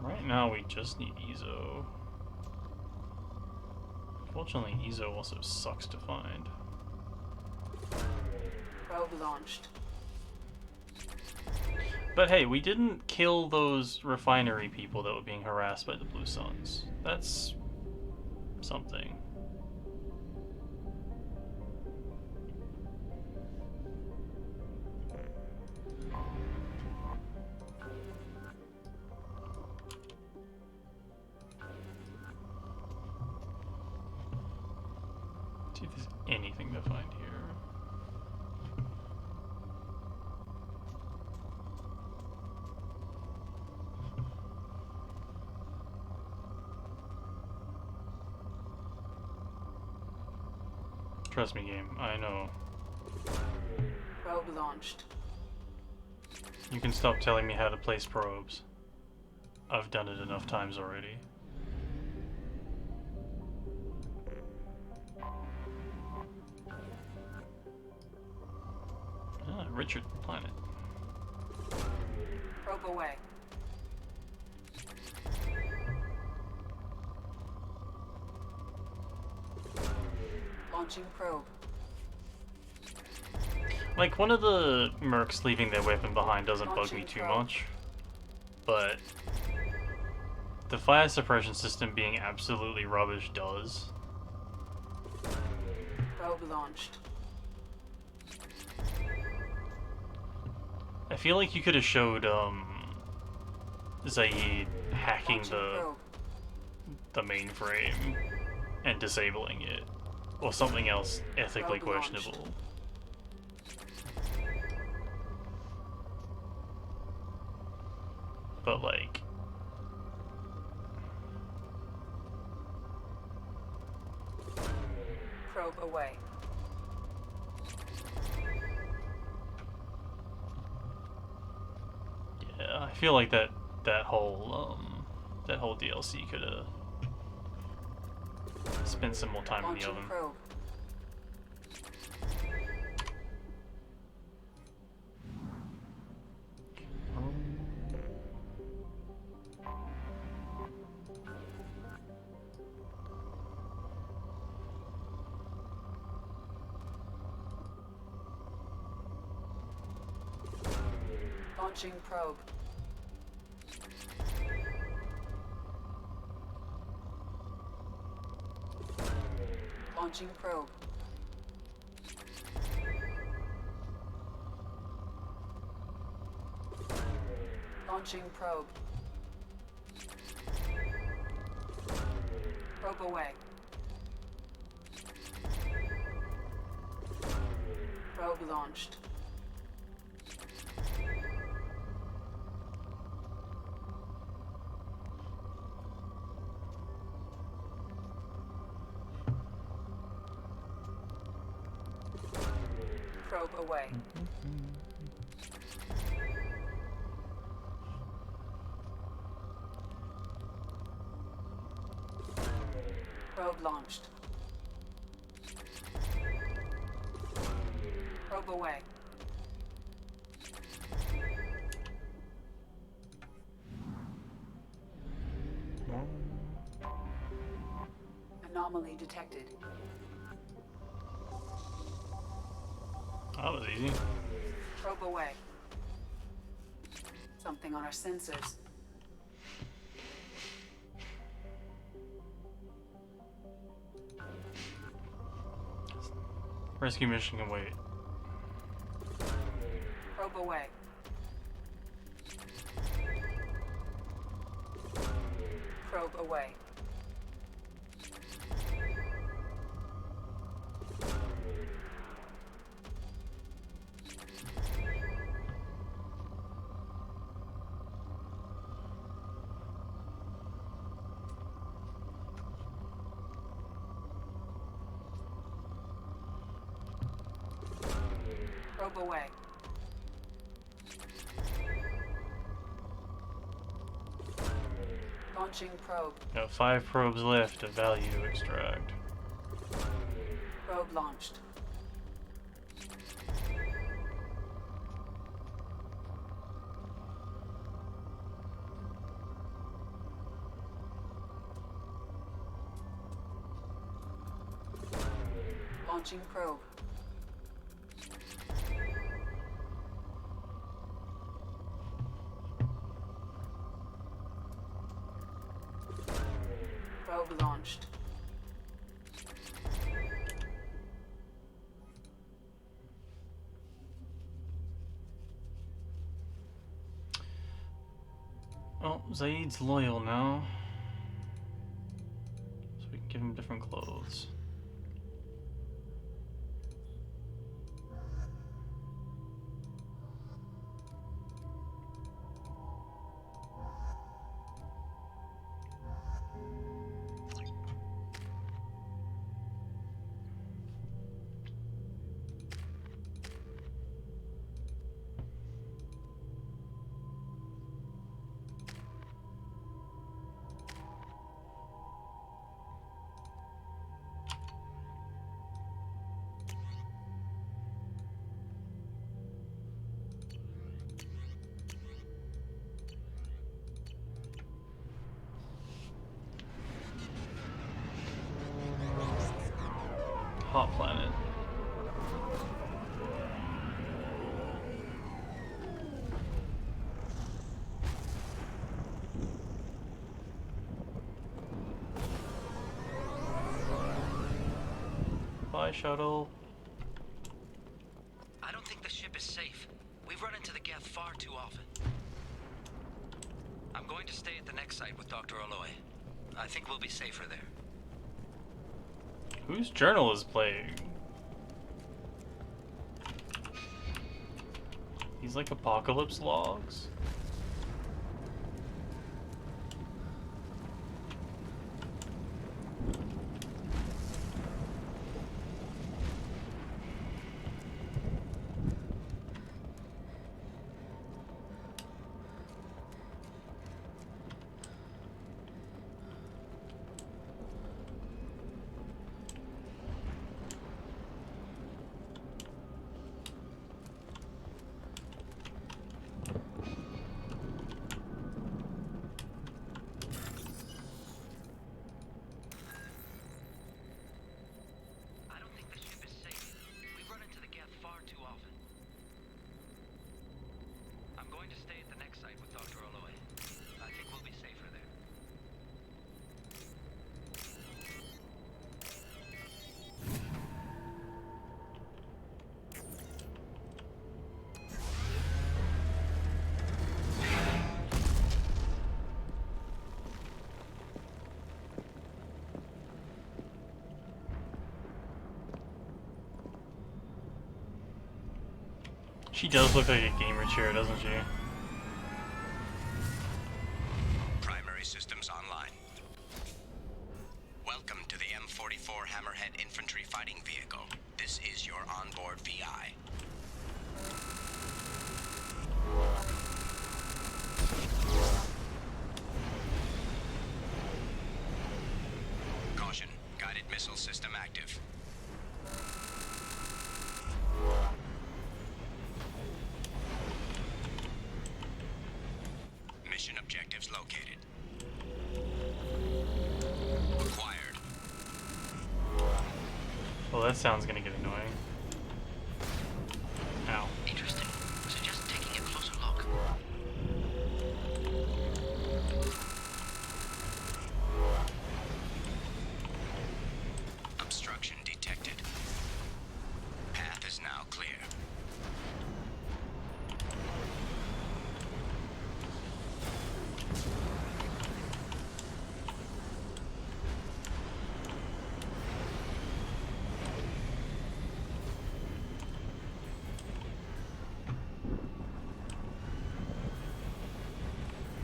Right now we just need Ezo. Unfortunately, Ezo also sucks to find. Probe launched. But hey, we didn't kill those refinery people that were being harassed by the Blue Suns. That's something. See if there's anything to find here. Trust me, game. I know. Probe launched. You can stop telling me how to place probes. I've done it enough times already. Ah, Richard Planet. Probe away. Launching probe. Like, one of the mercs leaving their weapon behind doesn't bug me too much, but the fire suppression system being absolutely rubbish does. Probe launched. I feel like you could have showed Zaid hacking the mainframe and disabling it, or something else ethically questionable. But like, Probe away. yeah, I feel like that whole DLC could have spent some more time in the oven. Probe. Launching probe. Launching probe. Launching probe. Probe away. Probe launched. Probe away. Probe launched. Probe away. Anomaly detected. That was easy. Probe away. Something on our sensors. Rescue mission can wait. Probe away. Probe away. Probe away. Launching probe. Got 5 probes left of value to extract. Probe Probe launched. Launching probe. Probe launched. Well, Zaid's loyal now, so we can give him different clothes. Hot planet. Bye, shuttle. I don't think the ship is safe. We've run into the Geth far too often. I'm going to stay at the next site with Dr. Aloy. I think we'll be safer there. Whose journal is playing? He's like apocalypse logs. She does look like a gamer chair, doesn't she? Primary systems online. Welcome to the M44 Hammerhead Infantry Fighting Vehicle. This is your onboard VI. Caution, guided missile system active. Mission objectives located. Acquired. Well, that sound's gonna get annoying. Ow. Interesting. Suggest taking a closer look. Obstruction detected. Path is now clear.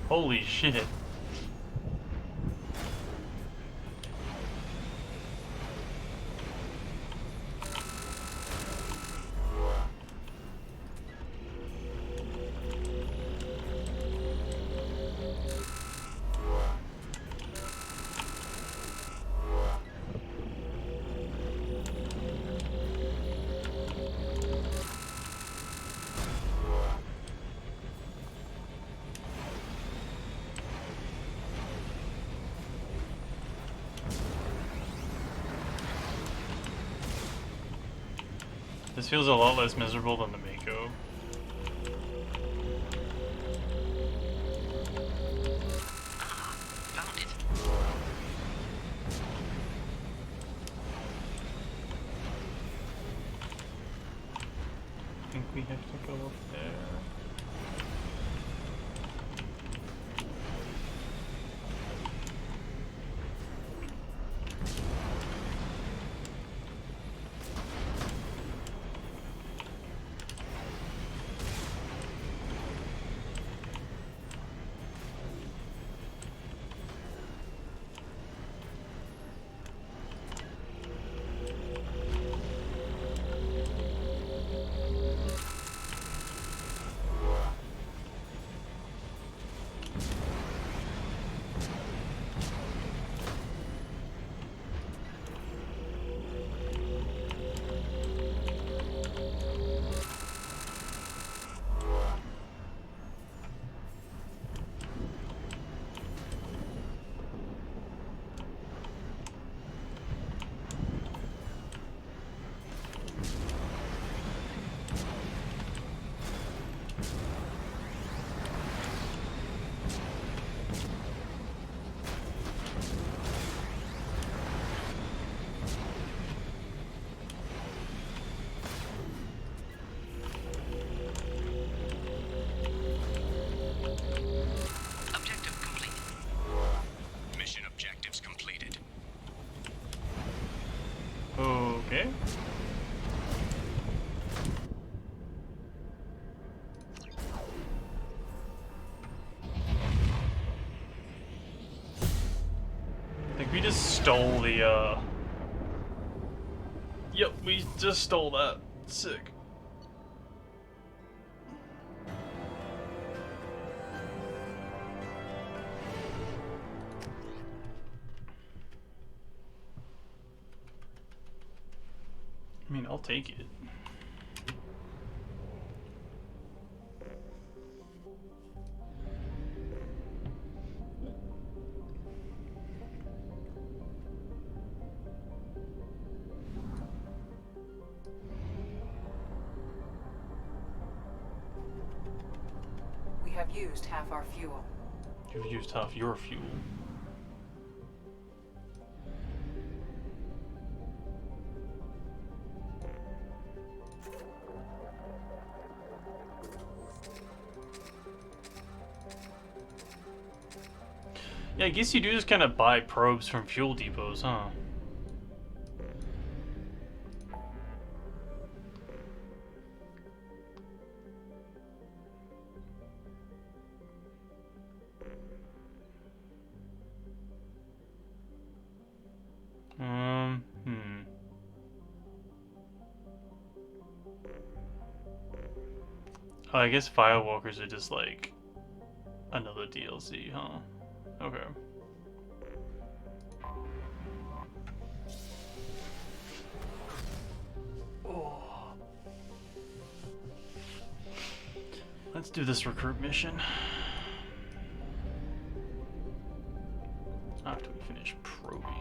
Holy shit. This feels a lot less miserable than the Mako. Found it. I think we have to go up there. Objective complete. Mission objectives completed. Okay. I think we just stole the, Yep, we just stole that. Sick. I mean, I'll take it. We have used half our fuel. You've used half your fuel. Yeah, I guess you do just kind of buy probes from fuel depots, huh? Oh, I guess Firewalkers are just like another DLC, huh? Okay. Oh. Let's do this recruit mission. After we finish probing.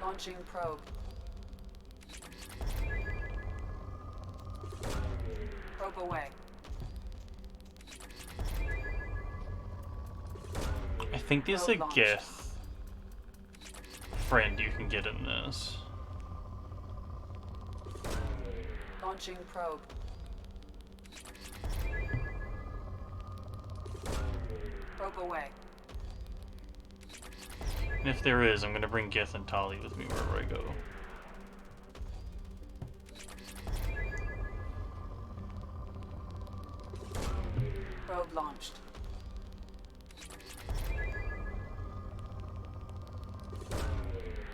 Launching probe. Probe away. I think there's a Geth friend you can get in this. Launching probe. Probe away. And if there is, I'm gonna bring Gith and Tali with me wherever I go. Probe launched.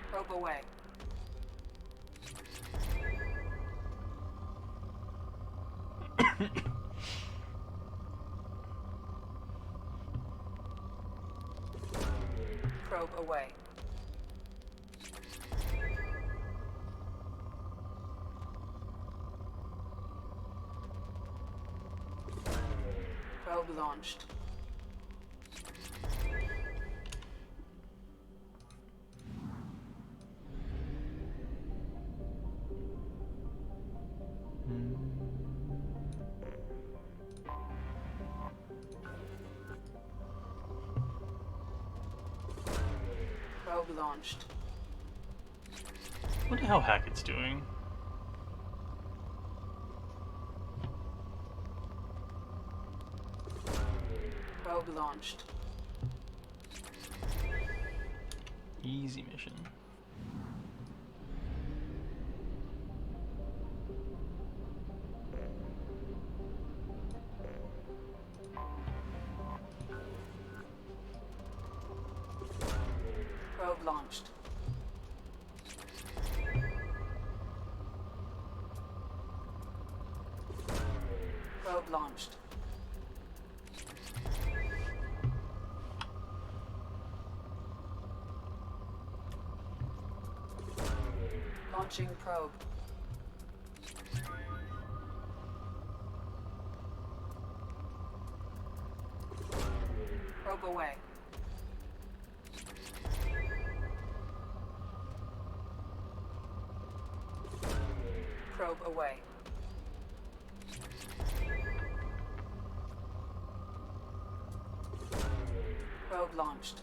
Probe away. Probe away. Probe launched. Probe launched. Wonder how Hackett's doing. Probe launched. Easy mission. Probe launched. Probe launched. Launching probe. Probe away. Probe away. Probe launched.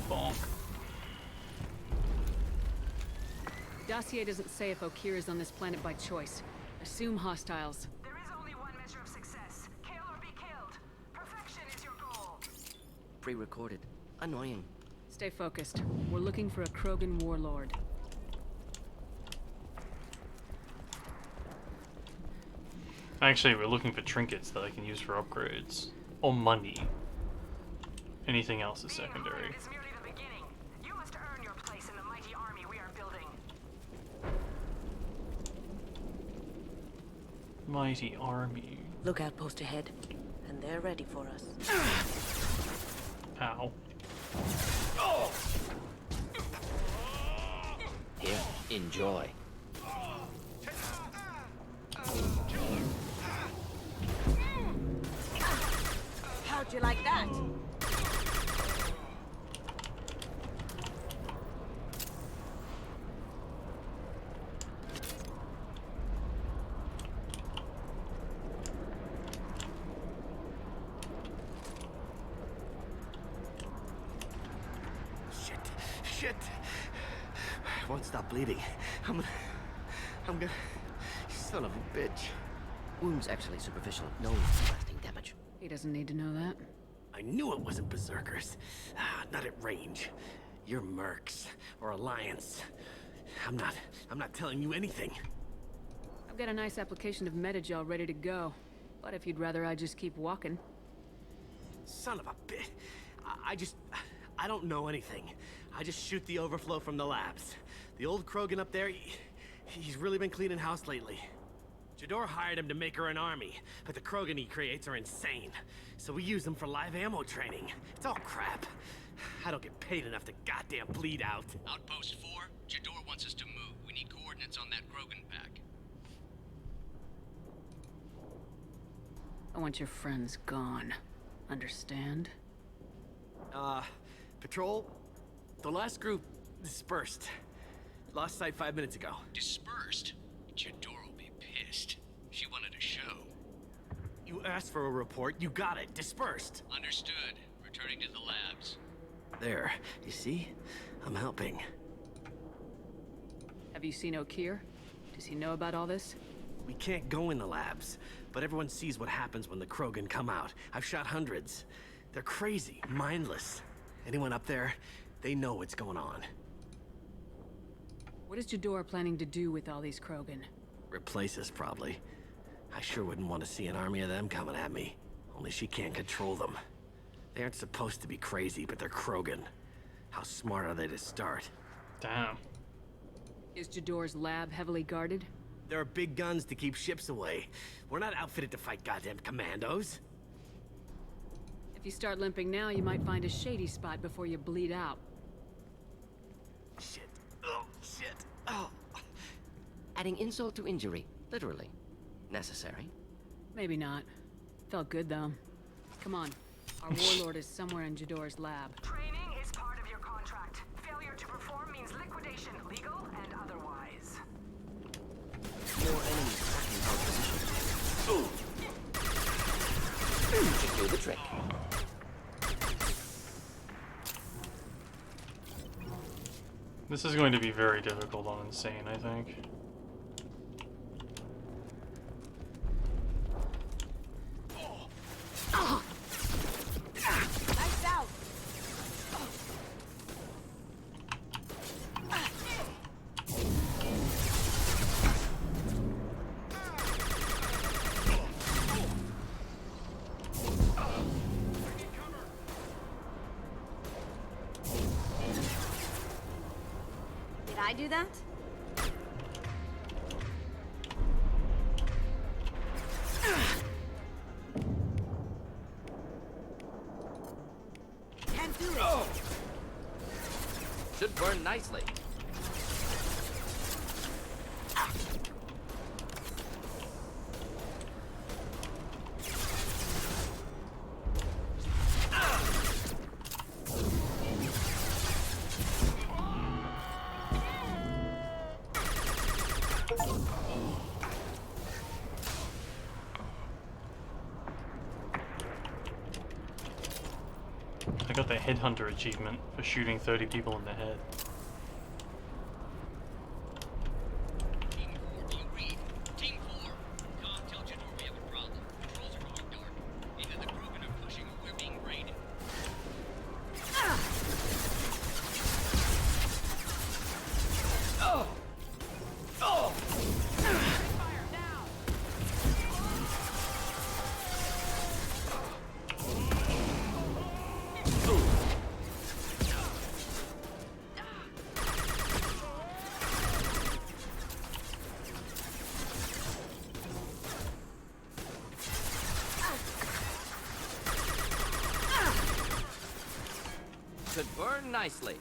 Bonk. Dossier doesn't say if Okeer is on this planet by choice. Assume hostiles. There is only one measure of success. Kill or be killed. Perfection is your goal. Pre-recorded. Annoying. Stay focused. We're looking for a Krogan warlord. Actually, we're looking for trinkets that I can use for upgrades. Or money. Anything else is secondary. It is merely the beginning. You must earn your place in the mighty army we are building. Mighty army. Look outpost ahead, and they're ready for us. Ow. Here, enjoy. How'd you like that? Shit. I won't stop bleeding. I'm gonna... You son of a bitch. Wounds actually superficial. No lasting damage. He doesn't need to know that. I knew it wasn't Berserkers. Not at range. You're Mercs. Or Alliance. I'm not telling you anything. I've got a nice application of Metagel ready to go. But if you'd rather I just keep walking. Son of a bitch. I don't know anything. I just shoot the overflow from the labs. The old Krogan up there, he's really been cleaning house lately. Jador hired him to make her an army, but the Krogan he creates are insane. So we use them for live ammo training. It's all crap. I don't get paid enough to goddamn bleed out. Outpost 4, Jador wants us to move. We need coordinates on that Krogan pack. I want your friends gone. Understand? Patrol, the last group dispersed. Lost sight 5 minutes ago. Dispersed? Jador will be pissed. She wanted a show. You asked for a report, you got it. Dispersed. Understood. Returning to the labs. There, you see? I'm helping. Have you seen Okeer? Does he know about all this? We can't go in the labs, but everyone sees what happens when the Krogan come out. I've shot hundreds. They're crazy, mindless. Anyone up there, they know what's going on. What is Jador planning to do with all these Krogan? Replace us, probably. I sure wouldn't want to see an army of them coming at me. Only she can't control them. They aren't supposed to be crazy, but they're Krogan. How smart are they to start? Damn. Is Jador's lab heavily guarded? There are big guns to keep ships away. We're not outfitted to fight goddamn commandos. If you start limping now, you might find a shady spot before you bleed out. Shit. Oh, shit. Oh. Adding insult to injury, literally. Necessary. Maybe not. Felt good, though. Come on. Our warlord is somewhere in Jador's lab. Training is part of your contract. Failure to perform means liquidation, legal and otherwise. More enemies tracking our position. Ooh. Should do the trick. This is going to be very difficult on Insane, I think. Lights out! Did I do that? Can't do it! Should burn nicely. I got the Headhunter achievement for shooting 30 people in the head. Team 4, do you read? Team 4, Khan, tell Jador we have a problem. Controls are going dark. Either the Krogan are pushing or we're being raided. Oh! Oh! Fire now! Should burn nicely.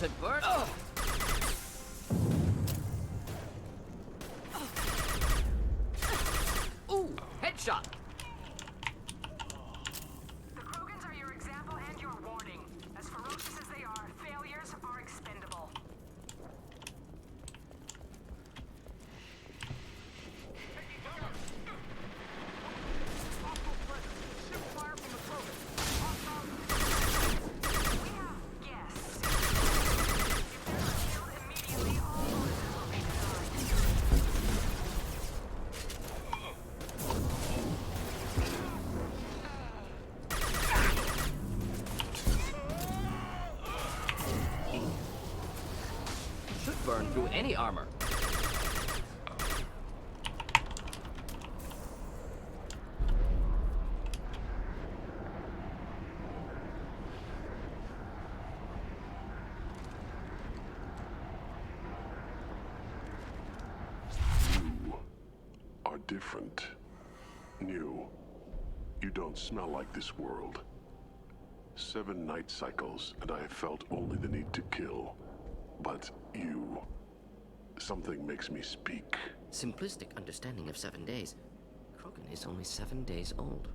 Should burn. Ooh, headshot. The Krogans are your example and your warning. As ferocious as they are, failures are expendable. Should burn through any armor. You are different. New. You don't smell like this world. 7 night cycles, and I have felt only the need to kill. But you... something makes me speak. Simplistic understanding of 7 days. Krogan is only 7 days old.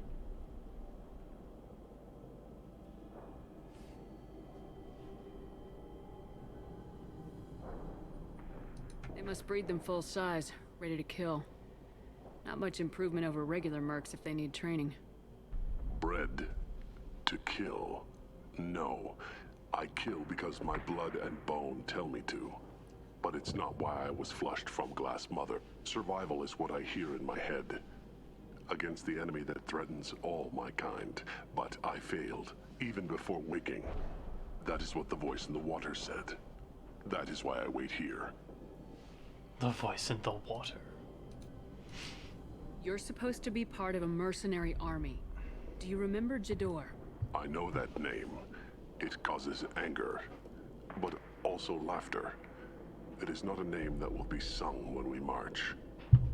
They must breed them full size, ready to kill. Not much improvement over regular mercs if they need training. Bred to kill. No. I kill because my blood and bone tell me to. But it's not why I was flushed from Glass Mother. Survival is what I hear in my head. Against the enemy that threatens all my kind. But I failed, even before waking. That is what the voice in the water said. That is why I wait here. The voice in the water. You're supposed to be part of a mercenary army. Do you remember Jador? I know that name. It causes anger, but also laughter. It is not a name that will be sung when we march.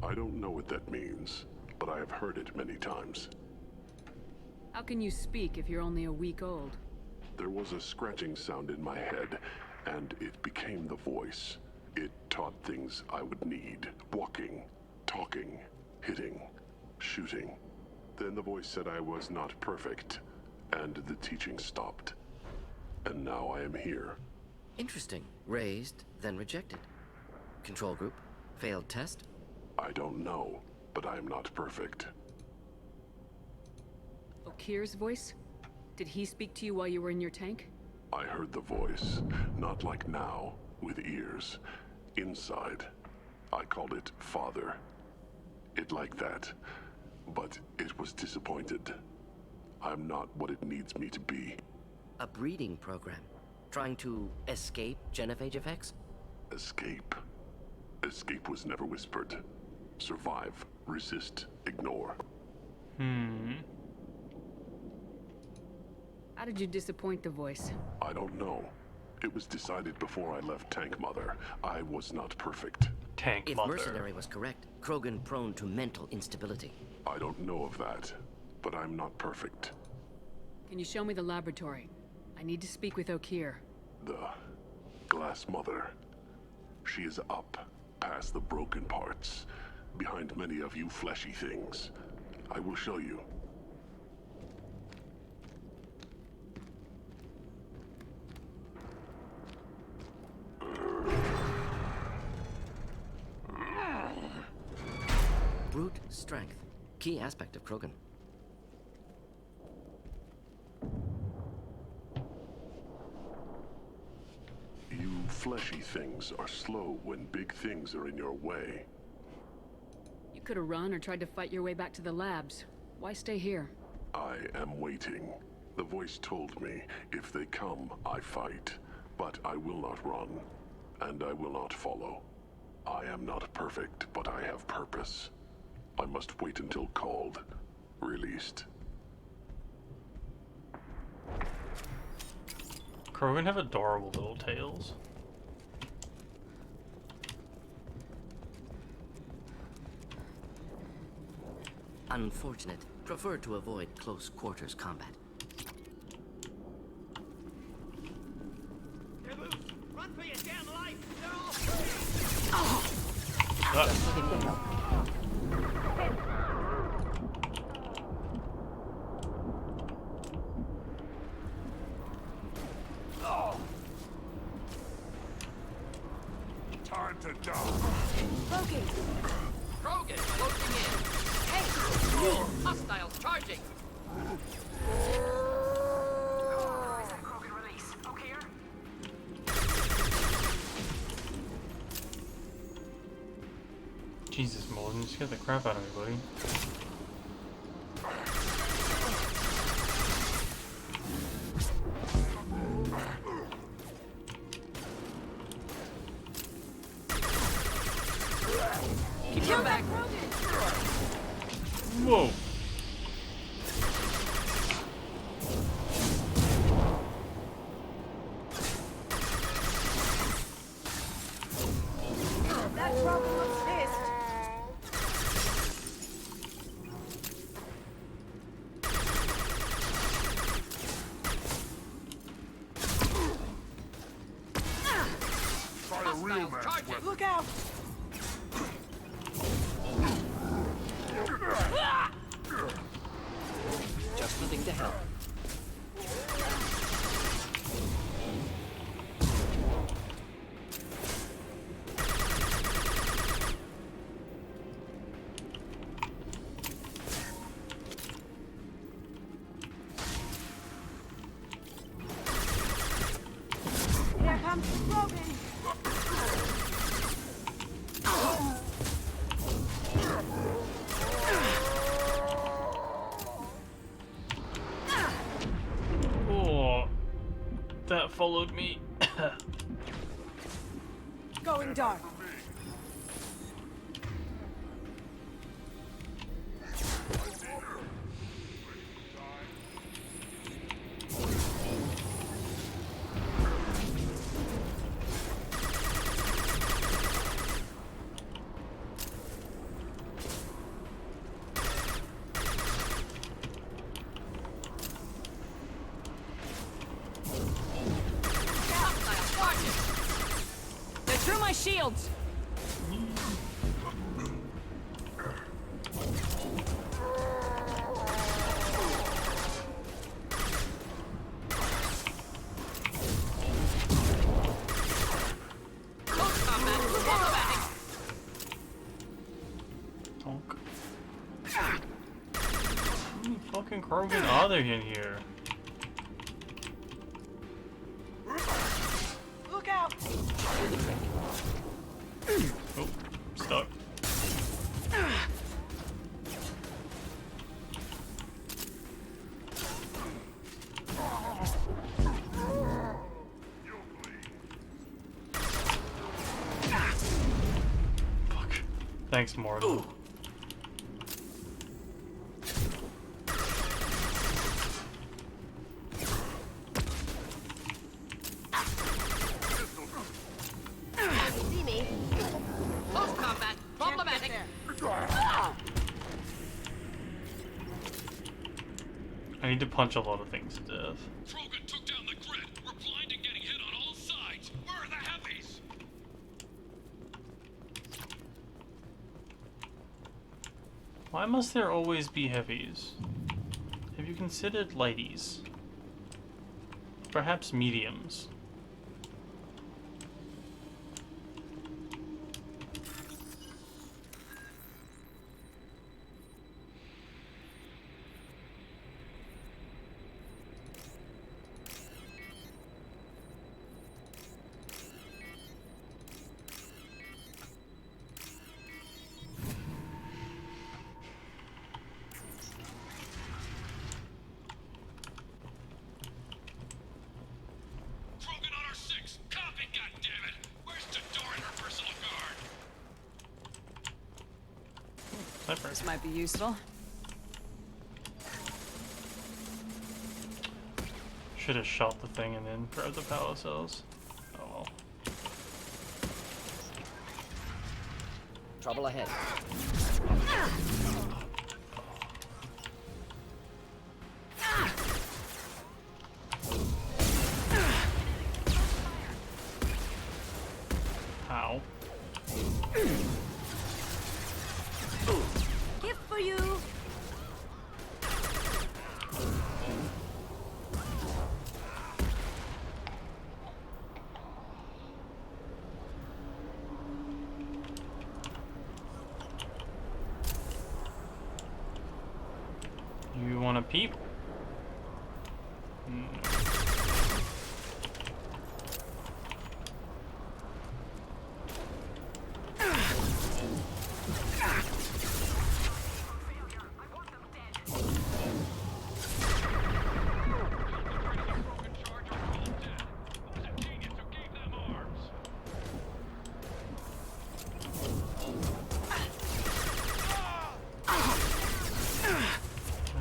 I don't know what that means, but I have heard it many times. How can you speak if you're only a week old? There was a scratching sound in my head, and it became the voice. It taught things I would need. Walking, talking, hitting, shooting. Then the voice said I was not perfect, and the teaching stopped. And now I am here. Interesting. Raised, then rejected. Control group? Failed test? I don't know, but I am not perfect. Okir's voice? Did he speak to you while you were in your tank? I heard the voice, not like now, with ears. Inside. I called it Father. It like that, but it was disappointed. I'm not what it needs me to be. A breeding program? Trying to escape genophage effects? Escape. Escape was never whispered. Survive, resist, ignore. How did you disappoint the voice? I don't know. It was decided before I left Tank Mother. I was not perfect. If Mercenary was correct, Krogan prone to mental instability. I don't know of that, but I'm not perfect. Can you show me the laboratory? I need to speak with Okir. The Glass Mother. She is up, past the broken parts, behind many of you fleshy things. I will show you. Brute strength. Key aspect of Krogan. You fleshy things are slow when big things are in your way. You could have run or tried to fight your way back to the labs. Why stay here? I am waiting. The voice told me, if they come, I fight. But I will not run, and I will not follow. I am not perfect, but I have purpose. I must wait until called, released. Krogan have adorable little tails. Unfortunate. Prefer to avoid close quarters combat. They're loose! Run for your damn life! They're all... Time to die! Logan! Krogan, closing in. Hey! Hostiles charging! Where is that Krogan release? Okay, Jesus, Molden, just get the crap out of me, buddy. Keep your back! Whoa! That Krogan looks pissed. Try a real man. Look out! Just looking to help. Oh, that followed me. Going dark. They're through my shields. Donk. How many fucking Krogan are there in here? Look out! Oh, stuck. Fuck. Thanks, Morgan. See me? Close combat. Problematic. I need to punch a lot of things to death. Krogan took down the grid. We're blind and getting hit on all sides. Where are the heavies? Why must there always be heavies? Have you considered lighties? Perhaps mediums? Krogan on our 6. Copy, goddammit. Where's Tador and her personal guard? This might be useful. Should have shot the thing and then grabbed the power cells. Oh well. Trouble ahead. Ow. Gift for you. You want to peep? No.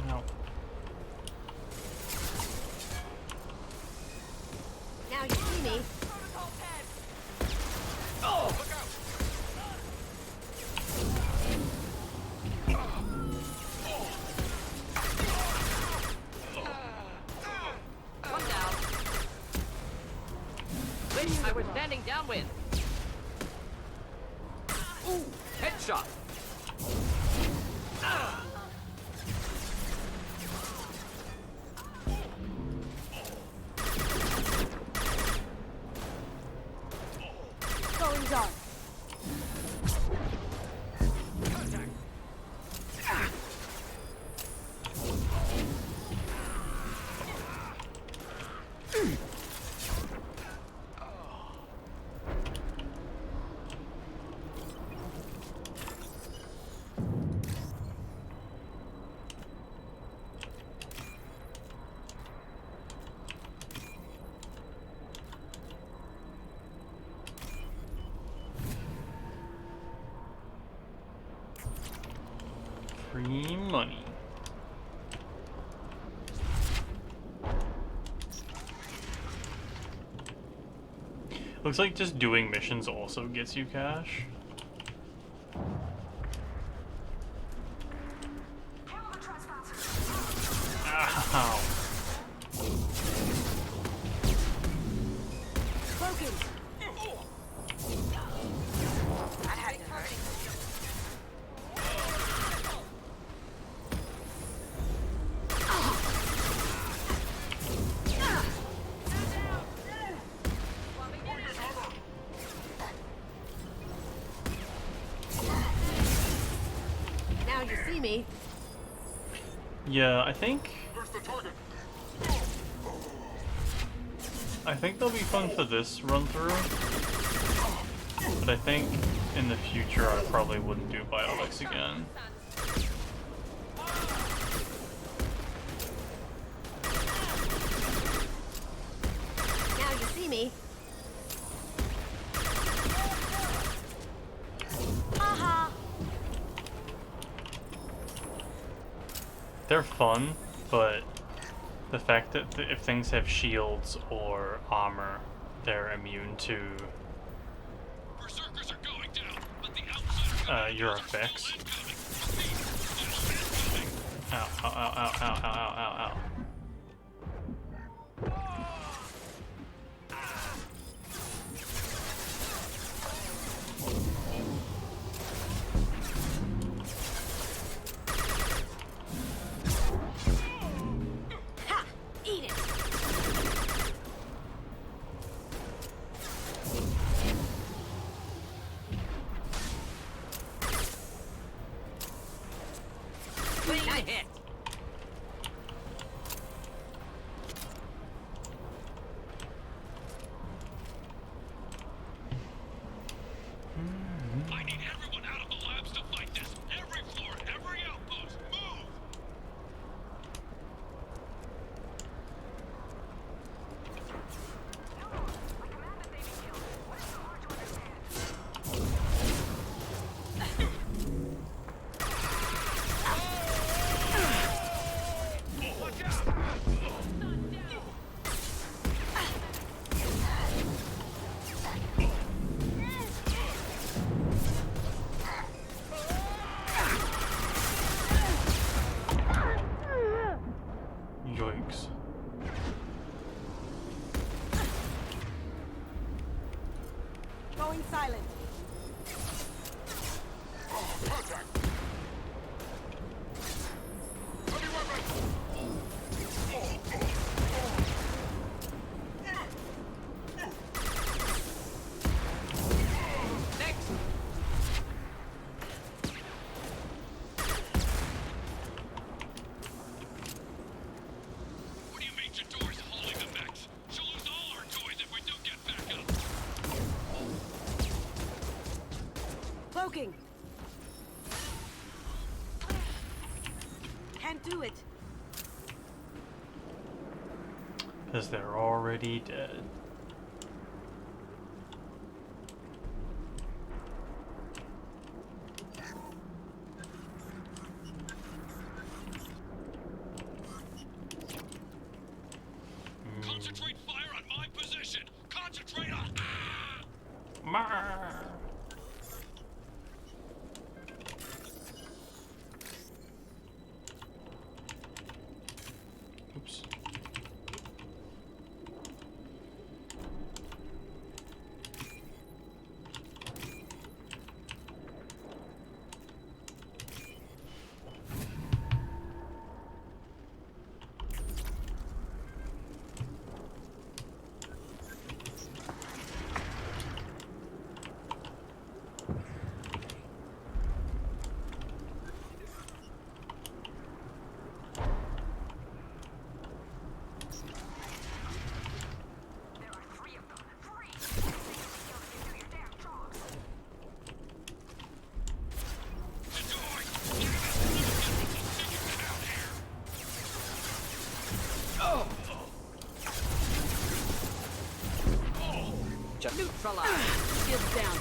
Ow. Now you see me. One down. Wish I were standing downwind. Ooh, headshot. Going dark. Free money. Looks like just doing missions also gets you cash. Ow. Now you see me. Yeah, I think they'll be fun for this run through, but I think in the future I probably wouldn't do Biolix again. Now you see me. Haha. They're fun, but the fact that if things have shields or armor, they're immune to your effects. Ow, ow, ow, ow, ow, ow, ow, ow. Yoinks. Going silent. Cloaking. Can't do it. Because they're already dead. Concentrate fire on my position. Concentrate on. Oops. Neutralize. Shields down.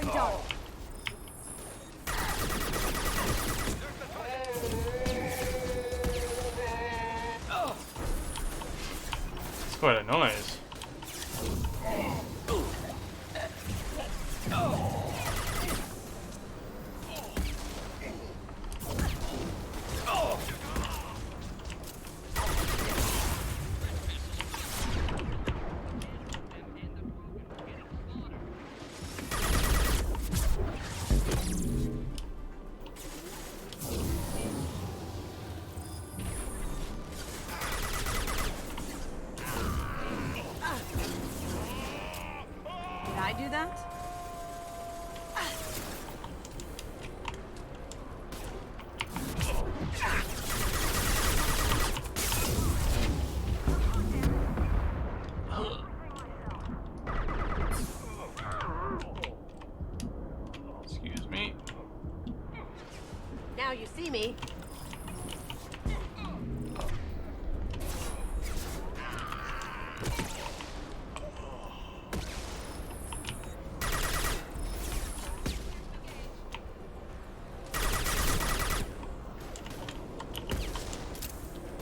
Going dark. It's quite a noise. Did I do that? Excuse me. Now you see me.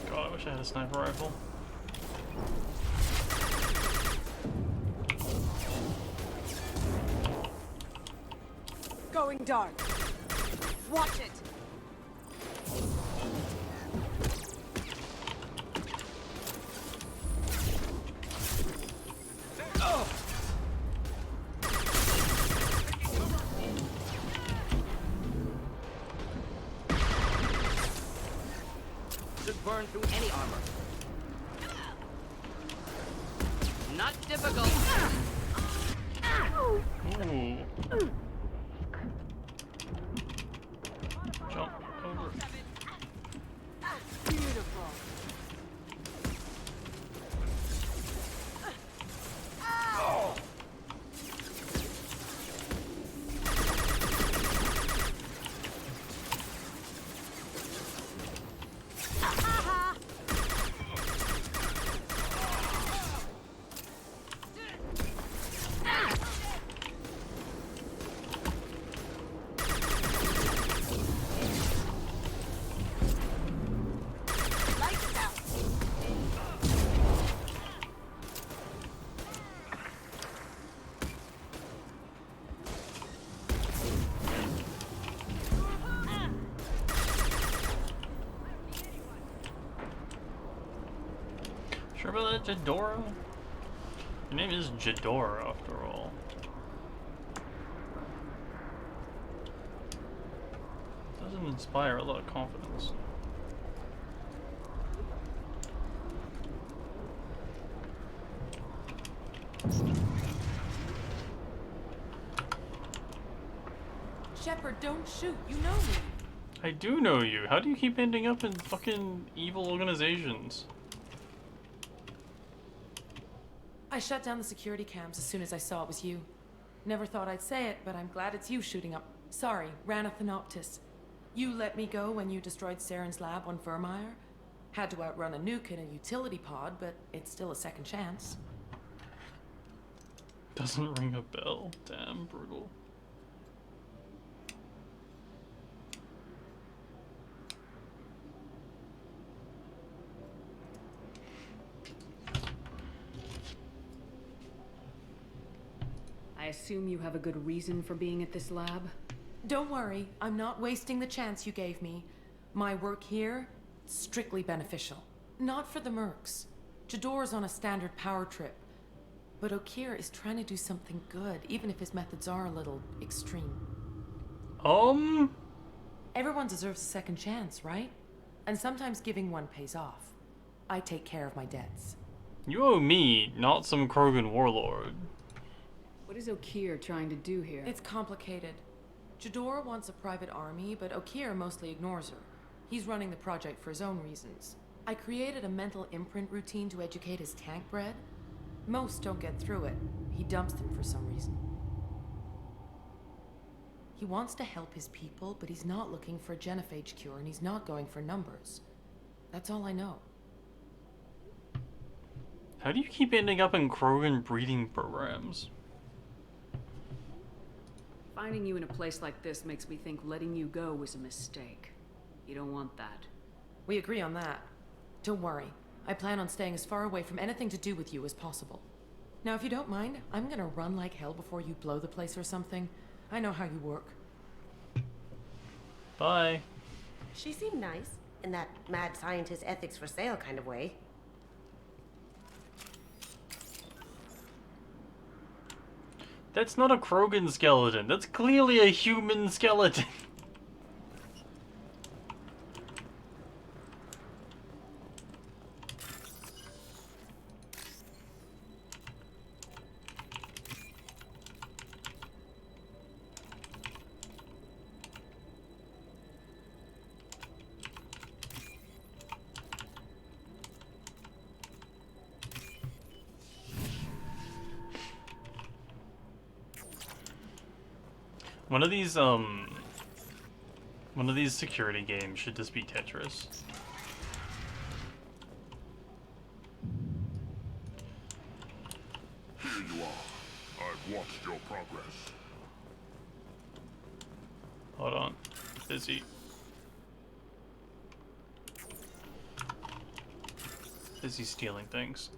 God, I wish I had a sniper rifle. Going dark. Watch it. Should burn through any armor. Not difficult. Ooh. Jump over. Beautiful. Sure about that, Jadora? Your name is Jadora, after all. Doesn't inspire a lot of confidence. Shepard, don't shoot. You know me. I do know you. How do you keep ending up in fucking evil organizations? I shut down the security cams as soon as I saw it was you. Never thought I'd say it, but I'm glad it's you shooting up. Sorry, Ranathan Optus. You let me go when you destroyed Saren's lab on Vermeer. Had to outrun a nuke in a utility pod, but it's still a second chance. Doesn't ring a bell. Damn, brutal. I assume you have a good reason for being at this lab? Don't worry, I'm not wasting the chance you gave me. My work here, strictly beneficial. Not for the mercs. Jadora's on a standard power trip. But Okeer is trying to do something good, even if his methods are a little extreme. Everyone deserves a second chance, right? And sometimes giving one pays off. I take care of my debts. You owe me, not some Krogan warlord. What is Okeer trying to do here? It's complicated. Jadora wants a private army, but Okeer mostly ignores her. He's running the project for his own reasons. I created a mental imprint routine to educate his tank bred. Most don't get through it. He dumps them for some reason. He wants to help his people, but he's not looking for a genophage cure, and he's not going for numbers. That's all I know. How do you keep ending up in Krogan breeding programs? Finding you in a place like this makes me think letting you go was a mistake. You don't want that. We agree on that. Don't worry. I plan on staying as far away from anything to do with you as possible. Now, if you don't mind, I'm gonna run like hell before you blow the place or something. I know how you work. Bye. She seemed nice, in that mad scientist ethics for sale kind of way. That's not a Krogan skeleton. That's clearly a human skeleton. One of these security games should just be Tetris. Here you are. I've watched your progress. Hold on. Busy. Busy stealing things.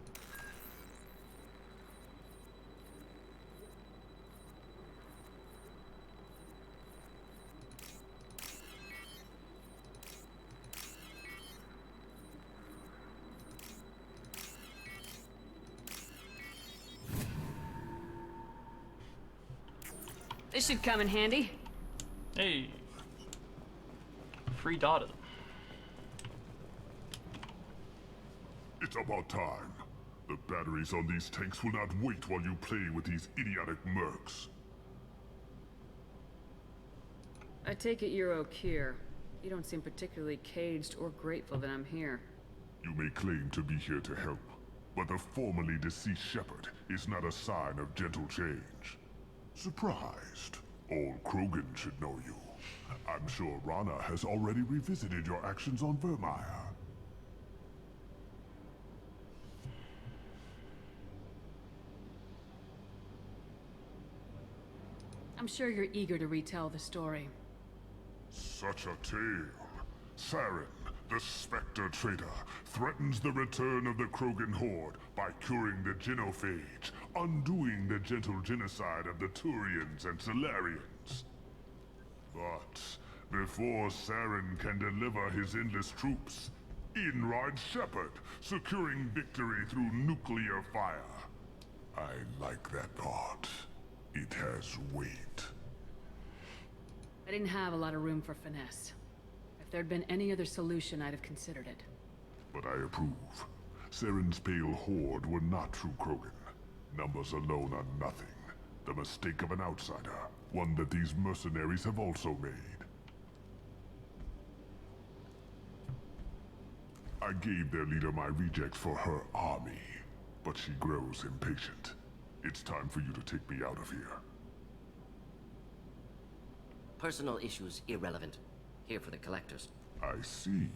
This should come in handy. Hey. Free data. It's about time. The batteries on these tanks will not wait while you play with these idiotic mercs. I take it you're Okeer. You don't seem particularly caged or grateful that I'm here. You may claim to be here to help, but the formerly deceased Shepard is not a sign of gentle change. Surprised? Old Krogan should know you. I'm sure Rana has already revisited your actions on Vermeer. I'm sure you're eager to retell the story. Such a tale. Saren, the Spectre traitor, threatens the return of the Krogan horde by curing the genophage, undoing the gentle genocide of the Turians and Solarians. But before Saren can deliver his endless troops, in rides Shepard, securing victory through nuclear fire. I like that part. It has weight. I didn't have a lot of room for finesse. If there'd been any other solution, I'd have considered it. But I approve. Saren's pale horde were not true Krogan. Numbers alone are nothing. The mistake of an outsider. One that these mercenaries have also made. I gave their leader my rejects for her army, but she grows impatient. It's time for you to take me out of here. Personal issues irrelevant. Here for the collectors. I see.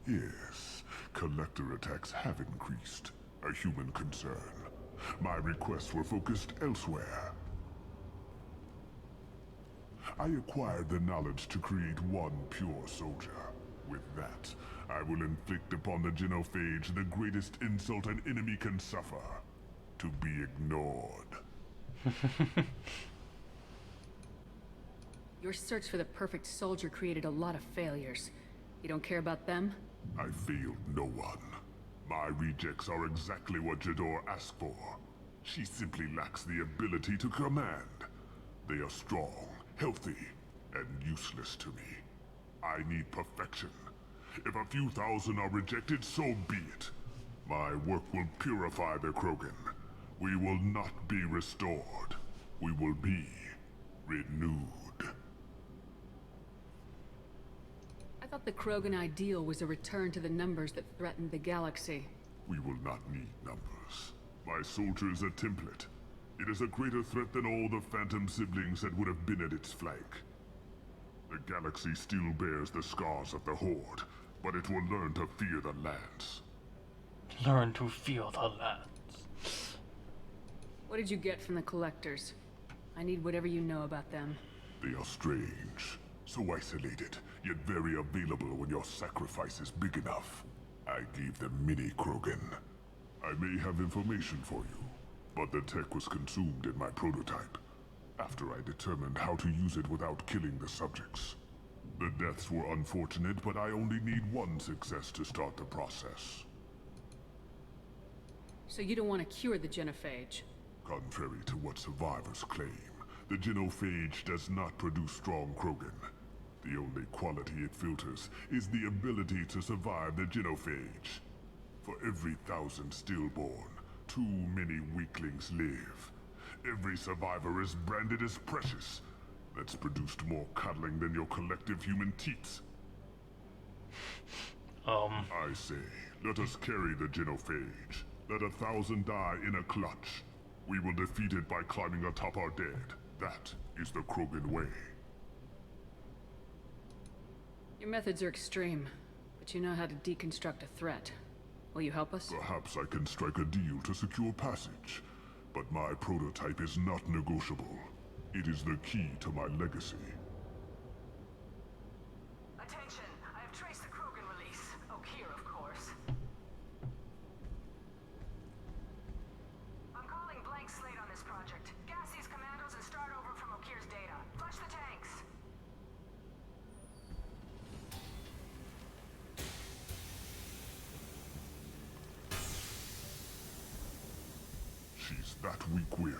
Yes, collector attacks have increased. A human concern. My requests were focused elsewhere. I acquired the knowledge to create one pure soldier. With that, I will inflict upon the genophage the greatest insult an enemy can suffer. To be ignored. Your search for the perfect soldier created a lot of failures. You don't care about them? I failed no one. My rejects are exactly what Jedore asked for. She simply lacks the ability to command. They are strong, healthy, and useless to me. I need perfection. If a few thousand are rejected, so be it. My work will purify the Krogan. We will not be restored. We will be renewed. I thought the Krogan ideal was a return to the numbers that threatened the galaxy. We will not need numbers. My soldier is a template. It is a greater threat than all the Phantom siblings that would have been at its flank. The galaxy still bears the scars of the Horde, but it will learn to fear the Lance. Learn to fear the Lance. What did you get from the Collectors? I need whatever you know about them. They are strange, so isolated, yet very available when your sacrifice is big enough. I gave them mini Krogan. I may have information for you, but the tech was consumed in my prototype, after I determined how to use it without killing the subjects. The deaths were unfortunate, but I only need one success to start the process. So you don't want to cure the genophage? Contrary to what survivors claim, the genophage does not produce strong Krogan. The only quality it filters is the ability to survive the genophage. For every 1,000 stillborn, too many weaklings live. Every survivor is branded as precious. That's produced more cuddling than your collective human teats. I say, let us carry the genophage. Let 1,000 die in a clutch. We will defeat it by climbing atop our dead. That is the Krogan way. Your methods are extreme, but you know how to deconstruct a threat. Will you help us? Perhaps I can strike a deal to secure passage, but my prototype is not negotiable. It is the key to my legacy. Attention, I have traced the Krogan release. Okeer, of course. I'm calling blank slate on this project. Gas these commandos and start over from Okeer's data. Flush the tanks. She's that weak-willed.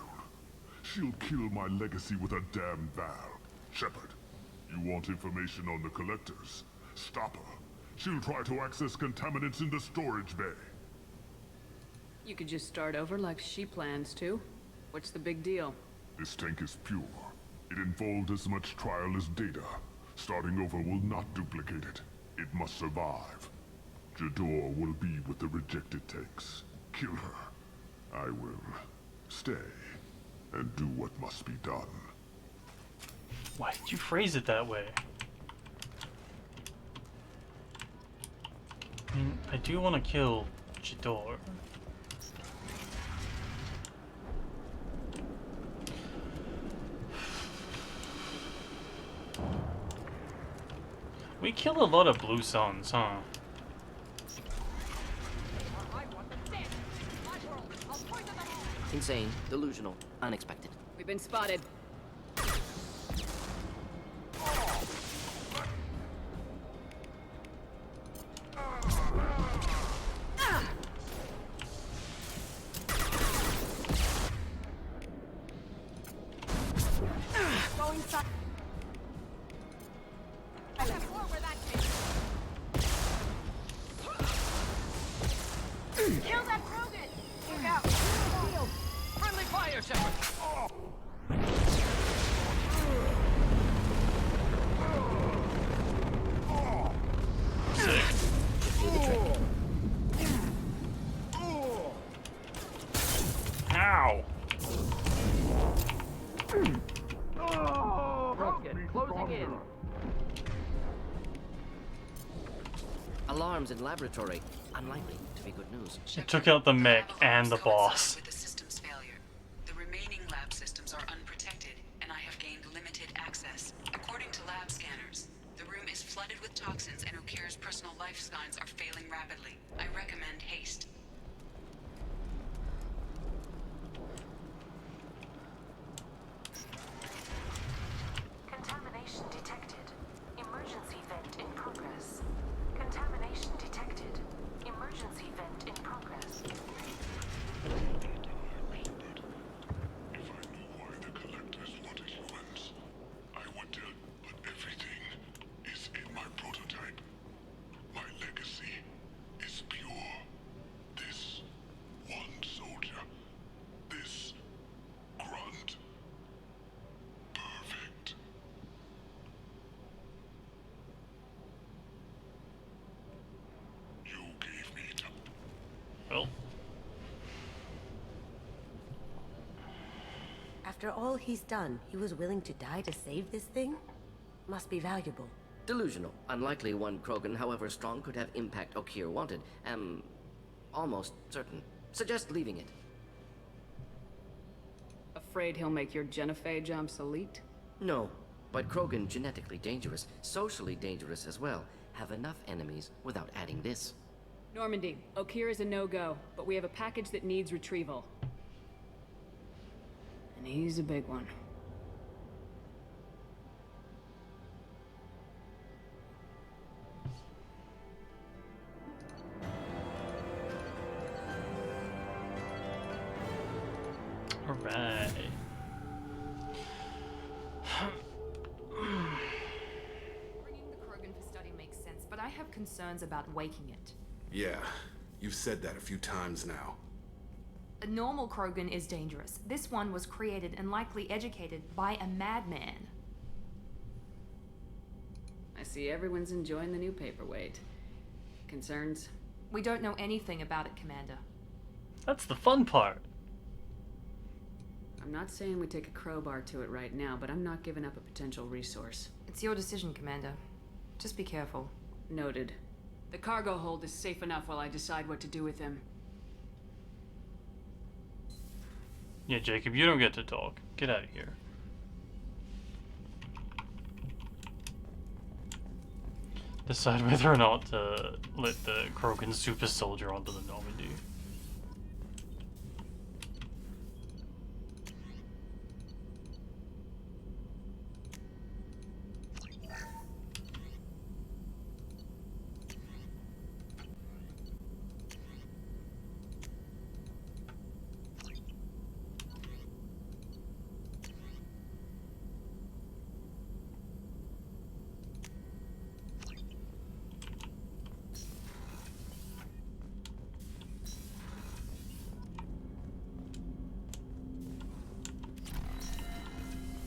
She'll kill my legacy with a damn valve. Shepard, you want information on the Collectors? Stop her. She'll try to access contaminants in the storage bay. You could just start over like she plans to. What's the big deal? This tank is pure. It involved as much trial as data. Starting over will not duplicate it. It must survive. Jador will be with the rejected tanks. Kill her. I will stay and do what must be done. Why did you phrase it that way? I mean, I do want to kill Jador. We kill a lot of Blue Suns, huh? Insane, delusional, unexpected. We've been spotted. Go inside. I left floor where that came. Kill that Krogan! Look out! Friendly fire, Shepard! Ow! Broken. Closing in. Alarms in laboratory. Unlikely to be good news. It took out the mech and the boss. With the system's failure. The remaining lab systems are unprotected, and I have gained limited access. According to lab scanners, the room is flooded with toxins and Okeer's personal life signs are failing rapidly. I recommend haste. Contamination detected. Emergency vent in progress. Contamination detected. Emergency vent in progress. If I knew why the Collectors wanted humans, I would tell, but everything is in my prototype. My legacy is pure. This one soldier, this grunt, perfect. You gave me time. Well, After all he's done, he was willing to die to save this thing? Must be valuable. Delusional. Unlikely one Krogan, however strong, could have impact Okeer wanted. Am almost certain. Suggest leaving it. Afraid he'll make your genophage obsolete? No. But Krogan, genetically dangerous, socially dangerous as well, have enough enemies without adding this. Normandy, Okeer is a no-go, but we have a package that needs retrieval. And he's a big one. Alright. Bringing the Krogan for study makes sense, but I have concerns about waking it. Yeah, you've said that a few times now. A normal Krogan is dangerous. This one was created and likely educated by a madman. I see everyone's enjoying the new paperweight. Concerns? We don't know anything about it, Commander. That's the fun part. I'm not saying we take a crowbar to it right now, but I'm not giving up a potential resource. It's your decision, Commander. Just be careful. Noted. The cargo hold is safe enough while I decide what to do with him. Yeah, Jacob, you don't get to talk. Get out of here. Decide whether or not to let the Krogan super soldier onto the Normandy.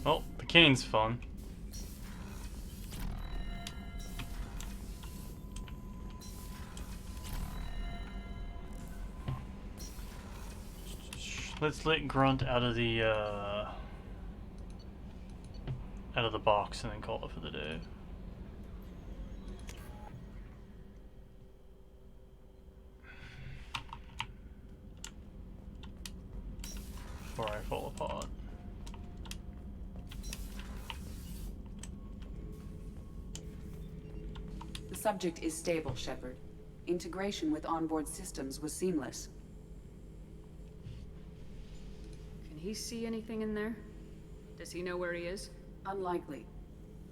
Well, the cane's fun. Let's let Grunt out of the box and then call it for the day. Before I fall apart. The subject is stable, Shepard. Integration with onboard systems was seamless. Can he see anything in there? Does he know where he is? Unlikely.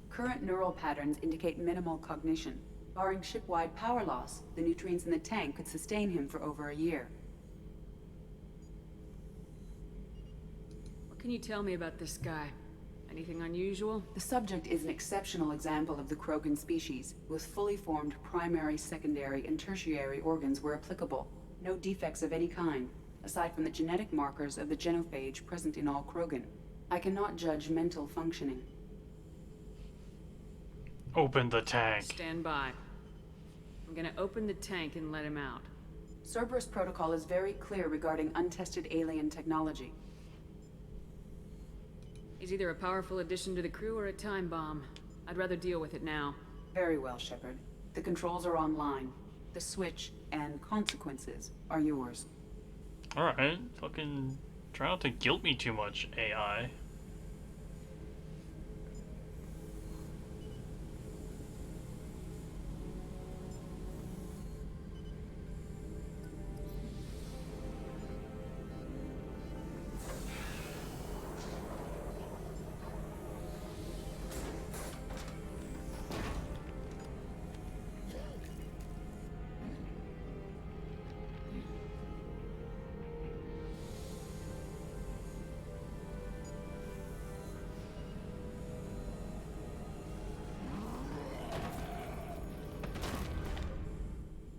Current neural patterns indicate minimal cognition. Barring ship-wide power loss, the nutrients in the tank could sustain him for over a year. What can you tell me about this guy? Anything unusual? The subject is an exceptional example of the Krogan species, with fully formed primary, secondary, and tertiary organs where applicable. No defects of any kind, aside from the genetic markers of the genophage present in all Krogan. I cannot judge mental functioning. Open the tank. Stand by. I'm gonna open the tank and let him out. Cerberus protocol is very clear regarding untested alien technology. He's either a powerful addition to the crew or a time bomb. I'd rather deal with it now. Very well, Shepard. The controls are online. The switch and consequences are yours. Alright, fucking try not to guilt me too much, AI.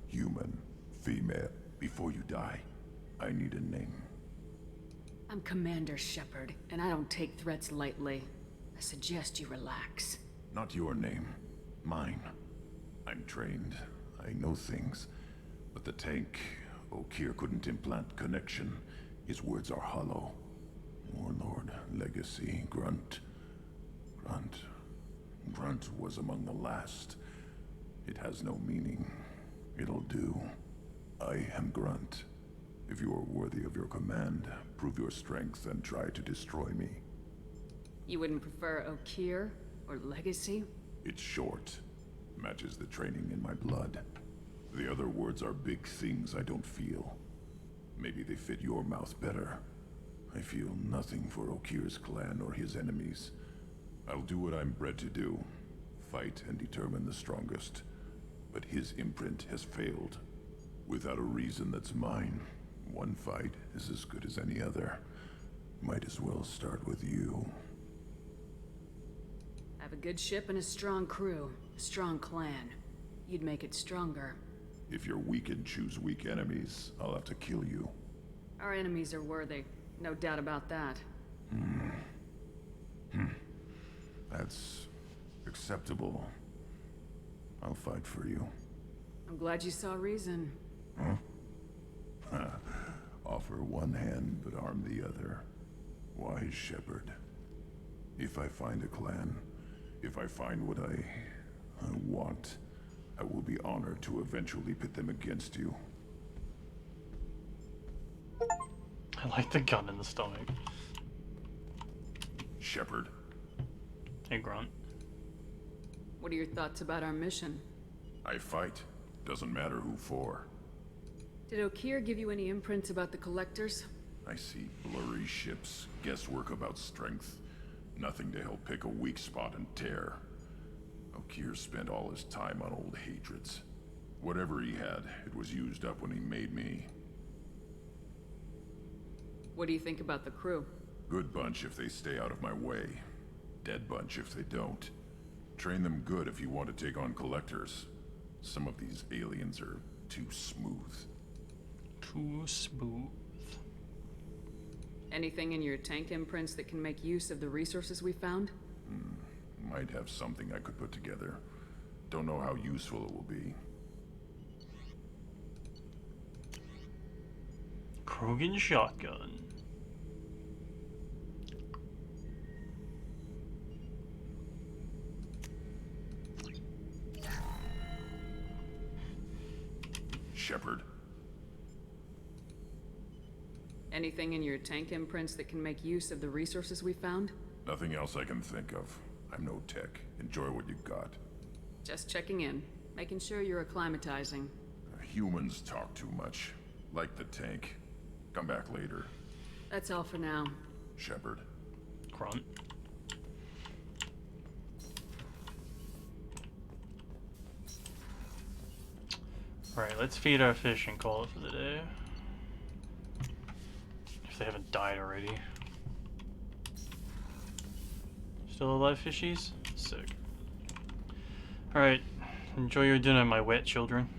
Human, female, before you die, I need a name. I'm Commander Shepard, and I don't take threats lightly. I suggest you relax. Not your name, mine. I'm trained, I know things. But the tank, Okeer couldn't implant connection. His words are hollow. Warlord, legacy, Grunt. Grunt was among the last. It has no meaning. It'll do. I am Grunt. If you are worthy of your command, prove your strength and try to destroy me. You wouldn't prefer Okeer Or legacy? It's short. Matches the training in my blood. The other words are big things I don't feel. Maybe they fit your mouth better. I feel nothing for Okir's clan or his enemies. I'll do what I'm bred to do. Fight and determine the strongest. But his imprint has failed. Without a reason that's mine, one fight is as good as any other. Might as well start with you. Have a good ship and a strong crew. A strong clan. You'd make it stronger. If you're weak and choose weak enemies, I'll have to kill you. Our enemies are worthy. No doubt about that. That's acceptable. I'll fight for you. I'm glad you saw reason. Huh? Offer one hand, but arm the other. Wise shepherd. If I find a clan, if I find what I want, I will be honored to eventually pit them against you. I like the gun in the stomach. Shepherd. Hey, Grunt. What are your thoughts about our mission? I fight. Doesn't matter who for. Did Okir give you any imprints about the Collectors? I see blurry ships, guesswork about strength. Nothing to help pick a weak spot and tear. Okir spent all his time on old hatreds. Whatever he had, it was used up when he made me. What do you think about the crew? Good bunch if they stay out of my way. Dead bunch if they don't. Train them good if you want to take on Collectors. Some of these aliens are too smooth. Too smooth. Anything in your tank imprints that can make use of the resources we found? Might have something I could put together. Don't know how useful it will be. Krogan shotgun. Shepherd. Anything in your tank imprints that can make use of the resources we found? Nothing else I can think of. I'm no tech. Enjoy what you got. Just checking in. Making sure you're acclimatizing. Humans talk too much. Like the tank. Come back later. That's all for now. Shepherd. Grunt. Alright, let's feed our fish and call it for the day. If they haven't died already. Still alive, fishies? Sick. Alright, enjoy your dinner, my wet children.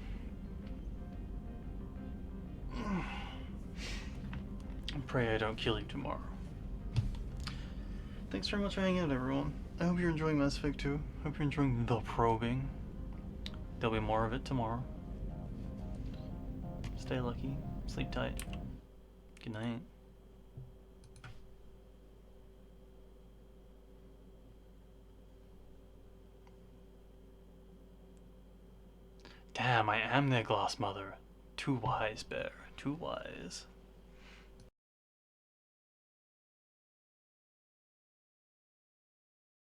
And pray I don't kill you tomorrow. Thanks very much for hanging out, everyone. I hope you're enjoying Mass Effect 2. Hope you're enjoying the probing. There'll be more of it tomorrow. Stay lucky. Sleep tight. Good night. Damn, I am their glass mother. Too wise, Bear. Too wise.